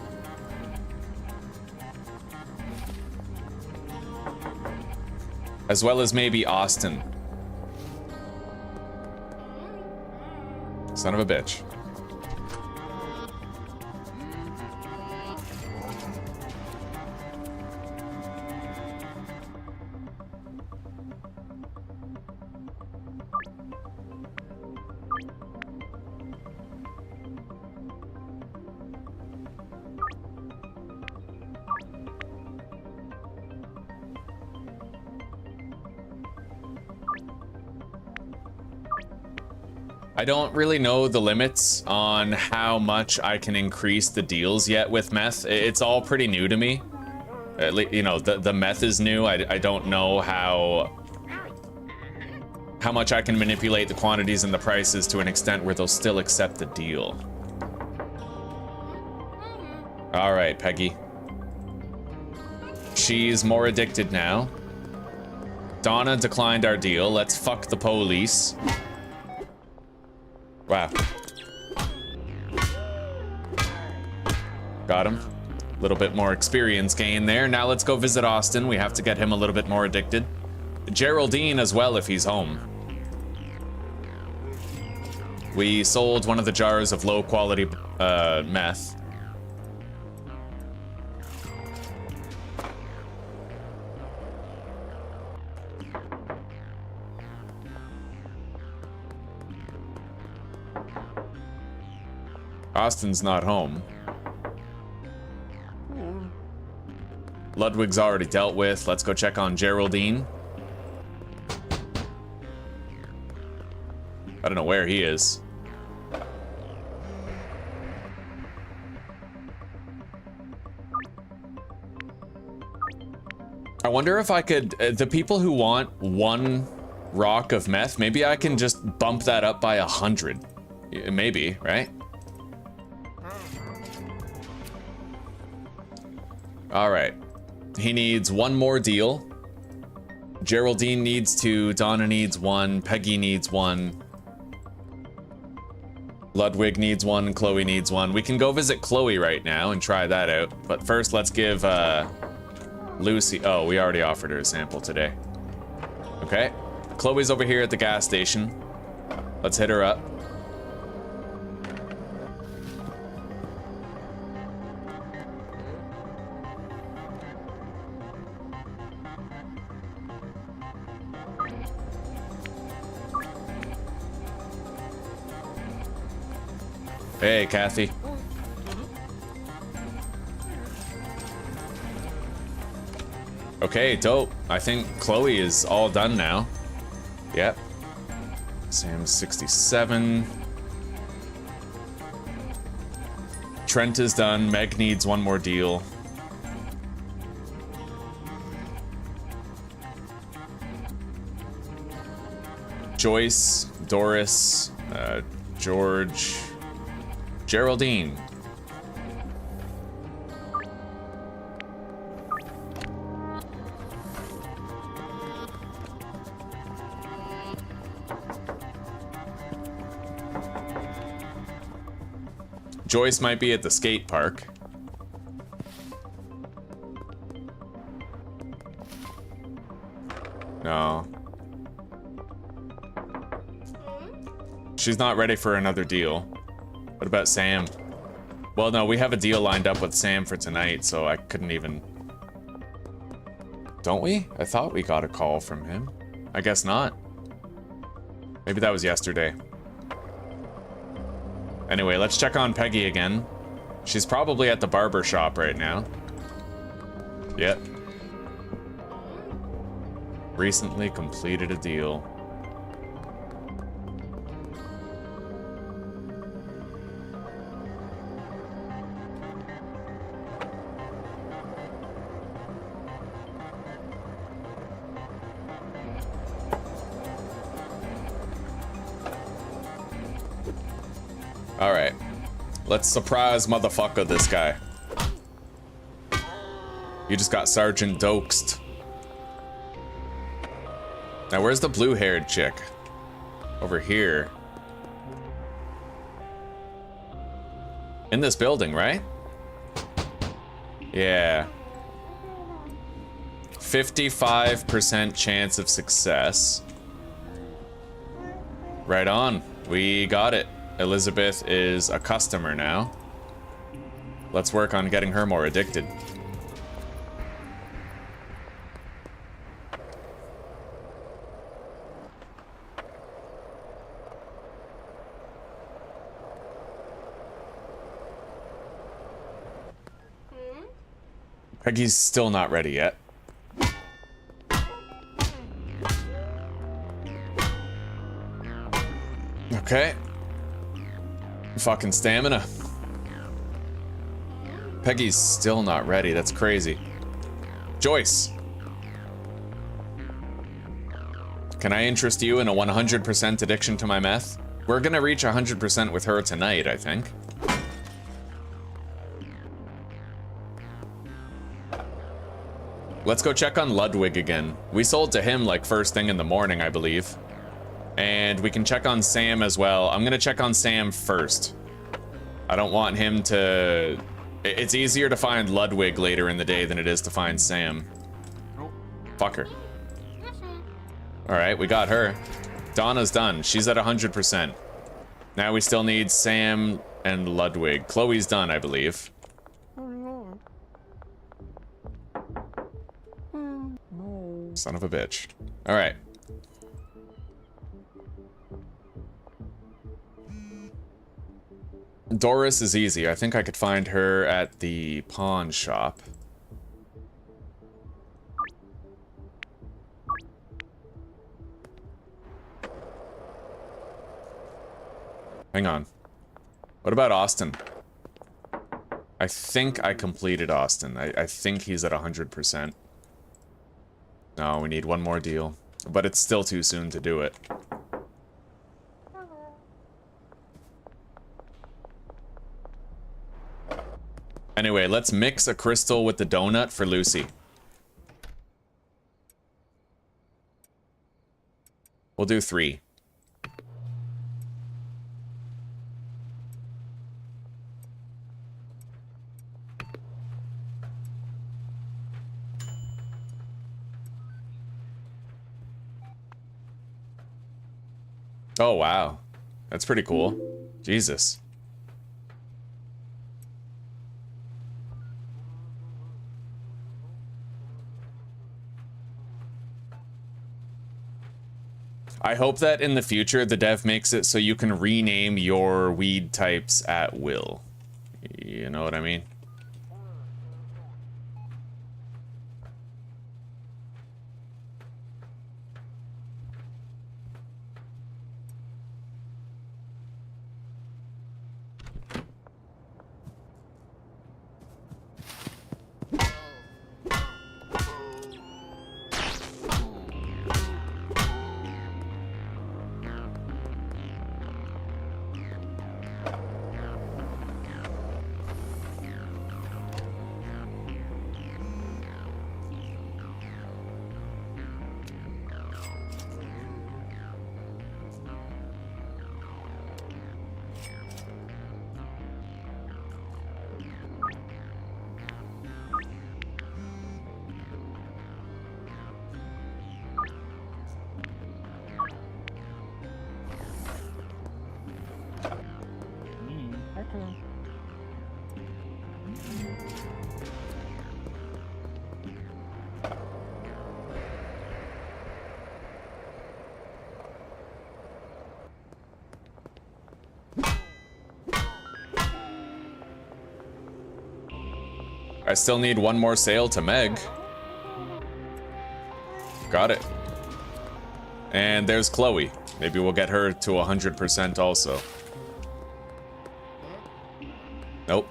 As well as maybe Austin. Son of a bitch. I don't really know the limits on how much I can increase the deals yet with meth. It's all pretty new to me. At least, you know, the meth is new. I don't know how much I can manipulate the quantities and the prices to an extent where they'll still accept the deal. All right, Peggy. She's more addicted now. Donna declined our deal. Let's fuck the police. Wow. Got him. A little bit more experience gain there. Now let's go visit Austin. We have to get him a little bit more addicted. Geraldine as well if he's home. We sold one of the jars of low quality meth. Austin's not home. Ludwig's already dealt with. Let's go check on Geraldine. I don't know where he is. I wonder if I could, the people who want 1 rock of meth, maybe I can just bump that up by 100. Maybe, right? All right, he needs 1 more deal. Geraldine needs 2, Donna needs 1, Peggy needs 1. Ludwig needs 1, Chloe needs 1. We can go visit Chloe right now and try that out. But first, let's give Lucy, oh, we already offered her a sample today. Okay, Chloe's over here at the gas station. Let's hit her up. Hey, Kathy. Okay, dope. I think Chloe is all done now. Yep. Sam's 67. Trent is done. Meg needs 1 more deal. Joyce, Doris, George, Geraldine. Joyce might be at the skate park. No. She's not ready for another deal. What about Sam? Well, no, we have a deal lined up with Sam for tonight, so I couldn't even... Don't we? I thought we got a call from him. I guess not. Maybe that was yesterday. Anyway, let's check on Peggy again. She's probably at the barber shop right now. Yep. Recently completed a deal. All right, let's surprise motherfucker this guy. You just got Sergeant Doxed. Now, where's the blue-haired chick? Over here. In this building, right? Yeah. 55% chance of success. Right on. We got it. Elizabeth is a customer now. Let's work on getting her more addicted. Peggy's still not ready yet. Okay. Fucking stamina. Peggy's still not ready. That's crazy. Joyce. Can I interest you in a 100% addiction to my meth? We're gonna reach 100% with her tonight, I think. Let's go check on Ludwig again. We sold to him like first thing in the morning, I believe. And we can check on Sam as well. I'm gonna check on Sam first. I don't want him to... It's easier to find Ludwig later in the day than it is to find Sam. Fuck her. Alright, we got her. Donna's done. She's at 100%. Now we still need Sam and Ludwig. Chloe's done, I believe. Son of a bitch. Alright. Doris is easy. I think I could find her at the pawn shop. Hang on. What about Austin? I think I completed Austin. I think he's at 100%. No, we need one more deal. But it's still too soon to do it. Anyway, let's mix a crystal with the donut for Lucy. We'll do 3. Oh, wow. That's pretty cool. Jesus. I hope that in the future the dev makes it so you can rename your weed types at will. You know what I mean? I still need one more sale to Meg. Got it. And there's Chloe. Maybe we'll get her to 100% also. Nope.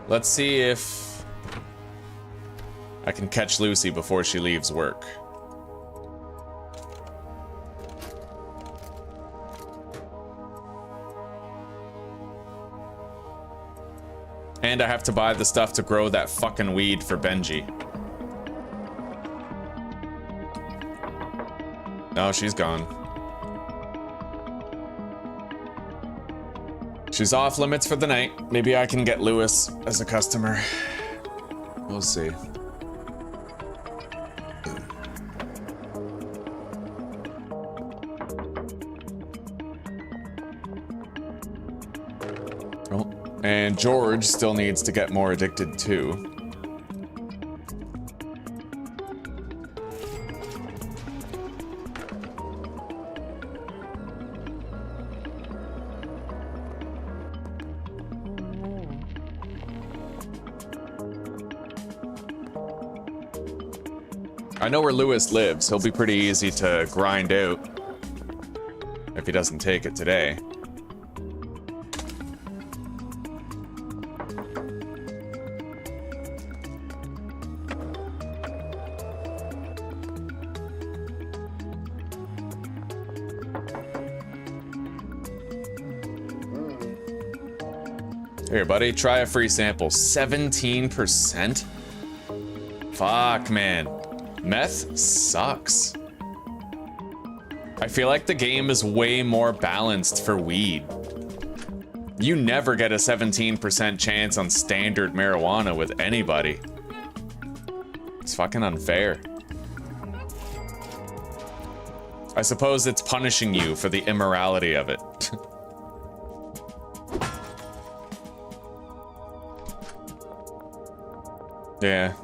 Let's see if I can catch Lucy before she leaves work. And I have to buy the stuff to grow that fucking weed for Benji. No, she's gone. She's off limits for the night. Maybe I can get Lewis as a customer. We'll see. Oh, and George still needs to get more addicted too. I know where Lewis lives. He'll be pretty easy to grind out if he doesn't take it today. Here, buddy, try a free sample. 17%? Fuck, man. Meth sucks. I feel like the game is way more balanced for weed. You never get a 17% chance on standard marijuana with anybody. It's fucking unfair. I suppose it's punishing you for the immorality of it. Yeah.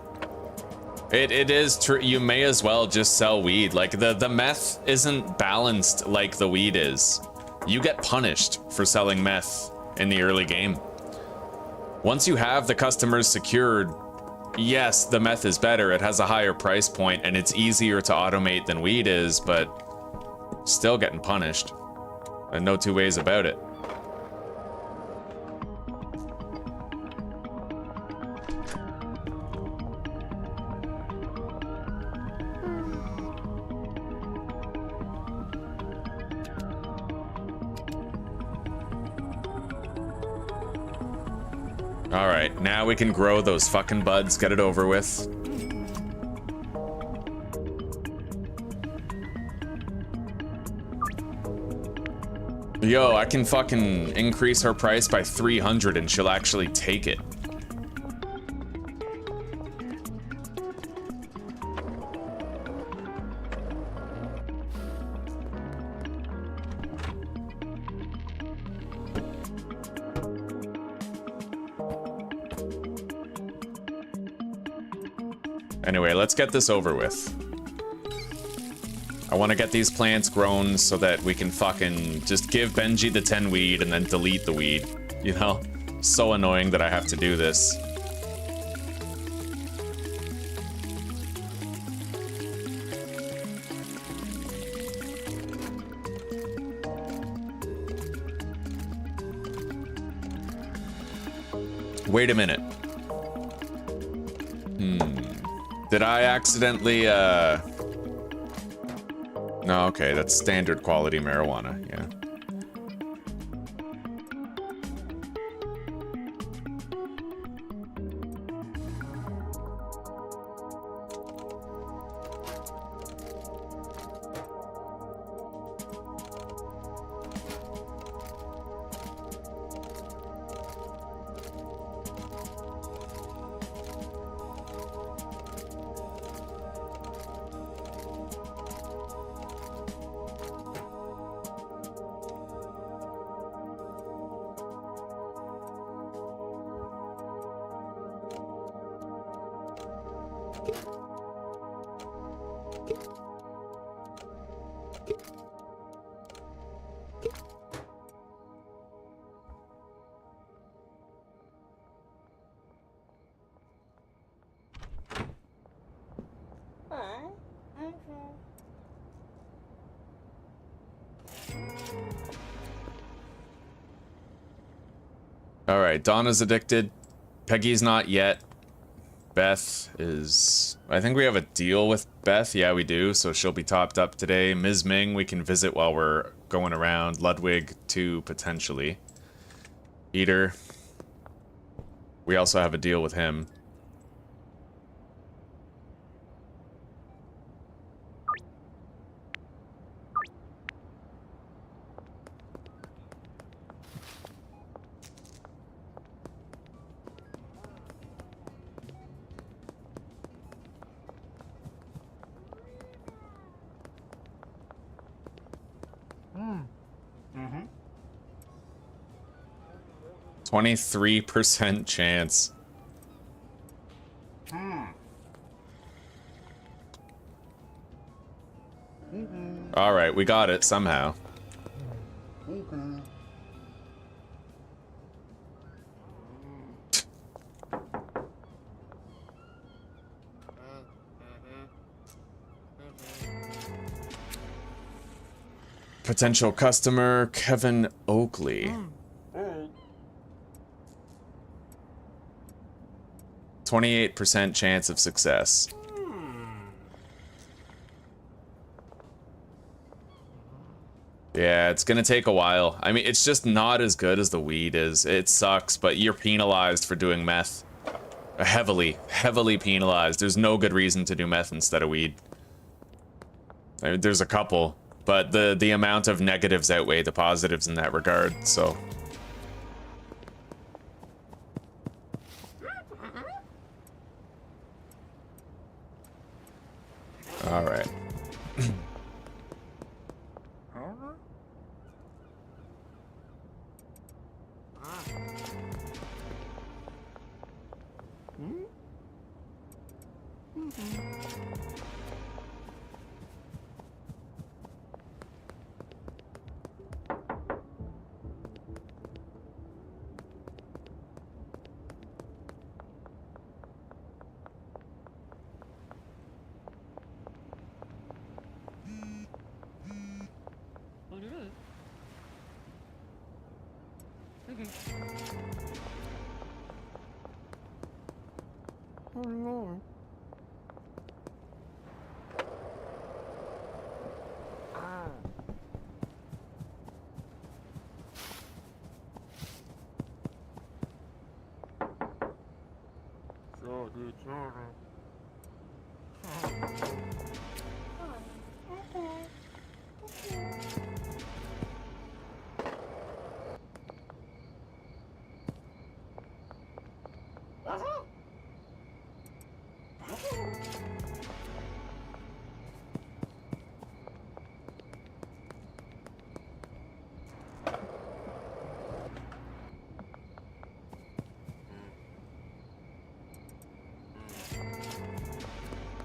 It is true. You may as well just sell weed. Like, the meth isn't balanced like the weed is. You get punished for selling meth in the early game. Once you have the customers secured, yes, the meth is better. It has a higher price point and it's easier to automate than weed is, but still getting punished. And no two ways about it. Alright, now we can grow those fucking buds, get it over with. Yo, I can fucking increase her price by 300 and she'll actually take it. Anyway, let's get this over with. I want to get these plants grown so that we can fucking just give Benji the 10 weed and then delete the weed. You know? So annoying that I have to do this. Wait a minute. Did I accidentally, No, okay, that's standard quality marijuana, yeah. Alright, Donna's addicted. Peggy's not yet. Beth is... I think we have a deal with Beth. Yeah, we do, so she'll be topped up today. Ms. Ming, we can visit while we're going around. Ludwig, too, potentially. Eater. We also have a deal with him. Mm-hmm. 23% chance. All right, we got it somehow. Okay. Potential customer, Kevin Oakley. 28% chance of success. Yeah, it's gonna take a while. I mean, it's just not as good as the weed is. It sucks, but you're penalized for doing meth. Heavily, heavily penalized. There's no good reason to do meth instead of weed. I mean, there's a couple, but the amount of negatives outweigh the positives in that regard, so. All right.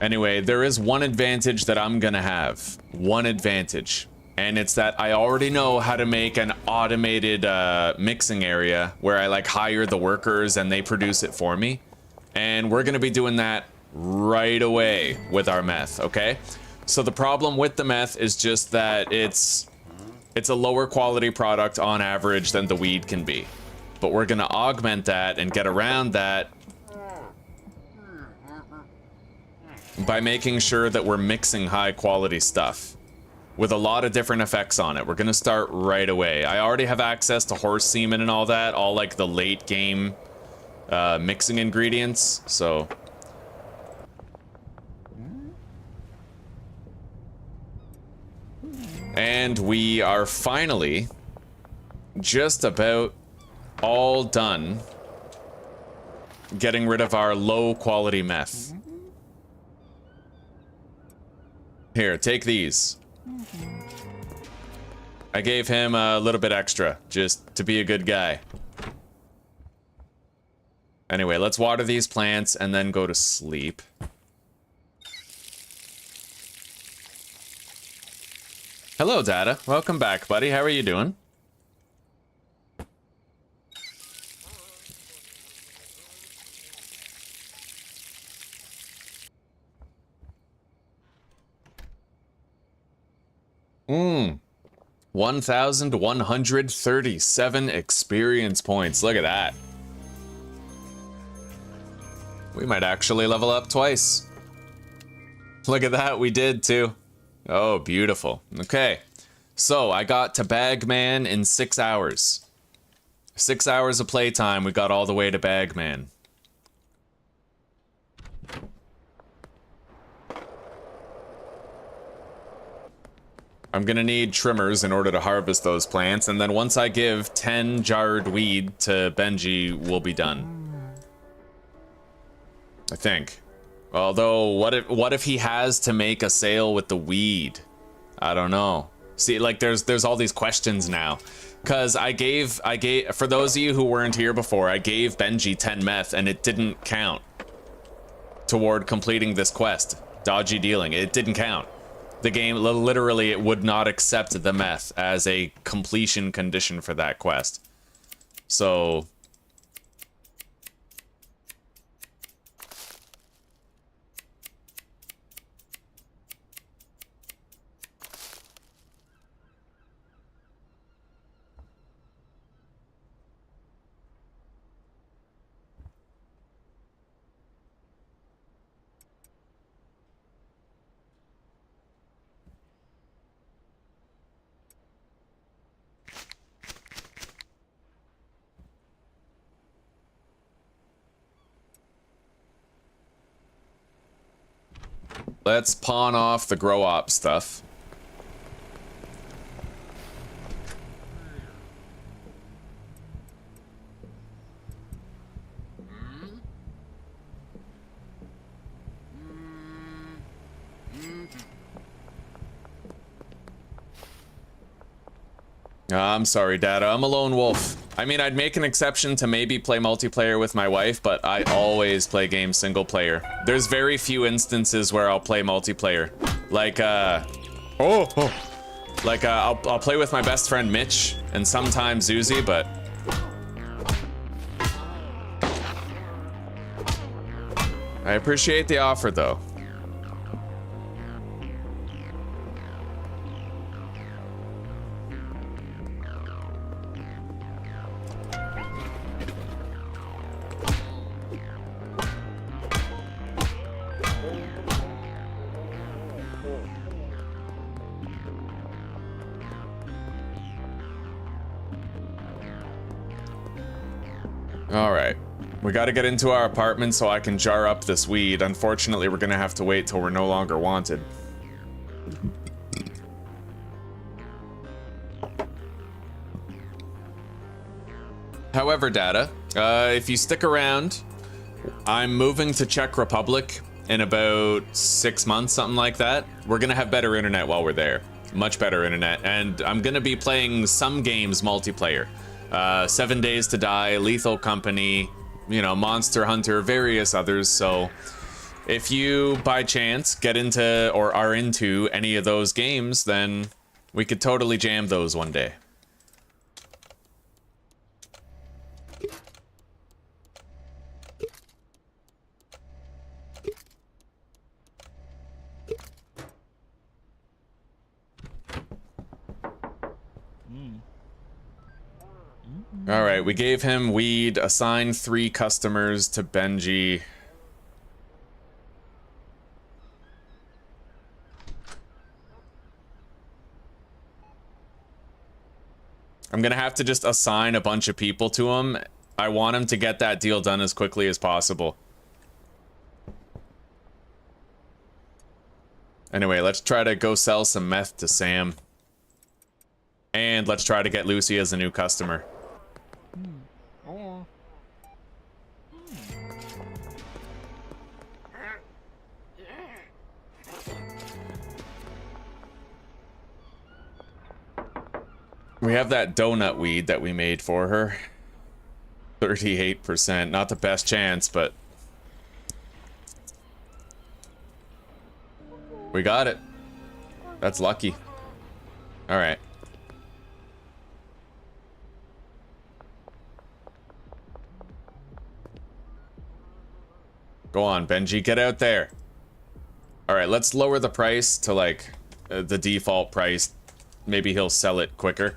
Anyway, there is one advantage that I'm gonna have. One advantage. And it's that I already know how to make an automated mixing area where I like hire the workers and they produce it for me. And we're gonna be doing that right away with our meth, okay? So the problem with the meth is just that it's a lower quality product on average than the weed can be. But we're gonna augment that and get around that by making sure that we're mixing high quality stuff with a lot of different effects on it. We're gonna start right away. I already have access to horse semen and all that, all like the late game mixing ingredients, so. And we are finally just about all done getting rid of our low quality meth. Here, take these. I gave him a little bit extra, just to be a good guy. Anyway, let's water these plants and then go to sleep. Hello, Data. Welcome back, buddy. How are you doing? Mmm. 1,137 experience points. Look at that. We might actually level up twice. Look at that, we did too. Oh, beautiful. Okay, so I got to Bagman in 6 hours. 6 hours of playtime, we got all the way to Bagman. I'm gonna need trimmers in order to harvest those plants, and then once I give 10 jarred weed to Benji, we'll be done. I think. Although, what if he has to make a sale with the weed? I don't know. See, like there's all these questions now. Cause I gave for those of you who weren't here before, I gave Benji 10 meth and it didn't count toward completing this quest. Dodgy dealing, it didn't count. The game, literally, it would not accept the meth as a completion condition for that quest. So... let's pawn off the grow op stuff. I'm sorry, Dada. I'm a lone wolf. I mean, I'd make an exception to maybe play multiplayer with my wife, but I always play games single player. There's very few instances where I'll play multiplayer. Like, I'll play with my best friend Mitch and sometimes Zuzi, but... I appreciate the offer, though. Alright, we gotta get into our apartment so I can jar up this weed. Unfortunately, we're gonna have to wait till we're no longer wanted. However, Data, if you stick around, I'm moving to Czech Republic in about 6 months, something like that. We're gonna have better internet while we're there. Much better internet, and I'm gonna be playing some games multiplayer. 7 Days to Die, Lethal Company, you know, Monster Hunter, various others. So if you by chance get into or are into any of those games, then we could totally jam those one day. All right, we gave him weed, assigned 3 customers to Benji. I'm gonna have to just assign a bunch of people to him. I want him to get that deal done as quickly as possible. Anyway, let's try to go sell some meth to Sam. And let's try to get Lucy as a new customer. We have that donut weed that we made for her. 38%. Not the best chance, but... we got it. That's lucky. Alright. Go on, Benji. Get out there. Alright, let's lower the price to, like, the default price. Maybe he'll sell it quicker.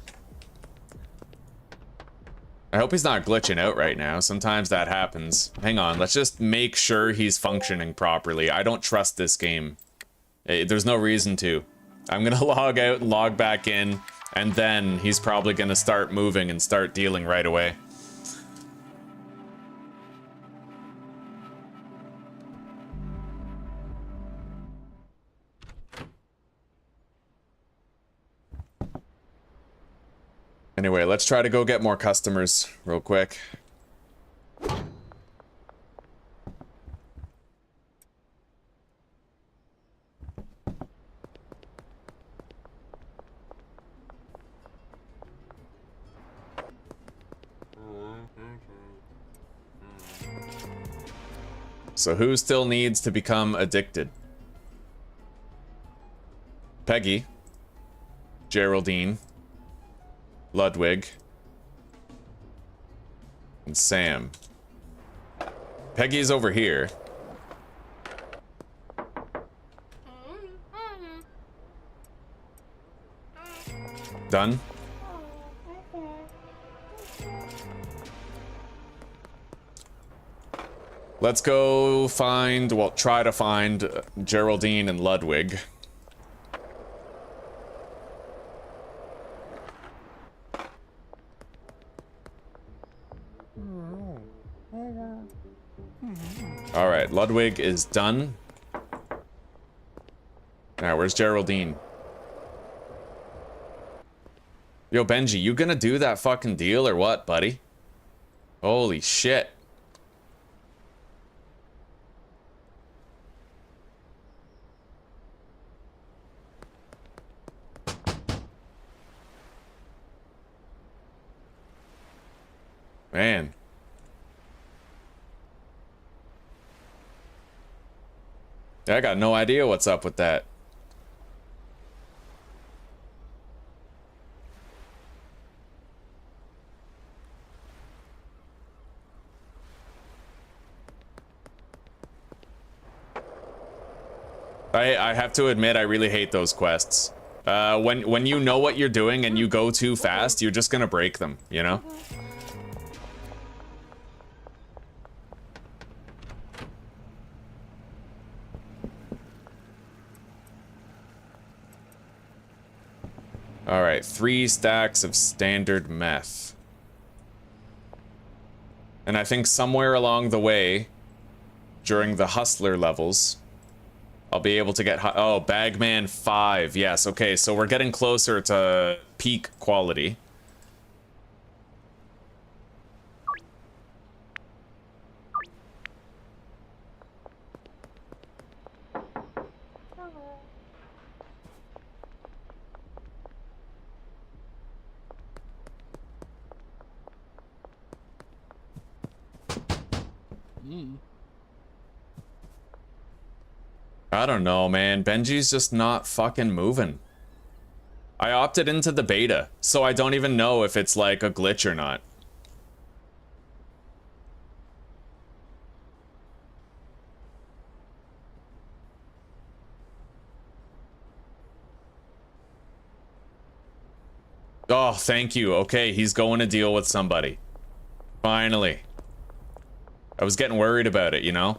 I hope he's not glitching out right now. Sometimes that happens. Hang on, let's just make sure he's functioning properly. I don't trust this game. There's no reason to. I'm gonna log out and log back in, and then he's probably gonna start moving and start dealing right away. Anyway, let's try to go get more customers real quick. So who still needs to become addicted? Peggy, Geraldine, Ludwig, and Sam. Peggy's over here. Done? Let's go find, well, try to find Geraldine and Ludwig. Alright, Ludwig is done. Now, where's Geraldine? Yo, Benji, you gonna do that fucking deal or what, buddy? Holy shit. Man. I got no idea what's up with that. I have to admit, I really hate those quests. When you know what you're doing and you go too fast, you're just gonna break them, you know? Alright, 3 stacks of standard meth. And I think somewhere along the way, during the hustler levels, I'll be able to get... Oh, Bagman 5. Yes, okay, so we're getting closer to peak quality. I don't know, man. Benji's just not fucking moving. I opted into the beta, so I don't even know if it's like a glitch or not. Oh, thank you. Okay, he's going to deal with somebody. Finally. I was getting worried about it, you know?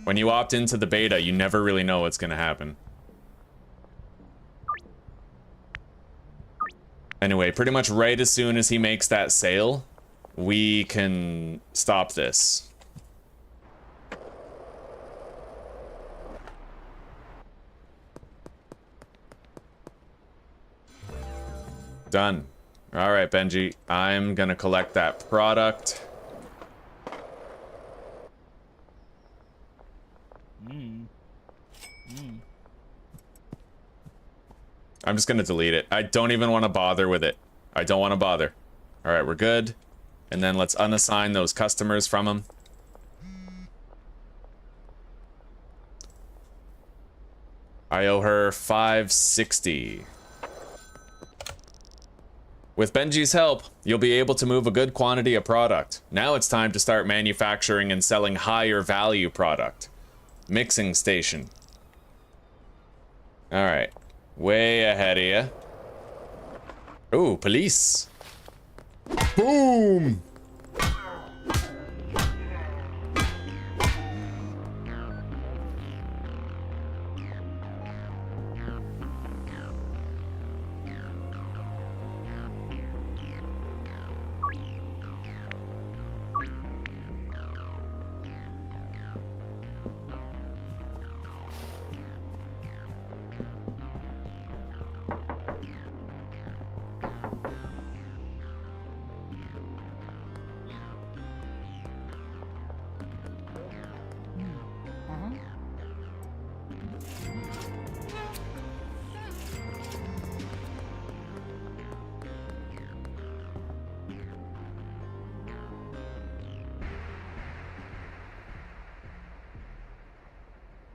When you opt into the beta, you never really know what's gonna happen. Anyway, pretty much right as soon as he makes that sale, we can stop this. Done. Alright, Benji. I'm gonna collect that product. I'm just gonna delete it. I don't even want to bother with it. I don't want to bother. Alright, we're good. And then let's unassign those customers from him. I owe her $560. With Benji's help, you'll be able to move a good quantity of product. Now it's time to start manufacturing and selling higher value product. Mixing station. Alright. Way ahead of you. Ooh, police. Boom!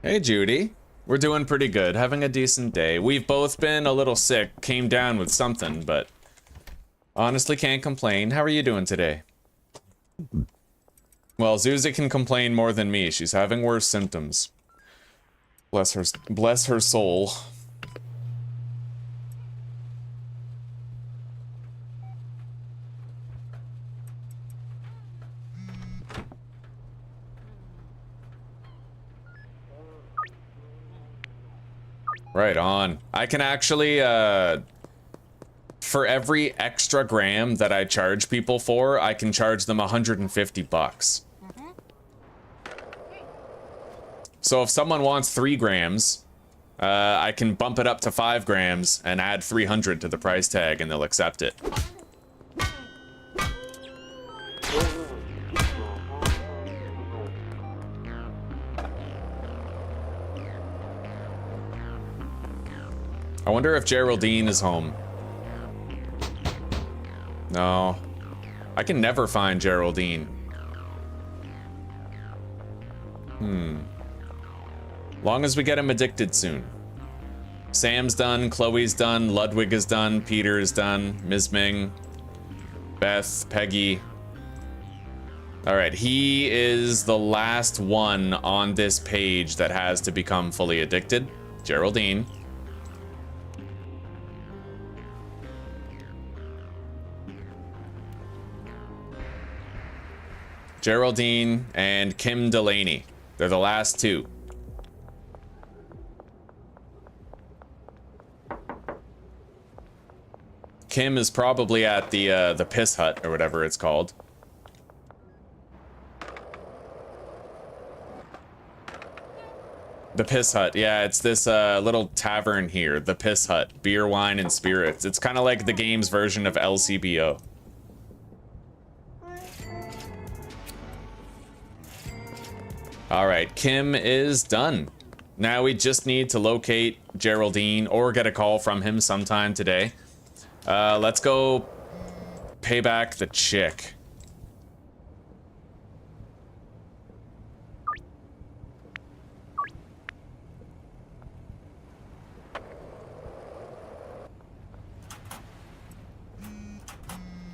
Hey, Judy. We're doing pretty good, having a decent day. We've both been a little sick, came down with something, but honestly can't complain. How are you doing today? Well, Zuzi can complain more than me. She's having worse symptoms. Bless her soul. Right on. I can actually, for every extra gram that I charge people for, I can charge them 150 bucks. So if someone wants 3 grams, I can bump it up to 5 grams and add 300 to the price tag and they'll accept it. I wonder if Geraldine is home. No. I can never find Geraldine. Long as we get him addicted soon. Sam's done, Chloe's done, Ludwig is done, Peter is done, Ms. Ming, Beth, Peggy. Alright, he is the last one on this page that has to become fully addicted. Geraldine. Geraldine and Kim Delaney. They're the last 2. Kim is probably at the piss hut or whatever it's called. The piss hut, yeah, it's this little tavern here, the piss hut, beer, wine, and spirits. It's kind of like the game's version of LCBO. Alright, Kim is done. Now we just need to locate Geraldine or get a call from him sometime today. Let's go pay back the chick.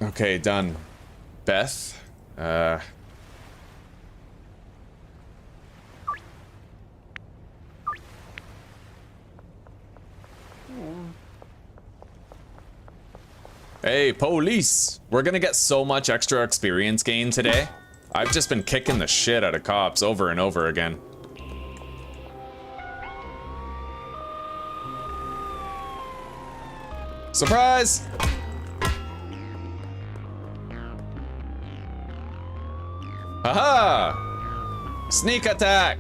Okay, done. Beth, Hey, police! We're gonna get so much extra experience gain today. I've just been kicking the shit out of cops over and over again. Surprise! Aha! Sneak attack!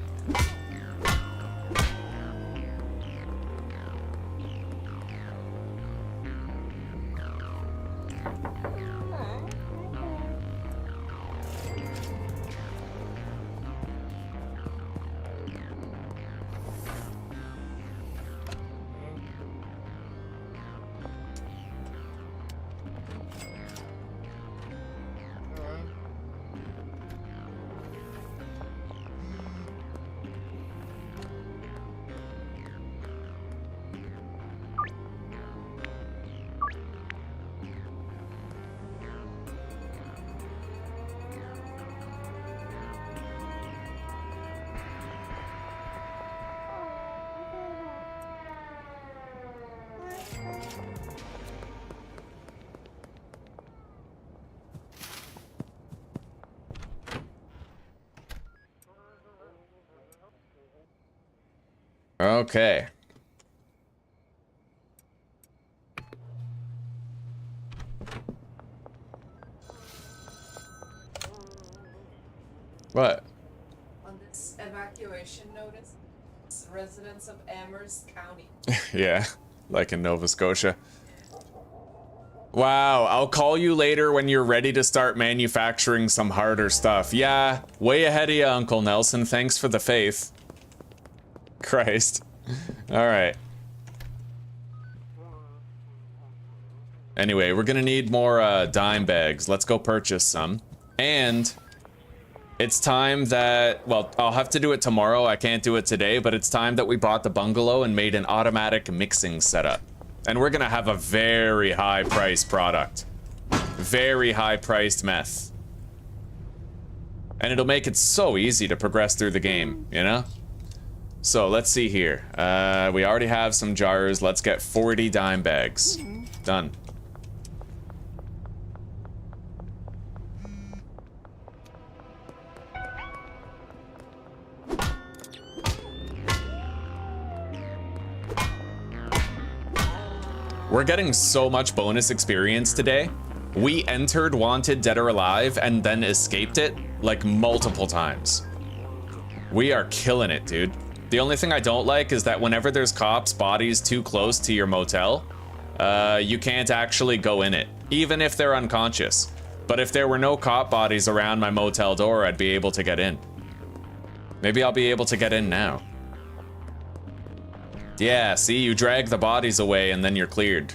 Okay. What? On this evacuation notice, it's residents of Amherst County. Yeah, like in Nova Scotia. Wow, I'll call you later when you're ready to start manufacturing some harder stuff. Yeah, way ahead of you, Uncle Nelson. Thanks for the faith. Christ. Alright. Anyway, we're gonna need more dime bags. Let's go purchase some. And It's time that, well, I'll have to do it tomorrow. I can't do it today, but it's time that we bought the bungalow and made an automatic mixing setup. And we're gonna have a very high priced product. Very high priced meth. And it'll make it so easy to progress through the game, you know? So let's see here. We already have some jars. Let's get 40 dime bags. Done. We're getting so much bonus experience today. We entered Wanted Dead or Alive and then escaped it like multiple times. We are killing it, dude. The only thing I don't like is that whenever there's cops' bodies too close to your motel, you can't actually go in it, even if they're unconscious. But if there were no cop bodies around my motel door, I'd be able to get in. Maybe I'll be able to get in now. Yeah, see, you drag the bodies away and then you're cleared.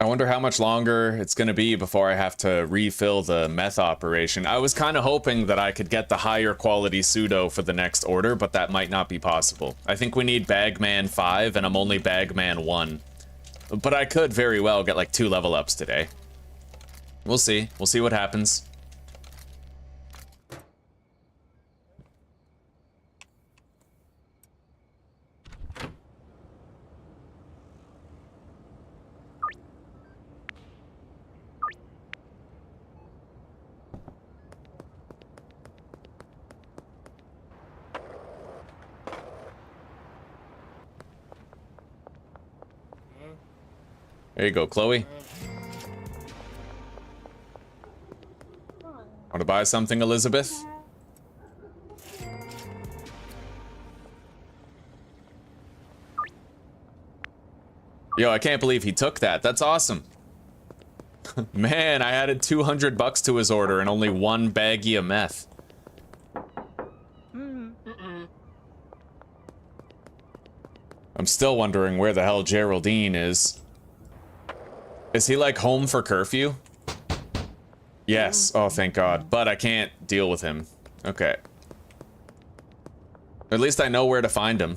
I wonder how much longer it's gonna be before I have to refill the meth operation. I was kind of hoping that I could get the higher quality pseudo for the next order, but that might not be possible. I think we need Bagman 5 and I'm only Bagman 1. But I could very well get like 2 level ups today. We'll see. We'll see what happens. There you go, Chloe. Want to buy something, Elizabeth? Yo, I can't believe he took that. That's awesome. Man, I added 200 bucks to his order and only 1 baggie of meth. I'm still wondering where the hell Geraldine is. Is he like home for curfew? Yes. Oh, thank God. But I can't deal with him. Okay. At least I know where to find him.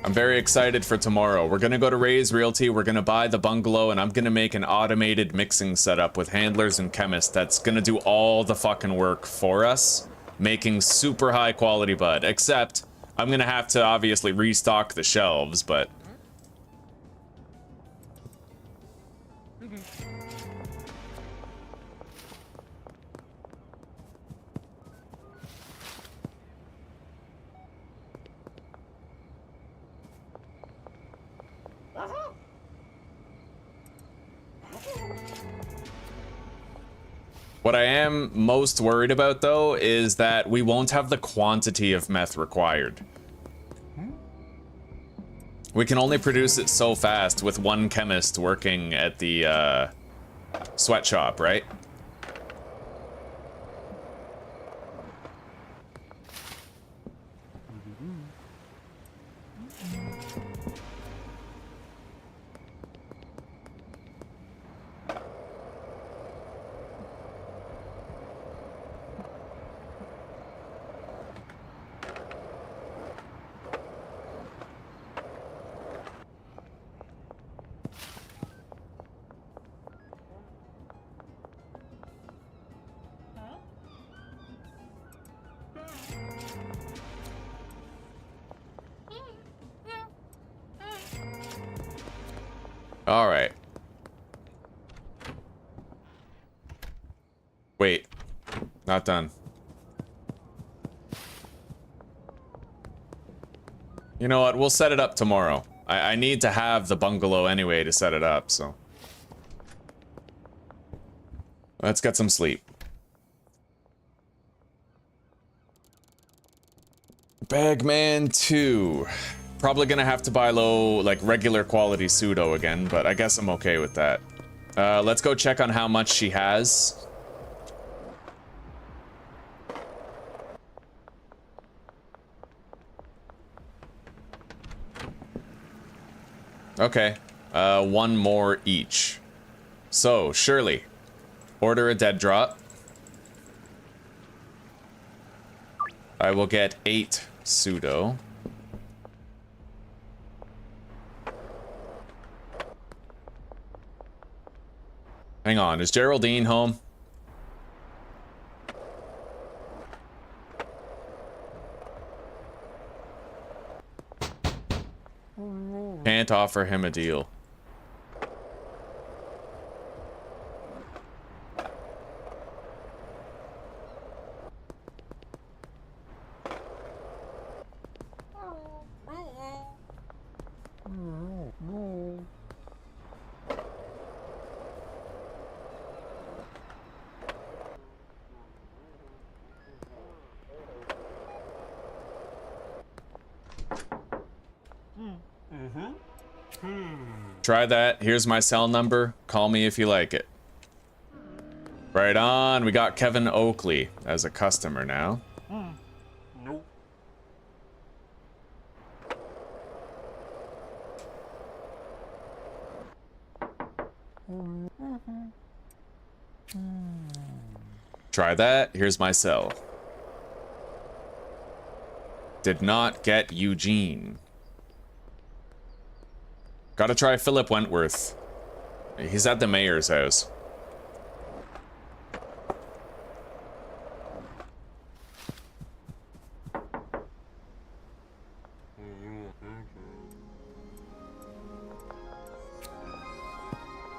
I'm very excited for tomorrow. We're gonna go to Ray's Realty, we're gonna buy the bungalow, and I'm gonna make an automated mixing setup with handlers and chemists that's gonna do all the fucking work for us, making super high quality bud. Except, I'm gonna have to obviously restock the shelves, but... What I am most worried about, though, is that we won't have the quantity of meth required. We can only produce it so fast with 1 chemist working at the sweatshop, right? All right. Wait. Not done. You know what? We'll set it up tomorrow. I need to have the bungalow anyway to set it up, so. Let's get some sleep. Bagman 2. Probably gonna have to buy low, like regular quality pseudo again, but I guess I'm okay with that. Let's go check on how much she has. Okay, one more each. So, Shirley, order a dead drop. I will get 8 pseudo. Hang on, is Geraldine home? Can't offer him a deal. Try that. Here's my cell number. Call me if you like it. Right on. We got Kevin Oakley as a customer now. Nope. Try that. Here's my cell. Did not get Eugene. Gotta try Philip Wentworth. He's at the mayor's house.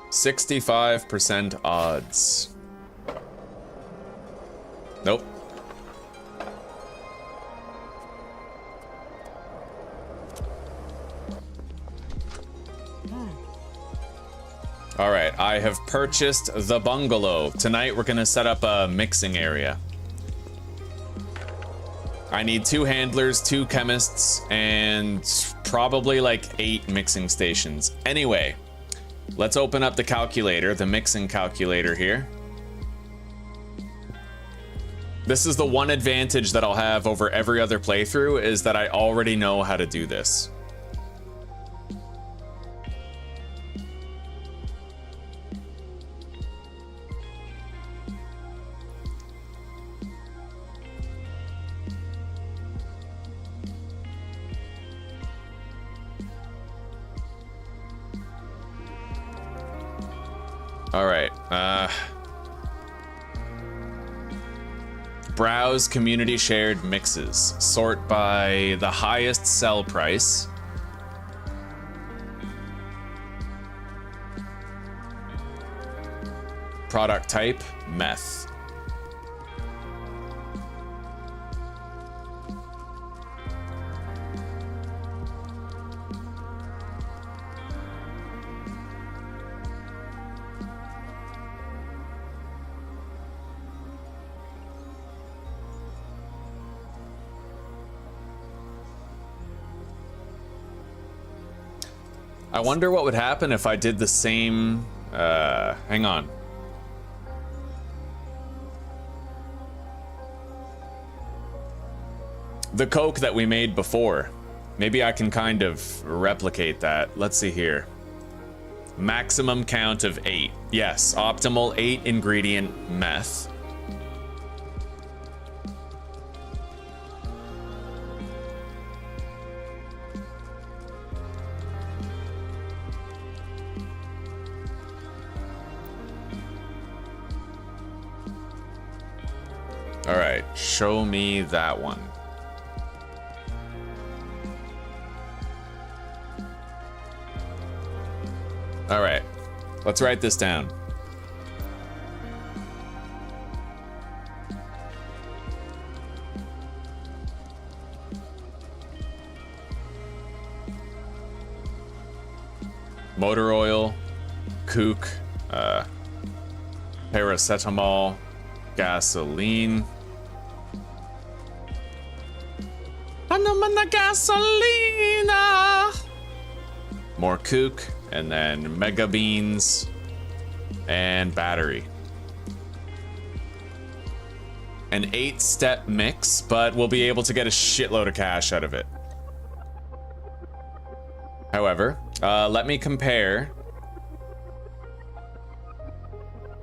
$65% odds. Nope. All right, I have purchased the bungalow. Tonight we're gonna set up a mixing area. I need 2 handlers, 2 chemists, and probably like 8 mixing stations. Anyway, let's open up the calculator, the mixing calculator here. This is the one advantage that I'll have over every other playthrough, is that I already know how to do this. All right, browse community shared mixes. Sort by the highest sell price. Product type, meth. I wonder what would happen if I did the same, hang on. The Coke that we made before. Maybe I can kind of replicate that. Let's see here. Maximum count of 8. Yes, optimal 8 ingredient meth. All right, show me that one. All right, let's write this down. Motor oil, kook, paracetamol, gasoline. Gasolina. More kook, and then mega beans and battery. An 8-step mix, but we'll be able to get a shitload of cash out of it. However, let me compare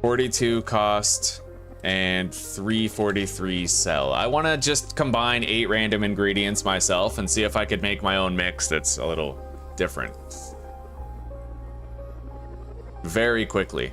42 cost and 343 sell. I want to just combine 8 random ingredients myself and see if I could make my own mix that's a little different. Very quickly.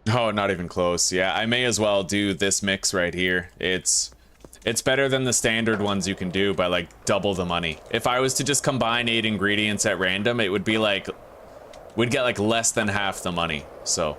Oh, not even close. Yeah, I may as well do this mix right here. It's better than the standard ones you can do by like double the money. If I was to just combine 8 ingredients at random, it would be like, we'd get like less than half the money. So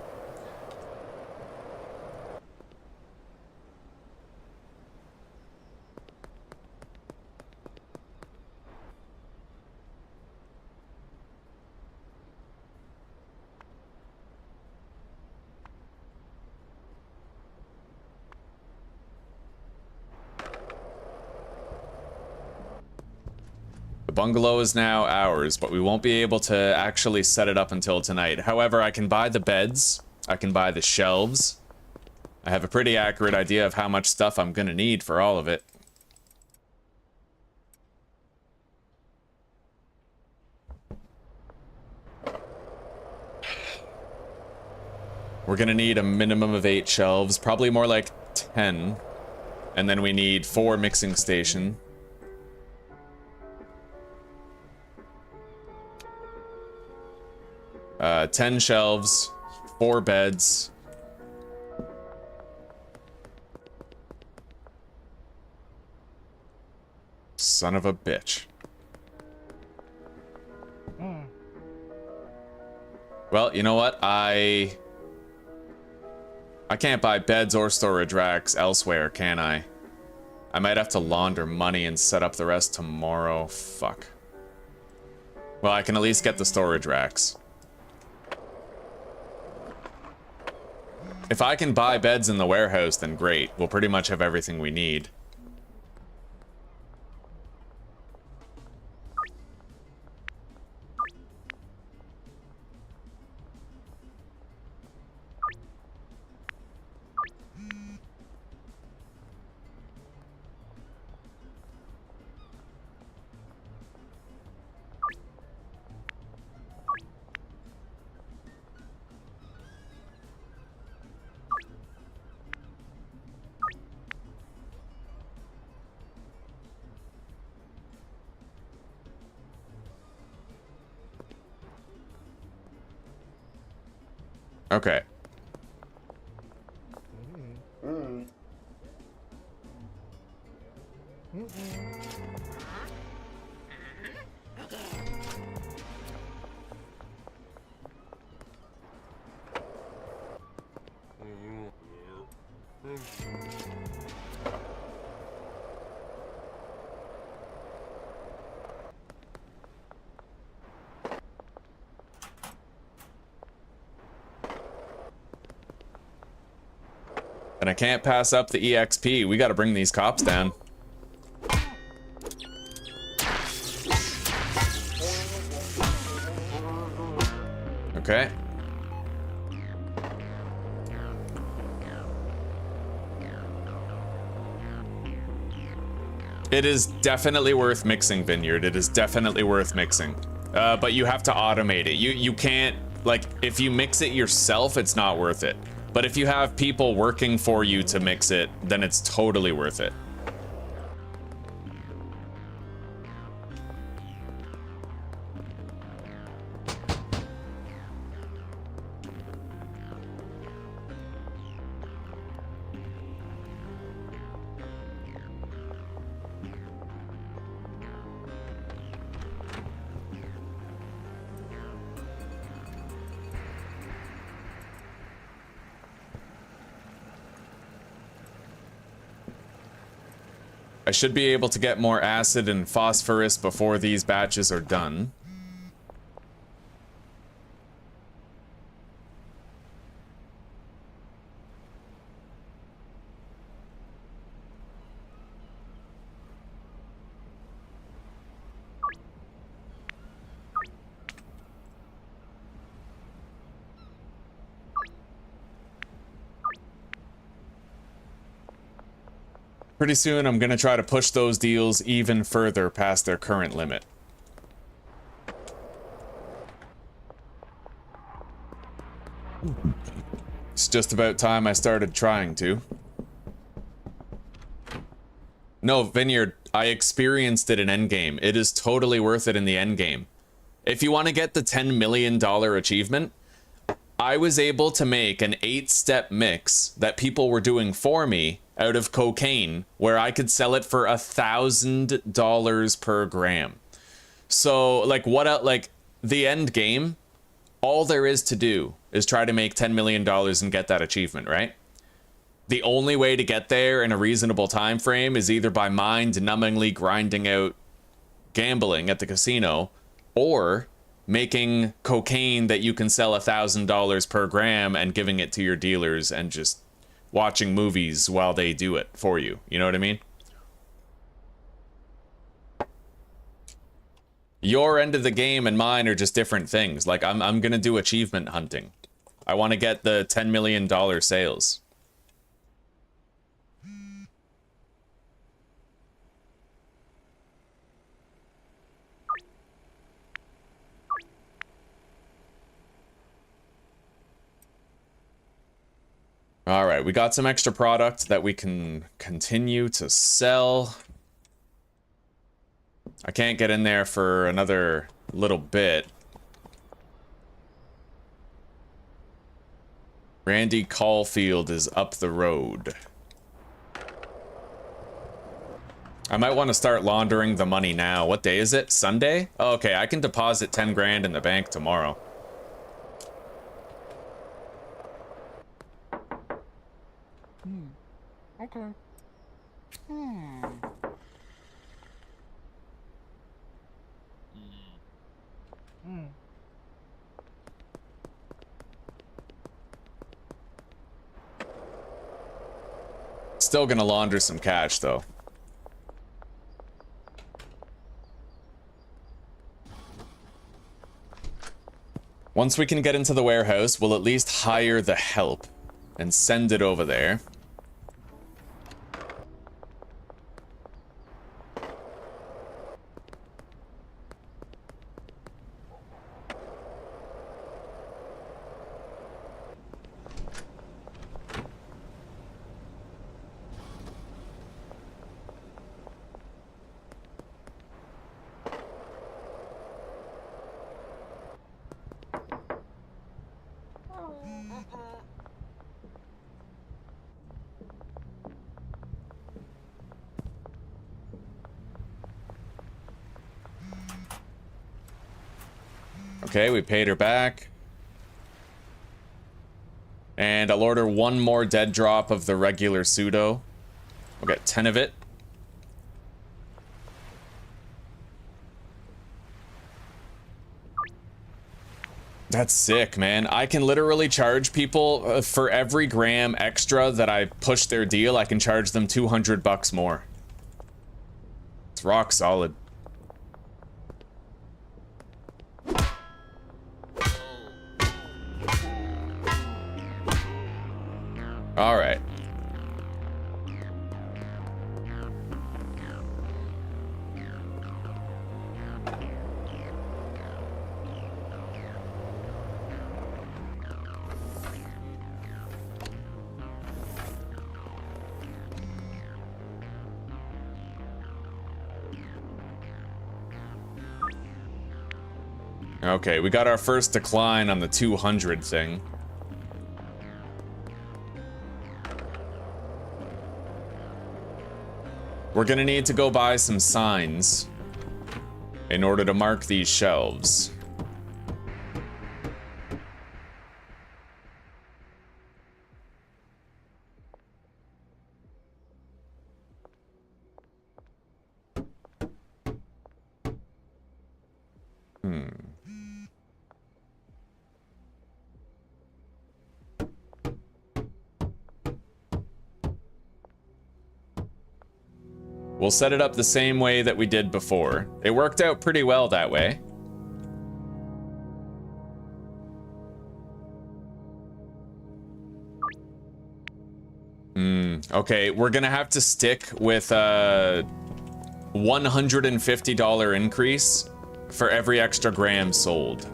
the bungalow is now ours, but we won't be able to actually set it up until tonight. However, I can buy the beds, I can buy the shelves. I have a pretty accurate idea of how much stuff I'm gonna need for all of it. We're gonna need a minimum of 8 shelves, probably more like 10. And then we need 4 mixing station. 10 shelves, 4 beds. Son of a bitch. Well, you know what? I can't buy beds or storage racks elsewhere, can I? I might have to launder money and set up the rest tomorrow. Fuck. Well, I can at least get the storage racks. If I can buy beds in the warehouse, then great. We'll pretty much have everything we need. Okay. And I can't pass up the EXP. We gotta bring these cops down. Okay. It is definitely worth mixing, Vineyard. It is definitely worth mixing. But you have to automate it. You can't, like, if you mix it yourself, it's not worth it. But if you have people working for you to mix it, then it's totally worth it. I should be able to get more acid and phosphorus before these batches are done. Pretty soon, I'm gonna try to push those deals even further past their current limit. It's just about time I started trying to. No, Vineyard, I experienced it in Endgame. It is totally worth it in the Endgame. If you want to get the $10 million achievement, I was able to make an 8-step mix that people were doing for me out of cocaine, where I could sell it for $1,000 per gram. So, like, the end game, all there is to do is try to make $10 million and get that achievement, right? The only way to get there in a reasonable time frame is either by mind-numbingly grinding out gambling at the casino, or making cocaine that you can sell $1,000 per gram and giving it to your dealers and just watching movies while they do it for you. You know what I mean? Your end of the game and mine are just different things. Like, I'm gonna do achievement hunting. I want to get the $10 million sales. All right, we got some extra product that we can continue to sell. I can't get in there for another little bit. Randy Caulfield is up the road. I might want to start laundering the money now. What day is it? Sunday? Oh, okay, I can deposit 10 grand in the bank tomorrow. Okay. Still gonna launder some cash, though. Once we can get into the warehouse, we'll at least hire the help and send it over there. Okay, we paid her back. And I'll order one more dead drop of the regular pseudo. We'll get 10 of it. That's sick, man. I can literally charge people for every gram extra that I push their deal. I can charge them 200 bucks more. It's rock solid. All right. Okay, we got our first decline on the 200 thing. We're gonna need to go buy some signs in order to mark these shelves. We'll set it up the same way that we did before. It worked out pretty well that way. Okay, we're gonna have to stick with a $150 increase for every extra gram sold.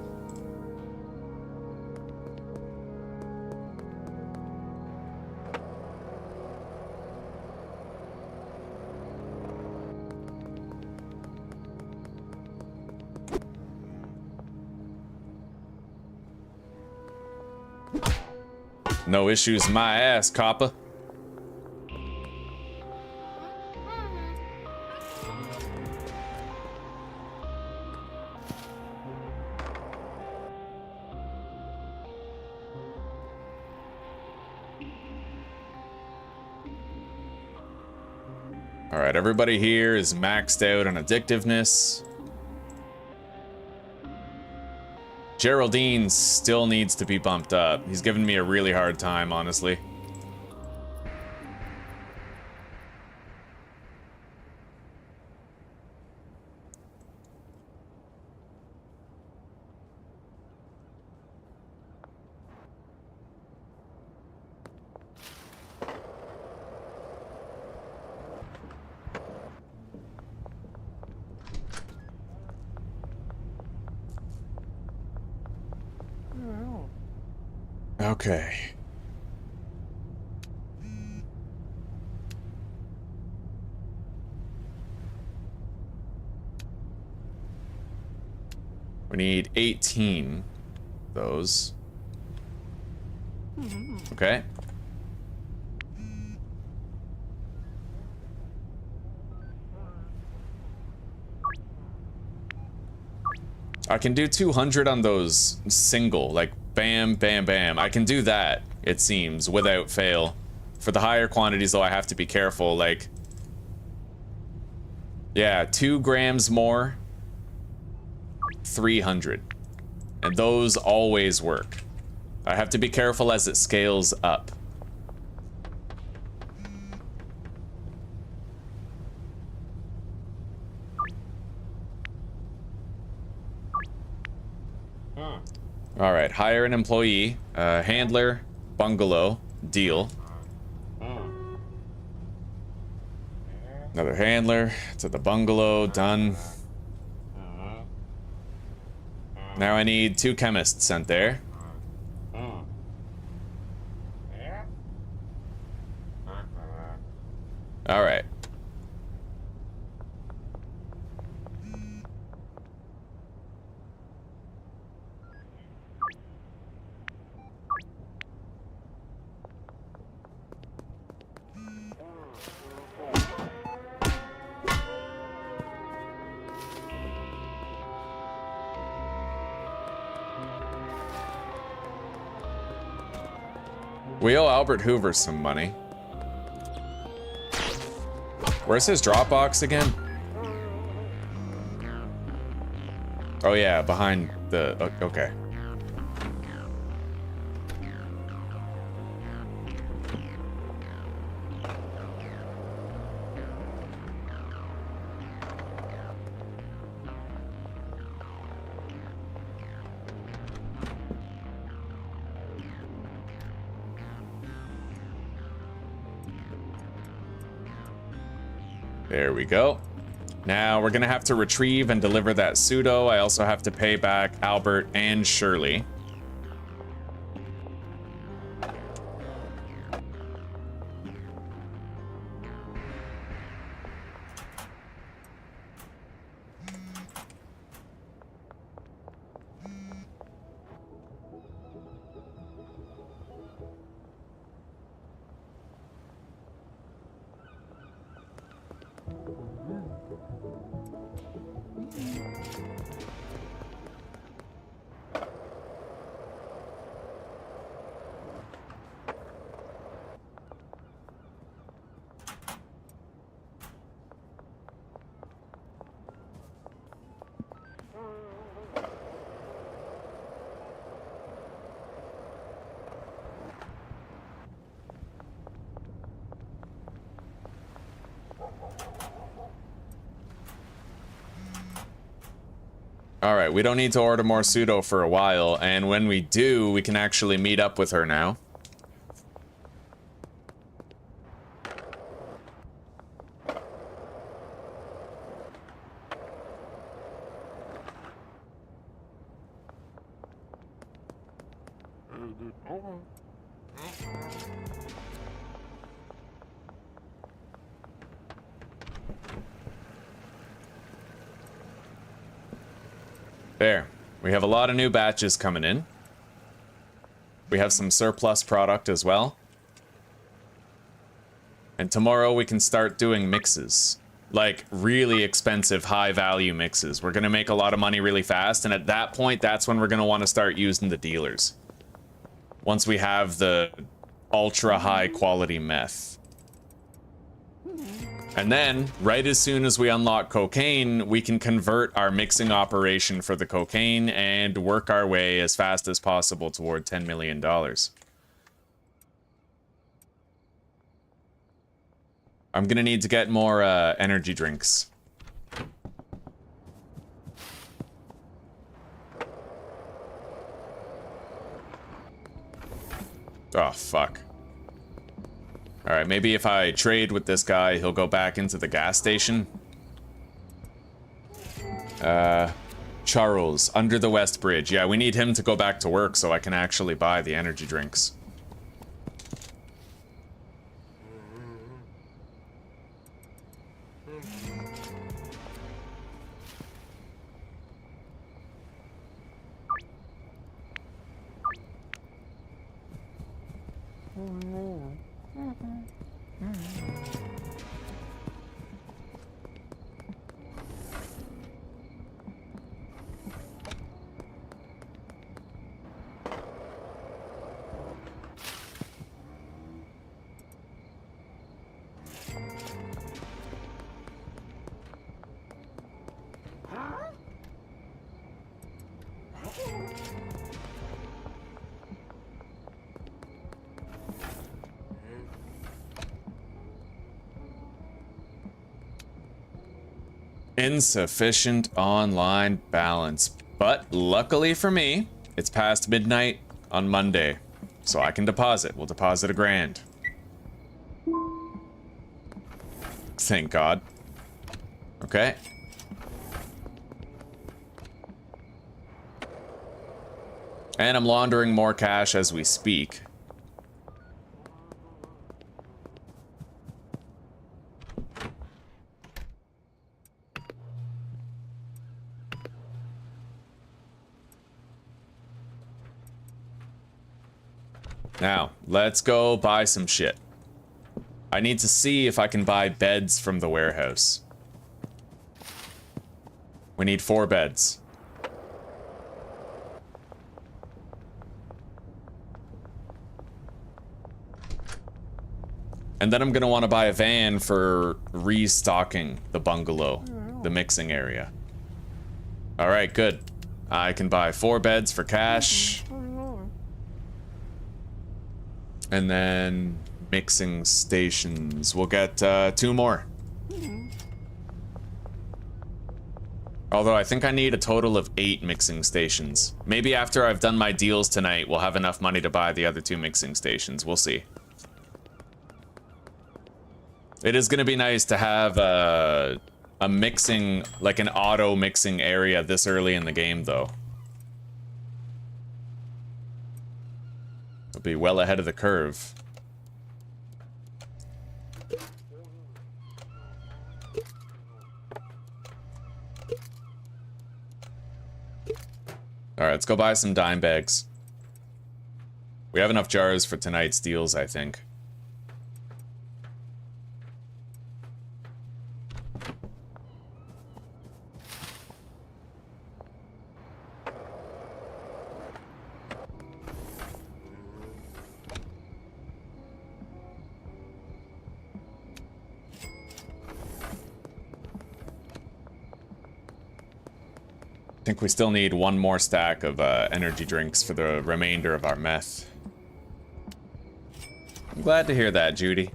No issues, my ass, copper. All right, everybody here is maxed out on addictiveness. Geraldine still needs to be bumped up. He's giving me a really hard time, honestly. Okay. We need 18 of those. Okay. I can do 200 on those single, like bam, bam, bam. I can do that, it seems, without fail. For the higher quantities, though, I have to be careful, like... Yeah, 2 grams more, 300. And those always work. I have to be careful as it scales up. All right, hire an employee, handler, bungalow, deal. Another handler to the bungalow, done. Now I need 2 chemists sent there. All right. We owe Albert Hoover some money. Where's his Dropbox again? Oh yeah, behind the... Okay. There we go. Now we're gonna have to retrieve and deliver that pseudo. I also have to pay back Albert and Shirley. All right, we don't need to order more pseudo for a while, and when we do, we can actually meet up with her now. There. We have a lot of new batches coming in. We have some surplus product as well. And tomorrow we can start doing mixes. Like, really expensive, high-value mixes. We're gonna make a lot of money really fast, and at that point, that's when we're gonna want to start using the dealers. Once we have the ultra-high quality meth. And then, right as soon as we unlock cocaine, we can convert our mixing operation for the cocaine and work our way as fast as possible toward $10 million. I'm gonna need to get more energy drinks. Oh, fuck. Alright, maybe if I trade with this guy, he'll go back into the gas station. Charles, under the West Bridge. Yeah, we need him to go back to work so I can actually buy the energy drinks. Insufficient online balance. But luckily for me, it's past midnight on Monday, so I can deposit. We'll deposit $1,000. Thank God. Okay. And I'm laundering more cash as we speak. Now, let's go buy some shit. I need to see if I can buy beds from the warehouse. We need 4 beds. And then I'm gonna want to buy a van for restocking the bungalow, the mixing area. Alright, good. I can buy 4 beds for cash. And then mixing stations. We'll get 2 more. Although I think I need a total of 8 mixing stations. Maybe after I've done my deals tonight, we'll have enough money to buy the other 2 mixing stations. We'll see. It is gonna be nice to have a mixing, like an auto mixing area this early in the game, though. It'll be well ahead of the curve. Alright, let's go buy some dime bags. We have enough jars for tonight's deals, I think. I think we still need 1 more stack of energy drinks for the remainder of our meth. I'm glad to hear that, Judy.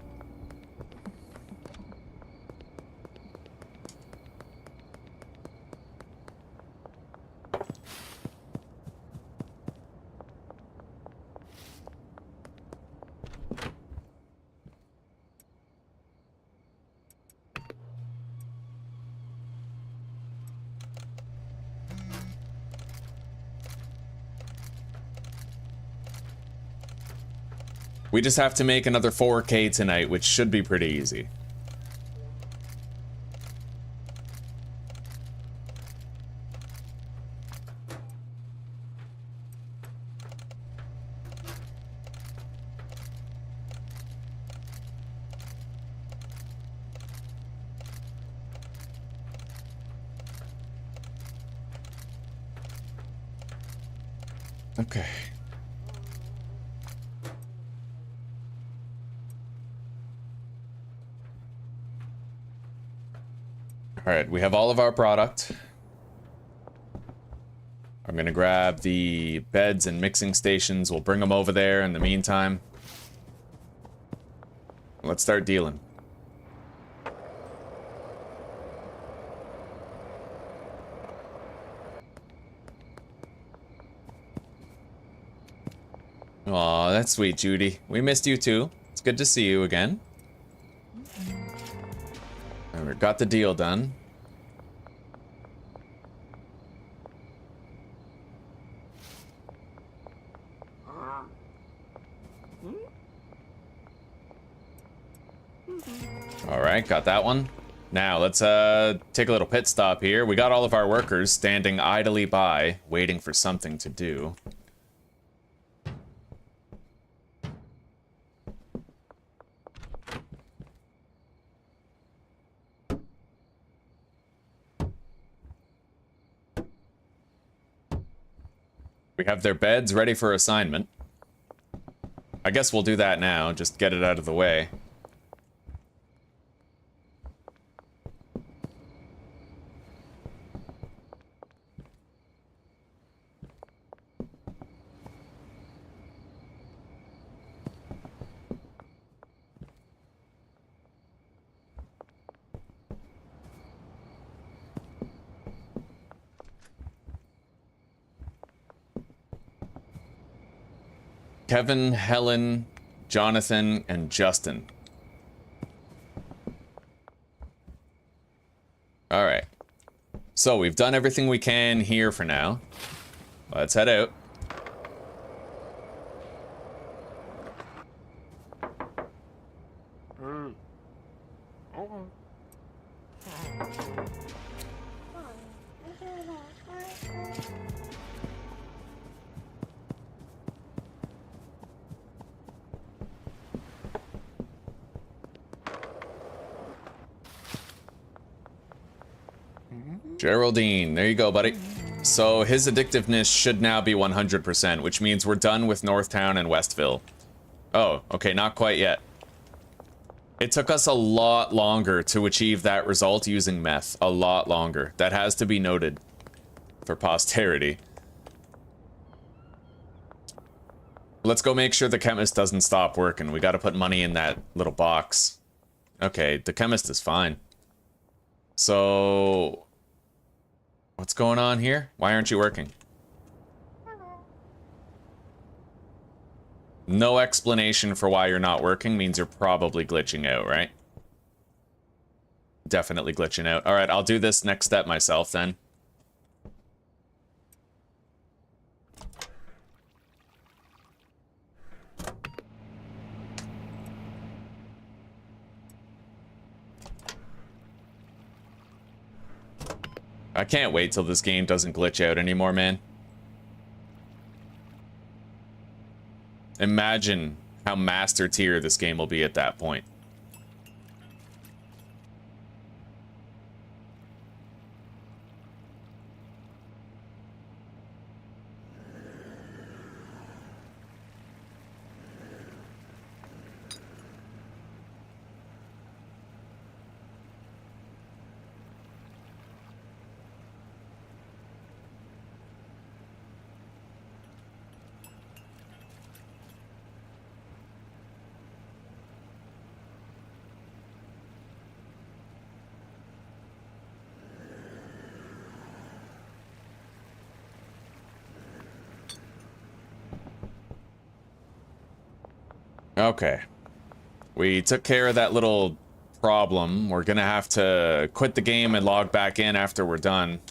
We just have to make another 4K tonight, which should be pretty easy. Okay. All right, we have all of our product. I'm gonna grab the beds and mixing stations. We'll bring them over there in the meantime. Let's start dealing. Aw, that's sweet, Judy. We missed you too. It's good to see you again. And we got the deal done. All right, got that one. Now let's take a little pit stop here. We got all of our workers standing idly by, waiting for something to do. We have their beds ready for assignment. I guess we'll do that now, just get it out of the way. Kevin, Helen, Jonathan, and Justin. All right. So we've done everything we can here for now. Let's head out. Geraldine, there you go, buddy. So his addictiveness should now be 100%, which means we're done with Northtown and Westville. Oh, okay, not quite yet. It took us a lot longer to achieve that result using meth. A lot longer. That has to be noted for posterity. Let's go make sure the chemist doesn't stop working. We gotta put money in that little box. Okay, the chemist is fine. So... what's going on here? Why aren't you working? No explanation for why you're not working means you're probably glitching out, right? Definitely glitching out. All right, I'll do this next step myself then. I can't wait till this game doesn't glitch out anymore, man. Imagine how master tier this game will be at that point. Okay. We took care of that little problem. We're gonna have to quit the game and log back in after we're done.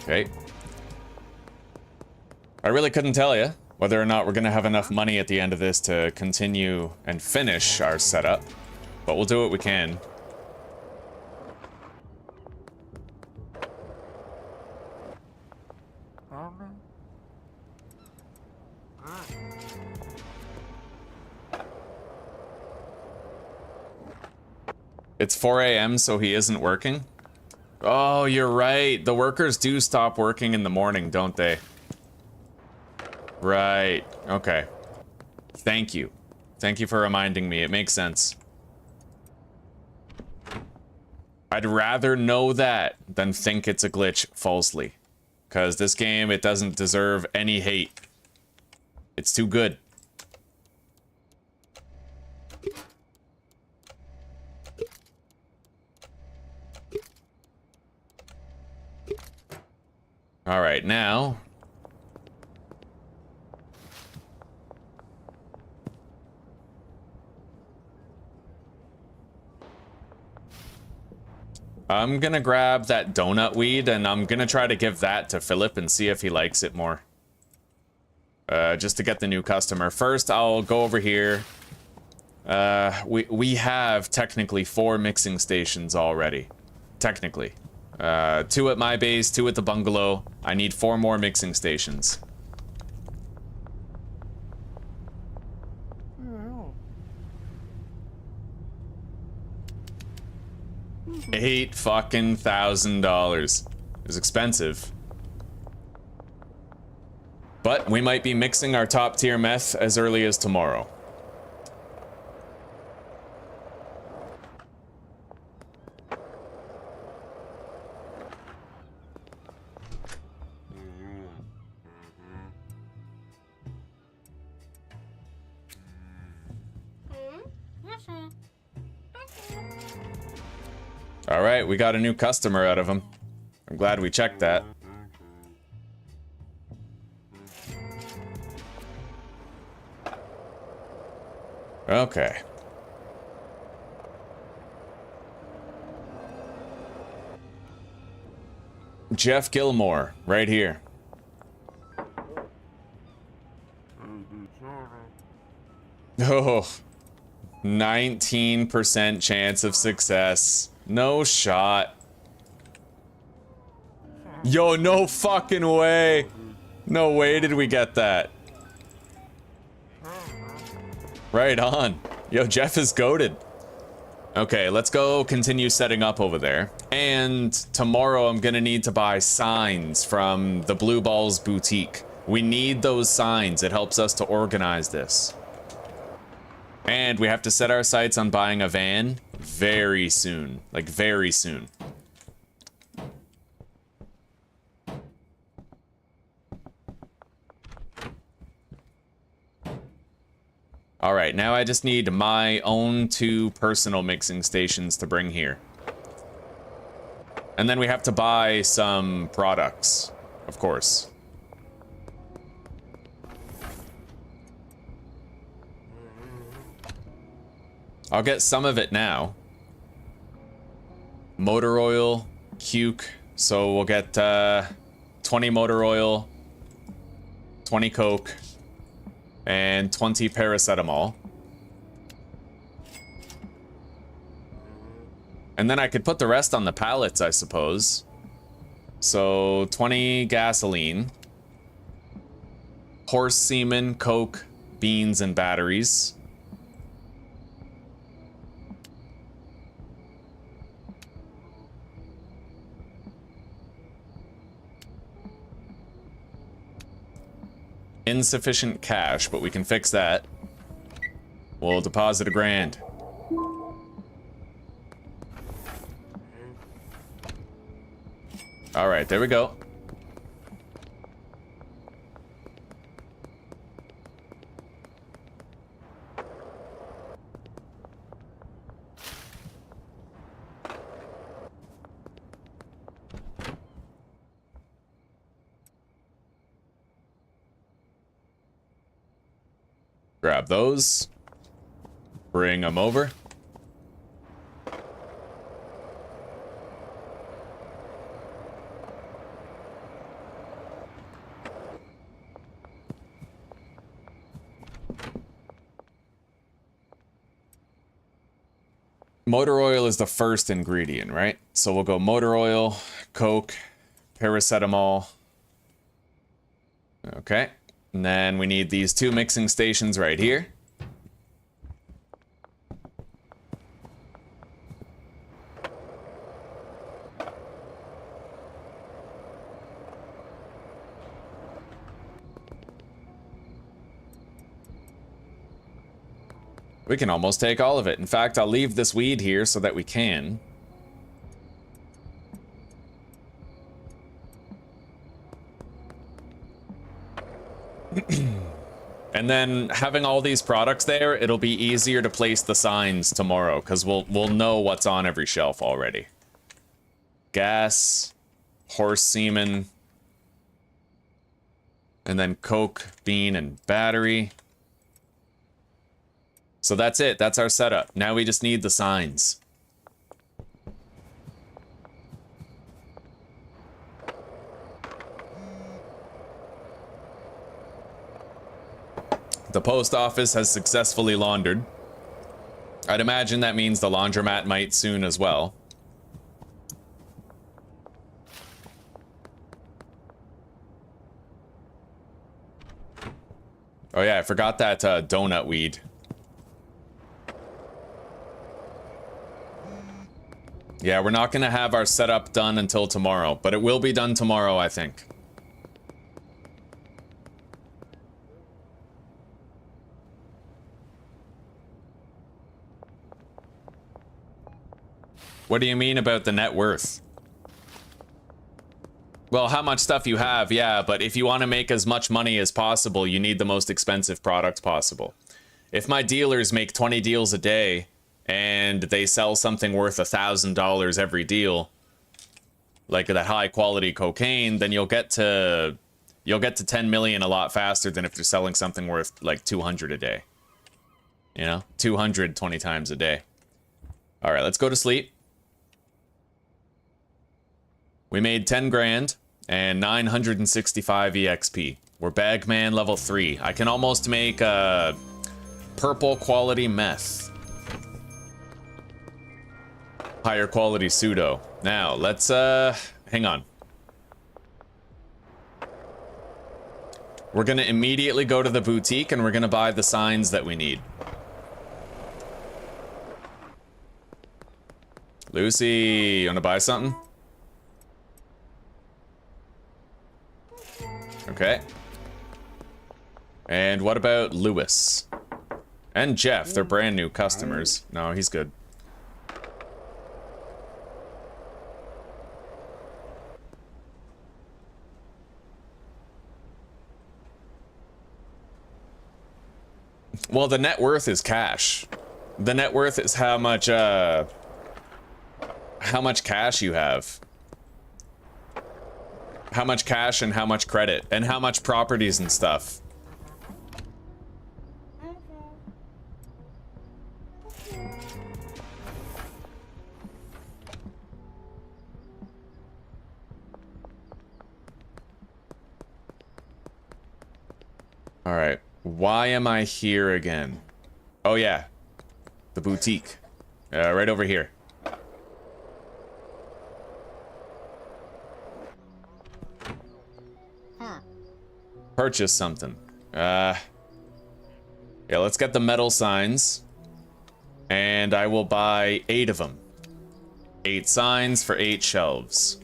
Okay. I really couldn't tell you whether or not we're gonna have enough money at the end of this to continue and finish our setup, but we'll do what we can. It's 4 a.m., so he isn't working? Oh, you're right. The workers do stop working in the morning, don't they? Right. Okay. Thank you. Thank you for reminding me. It makes sense. I'd rather know that than think it's a glitch falsely. Because this game, it doesn't deserve any hate. It's too good. All right, now I'm gonna grab that donut weed and I'm gonna try to give that to Philip and see if he likes it more. Just to get the new customer. First, I'll go over here. We have technically 4 mixing stations already. Technically. 2 at my base, 2 at the bungalow. I need 4 more mixing stations. $8,000. It's expensive. But we might be mixing our top tier meth as early as tomorrow. All right, we got a new customer out of him. I'm glad we checked that. Okay. Jeff Gilmore, right here. Oh, 19% chance of success. No shot. Yo, no fucking way. No way did we get that. Right on. Yo, Jeff is goated. Okay, let's go continue setting up over there. And tomorrow I'm gonna need to buy signs from the Blue Balls boutique. We need those signs. It helps us to organize this. And we have to set our sights on buying a van very soon. Like, very soon. All right, now I just need my own 2 personal mixing stations to bring here. And then we have to buy some products, of course. I'll get some of it now. Motor oil, cuke. So we'll get 20 motor oil, 20 coke, and 20 paracetamol. And then I could put the rest on the pallets, I suppose. So 20 gasoline, horse semen, coke, beans, and batteries. Insufficient cash, but we can fix that. We'll deposit $1,000. All right, there we go. Grab those. Bring them over. Motor oil is the first ingredient, right? So we'll go motor oil, Coke, paracetamol. Okay. And then we need these 2 mixing stations right here. We can almost take all of it. In fact, I'll leave this weed here so that we can. And then having all these products there, it'll be easier to place the signs tomorrow because we'll know what's on every shelf already. Gas, horse semen, and then Coke, bean, and battery. So that's it. That's our setup. Now we just need the signs. The post office has successfully laundered. I'd imagine that means the laundromat might soon as well. Oh yeah, I forgot that donut weed. Yeah, we're not gonna have our setup done until tomorrow, but it will be done tomorrow, I think. What do you mean about the net worth? Well, how much stuff you have, yeah, but if you want to make as much money as possible, you need the most expensive product possible. If my dealers make 20 deals a day, and they sell something worth $1,000 every deal, like that high quality cocaine, then you'll get to 10 million a lot faster than if you're selling something worth like 200 a day. You know, 200 20 times a day. All right, let's go to sleep. We made 10 grand and 965 EXP. We're Bagman level 3. I can almost make a purple quality meth. Higher quality pseudo. Now, let's, hang on. We're gonna immediately go to the boutique and we're gonna buy the signs that we need. Lucy, you wanna buy something? Okay. And what about Lewis? And Jeff, they're brand new customers. No, he's good. Well, the net worth is cash. The net worth is how much cash you have. How much cash and how much credit and how much properties and stuff. All right. Why am I here again? Oh yeah, the boutique. Right over here. Purchase something. Yeah, let's get the metal signs. And I will buy 8 of them. 8 signs for 8 shelves.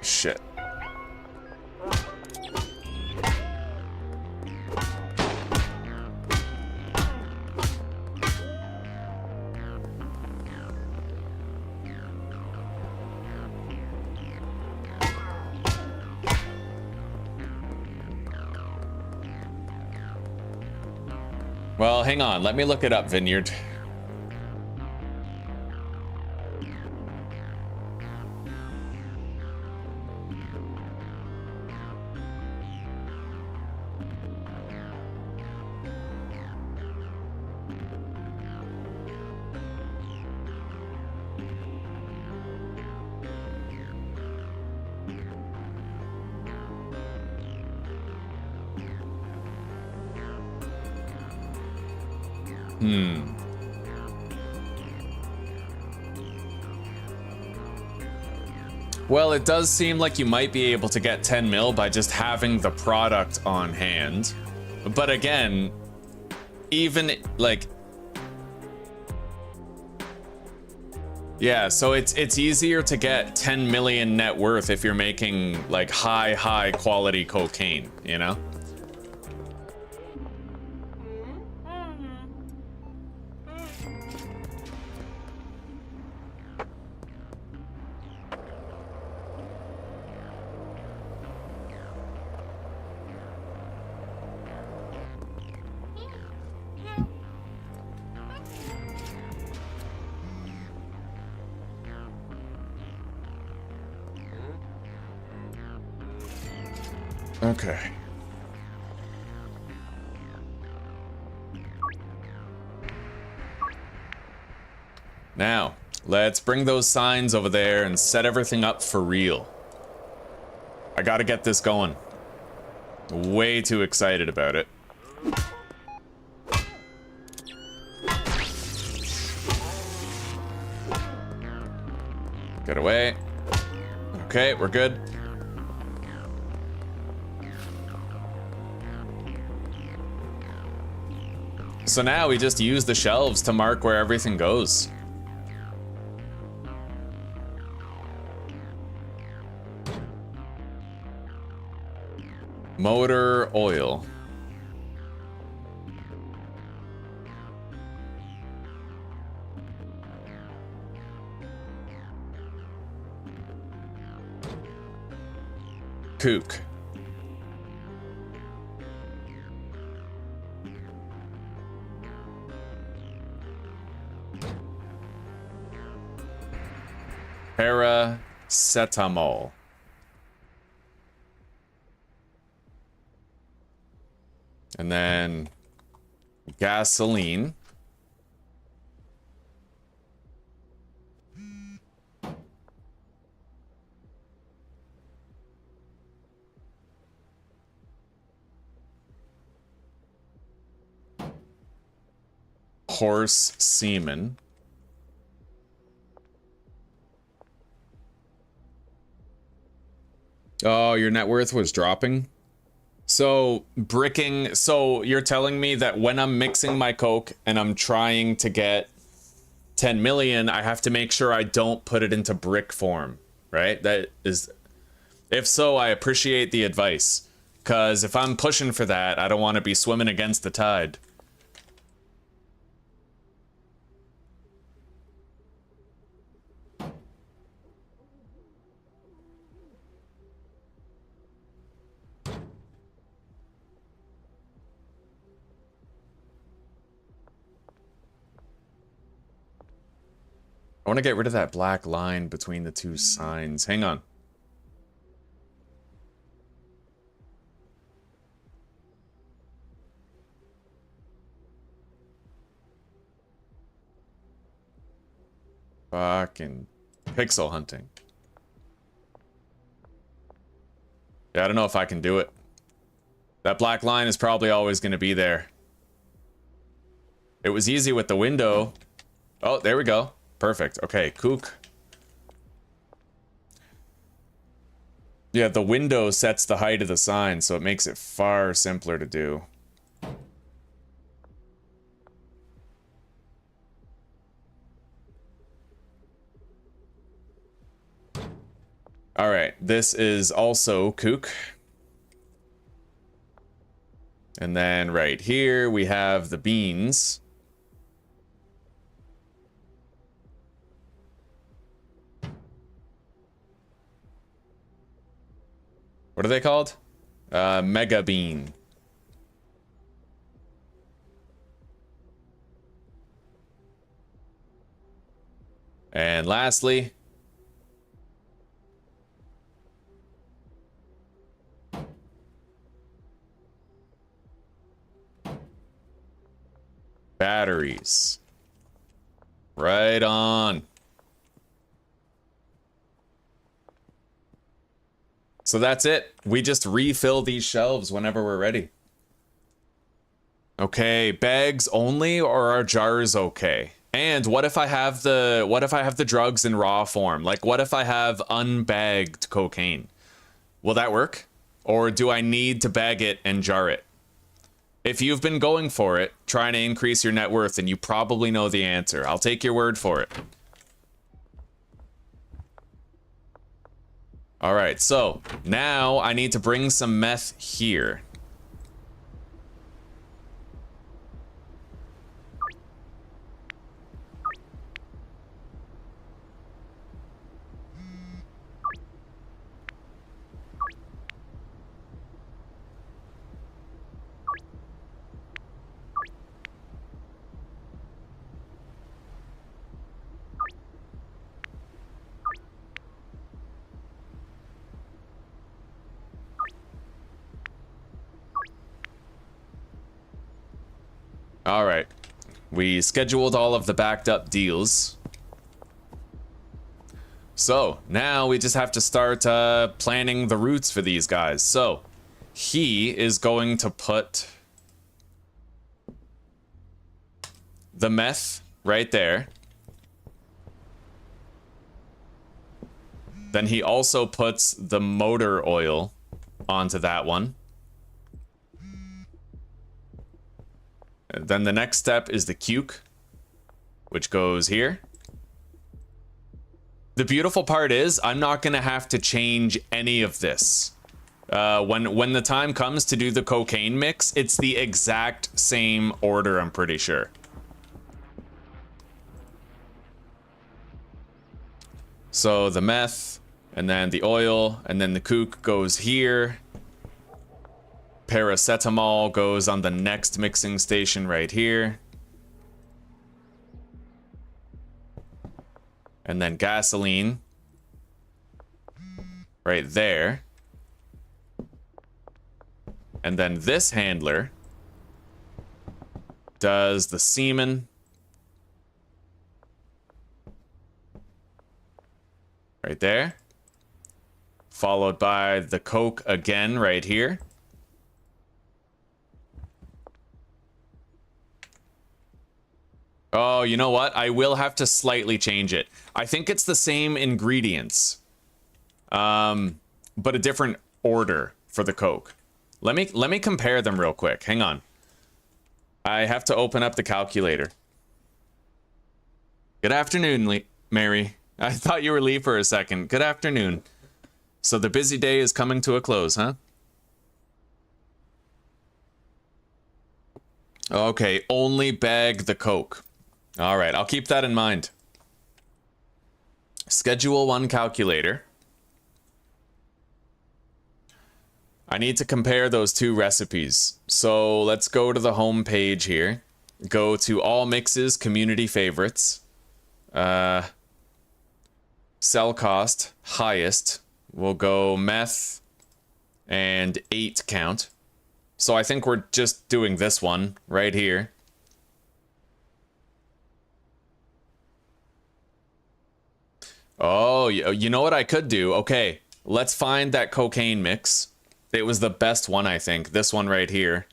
Shit. Well, hang on. Let me look it up, Vineyard. Well, it does seem like you might be able to get 10 mil by just having the product on hand. But again, even like... Yeah, so it's easier to get 10 million net worth if you're making like high quality cocaine, you know? Okay. Now, let's bring those signs over there and set everything up for real. I gotta get this going. Way too excited about it. Get away. Okay, we're good. So now we just use the shelves to mark where everything goes. Motor oil. Kook. Paracetamol. And then gasoline. Horse semen. Oh, your net worth was dropping? So, bricking, so you're telling me that when I'm mixing my coke and I'm trying to get 10 million, I have to make sure I don't put it into brick form, right? That is, if so, I appreciate the advice. Because if I'm pushing for that, I don't want to be swimming against the tide. I want to get rid of that black line between the two signs. Hang on. Fucking pixel hunting. Yeah, I don't know if I can do it. That black line is probably always going to be there. It was easy with the window. Oh, there we go. Perfect. Okay, kook. Yeah, the window sets the height of the sign, so it makes it far simpler to do. All right, this is also kook. And then right here we have the beans. What are they called? Mega bean. And lastly, batteries. Right on. So that's it. We just refill these shelves whenever we're ready. Okay, bags only, or are jars okay? And what if I have the drugs in raw form? Like, what if I have unbagged cocaine? Will that work? Or do I need to bag it and jar it? If you've been going for it, trying to increase your net worth, then you probably know the answer. I'll take your word for it. All right, so now I need to bring some meth here. All right, we scheduled all of the backed up deals. So now we just have to start planning the routes for these guys. So he is going to put the meth right there. Then he also puts the motor oil onto that one. Then the next step is the cuke, which goes here. The beautiful part is I'm not going to have to change any of this. When the time comes to do the cocaine mix, it's the exact same order, I'm pretty sure. So the meth, and then the oil, and then the cuke goes here. Paracetamol goes on the next mixing station right here. And then gasoline right there. And then this handler does the semen right there. Followed by the coke again right here. Oh, you know what? I will have to slightly change it. I think it's the same ingredients, but a different order for the Coke. Let me compare them real quick. Hang on. I have to open up the calculator. Good afternoon, Mary. I thought you were Lee for a second. Good afternoon. So the busy day is coming to a close, huh? Okay, only bag the Coke. All right, I'll keep that in mind. Schedule 1 calculator. I need to compare those two recipes. So let's go to the home page here. Go to all mixes, community favorites. Sell cost, highest. We'll go meth and 8 count. So I think we're just doing this one right here. Oh, you know what I could do? Okay, let's find that cocaine mix. It was the best one, I think. This one right here.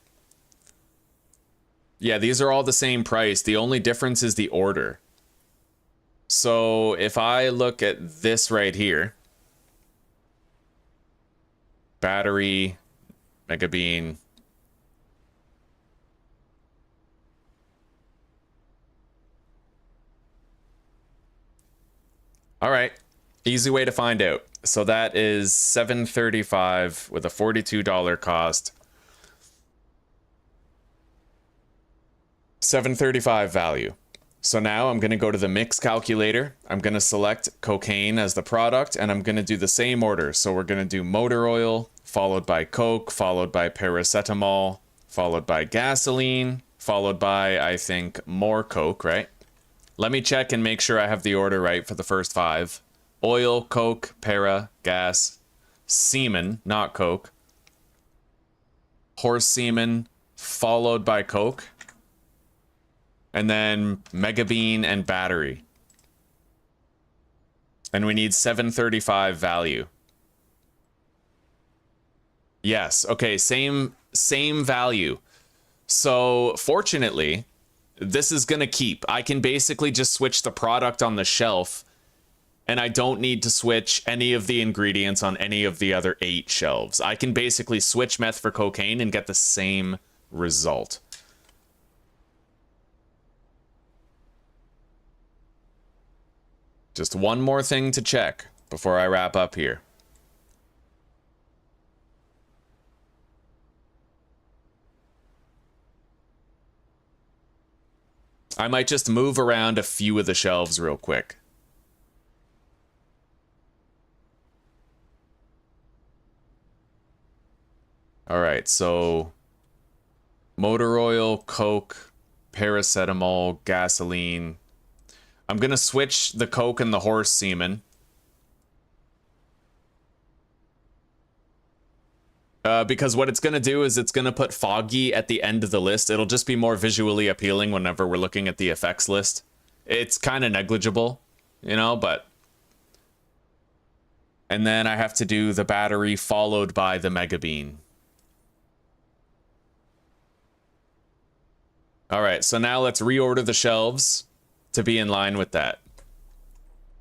Yeah, these are all the same price. The only difference is the order. So if I look at this right here. Battery, Mega Bean. All right, easy way to find out. So that is $7.35 with a $42 cost. $7.35 value. So now I'm going to go to the mix calculator. I'm going to select cocaine as the product, and I'm going to do the same order. So we're going to do motor oil, followed by Coke, followed by paracetamol, followed by gasoline, followed by, I think, more Coke, right? Let me check and make sure I have the order right for the first 5. Oil, Coke, para, gas, semen, not Coke. Horse semen, followed by Coke. And then Mega Bean and battery. And we need $7.35 value. Yes, okay, same value. So fortunately, this is gonna keep. I can basically just switch the product on the shelf, and I don't need to switch any of the ingredients on any of the other 8 shelves. I can basically switch meth for cocaine and get the same result. Just one more thing to check before I wrap up here. I might just move around a few of the shelves real quick. All right, so motor oil, Coke, paracetamol, gasoline. I'm gonna switch the Coke and the horse semen. Because what it's gonna do is it's gonna put foggy at the end of the list. It'll just be more visually appealing whenever we're looking at the effects list. It's kind of negligible, you know, but... And then I have to do the battery followed by the mega bean. Alright, so now let's reorder the shelves to be in line with that.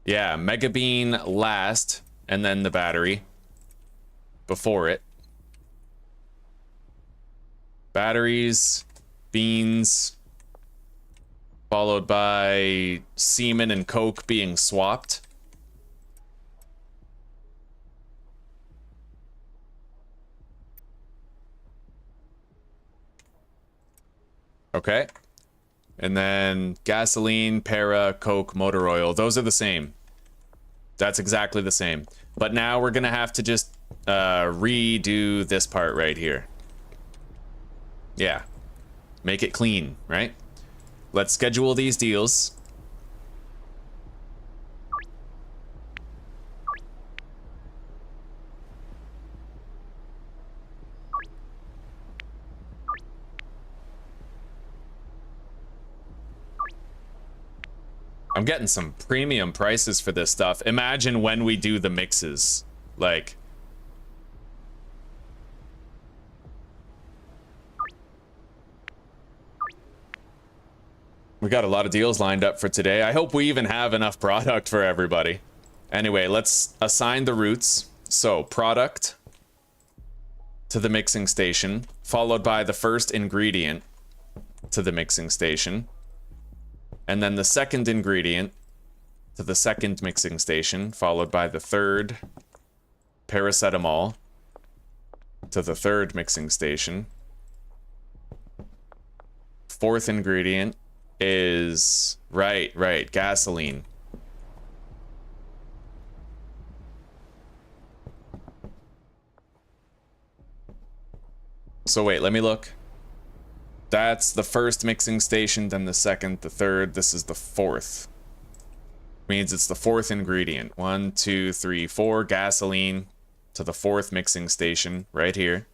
Yeah, mega bean last, and then the battery before it. Batteries, beans, followed by semen and Coke being swapped. Okay. And then gasoline, para, Coke, motor oil. Those are the same. That's exactly the same. But now we're gonna have to just redo this part right here. Yeah. Make it clean, right? Let's schedule these deals. I'm getting some premium prices for this stuff. Imagine when we do the mixes. Like... We got a lot of deals lined up for today. I hope we even have enough product for everybody. Anyway, let's assign the routes. So, product to the mixing station, followed by the first ingredient to the mixing station. And then the second ingredient to the second mixing station, followed by the third paracetamol to the third mixing station. Fourth ingredient is right, gasoline. So wait, let me look. That's the first mixing station, then the second, the third. This is the fourth. Means it's the fourth ingredient. 1, 2, 3, 4 gasoline to the fourth mixing station right here.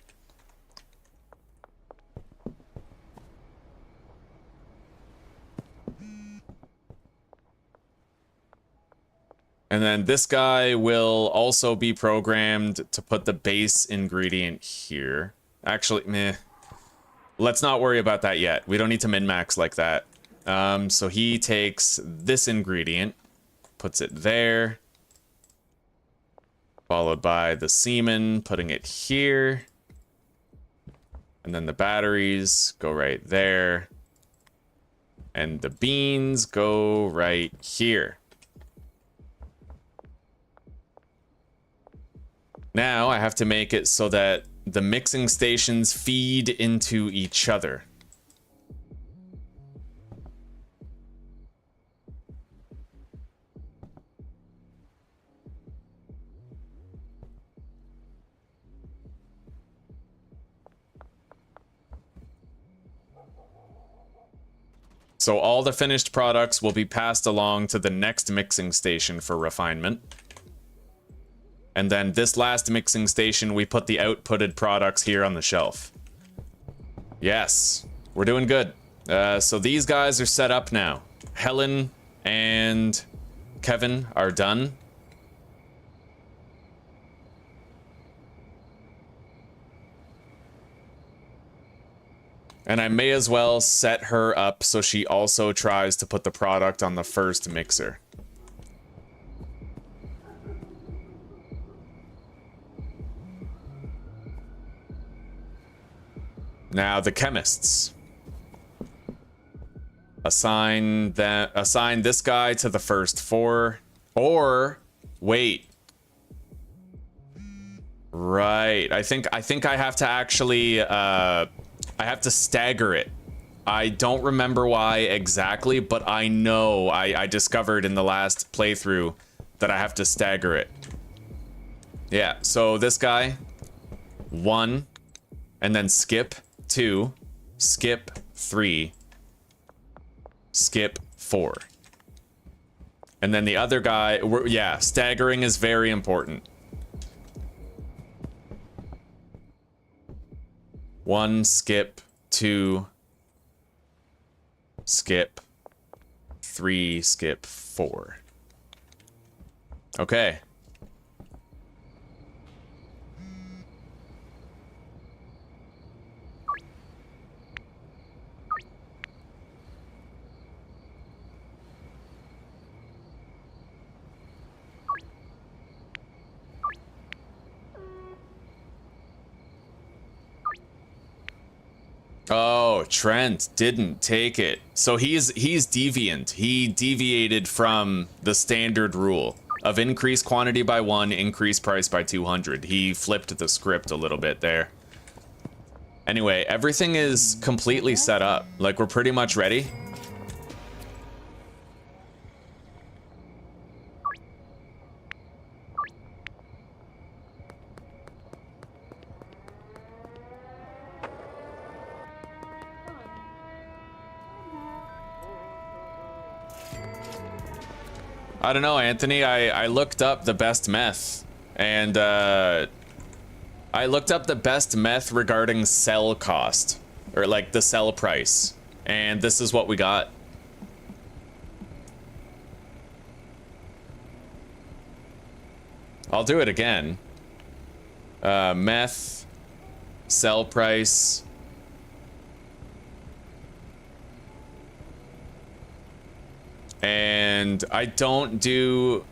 And then this guy will also be programmed to put the base ingredient here. Actually, meh. Let's not worry about that yet. We don't need to min-max like that. So he takes this ingredient, puts it there, followed by the semen, putting it here. And then the batteries go right there. And the beans go right here. Now I have to make it so that the mixing stations feed into each other. So all the finished products will be passed along to the next mixing station for refinement. And then this last mixing station, we put the outputted products here on the shelf. Yes, we're doing good. So these guys are set up now. Helen and Kevin are done. And I may as well set her up so she also tries to put the product on the first mixer. Now the chemists. Assign this guy to the first 4. Or wait. Right. I think I have to actually I have to stagger it. I don't remember why exactly, but I know I discovered in the last playthrough that I have to stagger it. Yeah, so this guy 1 and then skip 2, skip 3, skip 4. And then the other guy, yeah, staggering is very important. 1, skip 2, skip 3, skip 4. Okay. Oh, Trent didn't take it. So he's deviant. He deviated from the standard rule of increase quantity by 1, increase price by 200. He flipped the script a little bit there. Anyway, everything is completely set up. Like, we're pretty much ready. I don't know, Anthony. I looked up the best meth, and I looked up the best meth regarding sell cost, or like the sell price, and this is what we got. I'll do it again. Meth, sell price. And I don't do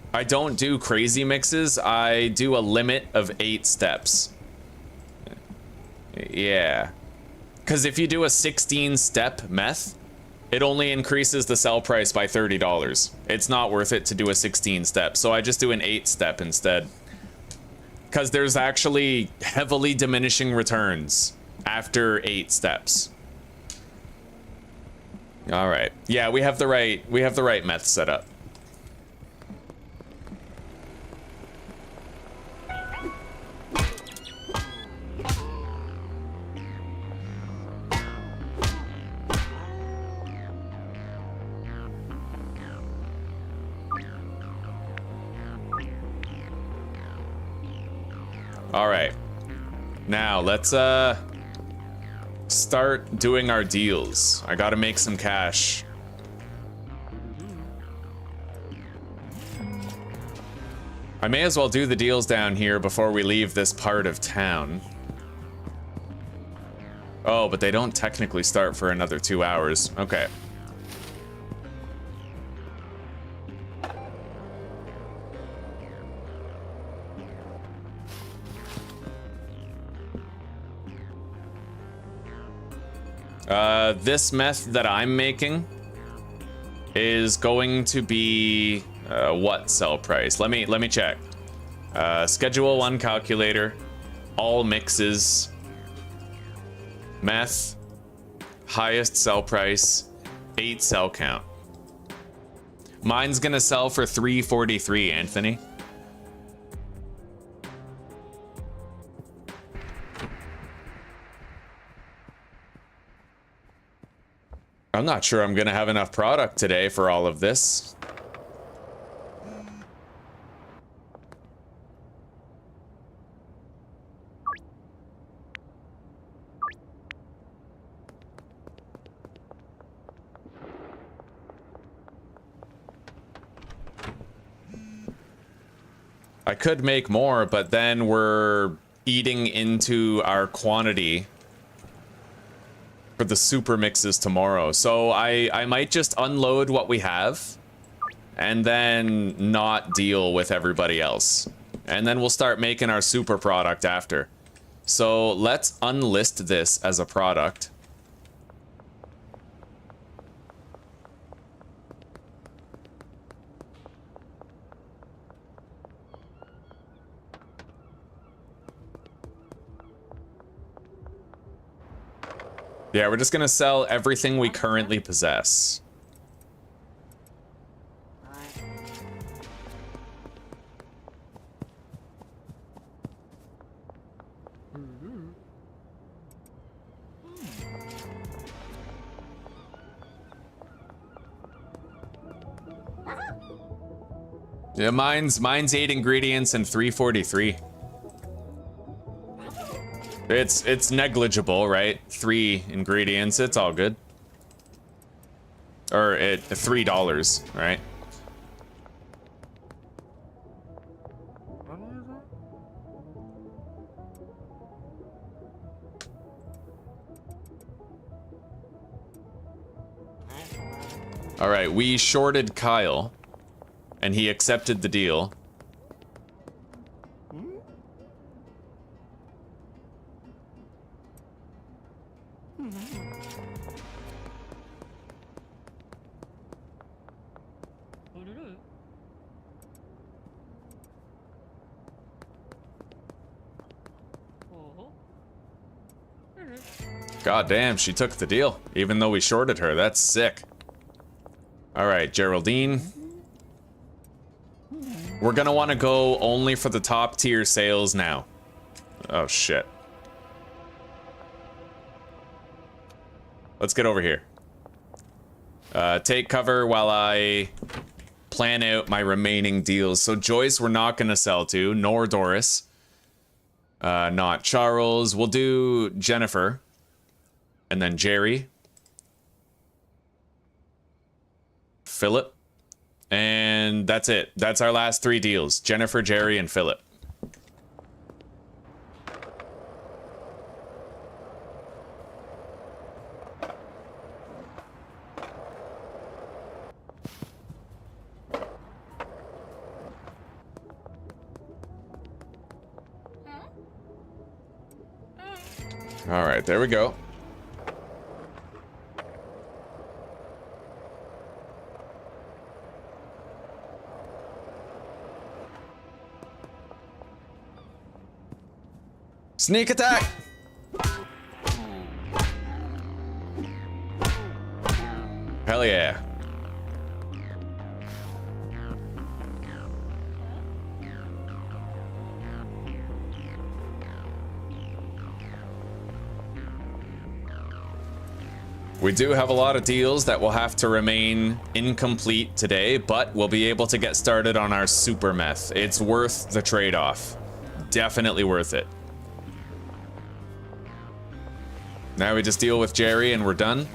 crazy mixes. I do a limit of 8 steps. Yeah. Because if you do a 16-step meth, it only increases the sell price by $30. It's not worth it to do a 16-step, so I just do an 8-step instead. Because there's actually heavily diminishing returns after 8 steps. All right. Yeah, we have the right meth set up. All right. Now, let's start doing our deals. I gotta make some cash. I may as well do the deals down here before we leave this part of town. Oh, but they don't technically start for another 2 hours. Okay. This meth that I'm making is going to be what sell price? Let me check. Schedule 1 calculator, all mixes, meth, highest sell price, 8 sell count. Mine's gonna sell for $3.43, Anthony. I'm not sure I'm gonna have enough product today for all of this. I could make more, but then we're eating into our quantity. for the super mixes tomorrow. So I might just unload what we have and then not deal with everybody else. And then we'll start making our super product after. So let's unlist this as a product. Yeah, we're just gonna sell everything we currently possess. Yeah, mine's 8 ingredients and 343. It's negligible, right? 3 ingredients, it's all good. Or $3, right? All right, we shorted Kyle, and he accepted the deal. God damn, she took the deal, even though we shorted her. That's sick. All right, Geraldine. We're gonna want to go only for the top tier sales now. Oh shit. Let's get over here. Take cover while I plan out my remaining deals. So Joyce we're not gonna sell to, nor Doris. Not Charles. We'll do Jennifer. And then Jerry. Philip. And that's it. That's our last 3 deals. Jennifer, Jerry, and Philip. All right, there we go. Sneak attack! Hell yeah. We do have a lot of deals that will have to remain incomplete today, but we'll be able to get started on our super meth. It's worth the trade-off. Definitely worth it. Now we just deal with Jerry and we're done.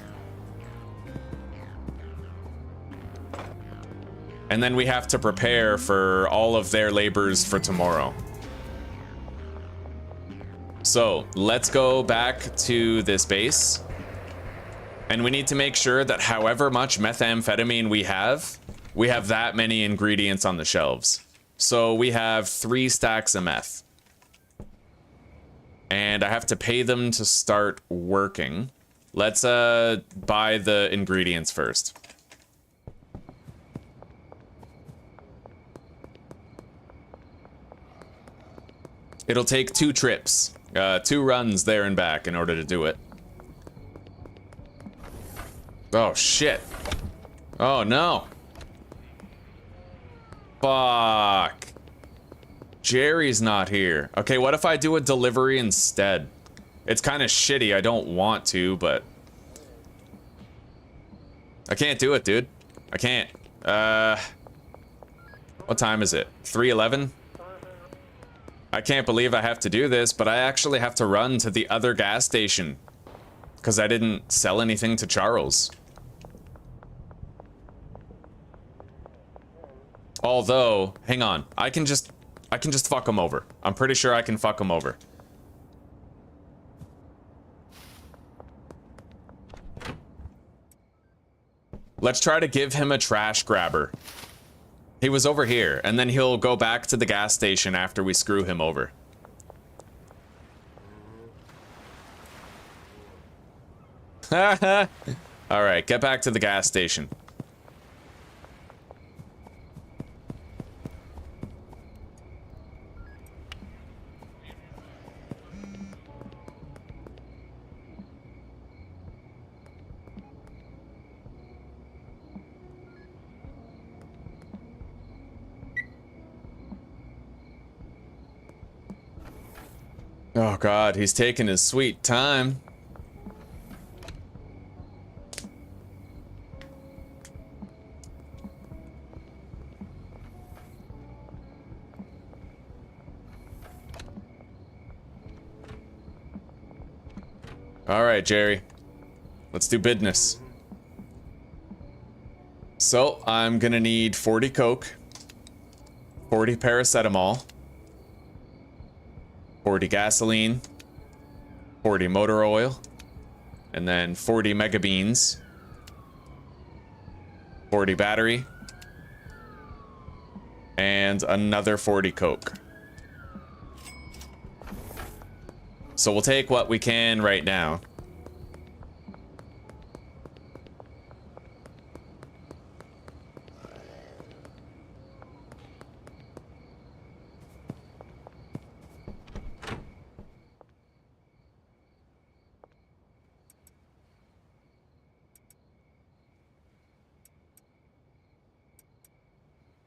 And then we have to prepare for all of their labors for tomorrow. So let's go back to this base. And we need to make sure that however much methamphetamine we have that many ingredients on the shelves. So we have 3 stacks of meth. And I have to pay them to start working. Let's buy the ingredients first. It'll take 2 trips, 2 runs there and back in order to do it. Oh shit. Oh no. Fuck. Jerry's not here. Okay, what if I do a delivery instead? It's kind of shitty. I don't want to, but I can't do it, dude. I can't. What time is it? 3:11? I can't believe I have to do this, but I actually have to run to the other gas station because I didn't sell anything to Charles. Although, hang on. I can just fuck him over. I'm pretty sure I can fuck him over. Let's try to give him a trash grabber. He was over here, and then he'll go back to the gas station after we screw him over. Alright, get back to the gas station. Oh god, he's taking his sweet time. Alright, Jerry. Let's do business. So, I'm gonna need 40 Coke, 40 paracetamol, 40 gasoline, 40 motor oil, and then 40 mega beans, 40 battery, and another 40 Coke. So we'll take what we can right now.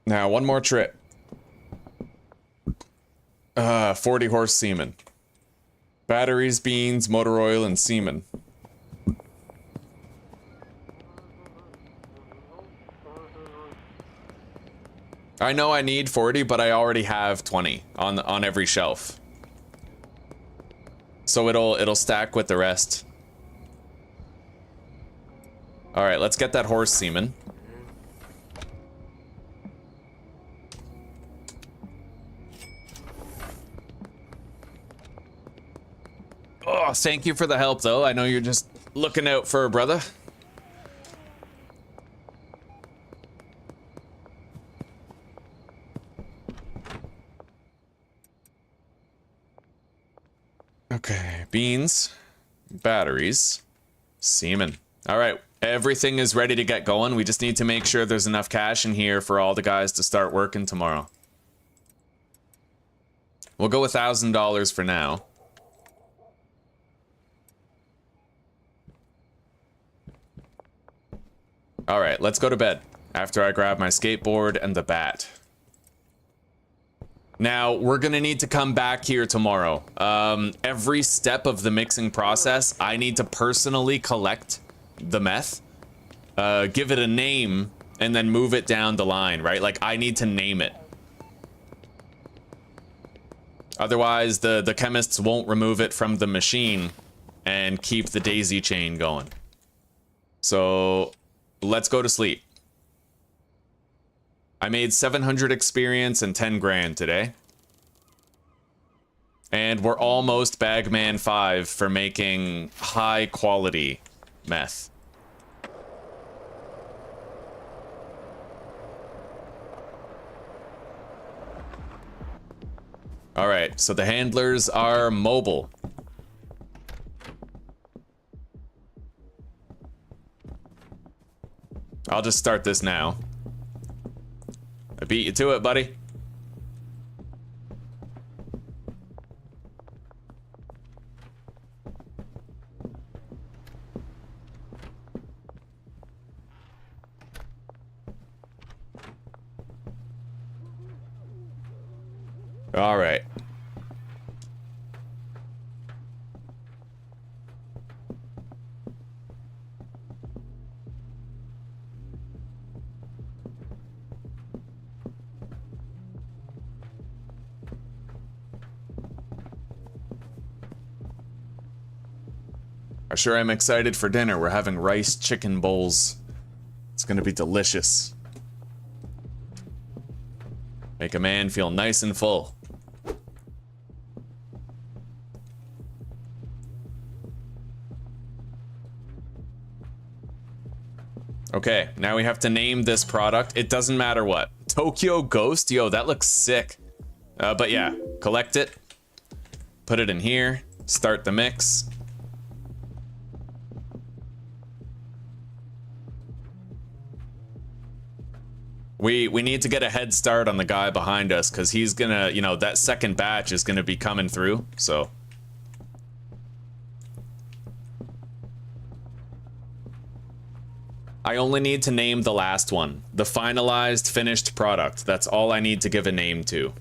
Now, one more trip. 40 horse semen. Batteries, beans, motor oil, and semen. I know I need 40, but I already have 20 on every shelf. So it'll stack with the rest. All right, let's get that horse semen. Oh, thank you for the help, though. I know you're just looking out for a brother. Okay, beans, batteries, semen. All right, everything is ready to get going. We just need to make sure there's enough cash in here for all the guys to start working tomorrow. We'll go $1,000 for now. All right, let's go to bed after I grab my skateboard and the bat. Now, we're gonna need to come back here tomorrow. Every step of the mixing process, I need to personally collect the meth, give it a name, and then move it down the line, right? Like, I need to name it. Otherwise, the chemists won't remove it from the machine and keep the daisy chain going. So, let's go to sleep. I made 700 experience and 10 grand today. And we're almost Bagman 5 for making high quality meth. All right, so the handlers are mobile. I'll just start this now. I beat you to it, buddy. All right. I sure am excited for dinner. We're having rice chicken bowls. It's gonna be delicious. Make a man feel nice and full. Okay, now we have to name this product. It doesn't matter what. Tokyo Ghost? Yo, that looks sick. But yeah, collect it. Put it in here. Start the mix. We need to get a head start on the guy behind us, because he's gonna, you know, that second batch is gonna be coming through, so. I only need to name the last one. The finalized, finished product. That's all I need to give a name to.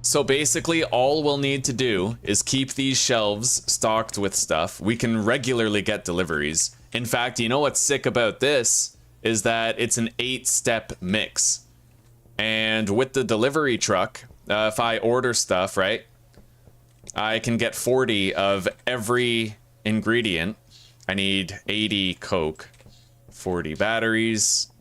So basically, all we'll need to do is keep these shelves stocked with stuff. We can regularly get deliveries. In fact, you know what's sick about this is that it's an 8-step mix. And with the delivery truck, if I order stuff, right, I can get 40 of every ingredient. I need 80 Coke, 40 batteries,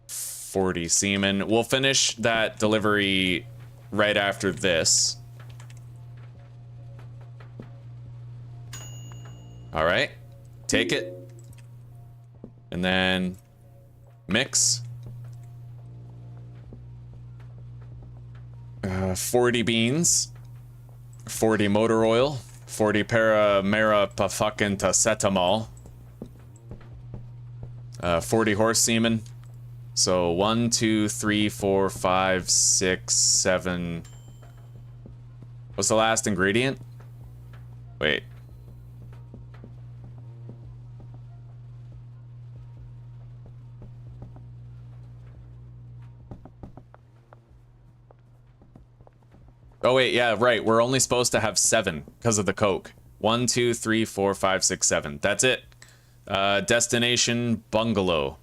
40 semen. We'll finish that delivery right after this. All right. Take it, and then mix. 40 beans, 40 motor oil, 40 para-mera-pa-fucking-tacetamol, 40 horse semen. So 1, 2, 3, 4, 5, 6, 7. What's the last ingredient? Wait. Oh wait, yeah, right. We're only supposed to have 7 because of the Coke. 1, 2, 3, 4, 5, 6, 7. That's it. Destination bungalow.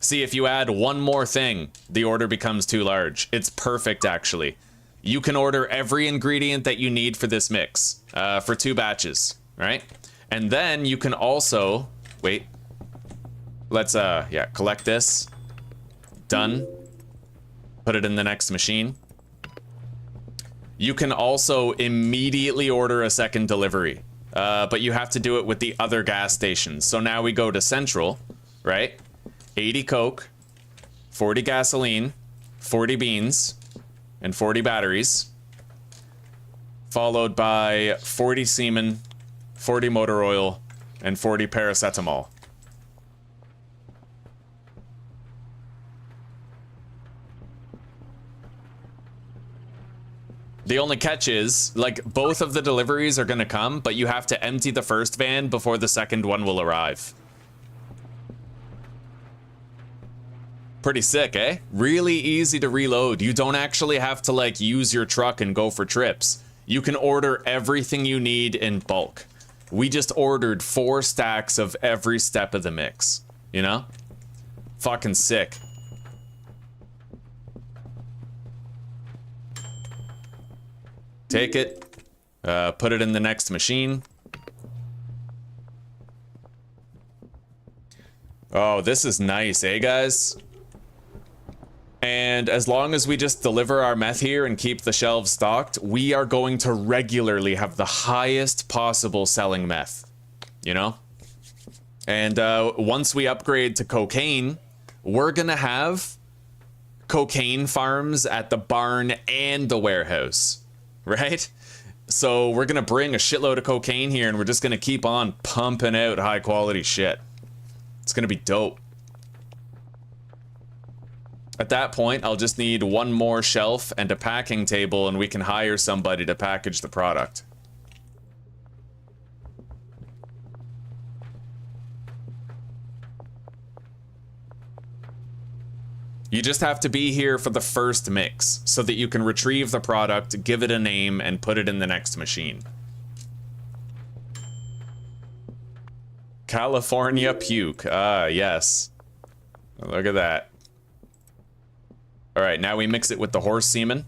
See, if you add one more thing, the order becomes too large. It's perfect, actually. You can order every ingredient that you need for this mix, for 2 batches, right? And then you can also, wait. Let's, yeah, collect this. Done. Put it in the next machine. You can also immediately order a second delivery, but you have to do it with the other gas stations. So now we go to Central, right? 80 Coke, 40 gasoline, 40 beans, and 40 batteries, followed by 40 semen, 40 motor oil, and 40 paracetamol. The only catch is, like, both of the deliveries are gonna come, but you have to empty the first van before the second one will arrive. Pretty sick, eh? Really easy to reload. You don't actually have to, like, use your truck and go for trips. You can order everything you need in bulk. We just ordered 4 stacks of every step of the mix, you know? Fucking sick. Take it, put it in the next machine. Oh, this is nice, eh, guys? And as long as we just deliver our meth here and keep the shelves stocked, we are going to regularly have the highest possible selling meth, you know? And once we upgrade to cocaine, we're gonna have cocaine farms at the barn and the warehouse. Right? So we're gonna bring a shitload of cocaine here and we're just gonna keep on pumping out high quality shit. It's gonna be dope. At that point, I'll just need one more shelf and a packing table and we can hire somebody to package the product. You just have to be here for the first mix so that you can retrieve the product, give it a name, and put it in the next machine. California puke. Ah, yes. Look at that. All right, now we mix it with the horse semen.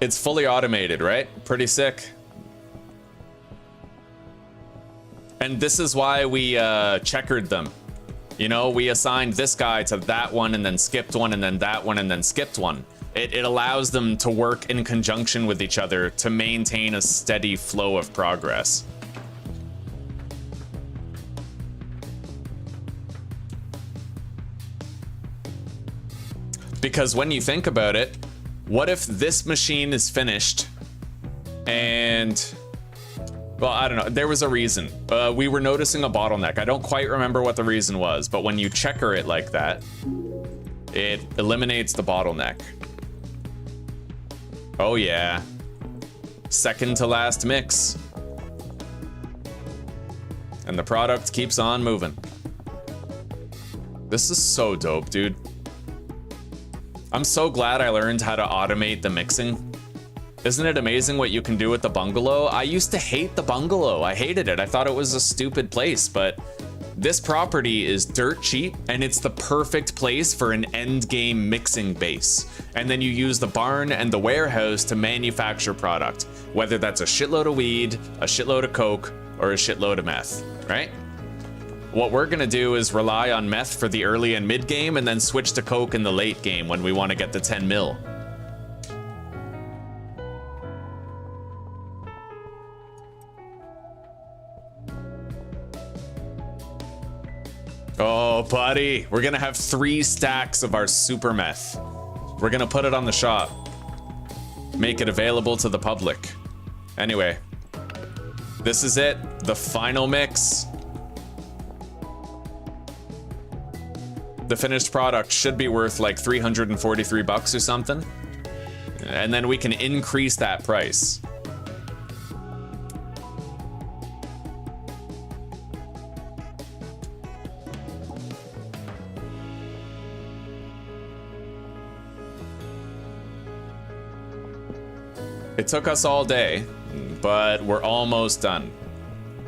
It's fully automated, right? Pretty sick. And this is why we checkered them. You know, we assigned this guy to that one and then skipped one and then that one and then skipped one. It allows them to work in conjunction with each other to maintain a steady flow of progress. Because when you think about it, what if this machine is finished and, well, I don't know, there was a reason. We were noticing a bottleneck. I don't quite remember what the reason was, but when you checker it like that, it eliminates the bottleneck. Oh yeah. Second to last mix. And the product keeps on moving. This is so dope, dude. I'm so glad I learned how to automate the mixing. Isn't it amazing what you can do with the bungalow? I used to hate the bungalow. I hated it. I thought it was a stupid place, but this property is dirt cheap and it's the perfect place for an end game mixing base. And then you use the barn and the warehouse to manufacture product, whether that's a shitload of weed, a shitload of coke, or a shitload of meth, right? What we're gonna do is rely on meth for the early and mid game and then switch to coke in the late game when we wanna get to 10 mil. Oh, buddy, we're gonna have 3 stacks of our super meth. We're gonna put it on the shop. Make it available to the public. Anyway, this is it, the final mix. The finished product should be worth like 343 bucks or something. And then we can increase that price. It took us all day, but we're almost done.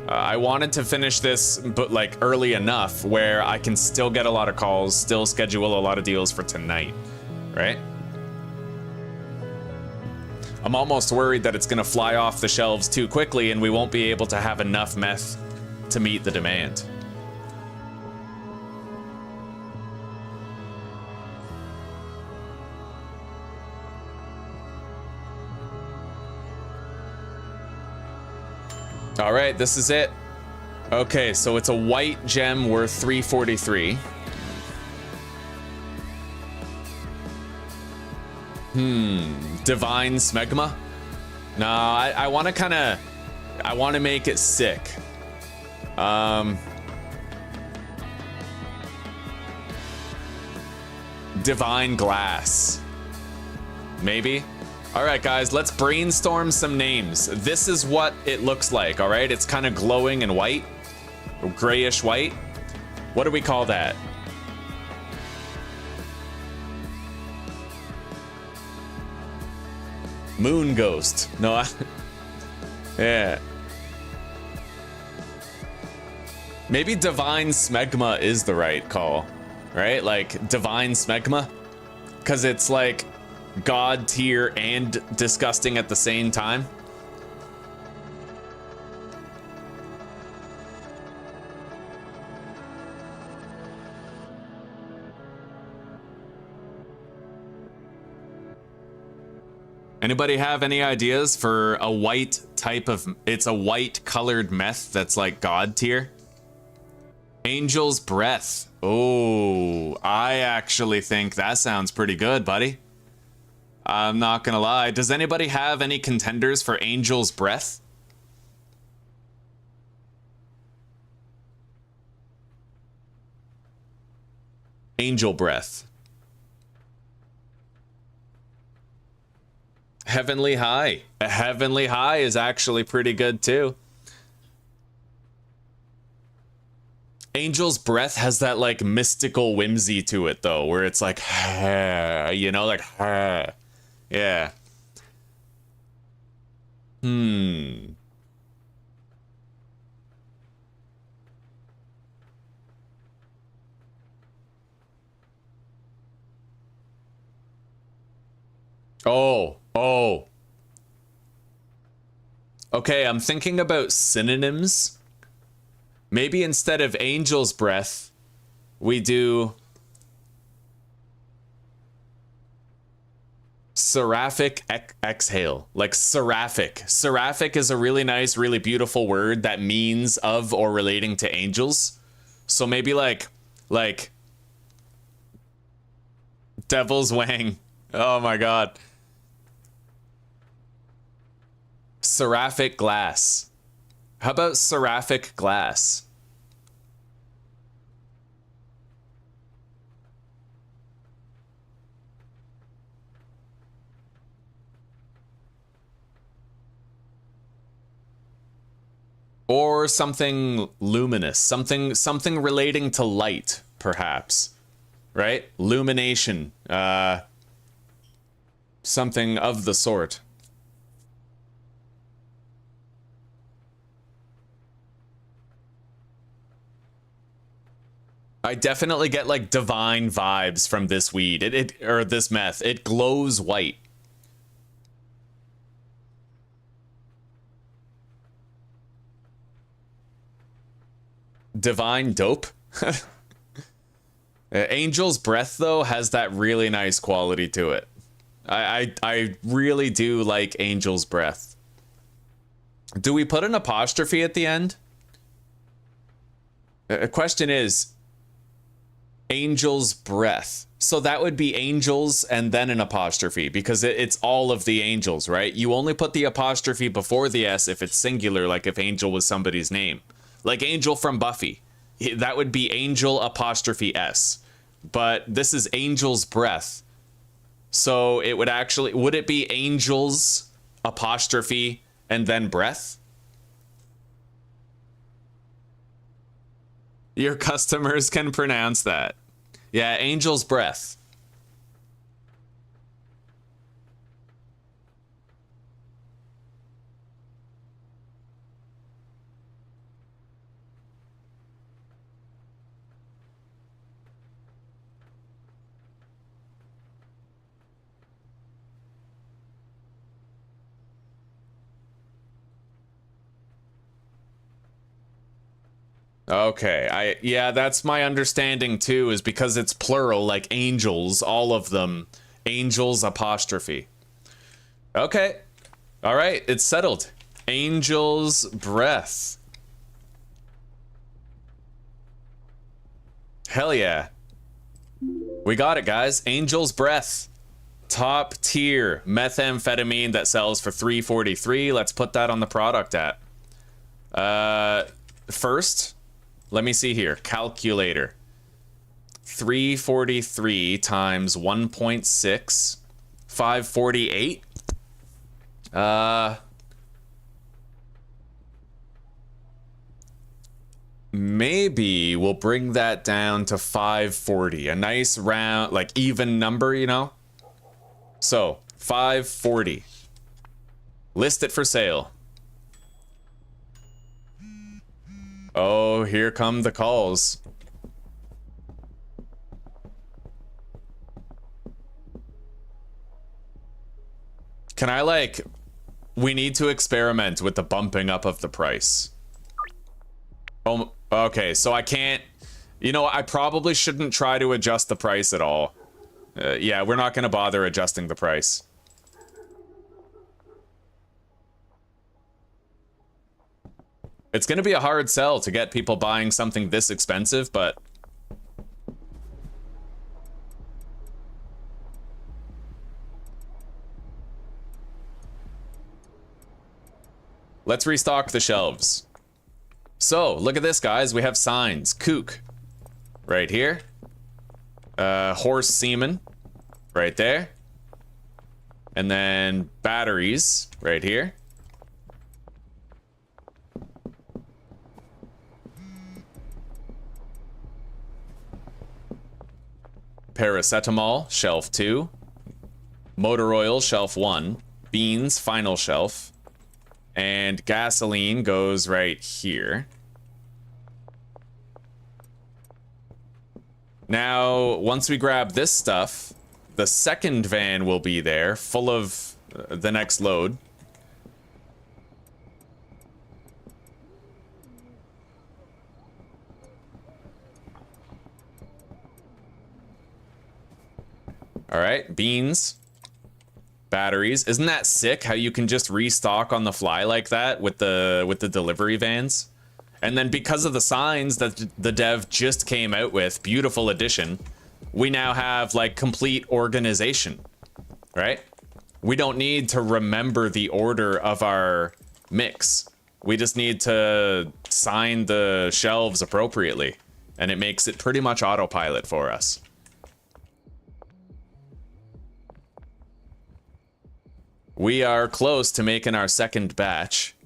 I wanted to finish this, but like early enough where I can still get a lot of calls, still schedule a lot of deals for tonight, right? I'm almost worried that it's gonna fly off the shelves too quickly and we won't be able to have enough meth to meet the demand. All right, this is it. Okay, so it's a white gem worth 343. Divine smegma? No, I want to I want to make it sick. Divine glass. Maybe? All right, guys, let's brainstorm some names. This is what it looks like, all right? It's kind of glowing and white, or grayish white. What do we call that? Moon ghost. No, yeah. Maybe divine smegma is the right call, right? Like divine smegma, because it's like God tier and disgusting at the same time. Anybody have any ideas for a white type of, it's a white colored meth that's like God tier? Angel's breath. Oh, I actually think that sounds pretty good, buddy. I'm not gonna lie. Does anybody have any contenders for Angel's Breath? Angel Breath. Heavenly High. A Heavenly High is actually pretty good too. Angel's Breath has that like mystical whimsy to it though, where it's like, you know, like, yeah. Oh. Okay, I'm thinking about synonyms. Maybe instead of angel's breath, we do seraphic exhale. Like seraphic. Seraphic is a really nice, really beautiful word that means of or relating to angels. So maybe like devil's wang. Oh my god. Seraphic glass. How about seraphic glass? Or something luminous, something relating to light, perhaps. Right? Lumination. Something of the sort. I definitely get like divine vibes from this weed. Or this meth. It glows white. Divine dope. Angel's breath though has that really nice quality to it. I really do like Angel's breath. Do we put an apostrophe at the end? The question is Angel's breath. So that would be angels and then an apostrophe because it's all of the angels, right? You only put the apostrophe before the S if it's singular, like if Angel was somebody's name. Like Angel from Buffy. That would be Angel apostrophe S. But this is Angel's breath. So it would actually, would it be Angel's apostrophe and then breath? Your customers can pronounce that. Yeah, Angel's breath. Okay, yeah, that's my understanding too, is because it's plural, like angels, all of them. Angels apostrophe. Okay. All right, it's settled. Angel's breath. Hell yeah. We got it, guys. Angel's breath. Top tier methamphetamine that sells for $3.43. Let's put that on the product at. First, let me see here. Calculator. 343 times 1.6. 548. Maybe we'll bring that down to 540. A nice round, like even number, you know? So, 540. List it for sale. Oh, here come the calls. Can I, like... We need to experiment with the bumping up of the price. Oh, okay, so I can't... You know, I probably shouldn't try to adjust the price at all. Yeah, we're not gonna bother adjusting the price. It's gonna be a hard sell to get people buying something this expensive, but... Let's restock the shelves. So, look at this, guys. We have signs. Kook. Right here. Horse semen. Right there. And then batteries. Right here. Paracetamol, shelf 2. Motor oil, shelf 1. Beans, final shelf. And gasoline goes right here. Now, once we grab this stuff, the second van will be there, full of the next load. All right, beans, batteries. Isn't that sick how you can just restock on the fly like that with the delivery vans? And then because of the signs that the dev just came out with, beautiful addition, we now have like complete organization, right? We don't need to remember the order of our mix. We just need to sign the shelves appropriately, and it makes it pretty much autopilot for us. We are close to making our second batch.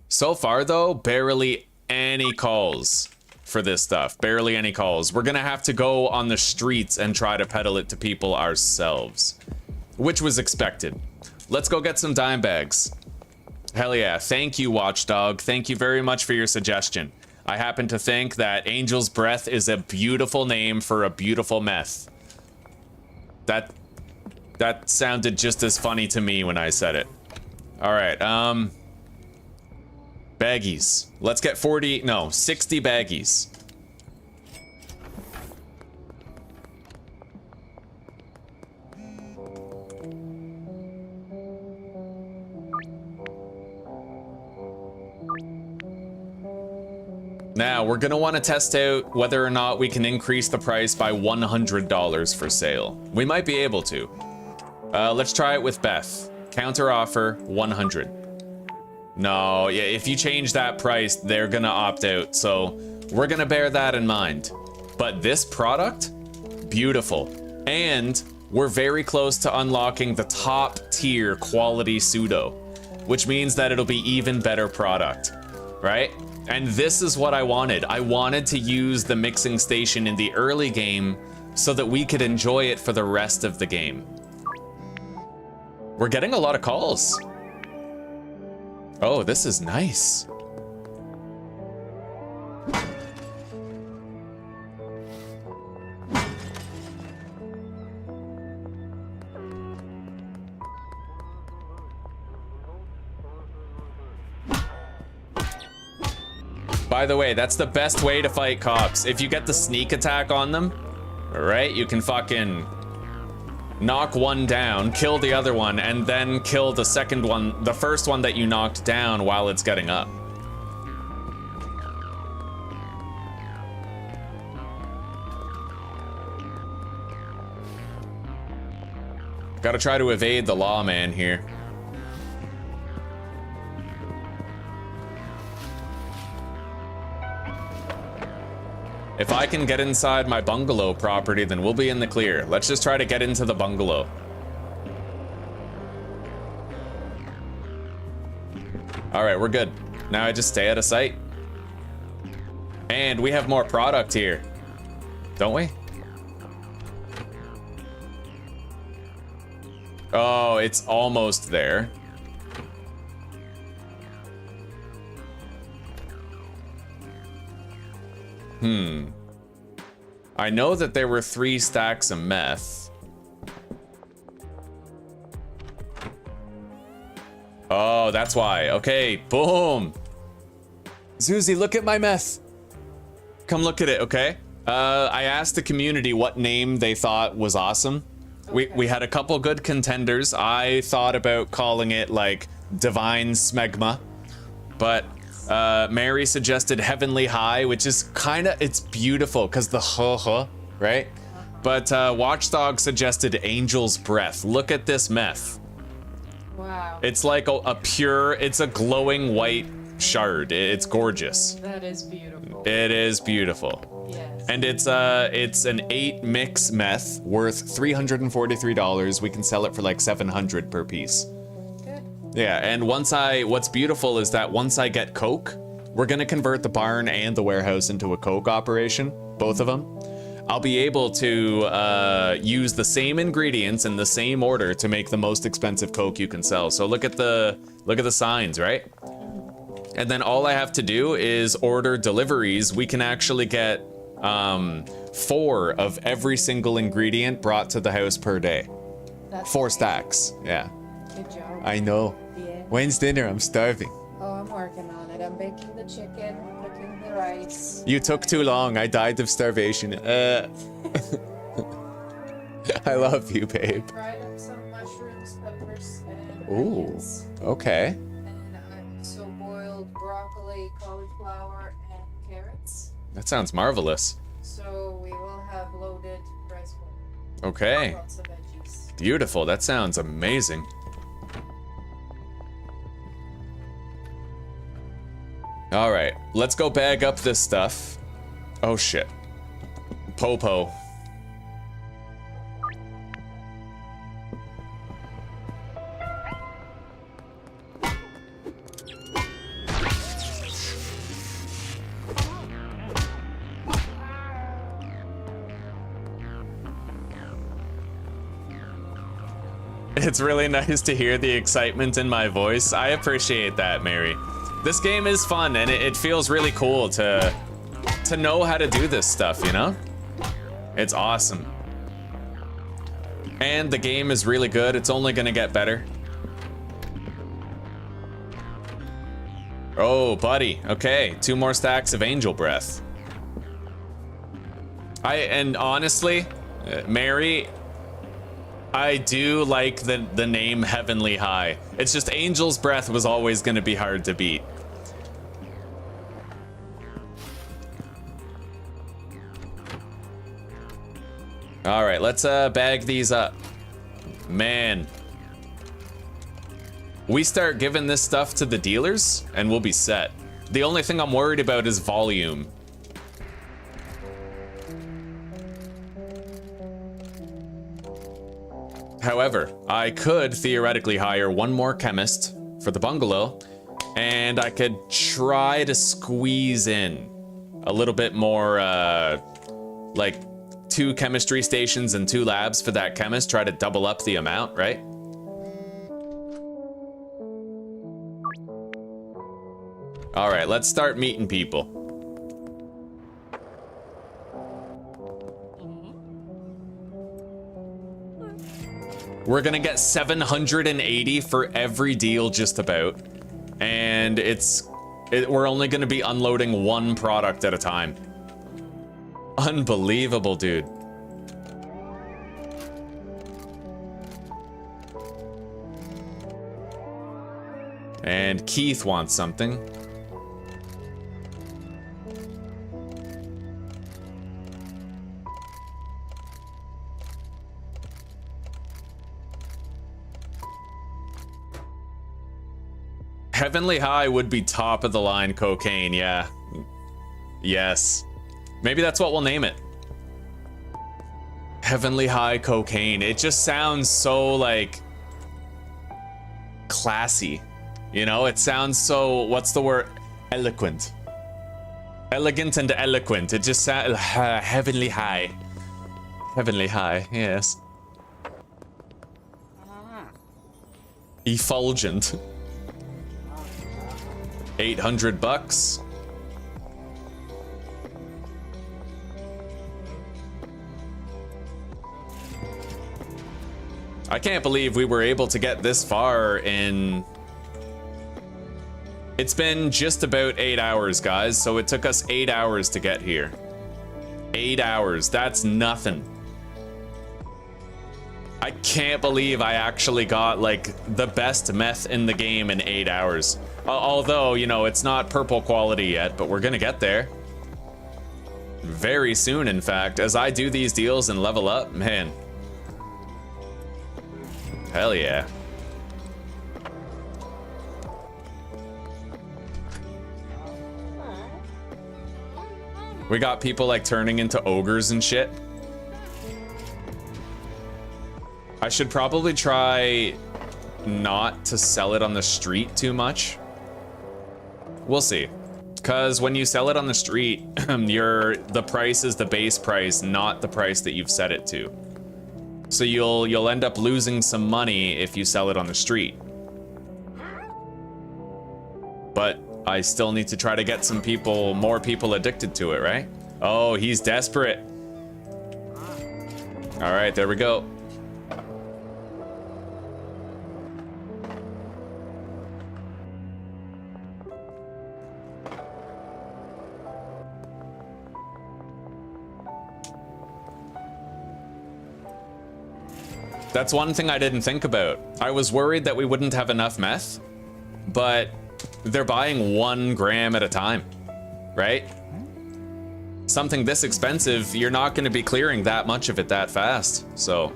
So far, though, barely any calls for this stuff. Barely any calls. We're gonna have to go on the streets and try to peddle it to people ourselves, which was expected. Let's go get some dime bags. Hell yeah. Thank you, Watchdog. Thank you very much for your suggestion. I happen to think that Angel's Breath is a beautiful name for a beautiful meth. That sounded just as funny to me when I said it. All right, baggies. Let's get 60 baggies. Now, we're gonna wanna test out whether or not we can increase the price by $100 for sale. We might be able to. Let's try it with Beth. Counter offer, 100. No, yeah, if you change that price, they're gonna opt out, so we're gonna bear that in mind. But this product, beautiful. And we're very close to unlocking the top tier quality pseudo, which means that it'll be even better product, right? And this is what I wanted. I wanted to use the mixing station in the early game so that we could enjoy it for the rest of the game. We're getting a lot of calls. Oh, this is nice. By the way, that's the best way to fight cops. If you get the sneak attack on them, right, you can fucking knock one down, kill the other one, and then kill the second one, the first one that you knocked down while it's getting up. Gotta try to evade the lawman here. If I can get inside my bungalow property, then we'll be in the clear. Let's just try to get into the bungalow. All right, we're good. Now I just stay out of sight. And we have more product here, don't we? Oh, it's almost there. I know that there were 3 stacks of meth. Oh, that's why. Okay, boom. Zuzi, look at my meth. Come look at it, okay? I asked the community what name they thought was awesome. Okay. We had a couple good contenders. I thought about calling it like Divine Smegma, but Mary suggested Heavenly High, which is it's beautiful because the right? But Watchdog suggested Angel's Breath. Look at this meth. Wow. It's like it's a glowing white shard. It's gorgeous. That is beautiful. It is beautiful. Yes. And it's an 8 mix meth worth $343. We can sell it for like $700 per piece. Yeah, and what's beautiful is that once I get coke, we're gonna convert the barn and the warehouse into a coke operation, both of them. I'll be able to use the same ingredients in the same order to make the most expensive coke you can sell. So look at the signs, right? And then all I have to do is order deliveries. We can actually get 4 of every single ingredient brought to the house per day. That's 4 stacks, yeah. Good job. I know. Yeah. When's dinner? I'm starving. Oh, I'm working on it. I'm baking the chicken, cooking the rice. You took too long. I died of starvation. I love you, babe. I fried up some mushrooms, peppers, and Ooh, onions. okay. And I also boiled broccoli, cauliflower, and carrots. That sounds marvelous. So we will have loaded rice bowl. Okay. Lots of veggies. Beautiful. That sounds amazing. All right, let's go bag up this stuff. Oh shit. Popo. It's really nice to hear the excitement in my voice. I appreciate that, Mary. This game is fun, and it feels really cool to know how to do this stuff, you know? It's awesome. And the game is really good. It's only gonna get better. Oh, buddy. Okay, 2 more stacks of angel breath. And honestly, Mary, I do like the name Heavenly High. It's just Angel's Breath was always gonna be hard to beat. All right, let's bag these up. Man. We start giving this stuff to the dealers and we'll be set. The only thing I'm worried about is volume. However, I could theoretically hire 1 more chemist for the bungalow, and I could try to squeeze in a little bit more, like 2 chemistry stations and 2 labs for that chemist, try to double up the amount, right? All right, let's start meeting people. We're gonna get 780 for every deal just about. And we're only gonna be unloading 1 product at a time. Unbelievable, dude. And Keith wants something. Heavenly High would be top of the line cocaine, yeah. Yes. Maybe that's what we'll name it. Heavenly High cocaine. It just sounds so, like, classy. You know, it sounds so, what's the word? Eloquent. Elegant and eloquent. It just sounds, Heavenly High. Heavenly High, yes. Effulgent. 800 bucks. I can't believe we were able to get this far in... It's been just about 8 hours, guys, so it took us 8 hours to get here. 8 hours, that's nothing. I can't believe I actually got, like, the best meth in the game in 8 hours. Although, you know, it's not purple quality yet, but we're gonna get there. Very soon, in fact, as I do these deals and level up, man. Hell yeah. We got people, like, turning into ogres and shit. I should probably try not to sell it on the street too much. We'll see. Because when you sell it on the street, the price is the base price, not the price that you've set it to. So you'll end up losing some money if you sell it on the street. But I still need to try to get some people, more people addicted to it, right? Oh, he's desperate. All right, there we go. That's one thing I didn't think about. I was worried that we wouldn't have enough meth, but they're buying 1 gram at a time, right? Something this expensive, you're not going to be clearing that much of it that fast, so.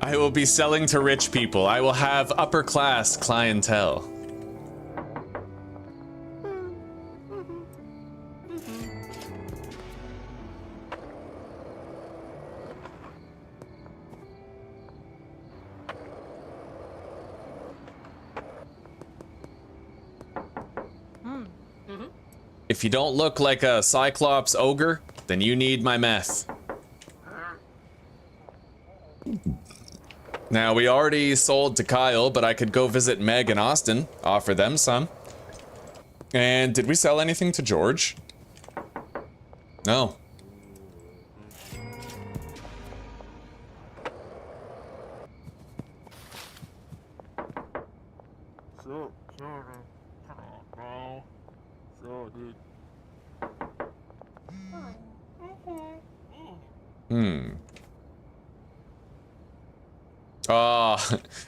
I will be selling to rich people. I will have upper class clientele. If you don't look like a Cyclops ogre, then you need my meth. Now, we already sold to Kyle, but I could go visit Meg and Austin, offer them some. And did we sell anything to George? No. Oh,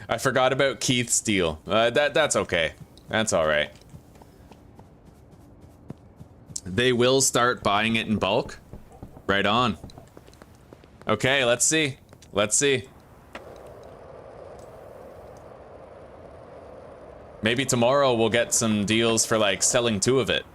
I forgot about Keith's deal. That's okay. That's all right. They will start buying it in bulk. Right on. Okay, let's see. Let's see. Maybe tomorrow we'll get some deals for like selling 2 of it.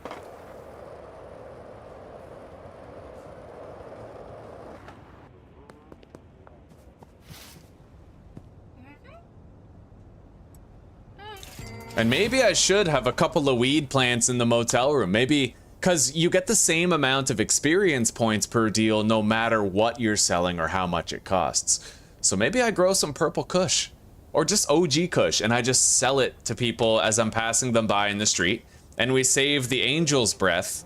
And maybe I should have a couple of weed plants in the motel room. Maybe, because you get the same amount of experience points per deal no matter what you're selling or how much it costs. So maybe I grow some purple kush. Or just OG kush, and I just sell it to people as I'm passing them by in the street. And we save the angel's breath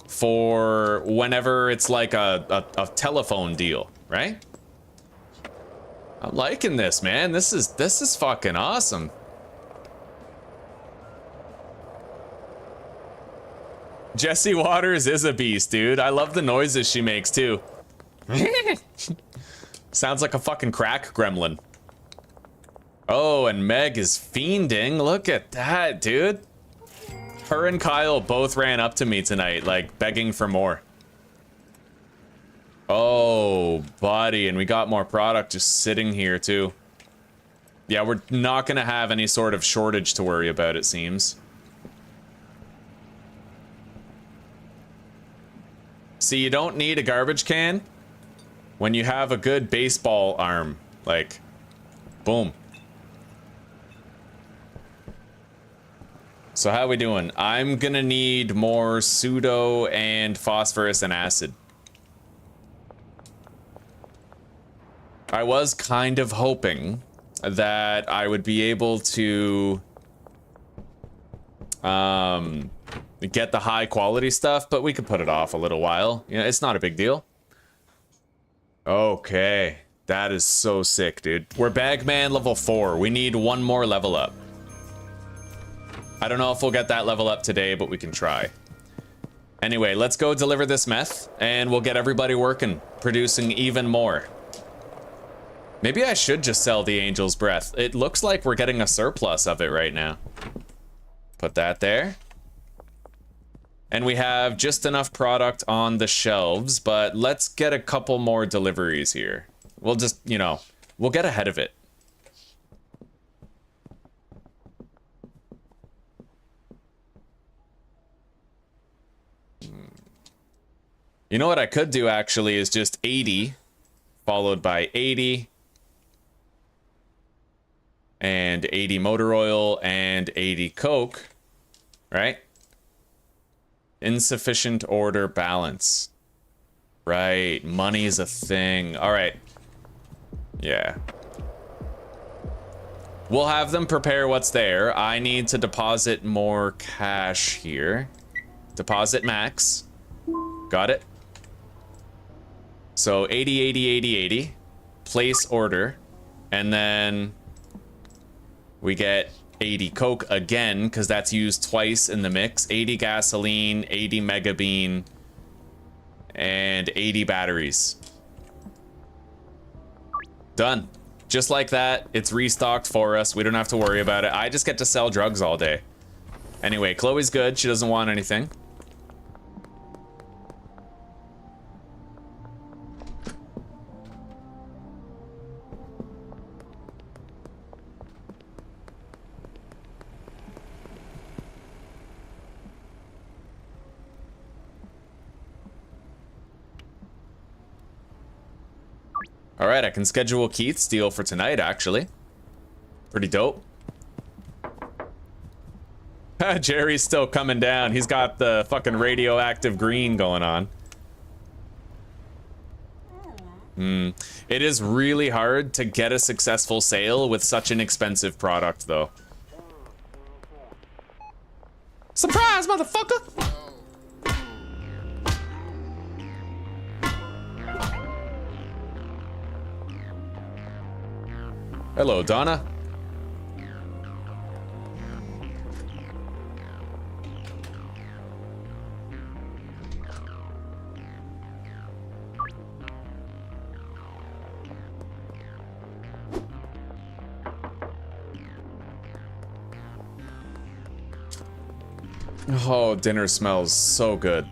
for whenever it's like a telephone deal, right? I'm liking this, man. This is fucking awesome. Jessie Waters is a beast, dude. I love the noises she makes, too. Sounds like a fucking crack gremlin. Oh, and Meg is fiending. Look at that, dude. Her and Kyle both ran up to me tonight, like, begging for more. Oh, buddy, and we got more product just sitting here, too. Yeah, we're not gonna have any sort of shortage to worry about, it seems. See, you don't need a garbage can when you have a good baseball arm. Like, boom. So how we doing? I'm gonna need more pseudo and phosphorus and acid. I was kind of hoping that I would be able to get the high quality stuff, but we could put it off a little while. Yeah, it's not a big deal. Okay, that is so sick, dude. We're Bagman level 4. We need 1 more level up. I don't know if we'll get that level up today, but we can try. Anyway, let's go deliver this meth, and we'll get everybody working, producing even more. Maybe I should just sell the Angel's Breath. It looks like we're getting a surplus of it right now. Put that there. And we have just enough product on the shelves, but let's get a couple more deliveries here. We'll just, you know, we'll get ahead of it. You know what I could do actually is just 80, followed by 80, and 80 motor oil, and 80 Coke, right? Insufficient order balance. Right, money's a thing. All right. Yeah. We'll have them prepare what's there. I need to deposit more cash here. Deposit max. Got it. So 80, 80, 80, 80. place order, and then we get 80 coke again, because that's used twice in the mix. 80 gasoline, 80 mega bean, and 80 batteries. Done. Just like that, it's restocked for us. We don't have to worry about it. I just get to sell drugs all day. Anyway, Chloe's good. She doesn't want anything. All right, I can schedule Keith's deal for tonight, actually. Pretty dope. Jerry's still coming down. He's got the fucking radioactive green going on. It is really hard to get a successful sale with such an expensive product, though. Surprise, motherfucker! Hello, Donna. Oh, dinner smells so good.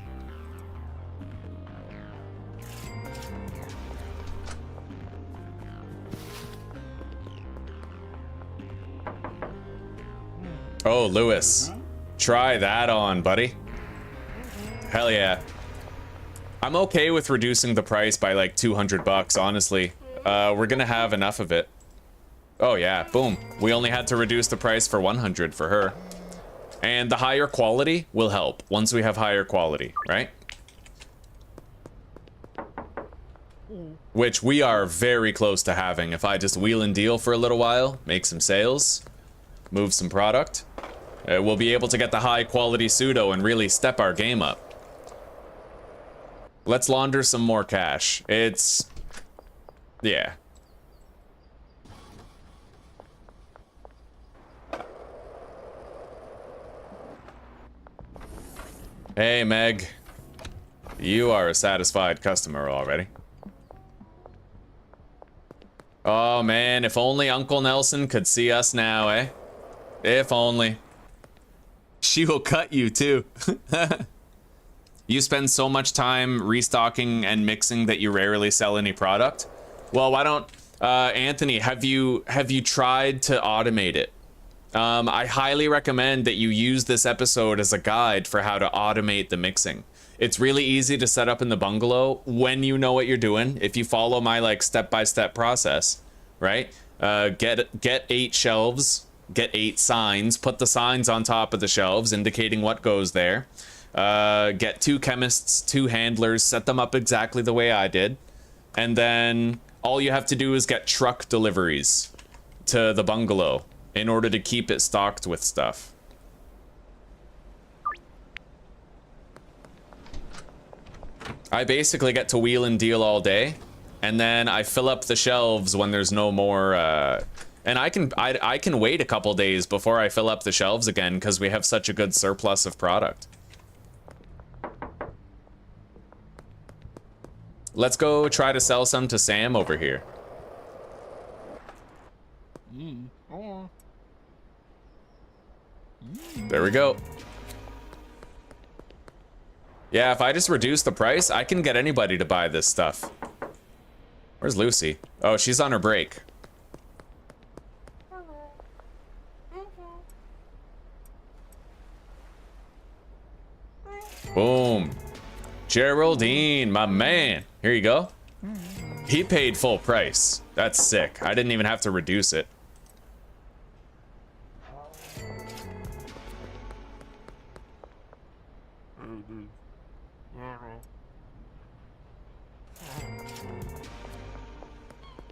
Oh, Lewis. Try that on, buddy. Hell yeah. I'm okay with reducing the price by like 200 bucks, honestly. We're gonna have enough of it. Oh yeah, boom. We only had to reduce the price for 100 for her. And the higher quality will help once we have higher quality, right? Which we are very close to having. If I just wheel and deal for a little while, make some sales, move some product, we'll be able to get the high quality pseudo and really step our game up. Let's launder some more cash. It's... yeah. Hey, Meg. You are a satisfied customer already. Oh, man, if only Uncle Nelson could see us now, eh? If only. She will cut you, too. You spend so much time restocking and mixing that you rarely sell any product? Well, why don't... Anthony, have you tried to automate it? I highly recommend that you use this episode as a guide for how to automate the mixing. It's really easy to set up in the bungalow when you know what you're doing. If you follow my like step-by-step process, right? Get 8 shelves, get 8 signs, put the signs on top of the shelves indicating what goes there. Get 2 chemists, 2 handlers, set them up exactly the way I did. And then all you have to do is get truck deliveries to the bungalow in order to keep it stocked with stuff. I basically get to wheel and deal all day, and then I fill up the shelves when there's no more, and I can wait a couple days before I fill up the shelves again because we have such a good surplus of product. Let's go try to sell some to Sam over here. There we go. Yeah, if I just reduce the price, I can get anybody to buy this stuff. Where's Lucy? Oh, she's on her break. Boom. Geraldine, my man. Here you go. He paid full price. That's sick. I didn't even have to reduce it.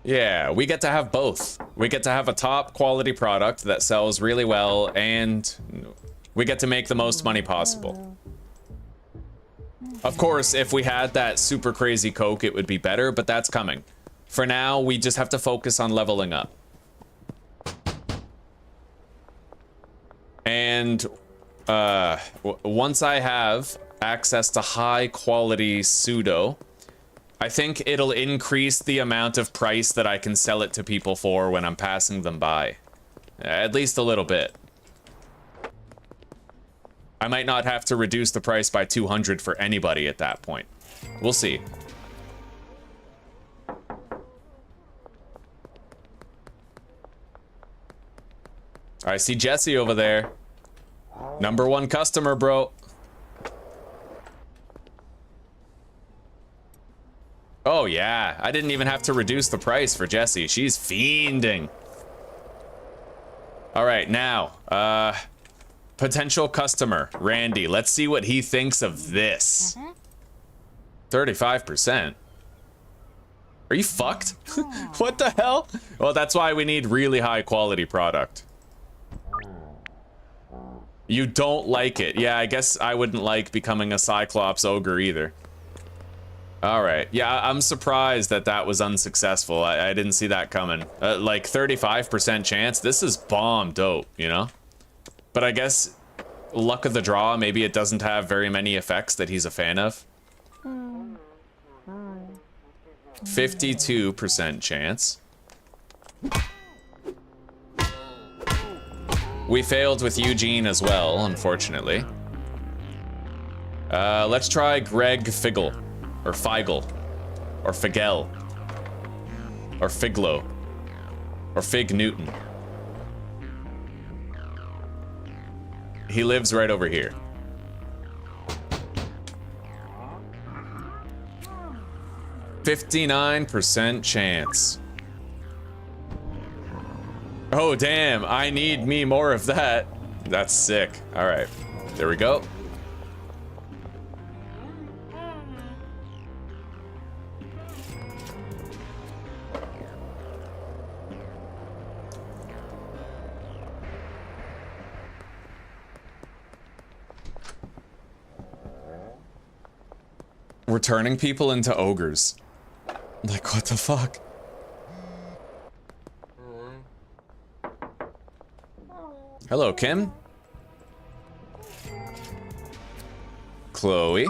Yeah, we get to have both. We get to have a top quality product that sells really well, and we get to make the most money possible. Of course, if we had that super crazy Coke, it would be better, but that's coming. For now, we just have to focus on leveling up. And once I have access to high quality pseudo, I think it'll increase the amount of price that I can sell it to people for when I'm passing them by. At least a little bit. I might not have to reduce the price by 200 for anybody at that point. We'll see. I see Jesse over there. #1 customer, bro. Oh yeah, I didn't even have to reduce the price for Jessie. She's fiending. All right, now, potential customer, Randy. Let's see what he thinks of this. 35%. Are you fucked? What the hell? Well, that's why we need really high quality product. You don't like it. Yeah, I guess I wouldn't like becoming a Cyclops ogre either. All right. Yeah, I'm surprised that that was unsuccessful. I didn't see that coming. Like 35% chance. This is bomb dope, you know? But I guess luck of the draw, maybe it doesn't have very many effects that he's a fan of. 52% chance. We failed with Eugene as well, unfortunately. Let's try Greg Figgle. Or Feigl. Or Figel. Or Figlo. Or Fig Newton. He lives right over here. %59% chance. Oh, damn. I need me more of that. That's sick. All right. There we go. We're turning people into ogres. Like, what the fuck? Hello, Kim. Chloe.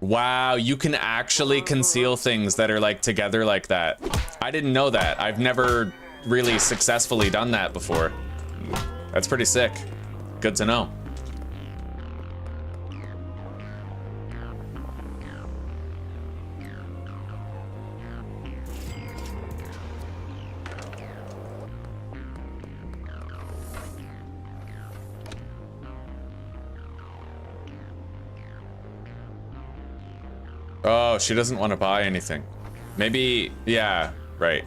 Wow, you can actually conceal things that are like together like that. I didn't know that. I've never really successfully done that before. That's pretty sick. Good to know. Oh, she doesn't want to buy anything. Maybe, yeah, right.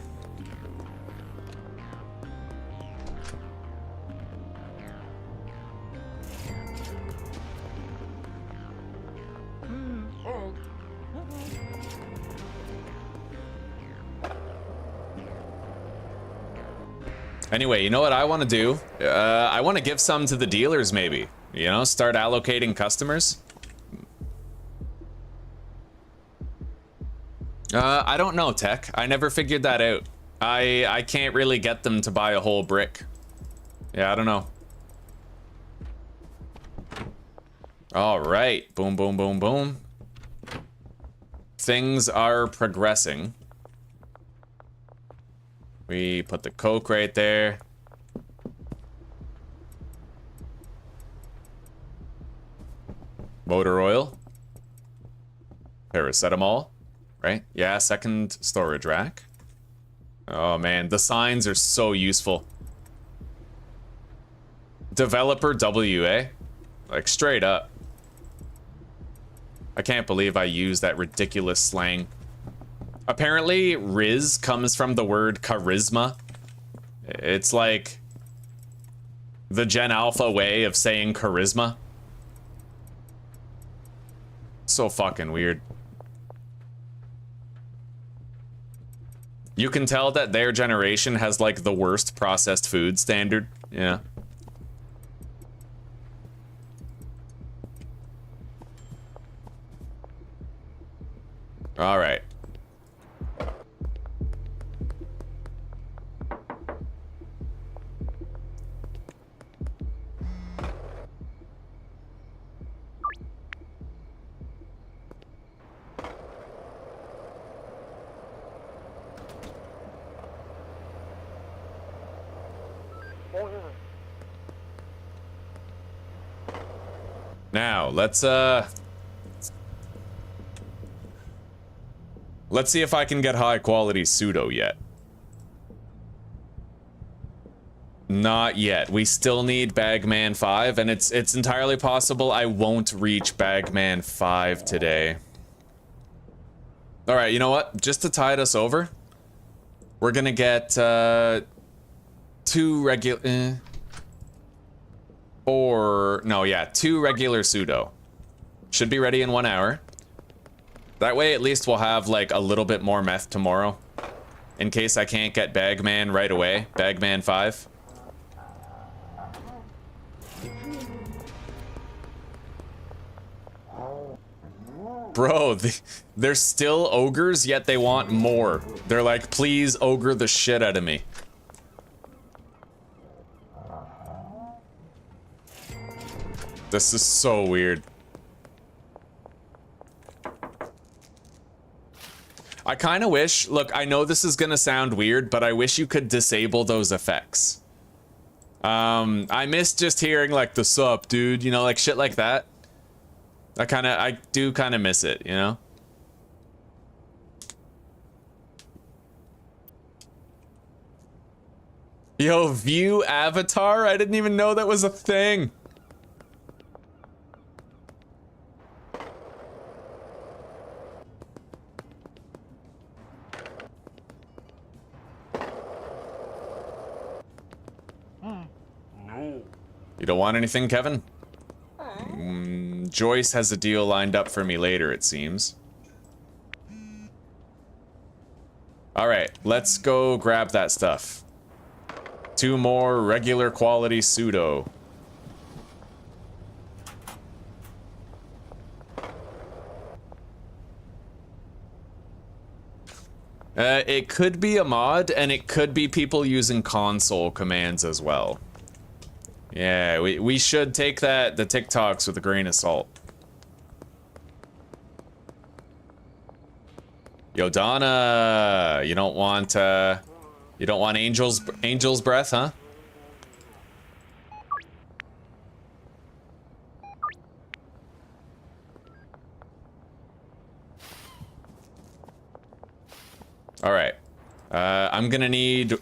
Anyway, you know what I want to do? I want to give some to the dealers, maybe. You know, start allocating customers. I don't know, Tech. I never figured that out. I can't really get them to buy a whole brick. Yeah, I don't know. All right. Boom, boom, boom, boom. Things are progressing. We put the Coke right there. Motor oil. Paracetamol. Right? Yeah, second storage rack. Oh man, the signs are so useful. Developer WA. Like straight up. I can't believe I used that ridiculous slang. Apparently, Riz comes from the word charisma. It's like the Gen Alpha way of saying charisma. So fucking weird. You can tell that their generation has like the worst processed food standard. Yeah. All right. Now, let's see if I can get high quality pseudo yet. Not yet. We still need Bagman 5, and it's entirely possible I won't reach Bagman 5 today. Alright, you know what? Just to tide us over, we're gonna get 2 regular... two regular pseudo. Should be ready in 1 hour. That way, at least we'll have, like, a little bit more meth tomorrow. In case I can't get Bagman right away. Bagman 5. Bro, they're still ogres, yet they want more. They're like, please ogre the shit out of me. This is so weird. I kind of wish, look, I know this is gonna sound weird, but I wish you could disable those effects. I miss just hearing like the sup, dude, you know, like shit like that. I do kind of miss it, you know? Yo, view avatar? I didn't even know that was a thing. You don't want anything, Kevin? Joyce has a deal lined up for me later, it seems. Alright, let's go grab that stuff. 2 more regular quality pseudo. It could be a mod, and it could be people using console commands as well. Yeah, we should take the TikToks with a grain of salt. Yo, Donna, you don't want angel's breath, huh? All right, I'm gonna need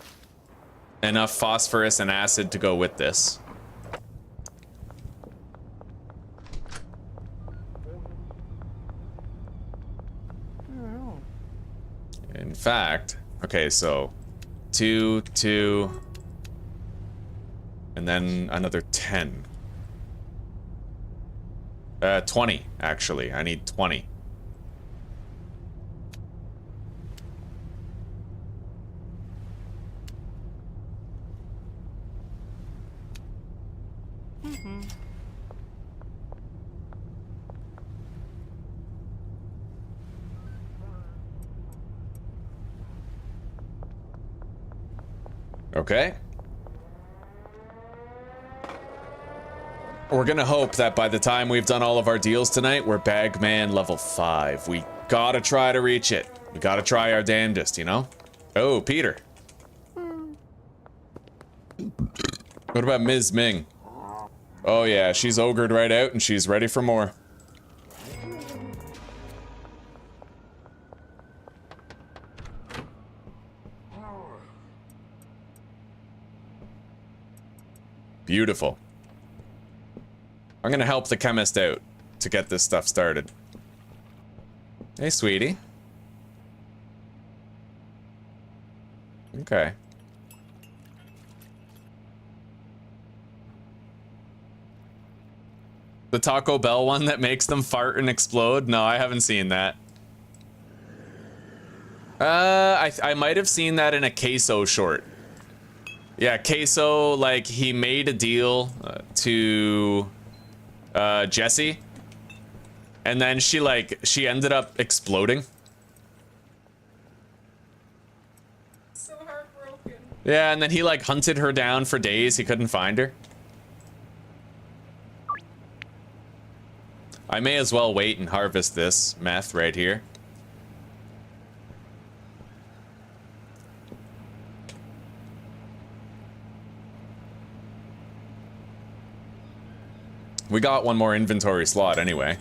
enough phosphorus and acid to go with this. In fact, okay, so 2, 2, and then another 10. 20, actually. I need 20. Okay. We're gonna hope that by the time we've done all of our deals tonight, we're Bagman level 5. We gotta try to reach it. We gotta try our damnedest, you know? Oh, Peter. What about Ms. Ming? Oh yeah, she's ogred right out and she's ready for more. Beautiful. I'm gonna help the chemist out to get this stuff started. Hey, sweetie. Okay. The Taco Bell one that makes them fart and explode? No, I haven't seen that. I might have seen that in a Queso short. Yeah, Queso, like, he made a deal to Jessie, and then she ended up exploding. So heartbroken. Yeah, and then he, like, hunted her down for days. He couldn't find her. I may as well wait and harvest this meth right here. We got one more inventory slot anyway.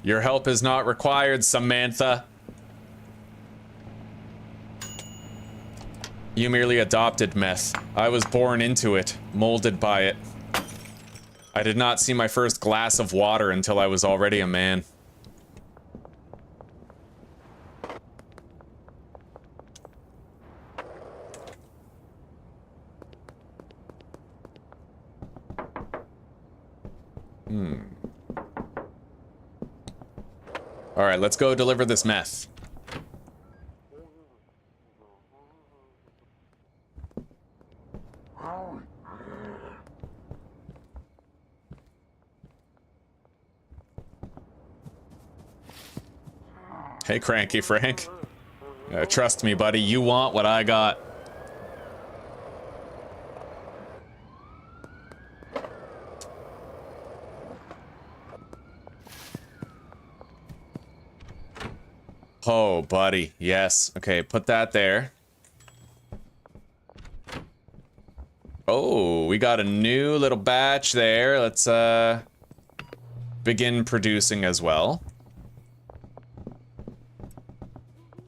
Your help is not required, Samantha. You merely adopted meth. I was born into it, molded by it. I did not see my first glass of water until I was already a man. Alright, let's go deliver this meth. Hey, Cranky Frank. Trust me, buddy, you want what I got. Oh, buddy, yes. Okay, put that there. Oh, we got a new little batch there. Let's, begin producing as well.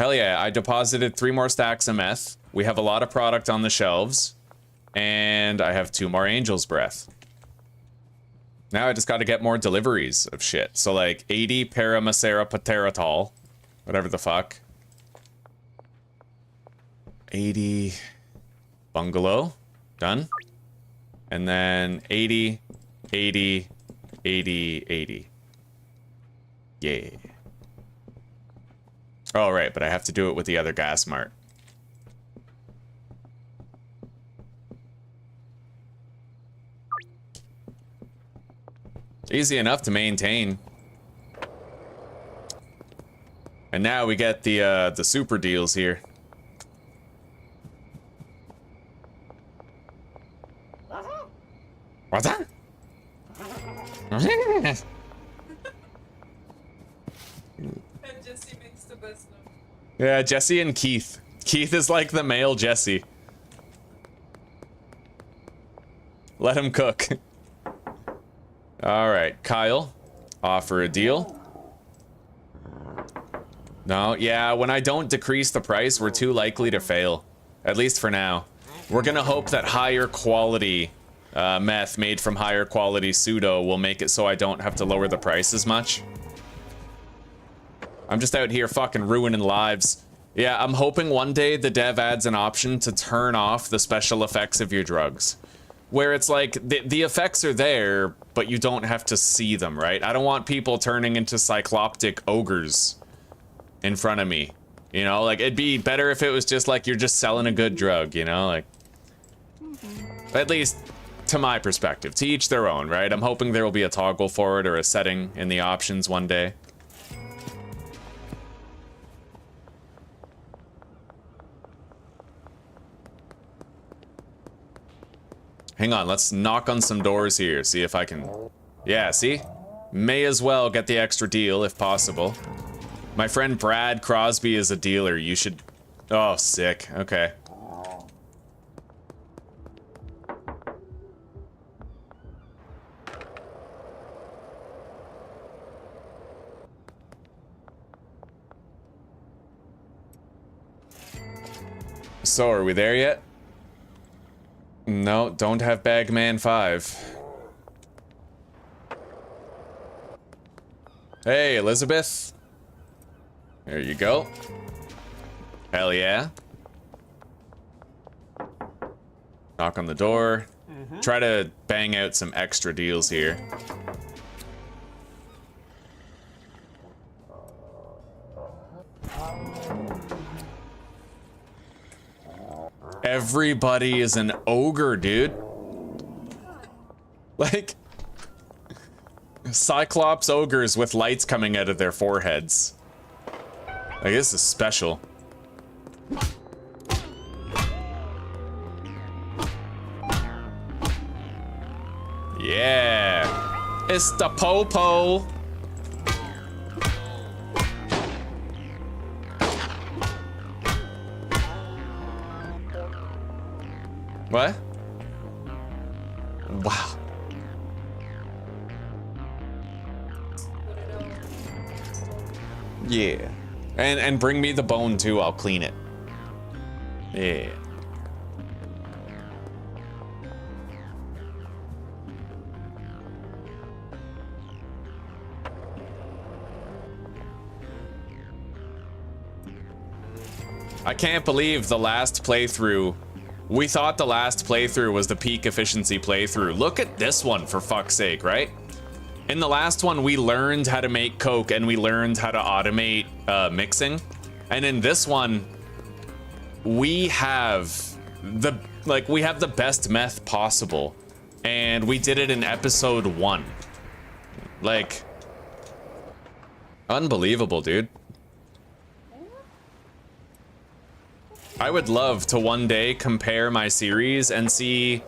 Hell yeah, I deposited 3 more stacks of meth. We have a lot of product on the shelves. And I have 2 more Angel's Breath. Now I just gotta get more deliveries of shit. So like 80 paramacerapateratol. Whatever the fuck. 80 bungalow. Done. And then 80, 80, 80, 80. Yeah. Oh, right, but I have to do it with the other gas mart. Easy enough to maintain. And now we get the super deals here. What's that? And Jesse makes the best noise. Yeah, Jesse and Keith. Keith is like the male Jesse. Let him cook. Alright, Kyle. Offer a deal. No, yeah, when I don't decrease the price, we're too likely to fail. At least for now. We're gonna hope that higher quality meth made from higher quality pseudo will make it so I don't have to lower the price as much. I'm just out here fucking ruining lives. Yeah, I'm hoping one day the dev adds an option to turn off the special effects of your drugs. Where it's like, the effects are there, but you don't have to see them, right? I don't want people turning into cycloptic ogres in front of me. You know, like, it'd be better if it was just like you're just selling a good drug, you know? Like, at least to my perspective. To each their own, right? I'm hoping there will be a toggle for it or a setting in the options one day. Hang on, let's knock on some doors here, see if I can... Yeah, see? May as well get the extra deal if possible. My friend Brad Crosby is a dealer, you should... Oh, sick, okay. So, are we there yet? No, don't have Bagman 5. Hey, Elizabeth. There you go. Hell yeah. Knock on the door. try to bang out some extra deals here. Everybody is an ogre, dude. Like, Cyclops ogres with lights coming out of their foreheads. Like, this is special. Yeah. It's the po-po. What? Wow. Yeah. And bring me the bone too, I'll clean it. Yeah. I can't believe the last playthrough. We thought the last playthrough was the peak efficiency playthrough. Look at this one, for fuck's sake, right? In the last one, we learned how to make Coke and we learned how to automate mixing. And in this one, we have the best meth possible. And we did it in episode 1. Like, unbelievable, dude. I would love to one day compare my series and see,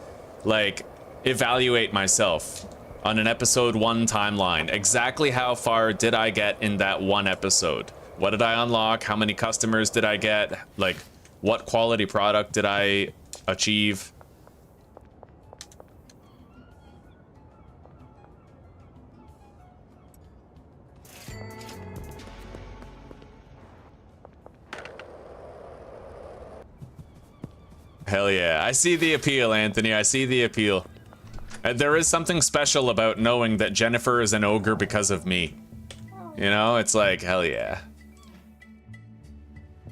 like, evaluate myself on an episode 1 timeline. Exactly how far did I get in that one episode? What did I unlock? How many customers did I get? Like, what quality product did I achieve? Hell yeah. I see the appeal, Anthony. I see the appeal. There is something special about knowing that Jennifer is an ogre because of me. You know, it's like, hell yeah.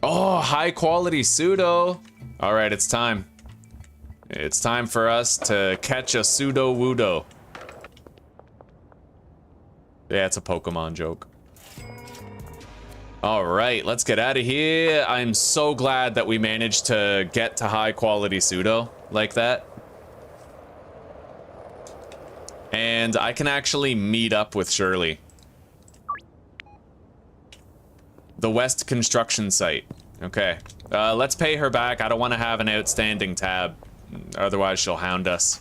Oh, high quality pseudo. All right, it's time. It's time for us to catch a pseudo wudo. Yeah, it's a Pokemon joke. All right, let's get out of here. I'm so glad that we managed to get to high quality pseudo like that. And I can actually meet up with Shirley. The West construction site. Okay, let's pay her back. I don't want to have an outstanding tab. Otherwise, she'll hound us.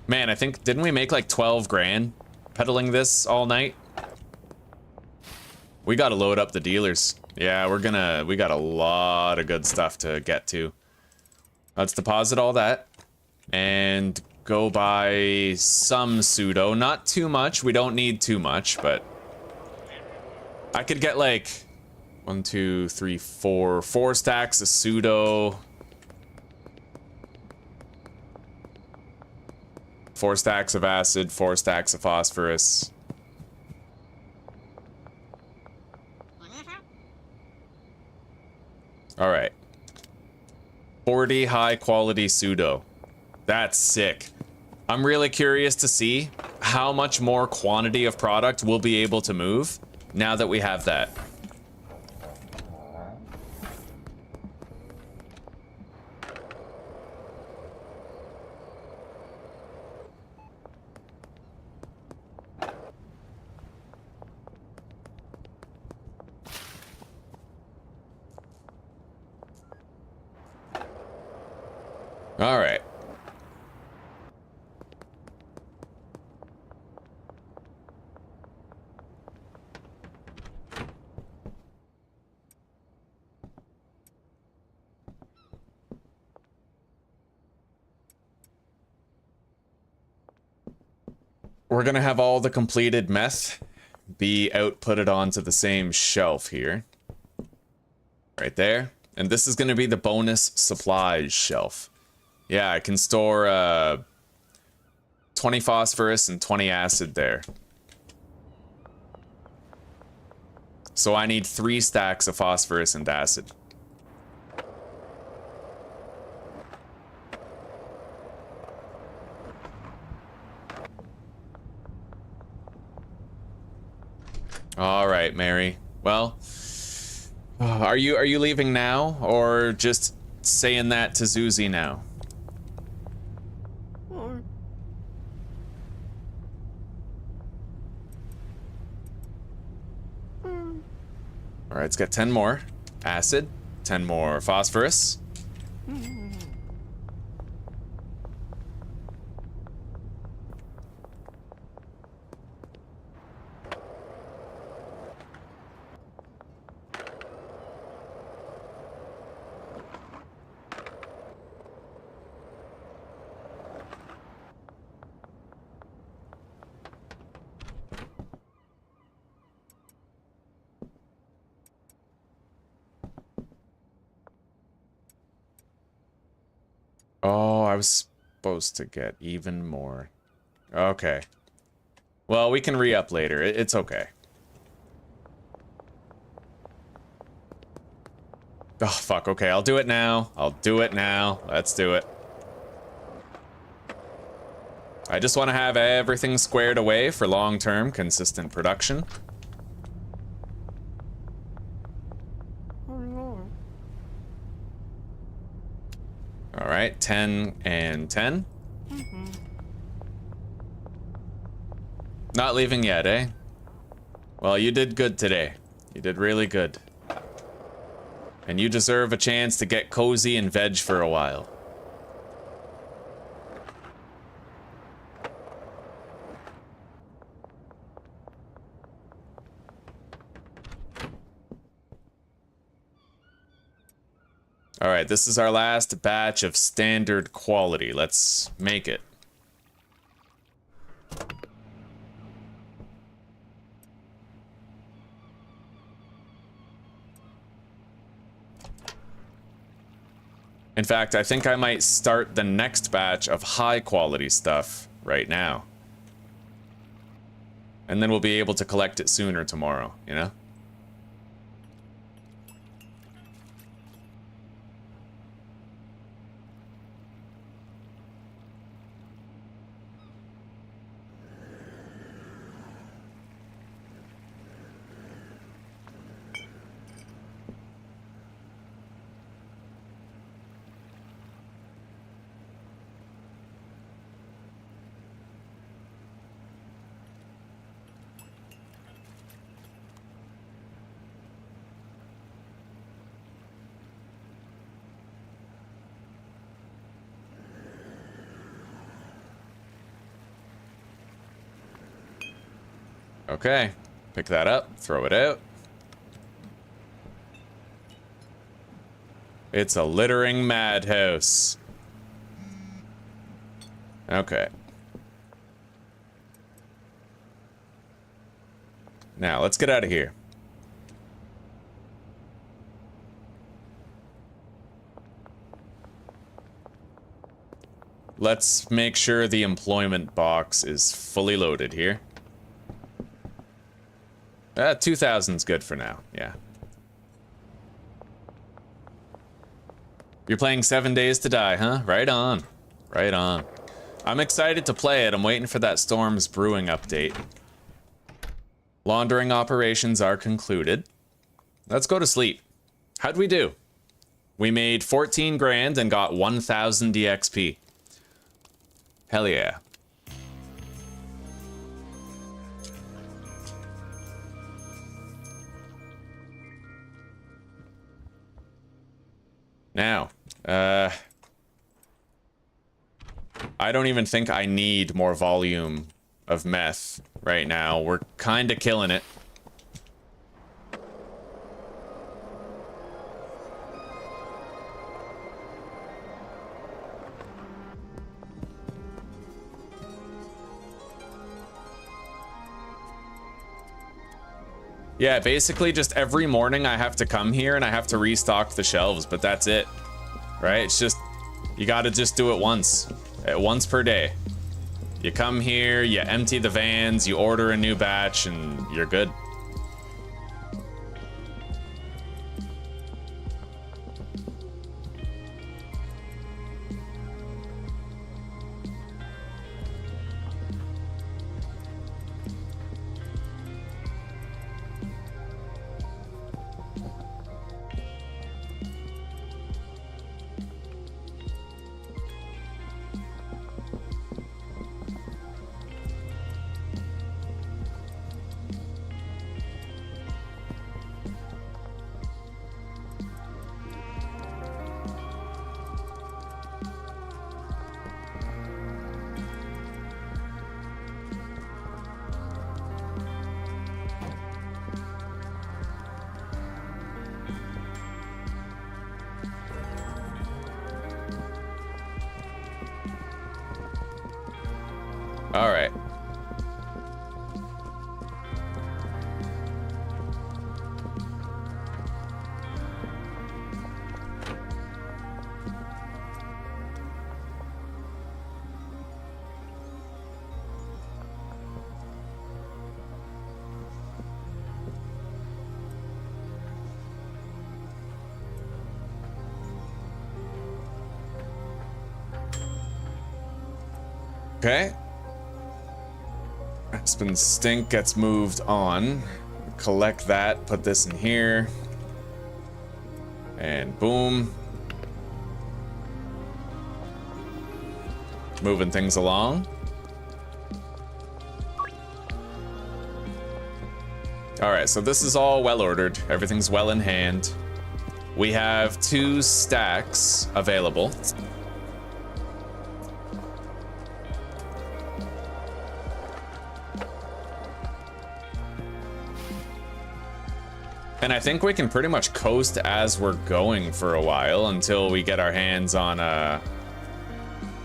Man, I think, didn't we make like 12 grand? Peddling this all night. We gotta load up the dealers. Yeah, we got a lot of good stuff to get to. Let's deposit all that and go buy some pseudo. Not too much. We don't need too much, but I could get like 1, 2, 3, 4 stacks of pseudo. 4 stacks of acid, 4 stacks of phosphorus. All right. 40 high quality pseudo. That's sick. I'm really curious to see how much more quantity of product we'll be able to move now that we have that. All right. We're gonna have all the completed meth be outputted onto the same shelf here. Right there. And this is gonna be the bonus supplies shelf. Yeah, I can store 20 phosphorus and 20 acid there. So I need 3 stacks of phosphorus and acid. All right, Mary. Well, are you leaving now, or just saying that to Zuzi now? All right, let's get 10 more acid, 10 more phosphorus. Oh, I was supposed to get even more. Okay. Well, we can re-up later. It's okay. Oh, fuck. Okay, I'll do it now. I'll do it now. Let's do it. I just want to have everything squared away for long-term, consistent production. All right, 10 and 10. Not leaving yet, eh? Well, you did good today. You did really good. And you deserve a chance to get cozy and veg for a while. All right, this is our last batch of standard quality. Let's make it. In fact, I think I might start the next batch of high quality stuff right now. And then we'll be able to collect it sooner tomorrow, you know? Okay, pick that up, throw it out. It's a littering madhouse. Okay. Now, let's get out of here. Let's make sure the employment box is fully loaded here. 2,000's good for now, yeah. You're playing 7 Days to Die, huh? Right on. Right on. I'm excited to play it. I'm waiting for that Storm's Brewing update. Laundering operations are concluded. Let's go to sleep. How'd we do? We made 14 grand and got 1,000 DXP. Hell yeah. Now, I don't even think I need more volume of meth right now. We're kinda killing it. Yeah, basically just every morning I have to come here and I have to restock the shelves, but that's it. Right? It's just, you gotta just do it once per day. You come here, you empty the vans, you order a new batch, and you're good. All right. Okay. Aspen Stink gets moved on. Collect that, put this in here. And boom. Moving things along. Alright, so this is all well ordered. Everything's well in hand. We have 2 stacks available. And I think we can pretty much coast as we're going for a while until we get our hands on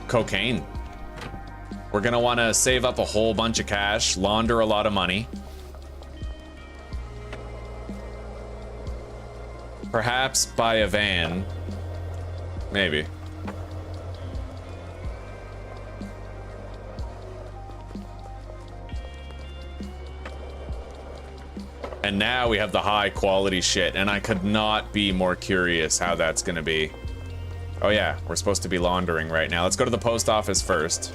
cocaine. We're gonna want to save up a whole bunch of cash, launder a lot of money. Perhaps buy a van. Maybe. And now we have the high quality shit, and I could not be more curious how that's gonna be. Oh yeah, we're supposed to be laundering right now. Let's go to the post office first.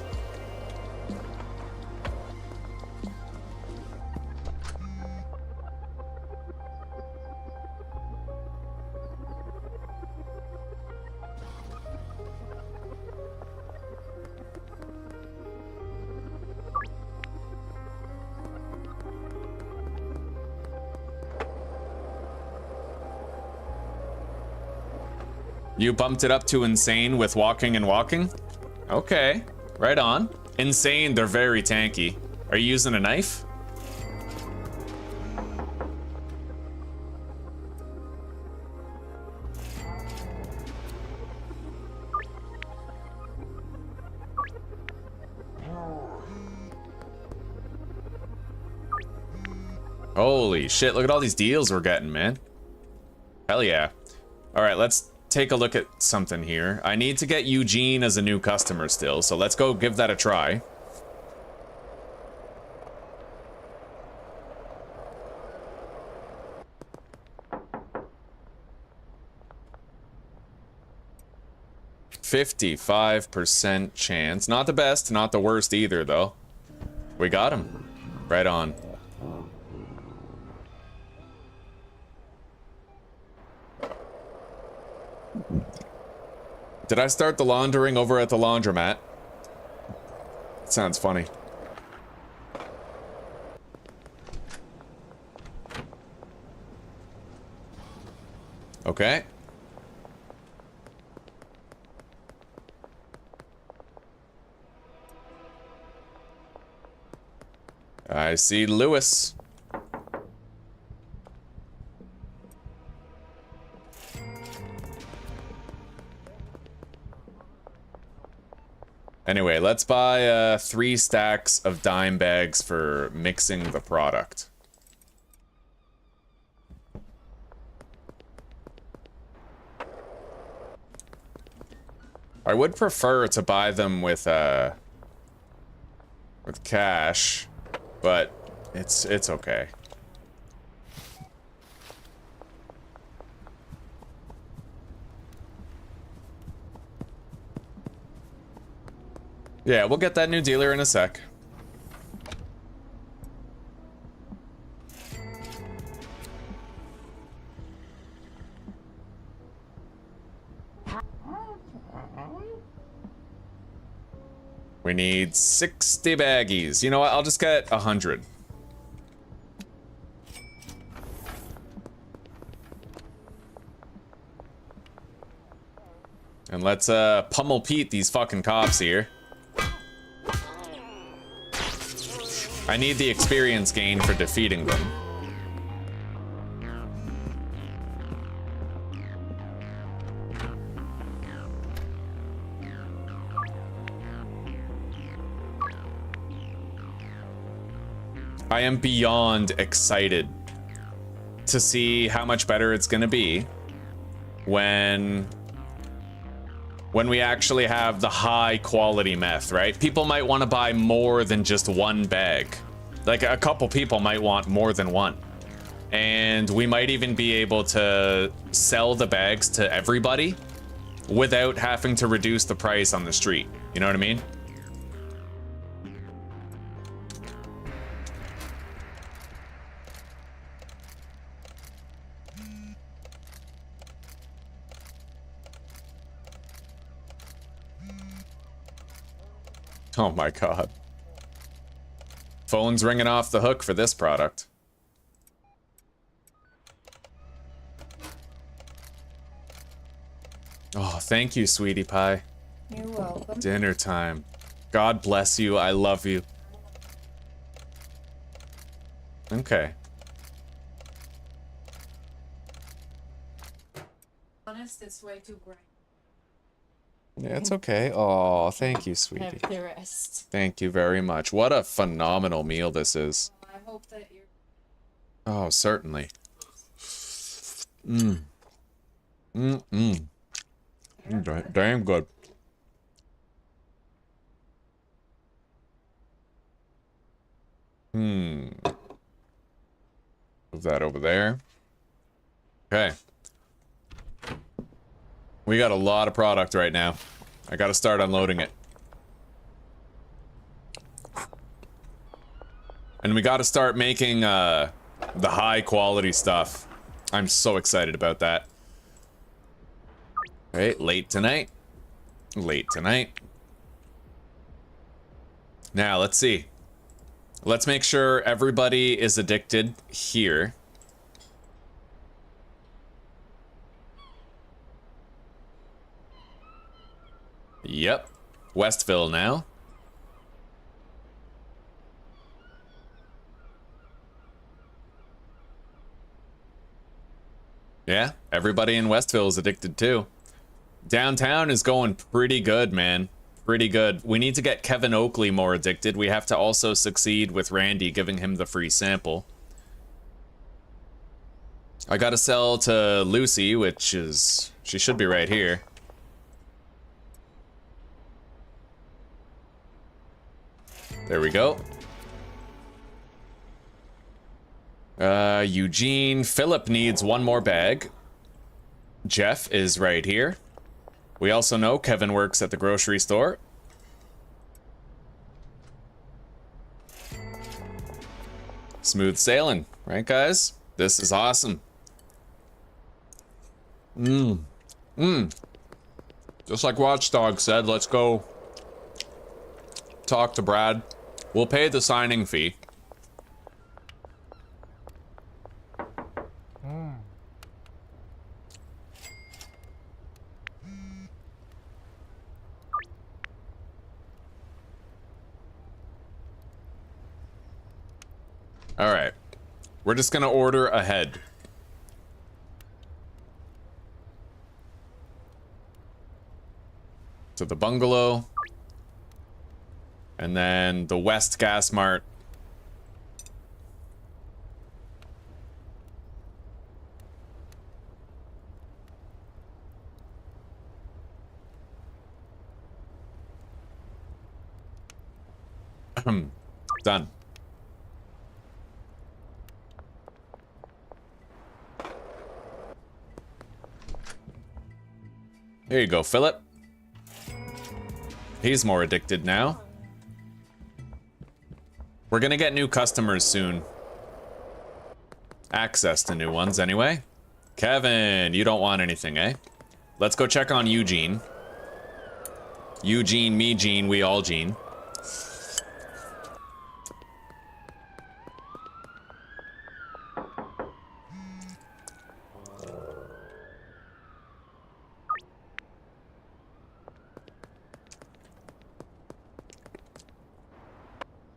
You bumped it up to insane with walking and walking? Okay, right on. Insane, they're very tanky. Are you using a knife? Holy shit, look at all these deals we're getting, man. Hell yeah. All right, let's take a look at something here. I need to get Eugene as a new customer still, so let's go give that a try. %55% chance. Not the best, not the worst either, though. We got him. Right on. Did I start the laundering over at the laundromat? Sounds funny. Okay. I see Lewis. Anyway, let's buy 3 stacks of dime bags for mixing the product. I would prefer to buy them with cash, but it's okay. Yeah, we'll get that new dealer in a sec. We need 60 baggies. You know what? I'll just get 100. And let's pummel Pete these fucking cops here. I need the experience gain for defeating them. I am beyond excited to see how much better it's gonna be when we actually have the high quality meth, right? People might want to buy more than just one bag. Like a couple people might want more than one. And we might even be able to sell the bags to everybody without having to reduce the price on the street. You know what I mean? Oh my god. Phone's ringing off the hook for this product. Oh, thank you, sweetie pie. You're welcome. Dinner time. God bless you. I love you. Okay. Honest, it's way too bright. Yeah, it's okay. Oh, thank you, sweetie. Have the rest. Thank you very much. What a phenomenal meal this is. I hope that you're... Oh, certainly. Mmm. Mmm. Damn good. Move that over there. Okay. We got a lot of product right now. I gotta start unloading it. And we gotta start making the high quality stuff. I'm so excited about that. Alright, late tonight. Late tonight. Now, let's see. Let's make sure everybody is addicted here. Yep. Westville now. Yeah, everybody in Westville is addicted too. Downtown is going pretty good, man. Pretty good. We need to get Kevin Oakley more addicted. We have to also succeed with Randy, giving him the free sample. I gotta sell to Lucy, which is... she should be right here. There we go. Eugene. Philip needs one more bag. Jeff is right here. We also know Kevin works at the grocery store. Smooth sailing, right, guys? This is awesome. Just like Watchdog said, let's go talk to Brad. We'll pay the signing fee. All right, we're just gonna order ahead. To the bungalow. And then the West Gas Mart. Done. Here you go, Philip. He's more addicted now. We're gonna get new customers soon. Access to new ones, anyway. Kevin, you don't want anything, eh? Let's go check on Eugene. Eugene, me Gene, we all Gene.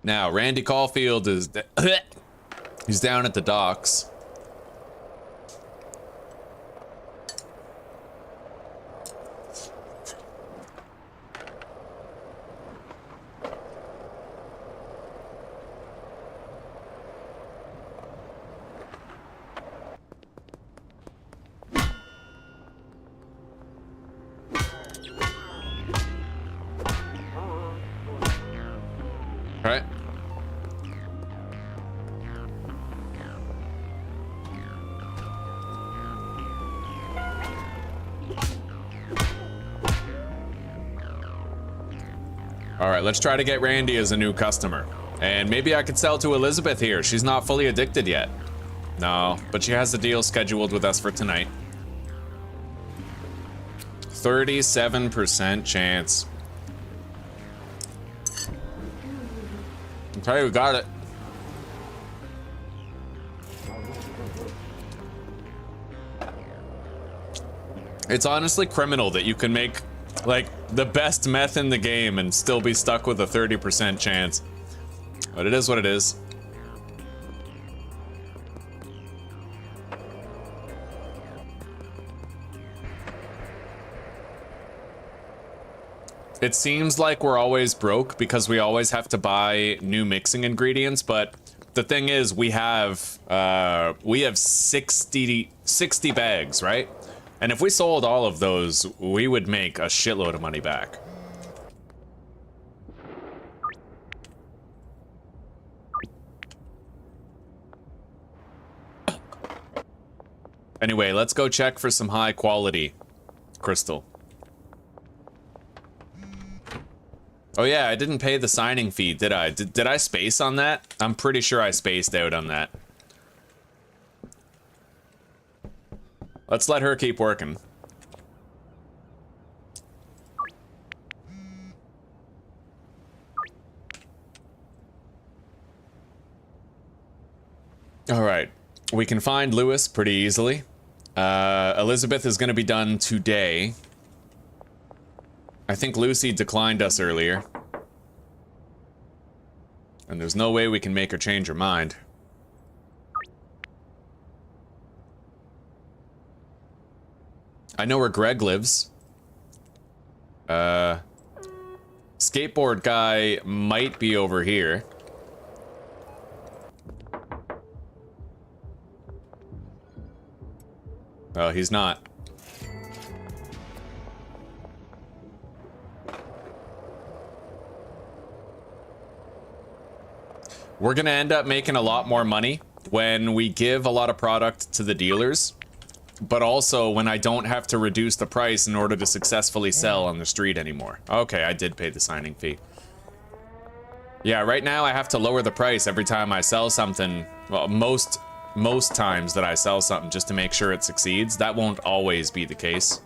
Now, Randy Caulfield is... he's down at the docks. Right. All right, let's try to get Randy as a new customer. And maybe I could sell to Elizabeth here. She's not fully addicted yet. No, but she has a deal scheduled with us for tonight. 37% chance. Okay, we got it. It's honestly criminal that you can make like the best meth in the game and still be stuck with a 30% chance. But it is what it is. It seems like we're always broke because we always have to buy new mixing ingredients, but the thing is we have 60 bags, right? And if we sold all of those, we would make a shitload of money back. Anyway, let's go check for some high quality crystal. Oh yeah, I didn't pay the signing fee, did I? Did I space on that? I'm pretty sure I spaced out on that. Let's let her keep working. All right, we can find Lewis pretty easily. Elizabeth is gonna be done today. I think Lucy declined us earlier. And there's no way we can make her change her mind. I know where Greg lives. Skateboard guy might be over here. Oh, he's not. We're gonna end up making a lot more money when we give a lot of product to the dealers, but also when I don't have to reduce the price in order to successfully sell on the street anymore. Okay, I did pay the signing fee. Yeah, right now I have to lower the price every time I sell something. Well, most times that I sell something just to make sure it succeeds. That won't always be the case.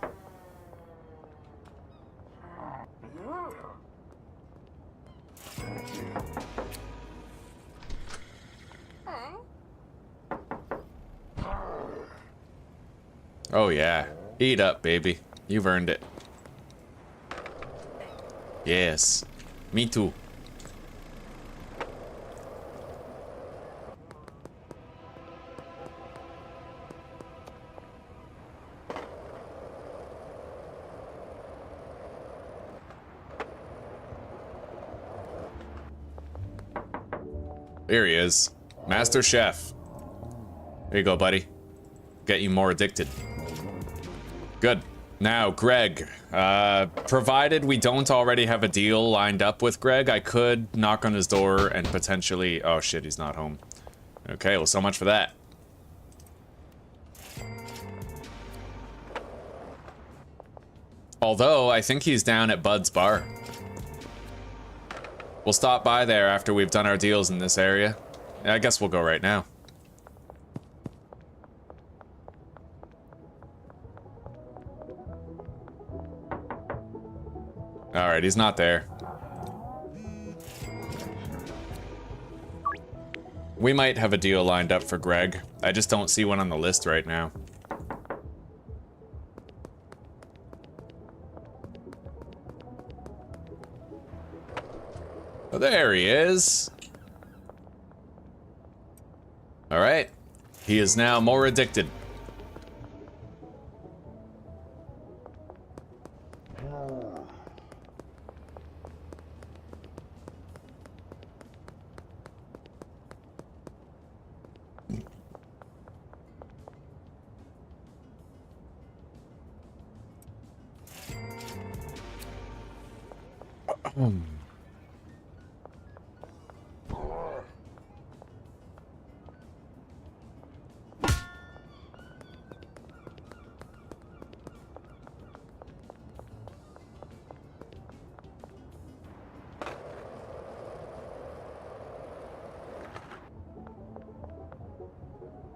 Oh yeah, eat up, baby. You've earned it. Yes, me too. There he is. Master Chef. There you go, buddy. Get you more addicted. Good. Now, Greg. Provided we don't already have a deal lined up with Greg, I could knock on his door and potentially... Oh shit, he's not home. Okay, well, so much for that. Although, I think he's down at Bud's bar. We'll stop by there after we've done our deals in this area. I guess we'll go right now. Alright, he's not there. We might have a deal lined up for Greg. I just don't see one on the list right now. Oh, there he is. Alright. He is now more addicted.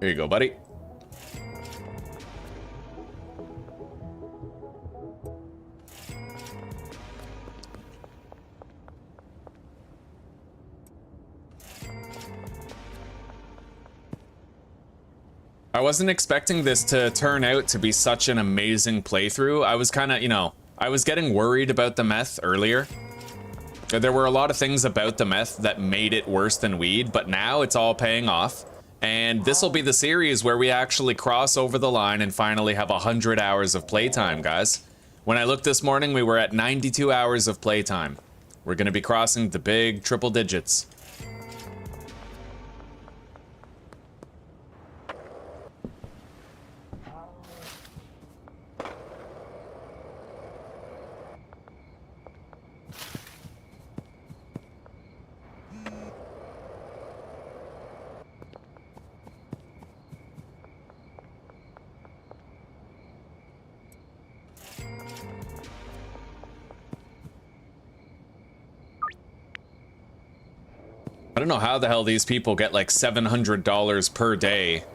Here you go, buddy. I wasn't expecting this to turn out to be such an amazing playthrough. I was kind of, you know, I was getting worried about the meth earlier. There were a lot of things about the meth that made it worse than weed, but now it's all paying off. And this will be the series where we actually cross over the line and finally have 100 hours of playtime, guys. When I looked this morning, we were at 92 hours of playtime. We're going to be crossing the big triple digits. I don't know how the hell these people get like $700 per day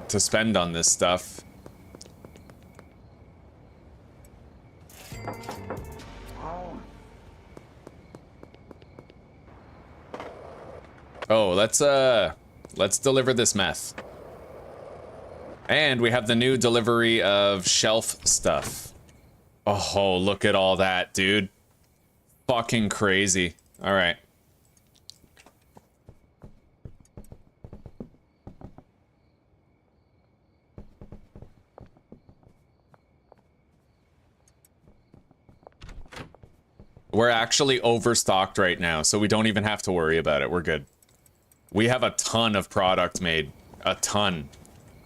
to spend on this stuff. Oh, let's deliver this meth. And we have the new delivery of shelf stuff. Oh, look at all that, dude. Fucking crazy. All right. We're actually overstocked right now, so we don't even have to worry about it. We're good. We have a ton of product made. A ton.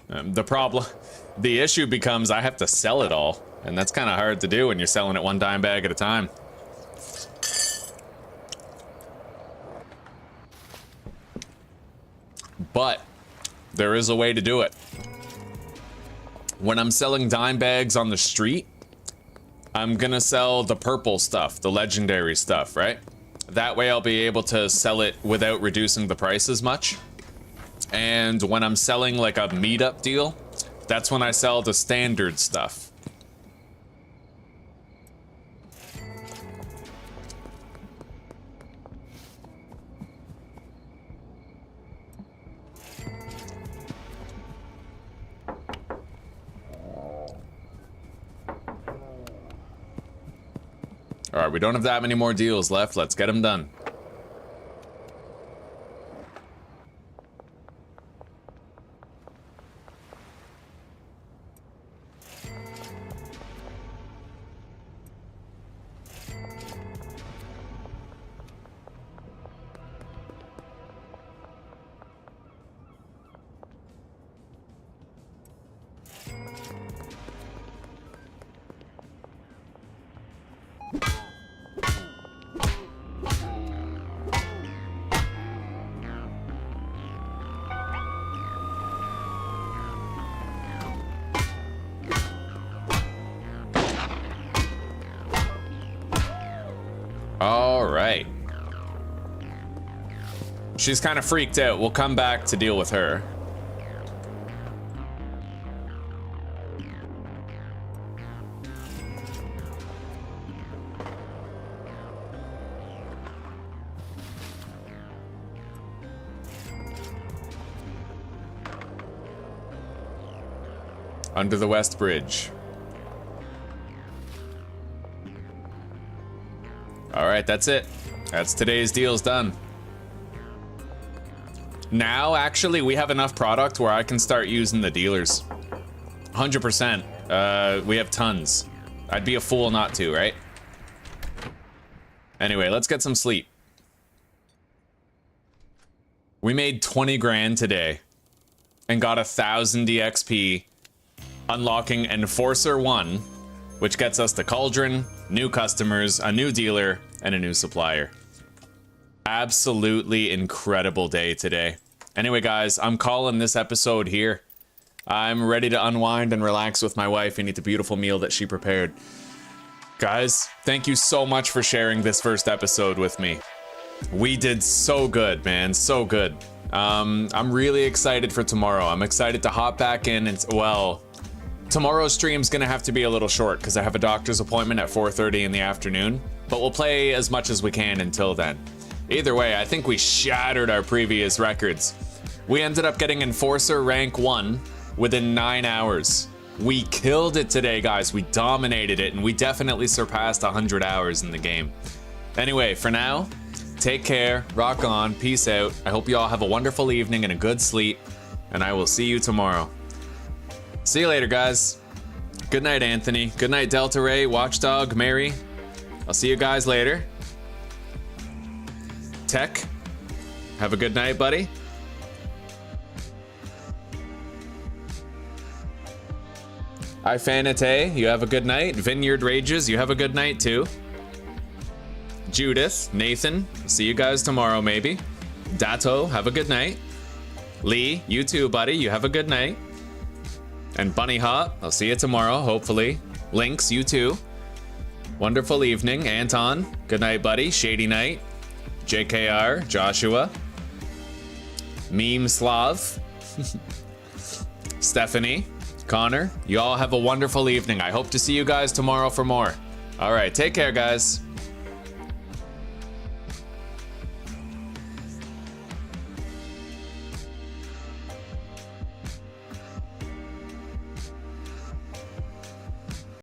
The issue becomes I have to sell it all, and that's kind of hard to do when you're selling it one dime bag at a time. But there is a way to do it. When I'm selling dime bags on the street, I'm gonna sell the purple stuff, the legendary stuff, right? That way I'll be able to sell it without reducing the price as much. And when I'm selling like a meetup deal, that's when I sell the standard stuff. All right, we don't have that many more deals left. Let's get them done. All right. She's kind of freaked out. We'll come back to deal with her. Under the West Bridge. All right, that's it. That's today's deals done. Now, actually, we have enough product where I can start using the dealers. 100%. We have tons. I'd be a fool not to, right? Anyway, let's get some sleep. We made 20 grand today and got 1,000 DXP unlocking Enforcer 1, which gets us the Cauldron, new customers, a new dealer, and a new supplier. Absolutely incredible day today. Anyway, guys, I'm calling this episode here. I'm ready to unwind and relax with my wife and eat the beautiful meal that she prepared. Guys, thank you so much for sharing this first episode with me. We did so good, man, so good. I'm really excited for tomorrow. I'm excited to hop back in and, well, tomorrow's stream's gonna have to be a little short because I have a doctor's appointment at 4:30 in the afternoon, but we'll play as much as we can until then. Either way, I think we shattered our previous records. We ended up getting Enforcer rank 1 within 9 hours. We killed it today, guys. We dominated it, and we definitely surpassed 100 hours in the game. Anyway, for now, take care, rock on, peace out. I hope you all have a wonderful evening and a good sleep, and I will see you tomorrow. See you later, guys. Good night, Anthony. Good night, Delta Ray, Watchdog, Mary. I'll see you guys later. Tech, have a good night, buddy. Ifanate, you have a good night. Vineyard Rages, you have a good night too. Judith, Nathan, see you guys tomorrow maybe. Dato, have a good night. Lee, you too, buddy, you have a good night. And Bunny Hop, I'll see you tomorrow, hopefully. Lynx, you too. Wonderful evening. Anton, good night, buddy. Shady night. JKR, Joshua. Meme Slav. Stephanie, Connor, you all have a wonderful evening. I hope to see you guys tomorrow for more. All right, take care, guys.